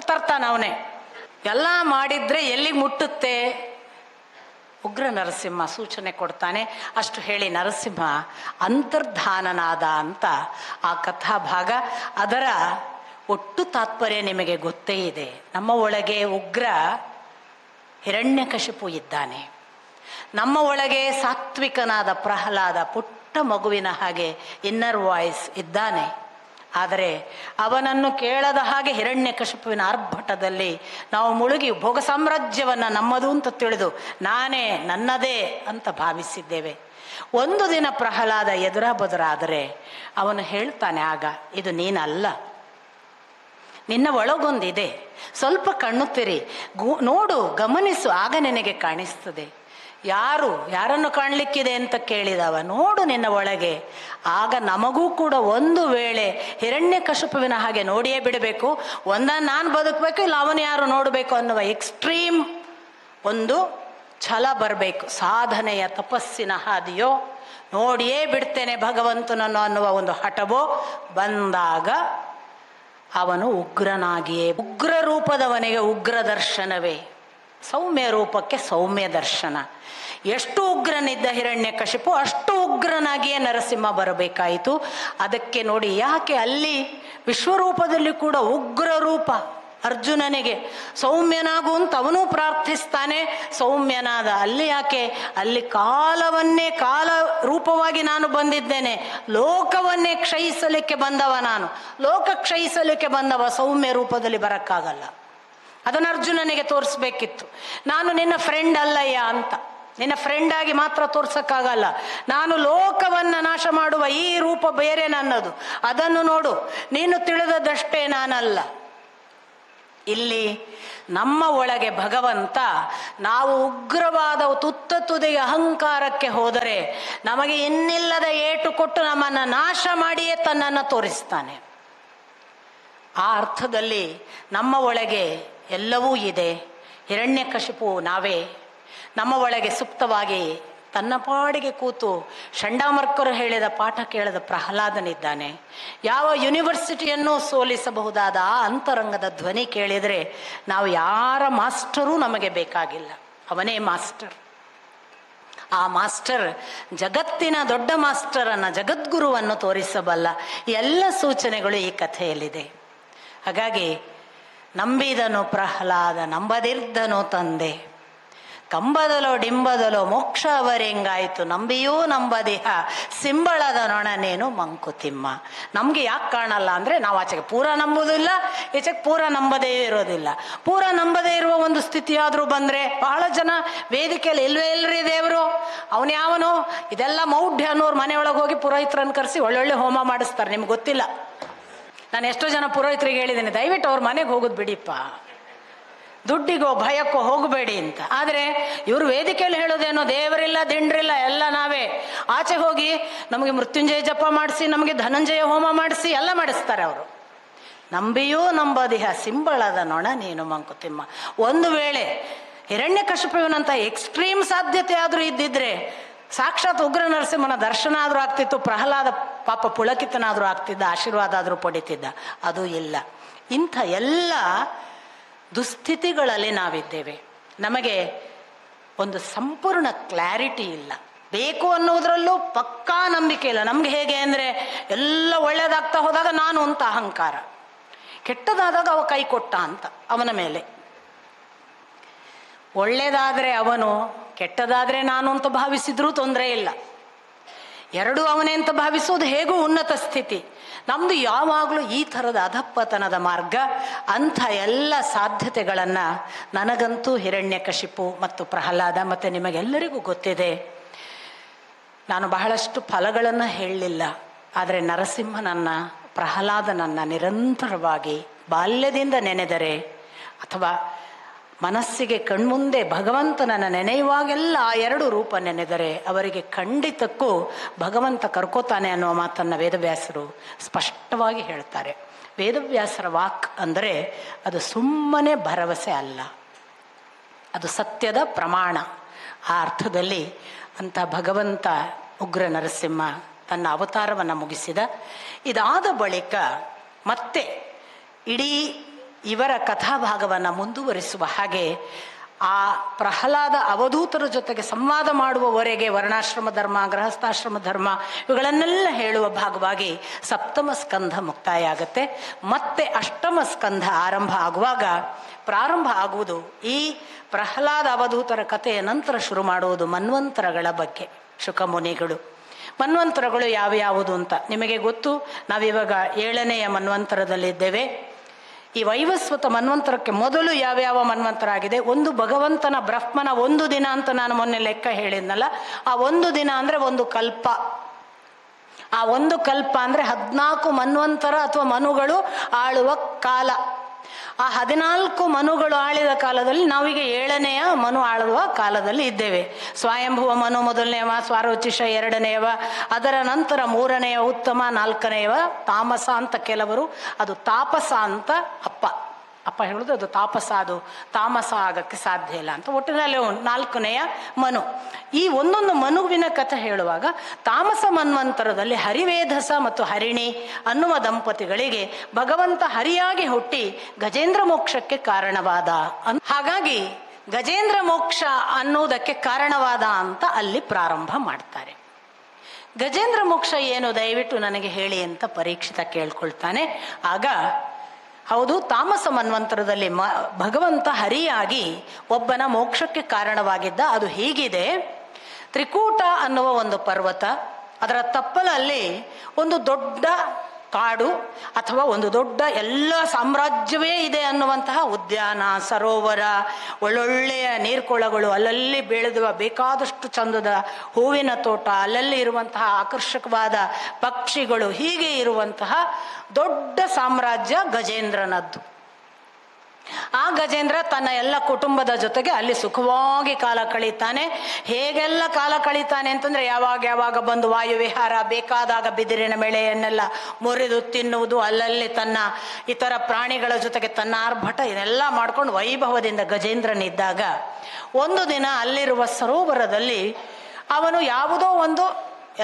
ತರ್ತಾನ ಅವನೇ. ಎಲ್ಲ ಮಾಡಿದ್ರೆ ಎಲ್ಲಿಗೆ ಮುಟ್ಟುತ್ತೆ? ಉಗ್ರ ನರಸಿಂಹ ಸೂಚನೆ ಕೊಡ್ತಾನೆ. ಅಷ್ಟು ಹೇಳಿ ನರಸಿಂಹ ಅಂತರ್ಧಾನನಾದ ಅಂತ ಆ ಕಥಾಭಾಗ. ಅದರ ಒಟ್ಟು ತಾತ್ಪರ್ಯ ನಿಮಗೆ ಗೊತ್ತೇ ಇದೆ. ನಮ್ಮ ಒಳಗೆ ಉಗ್ರ ಹಿರಣ್ಯಕಶಿಪು ಇದ್ದಾನೆ, ನಮ್ಮ ಒಳಗೆ ಸಾತ್ವಿಕನಾದ ಪ್ರಹ್ಲಾದ ಪುಟ್ಟ ಮಗುವಿನ ಹಾಗೆ ಇನ್ನರ್ ವಾಯ್ಸ್ ಇದ್ದಾನೆ. ಆದರೆ ಅವನನ್ನು ಕೇಳದ ಹಾಗೆ ಹಿರಣ್ಯಕಶಿಪುವಿನ ಆರ್ಭಟದಲ್ಲಿ ನಾವು ಮುಳುಗಿ ಭೋಗ ಸಾಮ್ರಾಜ್ಯವನ್ನು ನಮ್ಮದು ಅಂತ ತಿಳಿದು ನಾನೇ, ನನ್ನದೇ ಅಂತ ಭಾವಿಸಿದ್ದೇವೆ. ಒಂದು ದಿನ ಪ್ರಹ್ಲಾದ ಎದುರ ಬದುರಾದರೆ ಅವನು ಹೇಳ್ತಾನೆ, ಆಗ ಇದು ನೀನಲ್ಲ, ನಿನ್ನ ಒಳಗೊಂದಿದೆ, ಸ್ವಲ್ಪ ಕಣ್ಣು ತೆರಿ, ನೋಡು, ಗಮನಿಸು, ಆಗ ನಿನಗೆ ಕಾಣಿಸ್ತದೆ. ಯಾರನ್ನು ಕಾಣಲಿಕ್ಕಿದೆ ಅಂತ ಕೇಳಿದವ, ನೋಡು ನಿನ್ನ ಒಳಗೆ. ಆಗ ನಮಗೂ ಕೂಡ ಒಂದು ವೇಳೆ ಹಿರಣ್ಯಕಶಿಪುವಿನ ಹಾಗೆ ನೋಡಿಯೇ ಬಿಡಬೇಕು, ನಾನು ಬದುಕಬೇಕು, ಇಲ್ಲ ಅವನು ಯಾರು ನೋಡಬೇಕು ಅನ್ನುವ ಎಕ್ಸ್ಟ್ರೀಮ್ ಒಂದು ಛಲ ಬರಬೇಕು. ಸಾಧನೆಯ ತಪಸ್ಸಿನ ಹಾದಿಯೋ, ನೋಡಿಯೇ ಬಿಡ್ತೇನೆ ಭಗವಂತನನ್ನು ಅನ್ನುವ ಒಂದು ಹಠವೋ ಬಂದಾಗ ಅವನು ಉಗ್ರನಾಗಿಯೇ, ಉಗ್ರ ರೂಪದವನಿಗೆ ಉಗ್ರ ದರ್ಶನವೇ, ಸೌಮ್ಯ ರೂಪಕ್ಕೆ ಸೌಮ್ಯ ದರ್ಶನ. ಎಷ್ಟು ಉಗ್ರನಿದ್ದ ಹಿರಣ್ಯಕಶಿಪು ಅಷ್ಟು ಉಗ್ರನಾಗಿಯೇ ನರಸಿಂಹ ಬರಬೇಕಾಯಿತು. ಅದಕ್ಕೆ ನೋಡಿ, ಯಾಕೆ ಅಲ್ಲಿ ವಿಶ್ವರೂಪದಲ್ಲಿ ಕೂಡ ಉಗ್ರ ರೂಪ ಅರ್ಜುನನಿಗೆ, ಸೌಮ್ಯನಾಗು ಅಂತ ಅವನೂ ಪ್ರಾರ್ಥಿಸ್ತಾನೆ, ಸೌಮ್ಯನಾದ. ಅಲ್ಲಿ ಯಾಕೆ? ಅಲ್ಲಿ ಕಾಲವನ್ನೇ ಕಾಲ ರೂಪವಾಗಿ ನಾನು ಬಂದಿದ್ದೇನೆ, ಲೋಕವನ್ನೇ ಕ್ಷಯಿಸಲಿಕ್ಕೆ ಬಂದವ ನಾನು. ಲೋಕ ಕ್ಷಯಿಸಲಿಕ್ಕೆ ಬಂದವ ಸೌಮ್ಯ ರೂಪದಲ್ಲಿ ಬರಕ್ಕಾಗಲ್ಲ. ಅದನ್ನು ಅರ್ಜುನನಿಗೆ ತೋರಿಸ್ಬೇಕಿತ್ತು. ನಾನು ನಿನ್ನ ಫ್ರೆಂಡ್ ಅಲ್ಲಯ್ಯ ಅಂತ, ನಿನ್ನ ಫ್ರೆಂಡ್ ಆಗಿ ಮಾತ್ರ ತೋರ್ಸಕ್ಕಾಗಲ್ಲ. ನಾನು ಲೋಕವನ್ನ ನಾಶ ಮಾಡುವ ಈ ರೂಪ ಬೇರೆ ನನ್ನದು, ಅದನ್ನು ನೋಡು, ನೀನು ತಿಳಿದದಷ್ಟೇ ನಾನಲ್ಲ. ಇಲ್ಲಿ ನಮ್ಮ ಒಳಗೆ ಭಗವಂತ ನಾವು ಉಗ್ರವಾದ ತುತ್ತ ತುದಿಗೆ ಅಹಂಕಾರಕ್ಕೆ ಹೋದರೆ ನಮಗೆ ಇನ್ನಿಲ್ಲದ ಏಟು ಕೊಟ್ಟು ನಮ್ಮನ್ನು ನಾಶ ಮಾಡಿಯೇ ತನ್ನನ್ನು ತೋರಿಸ್ತಾನೆ. ಆ ಅರ್ಥದಲ್ಲಿ ನಮ್ಮ ಒಳಗೆ ಎಲ್ಲವೂ ಇದೆ. ಹಿರಣ್ಯಕಶಿಪು ನಾವೇ. ನಮ್ಮ ಒಳಗೆ ಸುಪ್ತವಾಗಿ ತನ್ನ ಪಾಡಿಗೆ ಕೂತು ಷಂಡಾಮರ್ಕರು ಹೇಳಿದ ಪಾಠ ಕೇಳದ ಪ್ರಹ್ಲಾದನಿದ್ದಾನೆ. ಯಾವ ಯೂನಿವರ್ಸಿಟಿಯನ್ನು ಸೋಲಿಸಬಹುದಾದ ಆ ಅಂತರಂಗದ ಧ್ವನಿ ಕೇಳಿದರೆ ನಾವು ಯಾರ ಮಾಸ್ಟರೂ ನಮಗೆ ಬೇಕಾಗಿಲ್ಲ, ಅವನೇ ಮಾಸ್ಟರ್. ಆ ಮಾಸ್ಟರ್ ಜಗತ್ತಿನ ದೊಡ್ಡ ಮಾಸ್ಟರನ್ನು, ಜಗದ್ಗುರುವನ್ನು ತೋರಿಸಬಲ್ಲ. ಎಲ್ಲ ಸೂಚನೆಗಳು ಈ ಕಥೆಯಲ್ಲಿದೆ. ಹಾಗಾಗಿ ನಂಬಿದನು ಪ್ರಹ್ಲಾದ, ನಂಬದಿರ್ದನು ತಂದೆ, ಕಂಬದಲೋ ಡಿಂಬದಲೋ ಮೋಕ್ಷ ಅವರೆಂಗಾಯ್ತು, ನಂಬಿಯೂ ನಂಬದಿಹ ಸಿಂಬಳದ ನೊಣನೇನು ಮಂಕುತಿಮ್ಮ. ನಮ್ಗೆ ಯಾಕೆ ಕಾಣಲ್ಲ ಅಂದ್ರೆ ನಾವು ಆಚೆಗೆ ಪೂರ ನಂಬುದಿಲ್ಲ, ಈಚೆಗೆ ಪೂರ ನಂಬದೇ ಇರೋದಿಲ್ಲ. ಪೂರ ನಂಬದೇ ಇರುವ ಒಂದು ಸ್ಥಿತಿಯಾದ್ರೂ ಬಂದ್ರೆ, ಬಹಳ ಜನ ವೇದಿಕೆಯಲ್ಲಿ ಇಲ್ವೇ ಇಲ್ರಿ ದೇವರು, ಅವನ್ಯಾವನು ಇದೆಲ್ಲ ಮೌಢ್ಯ ಅನ್ನೋರು ಮನೆಯೊಳಗೆ ಹೋಗಿ ಪುರೋಹಿತರನ್ನು ಕರೆಸಿ ಒಳ್ಳೊಳ್ಳೆ ಹೋಮ ಮಾಡಿಸ್ತಾರೆ. ನಿಮ್ಗೆ ಗೊತ್ತಿಲ್ಲ, ನಾನು ಎಷ್ಟೋ ಜನ ಪುರೋಹಿತರಿಗೆ ಹೇಳಿದ್ದೀನಿ, ದಯವಿಟ್ಟು ಅವ್ರ ಮನೆಗೆ ಹೋಗೋದು ಬಿಡಿಪ್ಪ, ದುಡ್ಡಿಗೋ ಭಯಕ್ಕೋ ಹೋಗಬೇಡಿ ಅಂತ. ಆದರೆ ಇವರು ವೇದಿಕೆಯಲ್ಲಿ ಹೇಳೋದೇನೋ ದೇವರಿಲ್ಲ ದಿಂಡ್ರಿಲ್ಲ ಎಲ್ಲ ನಾವೇ. ಆಚೆ ಹೋಗಿ ನಮಗೆ ಮೃತ್ಯುಂಜಯ ಜಪ ಮಾಡಿಸಿ, ನಮಗೆ ಧನಂಜಯ ಹೋಮ ಮಾಡಿಸಿ ಎಲ್ಲ ಮಾಡಿಸ್ತಾರೆ ಅವರು. ನಂಬಿಯೂ ನಂಬದಿಹ ಸಿಂಬಳದ ನೊಣ ನೀನು ಮಂಕುತಿಮ್ಮ. ಒಂದು ವೇಳೆ ಹಿರಣ್ಯಕಶಿಪುವಿನಂತ ಎಕ್ಸ್ಟ್ರೀಮ್ ಸಾಧ್ಯತೆ ಆದರೂ ಇದ್ದಿದ್ರೆ ಸಾಕ್ಷಾತ್ ಉಗ್ರ ನರಸಿಂಹನ ದರ್ಶನ ಆದರೂ ಆಗ್ತಿತ್ತು, ಪ್ರಹ್ಲಾದ ಪಾಪ ಪುಳಕಿತನಾದರೂ ಆಗ್ತಿದ್ದ, ಆಶೀರ್ವಾದ ಆದರೂ ಪಡಿತಿದ್ದ. ಅದು ಇಲ್ಲ. ಇಂಥ ಎಲ್ಲ ದುಸ್ಥಿತಿಗಳಲ್ಲಿ ನಾವಿದ್ದೇವೆ. ನಮಗೆ ಒಂದು ಸಂಪೂರ್ಣ ಕ್ಲಾರಿಟಿ ಇಲ್ಲ, ಬೇಕು ಅನ್ನೋದ್ರಲ್ಲೂ ಪಕ್ಕಾ ನಂಬಿಕೆ ಇಲ್ಲ. ನಮ್ಗೆ ಹೇಗೆ ಅಂದರೆ, ಎಲ್ಲ ಒಳ್ಳೇದಾಗ್ತಾ ಹೋದಾಗ ನಾನು ಅಂತ ಅಹಂಕಾರ, ಕೆಟ್ಟದಾದಾಗ ಅವ ಕೈ ಕೊಟ್ಟ ಅಂತ ಅವನ ಮೇಲೆ. ಒಳ್ಳೇದಾದರೆ ಅವನು, ಕೆಟ್ಟದಾದರೆ ನಾನು ಅಂತ ಭಾವಿಸಿದ್ರೂ ತೊಂದರೆ ಇಲ್ಲ. ಎರಡೂ ಅವನೇ ಅಂತ ಭಾವಿಸೋದು ಹೇಗೂ ಉನ್ನತ ಸ್ಥಿತಿ. ನಮ್ದು ಯಾವಾಗಲೂ ಈ ಥರದ ಅಧಪ್ಪತನದ ಮಾರ್ಗ. ಅಂಥ ಎಲ್ಲ ಸಾಧ್ಯತೆಗಳನ್ನು ನನಗಂತೂ ಹಿರಣ್ಯಕಶಿಪು ಮತ್ತು ಪ್ರಹ್ಲಾದ ಮತ್ತು ನಿಮಗೆಲ್ಲರಿಗೂ ಗೊತ್ತಿದೆ. ನಾನು ಬಹಳಷ್ಟು ಫಲಗಳನ್ನು ಹೇಳಲಿಲ್ಲ, ಆದರೆ ನರಸಿಂಹನನ್ನು ಪ್ರಹ್ಲಾದನನ್ನು ನಿರಂತರವಾಗಿ ಬಾಲ್ಯದಿಂದ ನೆನೆದರೆ, ಅಥವಾ ಮನಸ್ಸಿಗೆ ಕಣ್ಮುಂದೆ ಭಗವಂತನನ್ನು ನೆನೆಯುವಾಗೆಲ್ಲ ಆ ಎರಡು ರೂಪ ನೆನೆದರೆ ಅವರಿಗೆ ಖಂಡಿತಕ್ಕೂ ಭಗವಂತ ಕರ್ಕೋತಾನೆ ಅನ್ನುವ ಮಾತನ್ನು ವೇದವ್ಯಾಸರು ಸ್ಪಷ್ಟವಾಗಿ ಹೇಳ್ತಾರೆ. ವೇದವ್ಯಾಸರ ವಾಕ್ ಅಂದರೆ ಅದು ಸುಮ್ಮನೆ ಭರವಸೆ ಅಲ್ಲ, ಅದು ಸತ್ಯದ ಪ್ರಮಾಣ. ಆ ಅರ್ಥದಲ್ಲಿ ಅಂಥ ಭಗವಂತ ಉಗ್ರ ನರಸಿಂಹ ತನ್ನ ಅವತಾರವನ್ನು ಮುಗಿಸಿದ. ಇದಾದ ಬಳಿಕ ಮತ್ತೆ ಇಡೀ ಇವರ ಕಥಾಭಾಗವನ್ನು ಮುಂದುವರಿಸುವ ಹಾಗೆ ಆ ಪ್ರಹ್ಲಾದ ಅವಧೂತರ ಜೊತೆಗೆ ಸಂವಾದ ಮಾಡುವವರೆಗೆ ವರ್ಣಾಶ್ರಮ ಧರ್ಮ, ಗೃಹಸ್ಥಾಶ್ರಮ ಧರ್ಮ ಇವುಗಳನ್ನೆಲ್ಲ ಹೇಳುವ ಭಾಗವಾಗಿ ಸಪ್ತಮ ಸ್ಕಂಧ ಮುಕ್ತಾಯ ಆಗುತ್ತೆ. ಮತ್ತೆ ಅಷ್ಟಮ ಸ್ಕಂಧ ಆರಂಭ ಆಗುವಾಗ ಪ್ರಾರಂಭ ಆಗುವುದು ಈ ಪ್ರಹ್ಲಾದ ಅವಧೂತರ ಕಥೆಯ ನಂತರ ಶುರು ಮಾಡುವುದು ಮನ್ವಂತರಗಳ ಬಗ್ಗೆ. ಶುಕಮುನಿಗಳು ಮನ್ವಂತರಗಳು ಯಾವ್ಯಾವುದು ಅಂತ ನಿಮಗೆ ಗೊತ್ತು. ನಾವಿವಾಗ 7ನೆಯ ಮನ್ವಂತರದಲ್ಲಿದ್ದೇವೆ. ಈ ವೈವಸ್ವತ ಮನ್ವಂತರಕ್ಕೆ ಮೊದಲು ಯಾವ್ಯಾವ ಮನ್ವಂತರ ಆಗಿದೆ? ಒಂದು ಭಗವಂತನ ಬ್ರಹ್ಮನ ಒಂದು ದಿನ ಅಂತ ನಾನು ಮೊನ್ನೆ ಲೆಕ್ಕ ಹೇಳಿದ್ನಲ್ಲ, ಆ ಒಂದು ದಿನ ಅಂದರೆ ಒಂದು ಕಲ್ಪ. ಆ ಒಂದು ಕಲ್ಪ ಅಂದರೆ 14 ಮನ್ವಂತರ ಅಥವಾ ಮನುಗಳು ಆಳುವ ಕಾಲ. ಆ 14 ಮನುಗಳು ಆಳಿದ ಕಾಲದಲ್ಲಿ ನಾವೀಗ 7ನೆಯ ಮನು ಆಳುವ ಕಾಲದಲ್ಲಿ ಇದ್ದೇವೆ. ಸ್ವಯಂಭುವ ಮನು ಮೊದಲನೆಯವ, ಸ್ವಾರೋಚಿಷ 2ನೇಯವ, ಅದರ ನಂತರ 3ನೇಯ ಉತ್ತಮ, 4ನೇಯವ ತಾಮಸ ಅಂತ ಕೆಲವರು, ಅದು ತಾಪಸ ಅಂತ ಅಪ್ಪ. ಅಪ್ಪ ಹೇಳೋದು ಅದು ತಾಪಸ, ಅದು ತಾಮಸ ಆಗಕ್ಕೆ ಸಾಧ್ಯ ಇಲ್ಲ ಅಂತ. ಒಟ್ಟಿನಲ್ಲಿ 4ನೆಯ ಮನು. ಈ ಒಂದೊಂದು ಮನುವಿನ ಕಥೆ ಹೇಳುವಾಗ ತಾಮಸ ಮನ್ವಂತರದಲ್ಲಿ ಹರಿವೇಧಸ ಮತ್ತು ಹರಿಣಿ ಅನ್ನುವ ದಂಪತಿಗಳಿಗೆ ಭಗವಂತ ಹರಿಯಾಗಿ ಹುಟ್ಟಿ ಗಜೇಂದ್ರ ಮೋಕ್ಷಕ್ಕೆ ಕಾರಣವಾದ. ಹಾಗಾಗಿ ಗಜೇಂದ್ರ ಮೋಕ್ಷ ಅನ್ನುವುದಕ್ಕೆ ಕಾರಣವಾದ ಅಂತ ಅಲ್ಲಿ ಪ್ರಾರಂಭ ಮಾಡ್ತಾರೆ. ಗಜೇಂದ್ರ ಮೋಕ್ಷ ಏನು ದಯವಿಟ್ಟು ನನಗೆ ಹೇಳಿ ಅಂತ ಪರೀಕ್ಷಿತ ಕೇಳ್ಕೊಳ್ತಾನೆ. ಆಗ ಹೌದು, ತಾಮಸ ಮನ್ವಂತರದಲ್ಲಿ ಭಗವಂತ ಹರಿಯಾಗಿ ಒಬ್ಬನ ಮೋಕ್ಷಕ್ಕೆ ಕಾರಣವಾಗಿದ್ದ. ಅದು ಹೀಗಿದೆ. ತ್ರಿಕೂಟ ಅನ್ನುವ ಒಂದು ಪರ್ವತ, ಅದರ ತಪ್ಪಲಲ್ಲಿ ಒಂದು ದೊಡ್ಡ ಕಾಡು ಅಥವಾ ಒಂದು ದೊಡ್ಡ ಎಲ್ಲ ಸಾಮ್ರಾಜ್ಯವೇ ಇದೆ ಅನ್ನುವಂತಹ ಉದ್ಯಾನ, ಸರೋವರ, ಒಳ್ಳೊಳ್ಳೆಯ ನೀರ್ಕೊಳಗಳು, ಅಲ್ಲಲ್ಲಿ ಬೆಳೆದುವ ಬೇಕಾದಷ್ಟು ಚಂದದ ಹೂವಿನ ತೋಟ, ಅಲ್ಲಲ್ಲಿ ಇರುವಂತಹ ಆಕರ್ಷಕವಾದ ಪಕ್ಷಿಗಳು, ಹೀಗೆ ಇರುವಂತಹ ದೊಡ್ಡ ಸಾಮ್ರಾಜ್ಯ ಗಜೇಂದ್ರನದ್ದು. ಆ ಗಜೇಂದ್ರ ತನ್ನ ಎಲ್ಲ ಕುಟುಂಬದ ಜೊತೆಗೆ ಅಲ್ಲಿ ಸುಖವಾಗಿ ಕಾಲ ಕಳೀತಾನೆ. ಹೇಗೆಲ್ಲ ಕಾಲ ಕಳೀತಾನೆ ಅಂತಂದ್ರೆ, ಯಾವಾಗ ಬಂದು ವಾಯುವಿಹಾರ, ಬೇಕಾದಾಗ ಬಿದಿರಿನ ಮೇಳೆಯನ್ನೆಲ್ಲ ಮುರಿದು ತಿನ್ನುವುದು, ಅಲ್ಲಲ್ಲಿ ತನ್ನ ಇತರ ಪ್ರಾಣಿಗಳ ಜೊತೆಗೆ ತನ್ನ ಆರ್ಭಟ ಇದೆಲ್ಲ ಮಾಡ್ಕೊಂಡು ವೈಭವದಿಂದ ಗಜೇಂದ್ರನಿದ್ದಾಗ ಒಂದು ದಿನ ಅಲ್ಲಿರುವ ಸರೋವರದಲ್ಲಿ ಅವನು ಯಾವುದೋ ಒಂದು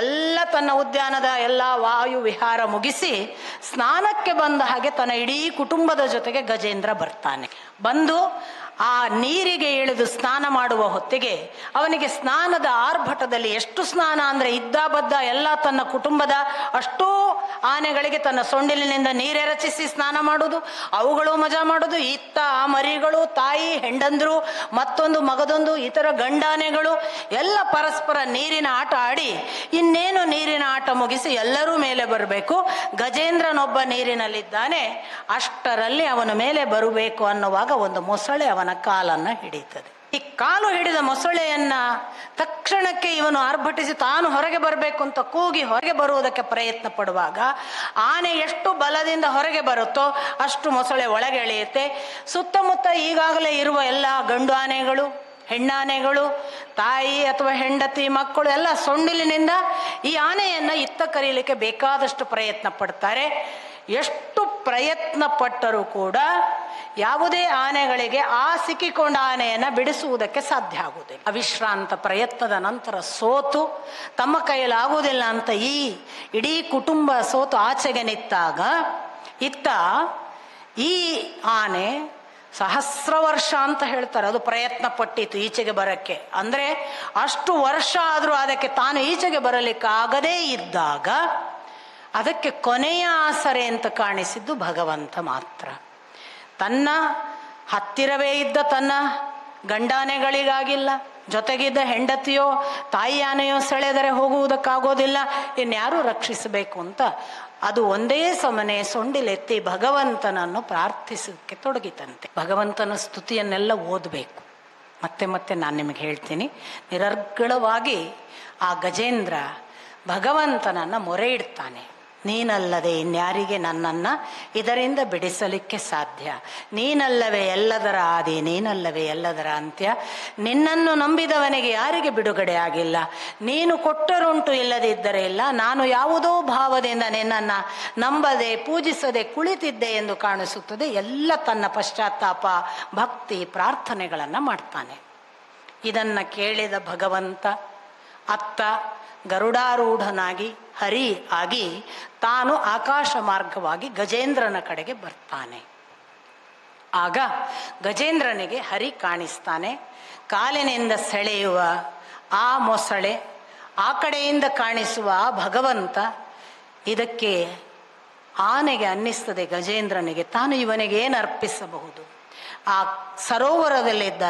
ಎಲ್ಲ ತನ್ನ ಉದ್ಯಾನದ ಎಲ್ಲ ವಾಯು ವಿಹಾರ ಮುಗಿಸಿ ಸ್ನಾನಕ್ಕೆ ಬಂದ ಹಾಗೆ ತನ್ನ ಇಡೀ ಕುಟುಂಬದ ಜೊತೆಗೆ ಗಜೇಂದ್ರ ಬರ್ತಾನೆ. ಬಂದು ಆ ನೀರಿಗೆ ಇಳಿದು ಸ್ನಾನ ಮಾಡುವ ಹೊತ್ತಿಗೆ ಅವನಿಗೆ ಸ್ನಾನದ ಆರ್ಭಟದಲ್ಲಿ ಎಷ್ಟು ಸ್ನಾನ ಅಂದರೆ ಇದ್ದ ಬದ್ದ ಎಲ್ಲ ತನ್ನ ಕುಟುಂಬದ ಅಷ್ಟೂ ಆನೆಗಳಿಗೆ ತನ್ನ ಸೊಂಡಿಲಿನಿಂದ ನೀರೆರಚಿಸಿ ಸ್ನಾನ ಮಾಡೋದು, ಅವುಗಳು ಮಜಾ ಮಾಡೋದು, ಇತ್ತ ಆ ಮರಿಗಳು, ತಾಯಿ, ಹೆಂಡಂದ್ರು, ಮತ್ತೊಂದು ಮಗದೊಂದು ಇತರ ಗಂಡಾನೆಗಳು ಎಲ್ಲ ಪರಸ್ಪರ ನೀರಿನ ಆಟ ಆಡಿ ಇನ್ನೇನು ನೀರಿನ ಆಟ ಮುಗಿಸಿ ಎಲ್ಲರೂ ಮೇಲೆ ಬರಬೇಕು. ಗಜೇಂದ್ರನೊಬ್ಬ ನೀರಿನಲ್ಲಿದ್ದಾನೆ. ಅಷ್ಟರಲ್ಲಿ ಅವನ ಮೇಲೆ ಬರಬೇಕು ಅನ್ನುವಾಗ ಒಂದು ಮೊಸಳೆ ಅವನ ಕಾಲನ್ನು ಹಿಡಿಯುತ್ತದೆ. ಈ ಕಾಲು ಹಿಡಿದ ಮೊಸಳೆಯನ್ನ ತಕ್ಷಣಕ್ಕೆ ಇವನು ಆರ್ಭಟಿಸಿ ತಾನು ಹೊರಗೆ ಬರಬೇಕು ಅಂತ ಕೂಗಿ ಹೊರಗೆ ಬರುವುದಕ್ಕೆ ಪ್ರಯತ್ನ ಪಡುವಾಗ ಆನೆ ಎಷ್ಟು ಬಲದಿಂದ ಹೊರಗೆ ಬರುತ್ತೋ ಅಷ್ಟು ಮೊಸಳೆ ಒಳಗೆ ಎಳೆಯುತ್ತೆ. ಸುತ್ತಮುತ್ತ ಈಗಾಗಲೇ ಇರುವ ಎಲ್ಲ ಗಂಡು ಆನೆಗಳು, ಹೆಣ್ಣಾನೆಗಳು, ತಾಯಿ ಅಥವಾ ಹೆಂಡತಿ, ಮಕ್ಕಳು ಎಲ್ಲ ಸೊಂಡಿಲಿನಿಂದ ಈ ಆನೆಯನ್ನ ಇತ್ತ ಕರೀಲಿಕ್ಕೆ ಬೇಕಾದಷ್ಟು ಪ್ರಯತ್ನ ಪಡ್ತಾರೆ. ಎಷ್ಟು ಪ್ರಯತ್ನ ಪಟ್ಟರೂ ಕೂಡ ಯಾವುದೇ ಆನೆಗಳಿಗೆ ಆ ಸಿಕ್ಕಿಕೊಂಡ ಆನೆಯನ್ನ ಬಿಡಿಸುವುದಕ್ಕೆ ಸಾಧ್ಯ ಆಗುವುದಿಲ್ಲ. ಅವಿಶ್ರಾಂತ ಪ್ರಯತ್ನದ ನಂತರ ಸೋತು ತಮ್ಮ ಕೈಯಲ್ಲಾಗುವುದಿಲ್ಲ ಅಂತ ಈ ಇಡೀ ಕುಟುಂಬ ಸೋತು ಆಚೆಗೆ ನಿಂತಾಗ ಇತ್ತ ಈ ಆನೆ ಸಹಸ್ರ ವರ್ಷ ಅಂತ ಹೇಳ್ತಾರೆ ಅದು ಪ್ರಯತ್ನ ಪಟ್ಟಿತ್ತು ಈಚೆಗೆ ಬರಕ್ಕೆ. ಅಂದ್ರೆ ಅಷ್ಟು ವರ್ಷ ಆದರೂ ಅದಕ್ಕೆ ತಾನು ಈಚೆಗೆ ಬರಲಿಕ್ಕಾಗದೇ ಇದ್ದಾಗ ಅದಕ್ಕೆ ಕೊನೆಯ ಆಸರೆ ಅಂತ ಕಾಣಿಸಿದ್ದು ಭಗವಂತ ಮಾತ್ರ. ತನ್ನ ಹತ್ತಿರವೇ ಇದ್ದ ತನ್ನ ಗಂಡಾನೆಗಳಿಗಾಗಿಲ್ಲ, ಜೊತೆಗಿದ್ದ ಹೆಂಡತಿಯೋ ತಾಯಿ ಆನೆಯೋ ಸೆಳೆದರೆ ಹೋಗುವುದಕ್ಕಾಗೋದಿಲ್ಲ, ಇನ್ಯಾರು ರಕ್ಷಿಸಬೇಕು ಅಂತ ಅದು ಒಂದೇ ಸಮನೆ ಸೊಂಡಿಲೆತ್ತಿ ಭಗವಂತನನ್ನು ಪ್ರಾರ್ಥಿಸೋಕ್ಕೆ ತೊಡಗಿತಂತೆ. ಭಗವಂತನ ಸ್ತುತಿಯನ್ನೆಲ್ಲ ಓದಬೇಕು. ಮತ್ತೆ ಮತ್ತೆ ನಾನು ನಿಮಗೆ ಹೇಳ್ತೀನಿ, ನಿರರ್ಗಳವಾಗಿ ಆ ಗಜೇಂದ್ರ ಭಗವಂತನನ್ನು ಮೊರೆ ಇಡ್ತಾನೆ. ನೀನಲ್ಲದೆ ಇನ್ಯಾರಿಗೆ ನನ್ನನ್ನು ಇದರಿಂದ ಬಿಡಿಸಲಿಕ್ಕೆ ಸಾಧ್ಯ? ನೀನಲ್ಲವೇ ಎಲ್ಲದರ ಆದಿ, ನೀನಲ್ಲವೇ ಎಲ್ಲದರ ಅಂತ್ಯ. ನಿನ್ನನ್ನು ನಂಬಿದವನಿಗೆ ಯಾರಿಗೆ ಬಿಡುಗಡೆ ಆಗಿಲ್ಲ. ನೀನು ಕೊಟ್ಟರುಂಟು, ಇಲ್ಲದಿದ್ದರೆ ಇಲ್ಲ. ನಾನು ಯಾವುದೋ ಭಾವದಿಂದ ನಿನ್ನನ್ನು ನಂಬದೆ ಪೂಜಿಸದೆ ಕುಳಿತಿದ್ದೆ ಎಂದು ಕಾಣಿಸುತ್ತದೆ. ಎಲ್ಲ ತನ್ನ ಪಶ್ಚಾತ್ತಾಪ, ಭಕ್ತಿ, ಪ್ರಾರ್ಥನೆಗಳನ್ನು ಮಾಡ್ತಾನೆ. ಇದನ್ನು ಕೇಳಿದ ಭಗವಂತ ಅತ್ತ ಗರುಡಾರೂಢನಾಗಿ ಹರಿ ಆಗಿ ತಾನು ಆಕಾಶ ಮಾರ್ಗವಾಗಿ ಗಜೇಂದ್ರನ ಕಡೆಗೆ ಬರ್ತಾನೆ. ಆಗ ಗಜೇಂದ್ರನಿಗೆ ಹರಿ ಕಾಣಿಸ್ತಾನೆ. ಕಾಲಿನಿಂದ ಸೆಳೆಯುವ ಆ ಮೊಸಳೆ, ಆ ಕಡೆಯಿಂದ ಕಾಣಿಸುವ ಆ ಭಗವಂತ. ಇದಕ್ಕೆ ಆನೆಗೆ ಅನ್ನಿಸ್ತದೆ ಗಜೇಂದ್ರನಿಗೆ ತಾನು ಇವನಿಗೆ ಏನು ಅರ್ಪಿಸಬಹುದು. ಆ ಸರೋವರದಲ್ಲಿದ್ದ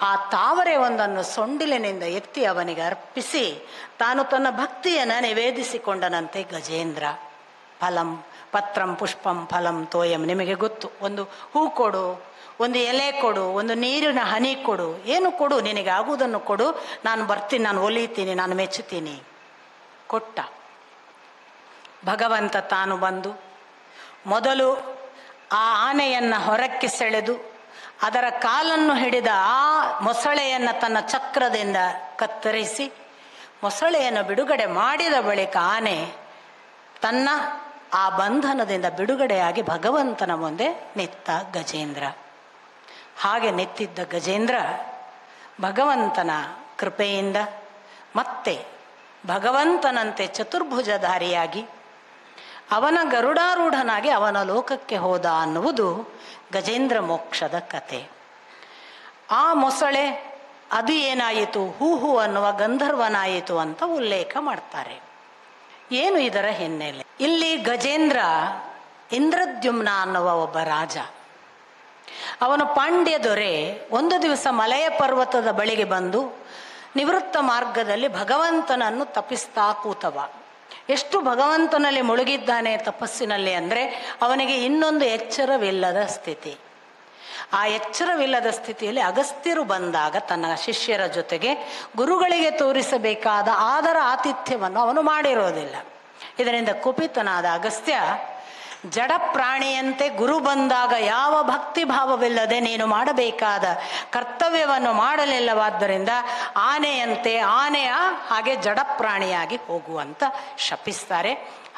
ಆ ತಾವರೆ ಒಂದನ್ನು ಸೊಂಡಿಲಿನಿಂದ ಎತ್ತಿ ಅವನಿಗೆ ಅರ್ಪಿಸಿ ತಾನು ತನ್ನ ಭಕ್ತಿಯನ್ನು ನಿವೇದಿಸಿಕೊಂಡನಂತೆ ಗಜೇಂದ್ರ. ಫಲಂ ಪತ್ರಂ ಪುಷ್ಪಂ ಫಲಂ ತೋಯಂ. ನಿಮಗೆ ಗೊತ್ತು, ಒಂದು ಹೂ ಕೊಡು, ಒಂದು ಎಲೆ ಕೊಡು, ಒಂದು ನೀರಿನ ಹನಿ ಕೊಡು, ಏನು ಕೊಡು, ನಿನಗೆ ಆಗುವುದನ್ನು ಕೊಡು, ನಾನು ಬರ್ತೀನಿ, ನಾನು ಒಲಿತೀನಿ, ನಾನು ಮೆಚ್ಚುತ್ತೀನಿ. ಕೊಟ್ಟ. ಭಗವಂತ ತಾನು ಬಂದು ಮೊದಲು ಆ ಆನೆಯನ್ನು ಹೊರಕ್ಕೆ ಸೆಳೆದು ಅದರ ಕಾಲನ್ನು ಹಿಡಿದ ಆ ಮೊಸಳೆಯನ್ನು ತನ್ನ ಚಕ್ರದಿಂದ ಕತ್ತರಿಸಿ ಮೊಸಳೆಯನ್ನು ಬಿಡುಗಡೆ ಮಾಡಿದ ಬಳಿಕ ಆನೆ ತನ್ನ ಆ ಬಂಧನದಿಂದ ಬಿಡುಗಡೆಯಾಗಿ ಭಗವಂತನ ಮುಂದೆ ನಿಂತ ಗಜೇಂದ್ರ. ಹಾಗೆ ನಿಂತಿದ್ದ ಗಜೇಂದ್ರ ಭಗವಂತನ ಕೃಪೆಯಿಂದ ಮತ್ತೆ ಭಗವಂತನಂತೆ ಚತುರ್ಭುಜಧಾರಿಯಾಗಿ ಅವನ ಗರುಡಾರೂಢನಾಗಿ ಅವನ ಲೋಕಕ್ಕೆ ಹೋದ ಅನ್ನುವುದು ಗಜೇಂದ್ರ ಮೋಕ್ಷದ ಕತೆ. ಆ ಮೊಸಳೆ ಅದು ಏನಾಯಿತು, ಹೂಹು ಅನ್ನುವ ಗಂಧರ್ವನಾಯಿತು ಅಂತ ಉಲ್ಲೇಖ ಮಾಡ್ತಾರೆ. ಏನು ಇದರ ಹಿನ್ನೆಲೆ? ಇಲ್ಲಿ ಗಜೇಂದ್ರ ಇಂದ್ರದ್ಯುಮ್ನ ಅನ್ನುವ ಒಬ್ಬ ರಾಜ. ಅವನು ಪಾಂಡ್ಯ ದೊರೆ. ಒಂದು ದಿವಸ ಮಲಯ ಪರ್ವತದ ಬಳಿಗೆ ಬಂದು ನಿವೃತ್ತ ಮಾರ್ಗದಲ್ಲಿ ಭಗವಂತನನ್ನು ತಪಿಸ್ತಾ ಕೂತವ. ಎಷ್ಟು ಭಗವಂತನಲ್ಲಿ ಮುಳುಗಿದ್ದಾನೆ ತಪಸ್ಸಿನಲ್ಲಿ ಅಂದರೆ ಅವನಿಗೆ ಇನ್ನೊಂದು ಎಚ್ಚರವಿಲ್ಲದ ಸ್ಥಿತಿ. ಆ ಎಚ್ಚರವಿಲ್ಲದ ಸ್ಥಿತಿಯಲ್ಲಿ ಅಗಸ್ತ್ಯರು ಬಂದಾಗ ತನ್ನ ಶಿಷ್ಯರ ಜೊತೆಗೆ ಗುರುಗಳಿಗೆ ತೋರಿಸಬೇಕಾದ ಆದರ ಆತಿಥ್ಯವನ್ನು ಅವನು ಮಾಡಿರೋದಿಲ್ಲ. ಇದರಿಂದ ಕುಪಿತನಾದ ಅಗಸ್ತ್ಯ, ಜಡ ಪ್ರಾಣಿಯಂತೆ ಗುರು ಬಂದಾಗ ಯಾವ ಭಕ್ತಿ ಭಾವವಿಲ್ಲದೆ ನೀನು ಮಾಡಬೇಕಾದ ಕರ್ತವ್ಯವನ್ನು ಮಾಡಲಿಲ್ಲವಾದ್ದರಿಂದ ಆನೆಯಂತೆ ಆನೆಯ ಹಾಗೆ ಜಡ ಪ್ರಾಣಿಯಾಗಿ ಹೋಗುವಂತ ಶಪಿಸ್ತಾರೆ.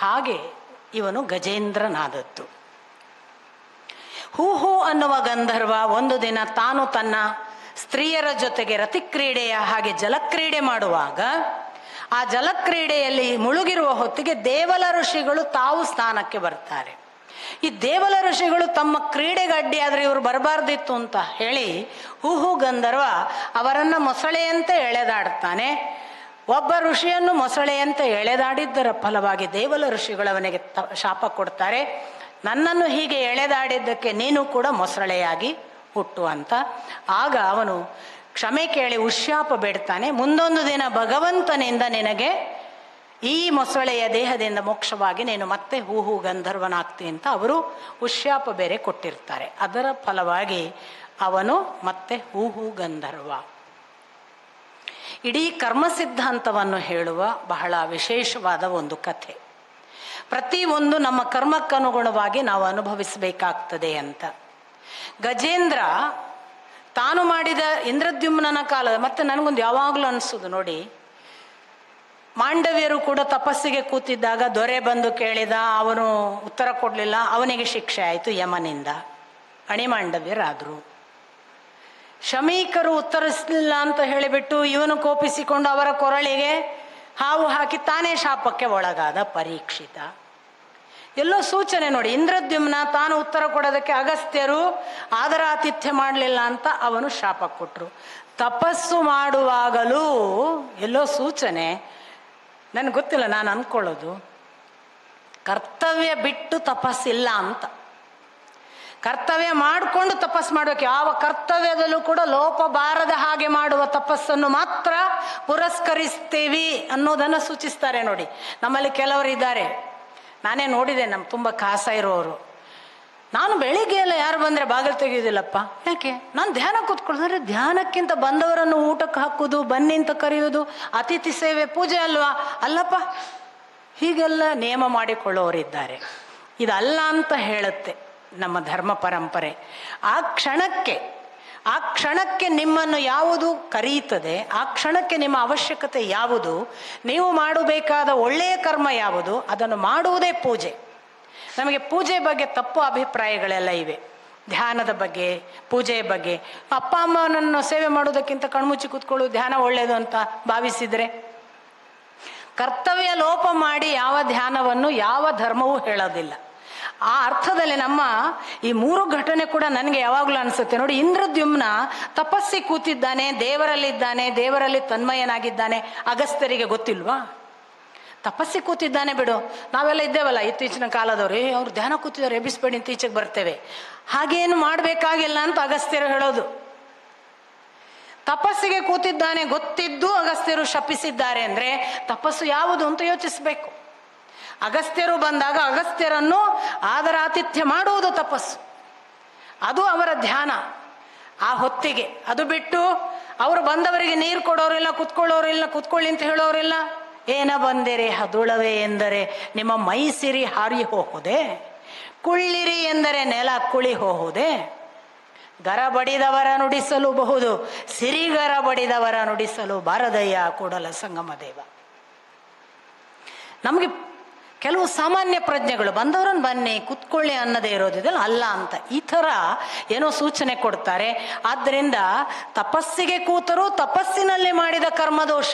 ಹಾಗೆ ಇವನು ಗಜೇಂದ್ರನಾದದ್ದು. ಹೂಹು ಅನ್ನುವ ಗಂಧರ್ವ ಒಂದು ದಿನ ತಾನು ತನ್ನ ಸ್ತ್ರೀಯರ ಜೊತೆಗೆ ರತಿಕ್ರೀಡೆಯ ಹಾಗೆ ಜಲಕ್ರೀಡೆ ಮಾಡುವಾಗ ಆ ಜಲಕ್ರೀಡೆಯಲ್ಲಿ ಮುಳುಗಿರುವ ಹೊತ್ತಿಗೆ ದೇವಲ ಋಷಿಗಳು ತಾವು ಸ್ನಾನಕ್ಕೆ ಬರ್ತಾರೆ. ಈ ದೇವಲ ಋಷಿಗಳು ತಮ್ಮ ಕ್ರೀಡೆಗೆ ಅಡ್ಡಿಯಾದರೆ ಇವರು ಬರಬಾರ್ದಿತ್ತು ಅಂತ ಹೇಳಿ ಹೂಹು ಗಂಧರ್ವ ಅವರನ್ನು ಮೊಸಳೆಯಂತೆ ಎಳೆದಾಡ್ತಾನೆ. ಒಬ್ಬ ಋಷಿಯನ್ನು ಮೊಸಳೆಯಂತೆ ಎಳೆದಾಡಿದ್ದರ ಫಲವಾಗಿ ದೇವಲ ಋಷಿಗಳು ಅವನಿಗೆ ಶಾಪ ಕೊಡ್ತಾರೆ, ನನ್ನನ್ನು ಹೀಗೆ ಎಳೆದಾಡಿದ್ದಕ್ಕೆ ನೀನು ಕೂಡ ಮೊಸಳೆಯಾಗಿ ಹುಟ್ಟು ಅಂತ. ಆಗ ಅವನು ಕ್ಷಮೆ ಕೇಳಿ ಉಶ್ಯಾಪ ಬೇಡ್ತಾನೆ. ಮುಂದೊಂದು ದಿನ ಭಗವಂತನಿಂದ ನಿನಗೆ ಈ ಮೊಸಳೆಯ ದೇಹದಿಂದ ಮೋಕ್ಷವಾಗಿ ನೀನು ಮತ್ತೆ ಹೂಹು ಗಂಧರ್ವನಾಗ್ತಿ ಅಂತ ಅವರು ಉಶ್ಯಾಪ ಬೇರೆ ಕೊಟ್ಟಿರ್ತಾರೆ. ಅದರ ಫಲವಾಗಿ ಅವನು ಮತ್ತೆ ಹೂಹು ಗಂಧರ್ವ. ಇಡೀ ಕರ್ಮ ಸಿದ್ಧಾಂತವನ್ನು ಹೇಳುವ ಬಹಳ ವಿಶೇಷವಾದ ಒಂದು ಕಥೆ. ಪ್ರತಿಯೊಂದು ನಮ್ಮ ಕರ್ಮಕ್ಕನುಗುಣವಾಗಿ ನಾವು ಅನುಭವಿಸಬೇಕಾಗ್ತದೆ ಅಂತ. ಗಜೇಂದ್ರ ತಾನು ಮಾಡಿದ ಇಂದ್ರದ್ಯುಮ್ನನ ಕಾಲದ, ಮತ್ತೆ ನನಗೊಂದು ಯಾವಾಗಲೂ ಅನಿಸೋದು ನೋಡಿ, ಮಾಂಡವ್ಯರು ಕೂಡ ತಪಸ್ಸಿಗೆ ಕೂತಿದ್ದಾಗ ದೊರೆ ಬಂದು ಕೇಳಿದ, ಅವನು ಉತ್ತರ ಕೊಡಲಿಲ್ಲ, ಅವನಿಗೆ ಶಿಕ್ಷೆ ಆಯಿತು ಯಮನಿಂದ, ಅಣಿಮಾಂಡವ್ಯರಾದರು. ಶಮೀಕರು ಉತ್ತರಿಸಲಿಲ್ಲ ಅಂತ ಹೇಳಿಬಿಟ್ಟು ಇವನು ಕೋಪಿಸಿಕೊಂಡು ಅವರ ಕೊರಳಿಗೆ ಹಾವು ಹಾಕಿ ತಾನೇ ಶಾಪಕ್ಕೆ ಒಳಗಾದ ಪರೀಕ್ಷಿತ. ಎಲ್ಲೋ ಸೂಚನೆ ನೋಡಿ, ಇಂದ್ರದ್ಯುಮ್ನ ತಾನು ಉತ್ತರ ಕೊಡೋದಕ್ಕೆ ಅಗಸ್ತ್ಯರು ಆದರಾತಿಥ್ಯ ಮಾಡಲಿಲ್ಲ ಅಂತ ಅವನು ಶಾಪ ಕೊಟ್ಟರು. ತಪಸ್ಸು ಮಾಡುವಾಗಲೂ ಎಲ್ಲೋ ಸೂಚನೆ, ನನಗೆ ಗೊತ್ತಿಲ್ಲ, ನಾನು ಅಂದ್ಕೊಳ್ಳೋದು ಕರ್ತವ್ಯ ಬಿಟ್ಟು ತಪಸ್ಸಿಲ್ಲ ಅಂತ. ಕರ್ತವ್ಯ ಮಾಡಿಕೊಂಡು ತಪಸ್ಸು ಮಾಡಬೇಕು. ಯಾವ ಕರ್ತವ್ಯದಲ್ಲೂ ಕೂಡ ಲೋಪ ಬಾರದ ಹಾಗೆ ಮಾಡುವ ತಪಸ್ಸನ್ನು ಮಾತ್ರ ಪುರಸ್ಕರಿಸ್ತೇವೆ ಅನ್ನೋದನ್ನು ಸೂಚಿಸ್ತಾರೆ ನೋಡಿ. ನಮ್ಮಲ್ಲಿ ಕೆಲವರು ಇದ್ದಾರೆ, ನಾನೇ ನೋಡಿದೆ, ನಮ್ಮ ತುಂಬ ಕಾಸ ಇರೋರು. ನಾನು ಬೆಳಿಗ್ಗೆ ಎಲ್ಲ ಯಾರು ಬಂದರೆ ಬಾಗಿಲು ತೆಗೆಯೋದಿಲ್ಲಪ್ಪ. ಯಾಕೆ? ನಾನು ಧ್ಯಾನ ಕೂತ್ಕೊಳ್ತಾರೆ. ಧ್ಯಾನಕ್ಕಿಂತ ಬಂದವರನ್ನು ಊಟಕ್ಕೆ ಹಾಕೋದು, ಬನ್ನಿ ಅಂತ ಕರೆಯೋದು ಅತಿಥಿ ಸೇವೆ ಪೂಜೆ ಅಲ್ವಾ? ಅಲ್ಲಪ್ಪ, ಹೀಗೆಲ್ಲ ನಿಯಮ ಮಾಡಿಕೊಳ್ಳೋರಿದ್ದಾರೆ. ಇದಲ್ಲ ಅಂತ ಹೇಳುತ್ತೆ ನಮ್ಮ ಧರ್ಮ ಪರಂಪರೆ. ಆ ಕ್ಷಣಕ್ಕೆ ನಿಮ್ಮನ್ನು ಯಾವುದು ಕರೀತದೆ, ಆ ಕ್ಷಣಕ್ಕೆ ನಿಮ್ಮ ಅವಶ್ಯಕತೆ ಯಾವುದು, ನೀವು ಮಾಡಬೇಕಾದ ಒಳ್ಳೆಯ ಕರ್ಮ ಯಾವುದು, ಅದನ್ನು ಮಾಡುವುದೇ ಪೂಜೆ. ನಮಗೆ ಪೂಜೆ ಬಗ್ಗೆ ತಪ್ಪು ಅಭಿಪ್ರಾಯಗಳೆಲ್ಲ ಇವೆ. ಧ್ಯಾನದ ಬಗ್ಗೆ, ಪೂಜೆಯ ಬಗ್ಗೆ. ಅಪ್ಪ ಅಮ್ಮನನ್ನು ಸೇವೆ ಮಾಡೋದಕ್ಕಿಂತ ಕಣ್ಮುಚ್ಚಿ ಕೂತ್ಕೊಳ್ಳೋದು ಧ್ಯಾನ ಒಳ್ಳೆಯದು ಅಂತ ಭಾವಿಸಿದರೆ, ಕರ್ತವ್ಯ ಲೋಪ ಮಾಡಿ ಯಾವ ಧ್ಯಾನವನ್ನು ಯಾವ ಧರ್ಮವೂ ಹೇಳೋದಿಲ್ಲ. ಆ ಅರ್ಥದಲ್ಲಿ ನಮ್ಮ ಈ 3 ಘಟನೆ ಕೂಡ ನನಗೆ ಯಾವಾಗಲೂ ಅನಿಸುತ್ತೆ ನೋಡಿ. ಇಂದ್ರದ್ಯುಮ್ನ ತಪಸ್ಸಿ ಕೂತಿದ್ದಾನೆ, ದೇವರಲ್ಲಿದ್ದಾನೆ, ದೇವರಲ್ಲಿ ತನ್ಮಯನಾಗಿದ್ದಾನೆ. ಅಗಸ್ತ್ಯರಿಗೆ ಗೊತ್ತಿಲ್ವಾ? ತಪಸ್ಸಿ ಕೂತಿದ್ದಾನೆ ಬಿಡು, ನಾವೆಲ್ಲ ಇದ್ದೇವಲ್ಲ ಇತ್ತೀಚಿನ ಕಾಲದವ್ರು, ಅವ್ರು ಧ್ಯಾನ ಕೂತಿದ್ದಾರೆ ಎಬ್ಬಿಸ್ಬೇಡಿ ಅಂತ ಈಚೆಗೆ ಬರ್ತೇವೆ. ಹಾಗೇನು ಮಾಡಬೇಕಾಗಿಲ್ಲ ಅಂತ ಅಗಸ್ತ್ಯರು ಹೇಳೋದು. ತಪಸ್ಸಿಗೆ ಕೂತಿದ್ದಾನೆ ಗೊತ್ತಿದ್ದು ಅಗಸ್ತ್ಯರು ಶಪಿಸಿದ್ದಾರೆ ಅಂದರೆ ತಪಸ್ಸು ಯಾವುದು ಅಂತ ಯೋಚಿಸಬೇಕು. ಅಗಸ್ತ್ಯರು ಬಂದಾಗ ಅಗಸ್ತ್ಯರನ್ನು ಆದರಾತಿಥ್ಯ ಮಾಡುವುದು ತಪಸ್ಸು, ಅದು ಅವರ ಧ್ಯಾನ. ಆ ಹೊತ್ತಿಗೆ ಅದು ಬಿಟ್ಟು ಅವರು ಬಂದವರಿಗೆ ನೀರು ಕೊಡೋರಿಲ್ಲ, ಕುತ್ಕೊಳ್ಳೋರಿಲ್ಲ, ಕುತ್ಕೊಳ್ಳಿ ಅಂತ ಹೇಳೋರಿಲ್ಲ. ಏನ ಬಂದಿರಿ ಹದುಳವೆ ಎಂದರೆ ನಿಮ್ಮ ಮೈ ಸಿರಿ ಹಾರಿ ಹೋಗುವುದೇ, ಕುಳ್ಳಿರಿ ಎಂದರೆ ನೆಲ ಕುಳಿ ಹೋಗುವುದೇ. ಗರ ಬಡಿದವರ ನುಡಿಸಲು ಬಹುದು, ಸಿರಿಗರ ಬಡಿದವರ ನುಡಿಸಲು ಬಾರದಯ್ಯ ಕೂಡಲ ಸಂಗಮ ದೇವ. ನಮಗೆ ಕೆಲವು ಸಾಮಾನ್ಯ ಪ್ರಜ್ಞೆಗಳು ಬಂದವರನ್ನು ಬನ್ನಿ ಕೂತ್ಕೊಳ್ಳಿ ಅನ್ನೋದೇ ಇರೋದಿದಲ್ಲ, ಅಲ್ಲ ಅಂತ ಈ ಥರ ಏನೋ ಸೂಚನೆ ಕೊಡ್ತಾರೆ. ಆದ್ದರಿಂದ ತಪಸ್ಸಿಗೆ ಕೂತರೂ ತಪಸ್ಸಿನಲ್ಲಿ ಮಾಡಿದ ಕರ್ಮದೋಷ,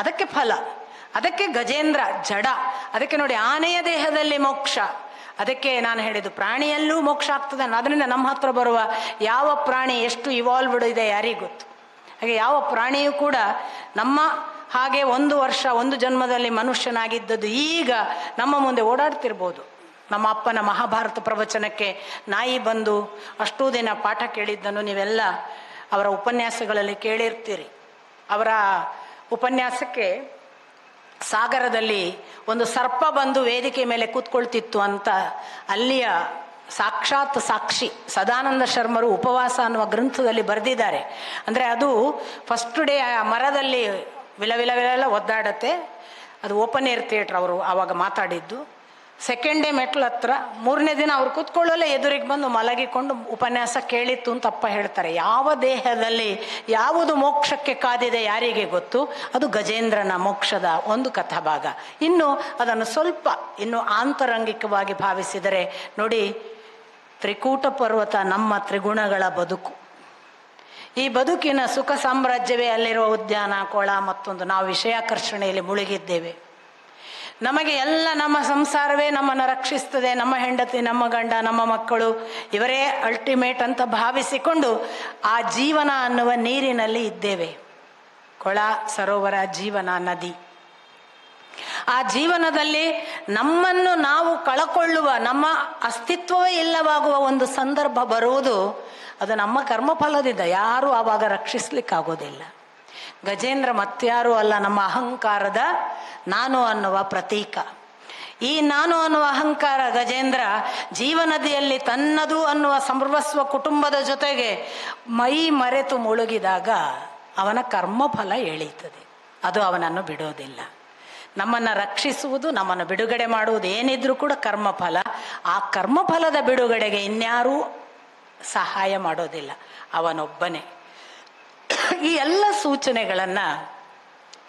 ಅದಕ್ಕೆ ಫಲ. ಅದಕ್ಕೆ ಗಜೇಂದ್ರ ಜಡ. ಅದಕ್ಕೆ ನೋಡಿ ಆನೆಯ ದೇಹದಲ್ಲಿ ಮೋಕ್ಷ. ಅದಕ್ಕೆ ನಾನು ಹೇಳಿದ್ದು ಪ್ರಾಣಿಯಲ್ಲೂ ಮೋಕ್ಷ ಆಗ್ತದೆ. ಅದರಿಂದ ನಮ್ಮ ಹತ್ರ ಬರುವ ಯಾವ ಪ್ರಾಣಿ ಎಷ್ಟು ಇವಾಲ್ವ್ಡ್ ಇದೆ ಯಾರಿಗೂ ಗೊತ್ತು. ಹಾಗೆ ಯಾವ ಪ್ರಾಣಿಯೂ ಕೂಡ ನಮ್ಮ ಹಾಗೆ 1 ವರ್ಷ 1 ಜನ್ಮದಲ್ಲಿ ಮನುಷ್ಯನಾಗಿದ್ದದ್ದು ಈಗ ನಮ್ಮ ಮುಂದೆ ಓಡಾಡ್ತಿರ್ಬೋದು. ನಮ್ಮ ಅಪ್ಪನ ಮಹಾಭಾರತ ಪ್ರವಚನಕ್ಕೆ ನಾಯಿ ಬಂದು ಅಷ್ಟೂ ದಿನ ಪಾಠ ಕೇಳಿದ್ದನ್ನು ನೀವೆಲ್ಲ ಅವರ ಉಪನ್ಯಾಸಗಳಲ್ಲಿ ಕೇಳಿರ್ತೀರಿ. ಅವರ ಉಪನ್ಯಾಸಕ್ಕೆ ಸಾಗರದಲ್ಲಿ ಒಂದು ಸರ್ಪ ಬಂದು ವೇದಿಕೆ ಮೇಲೆ ಕೂತ್ಕೊಳ್ತಿತ್ತು ಅಂತ ಅಲ್ಲಿಯ ಸಾಕ್ಷಾತ್ ಸಾಕ್ಷಿ ಸದಾನಂದ ಶರ್ಮರು ಉಪವಾಸ ಅನ್ನುವ ಗ್ರಂಥದಲ್ಲಿ ಬರೆದಿದ್ದಾರೆ. ಅಂದರೆ ಅದು ಫಸ್ಟ್ ಡೇ ಆ ಮರದಲ್ಲಿ ವಿಲ ಒದ್ದಾಡತ್ತೆ. ಅದು ಓಪನ್ ಏರ್ ಥಿಯೇಟ್ರ್ ಅವರು ಆವಾಗ ಮಾತಾಡಿದ್ದು. ಸೆಕೆಂಡ್ ಡೇ ಮೆಟ್ಲ ಹತ್ರ, 3ನೇ ದಿನ ಅವ್ರು ಕೂತ್ಕೊಳ್ಳಲ್ಲ ಎದುರಿಗೆ ಬಂದು ಮಲಗಿಕೊಂಡು ಉಪನ್ಯಾಸ ಕೇಳಿತ್ತು ಅಂತ ಅಪ್ಪ ಹೇಳ್ತಾರೆ. ಯಾವ ದೇಹದಲ್ಲಿ ಯಾವುದು ಮೋಕ್ಷಕ್ಕೆ ಕಾದಿದೆ ಯಾರಿಗೆ ಗೊತ್ತು. ಅದು ಗಜೇಂದ್ರನ ಮೋಕ್ಷದ ಒಂದು ಕಥಾಭಾಗ. ಇನ್ನು ಅದನ್ನು ಸ್ವಲ್ಪ ಇನ್ನು ಆಂತರಂಗಿಕವಾಗಿ ಭಾವಿಸಿದರೆ ನೋಡಿ, ತ್ರಿಕೂಟ ಪರ್ವತ ನಮ್ಮ ತ್ರಿಗುಣಗಳ ಬದುಕು. ಈ ಬದುಕಿನ ಸುಖ ಸಾಮ್ರಾಜ್ಯವೇ ಅಲ್ಲಿರುವ ಉದ್ಯಾನ, ಕೊಳ, ಮತ್ತೊಂದು. ನಾವು ವಿಷಯಾಕರ್ಷಣೆಯಲ್ಲಿ ಮುಳುಗಿದ್ದೇವೆ. ನಮಗೆ ಎಲ್ಲ ನಮ್ಮ ಸಂಸಾರವೇ ನಮ್ಮನ್ನು ರಕ್ಷಿಸ್ತದೆ, ನಮ್ಮ ಹೆಂಡತಿ, ನಮ್ಮ ಗಂಡ, ನಮ್ಮ ಮಕ್ಕಳು ಇವರೇ ಅಲ್ಟಿಮೇಟ್ ಅಂತ ಭಾವಿಸಿಕೊಂಡು ಆ ಜೀವನ ಅನ್ನುವ ನೀರಿನಲ್ಲಿ ಇದ್ದೇವೆ. ಕೊಳ, ಸರೋವರ, ಜೀವನ, ನದಿ. ಆ ಜೀವನದಲ್ಲಿ ನಮ್ಮನ್ನು ನಾವು ಕಳಕೊಳ್ಳುವ, ನಮ್ಮ ಅಸ್ತಿತ್ವವೇ ಇಲ್ಲವಾಗುವ ಒಂದು ಸಂದರ್ಭ ಬರುವುದು, ಅದು ನಮ್ಮ ಕರ್ಮಫಲದಿಂದ. ಯಾರೂ ಆವಾಗ ರಕ್ಷಿಸ್ಲಿಕ್ಕಾಗೋದಿಲ್ಲ. ಗಜೇಂದ್ರ ಮತ್ಯಾರೂ ಅಲ್ಲ, ನಮ್ಮ ಅಹಂಕಾರದ ನಾನು ಅನ್ನುವ ಪ್ರತೀಕ. ಈ ನಾನು ಅನ್ನುವ ಅಹಂಕಾರ ಗಜೇಂದ್ರ ಜೀವನದಿಯಲ್ಲಿ ತನ್ನದು ಅನ್ನುವ ಸರ್ವಸ್ವ ಕುಟುಂಬದ ಜೊತೆಗೆ ಮೈ ಮರೆತು ಮುಳುಗಿದಾಗ ಅವನ ಕರ್ಮಫಲ ಎಳೀತದೆ. ಅದು ಅವನನ್ನು ಬಿಡೋದಿಲ್ಲ. ನಮ್ಮನ್ನು ರಕ್ಷಿಸುವುದು, ನಮ್ಮನ್ನು ಬಿಡುಗಡೆ ಮಾಡುವುದು ಏನಿದ್ರೂ ಕೂಡ ಕರ್ಮಫಲ. ಆ ಕರ್ಮಫಲದ ಬಿಡುಗಡೆಗೆ ಇನ್ಯಾರೂ ಸಹಾಯ ಮಾಡೋದಿಲ್ಲ, ಅವನೊಬ್ಬನೇ. ಈ ಎಲ್ಲ ಸೂಚನೆಗಳನ್ನು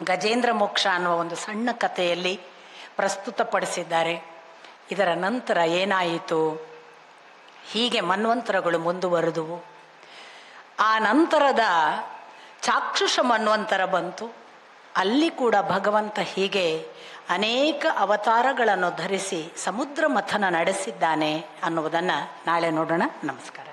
ಗಜೇಂದ್ರ ಮೋಕ್ಷ ಅನ್ನುವ ಒಂದು ಸಣ್ಣ ಕಥೆಯಲ್ಲಿ ಪ್ರಸ್ತುತಪಡಿಸಿದ್ದಾರೆ. ಇದರ ನಂತರ ಏನಾಯಿತು? ಹೀಗೆ ಮನ್ವಂತರಗಳು ಮುಂದುವರೆದುವು. ಆ ನಂತರದ ಚಾಕ್ಷುಷ ಮನ್ವಂತರ ಬಂತು. ಅಲ್ಲಿ ಕೂಡ ಭಗವಂತ ಹೀಗೆ ಅನೇಕ ಅವತಾರಗಳನ್ನು ಧರಿಸಿ ಸಮುದ್ರ ಮಥನ ನಡೆಸಿದ್ದಾನೆ ಅನ್ನುವುದನ್ನು ನಾಳೆ ನೋಡೋಣ. ನಮಸ್ಕಾರ.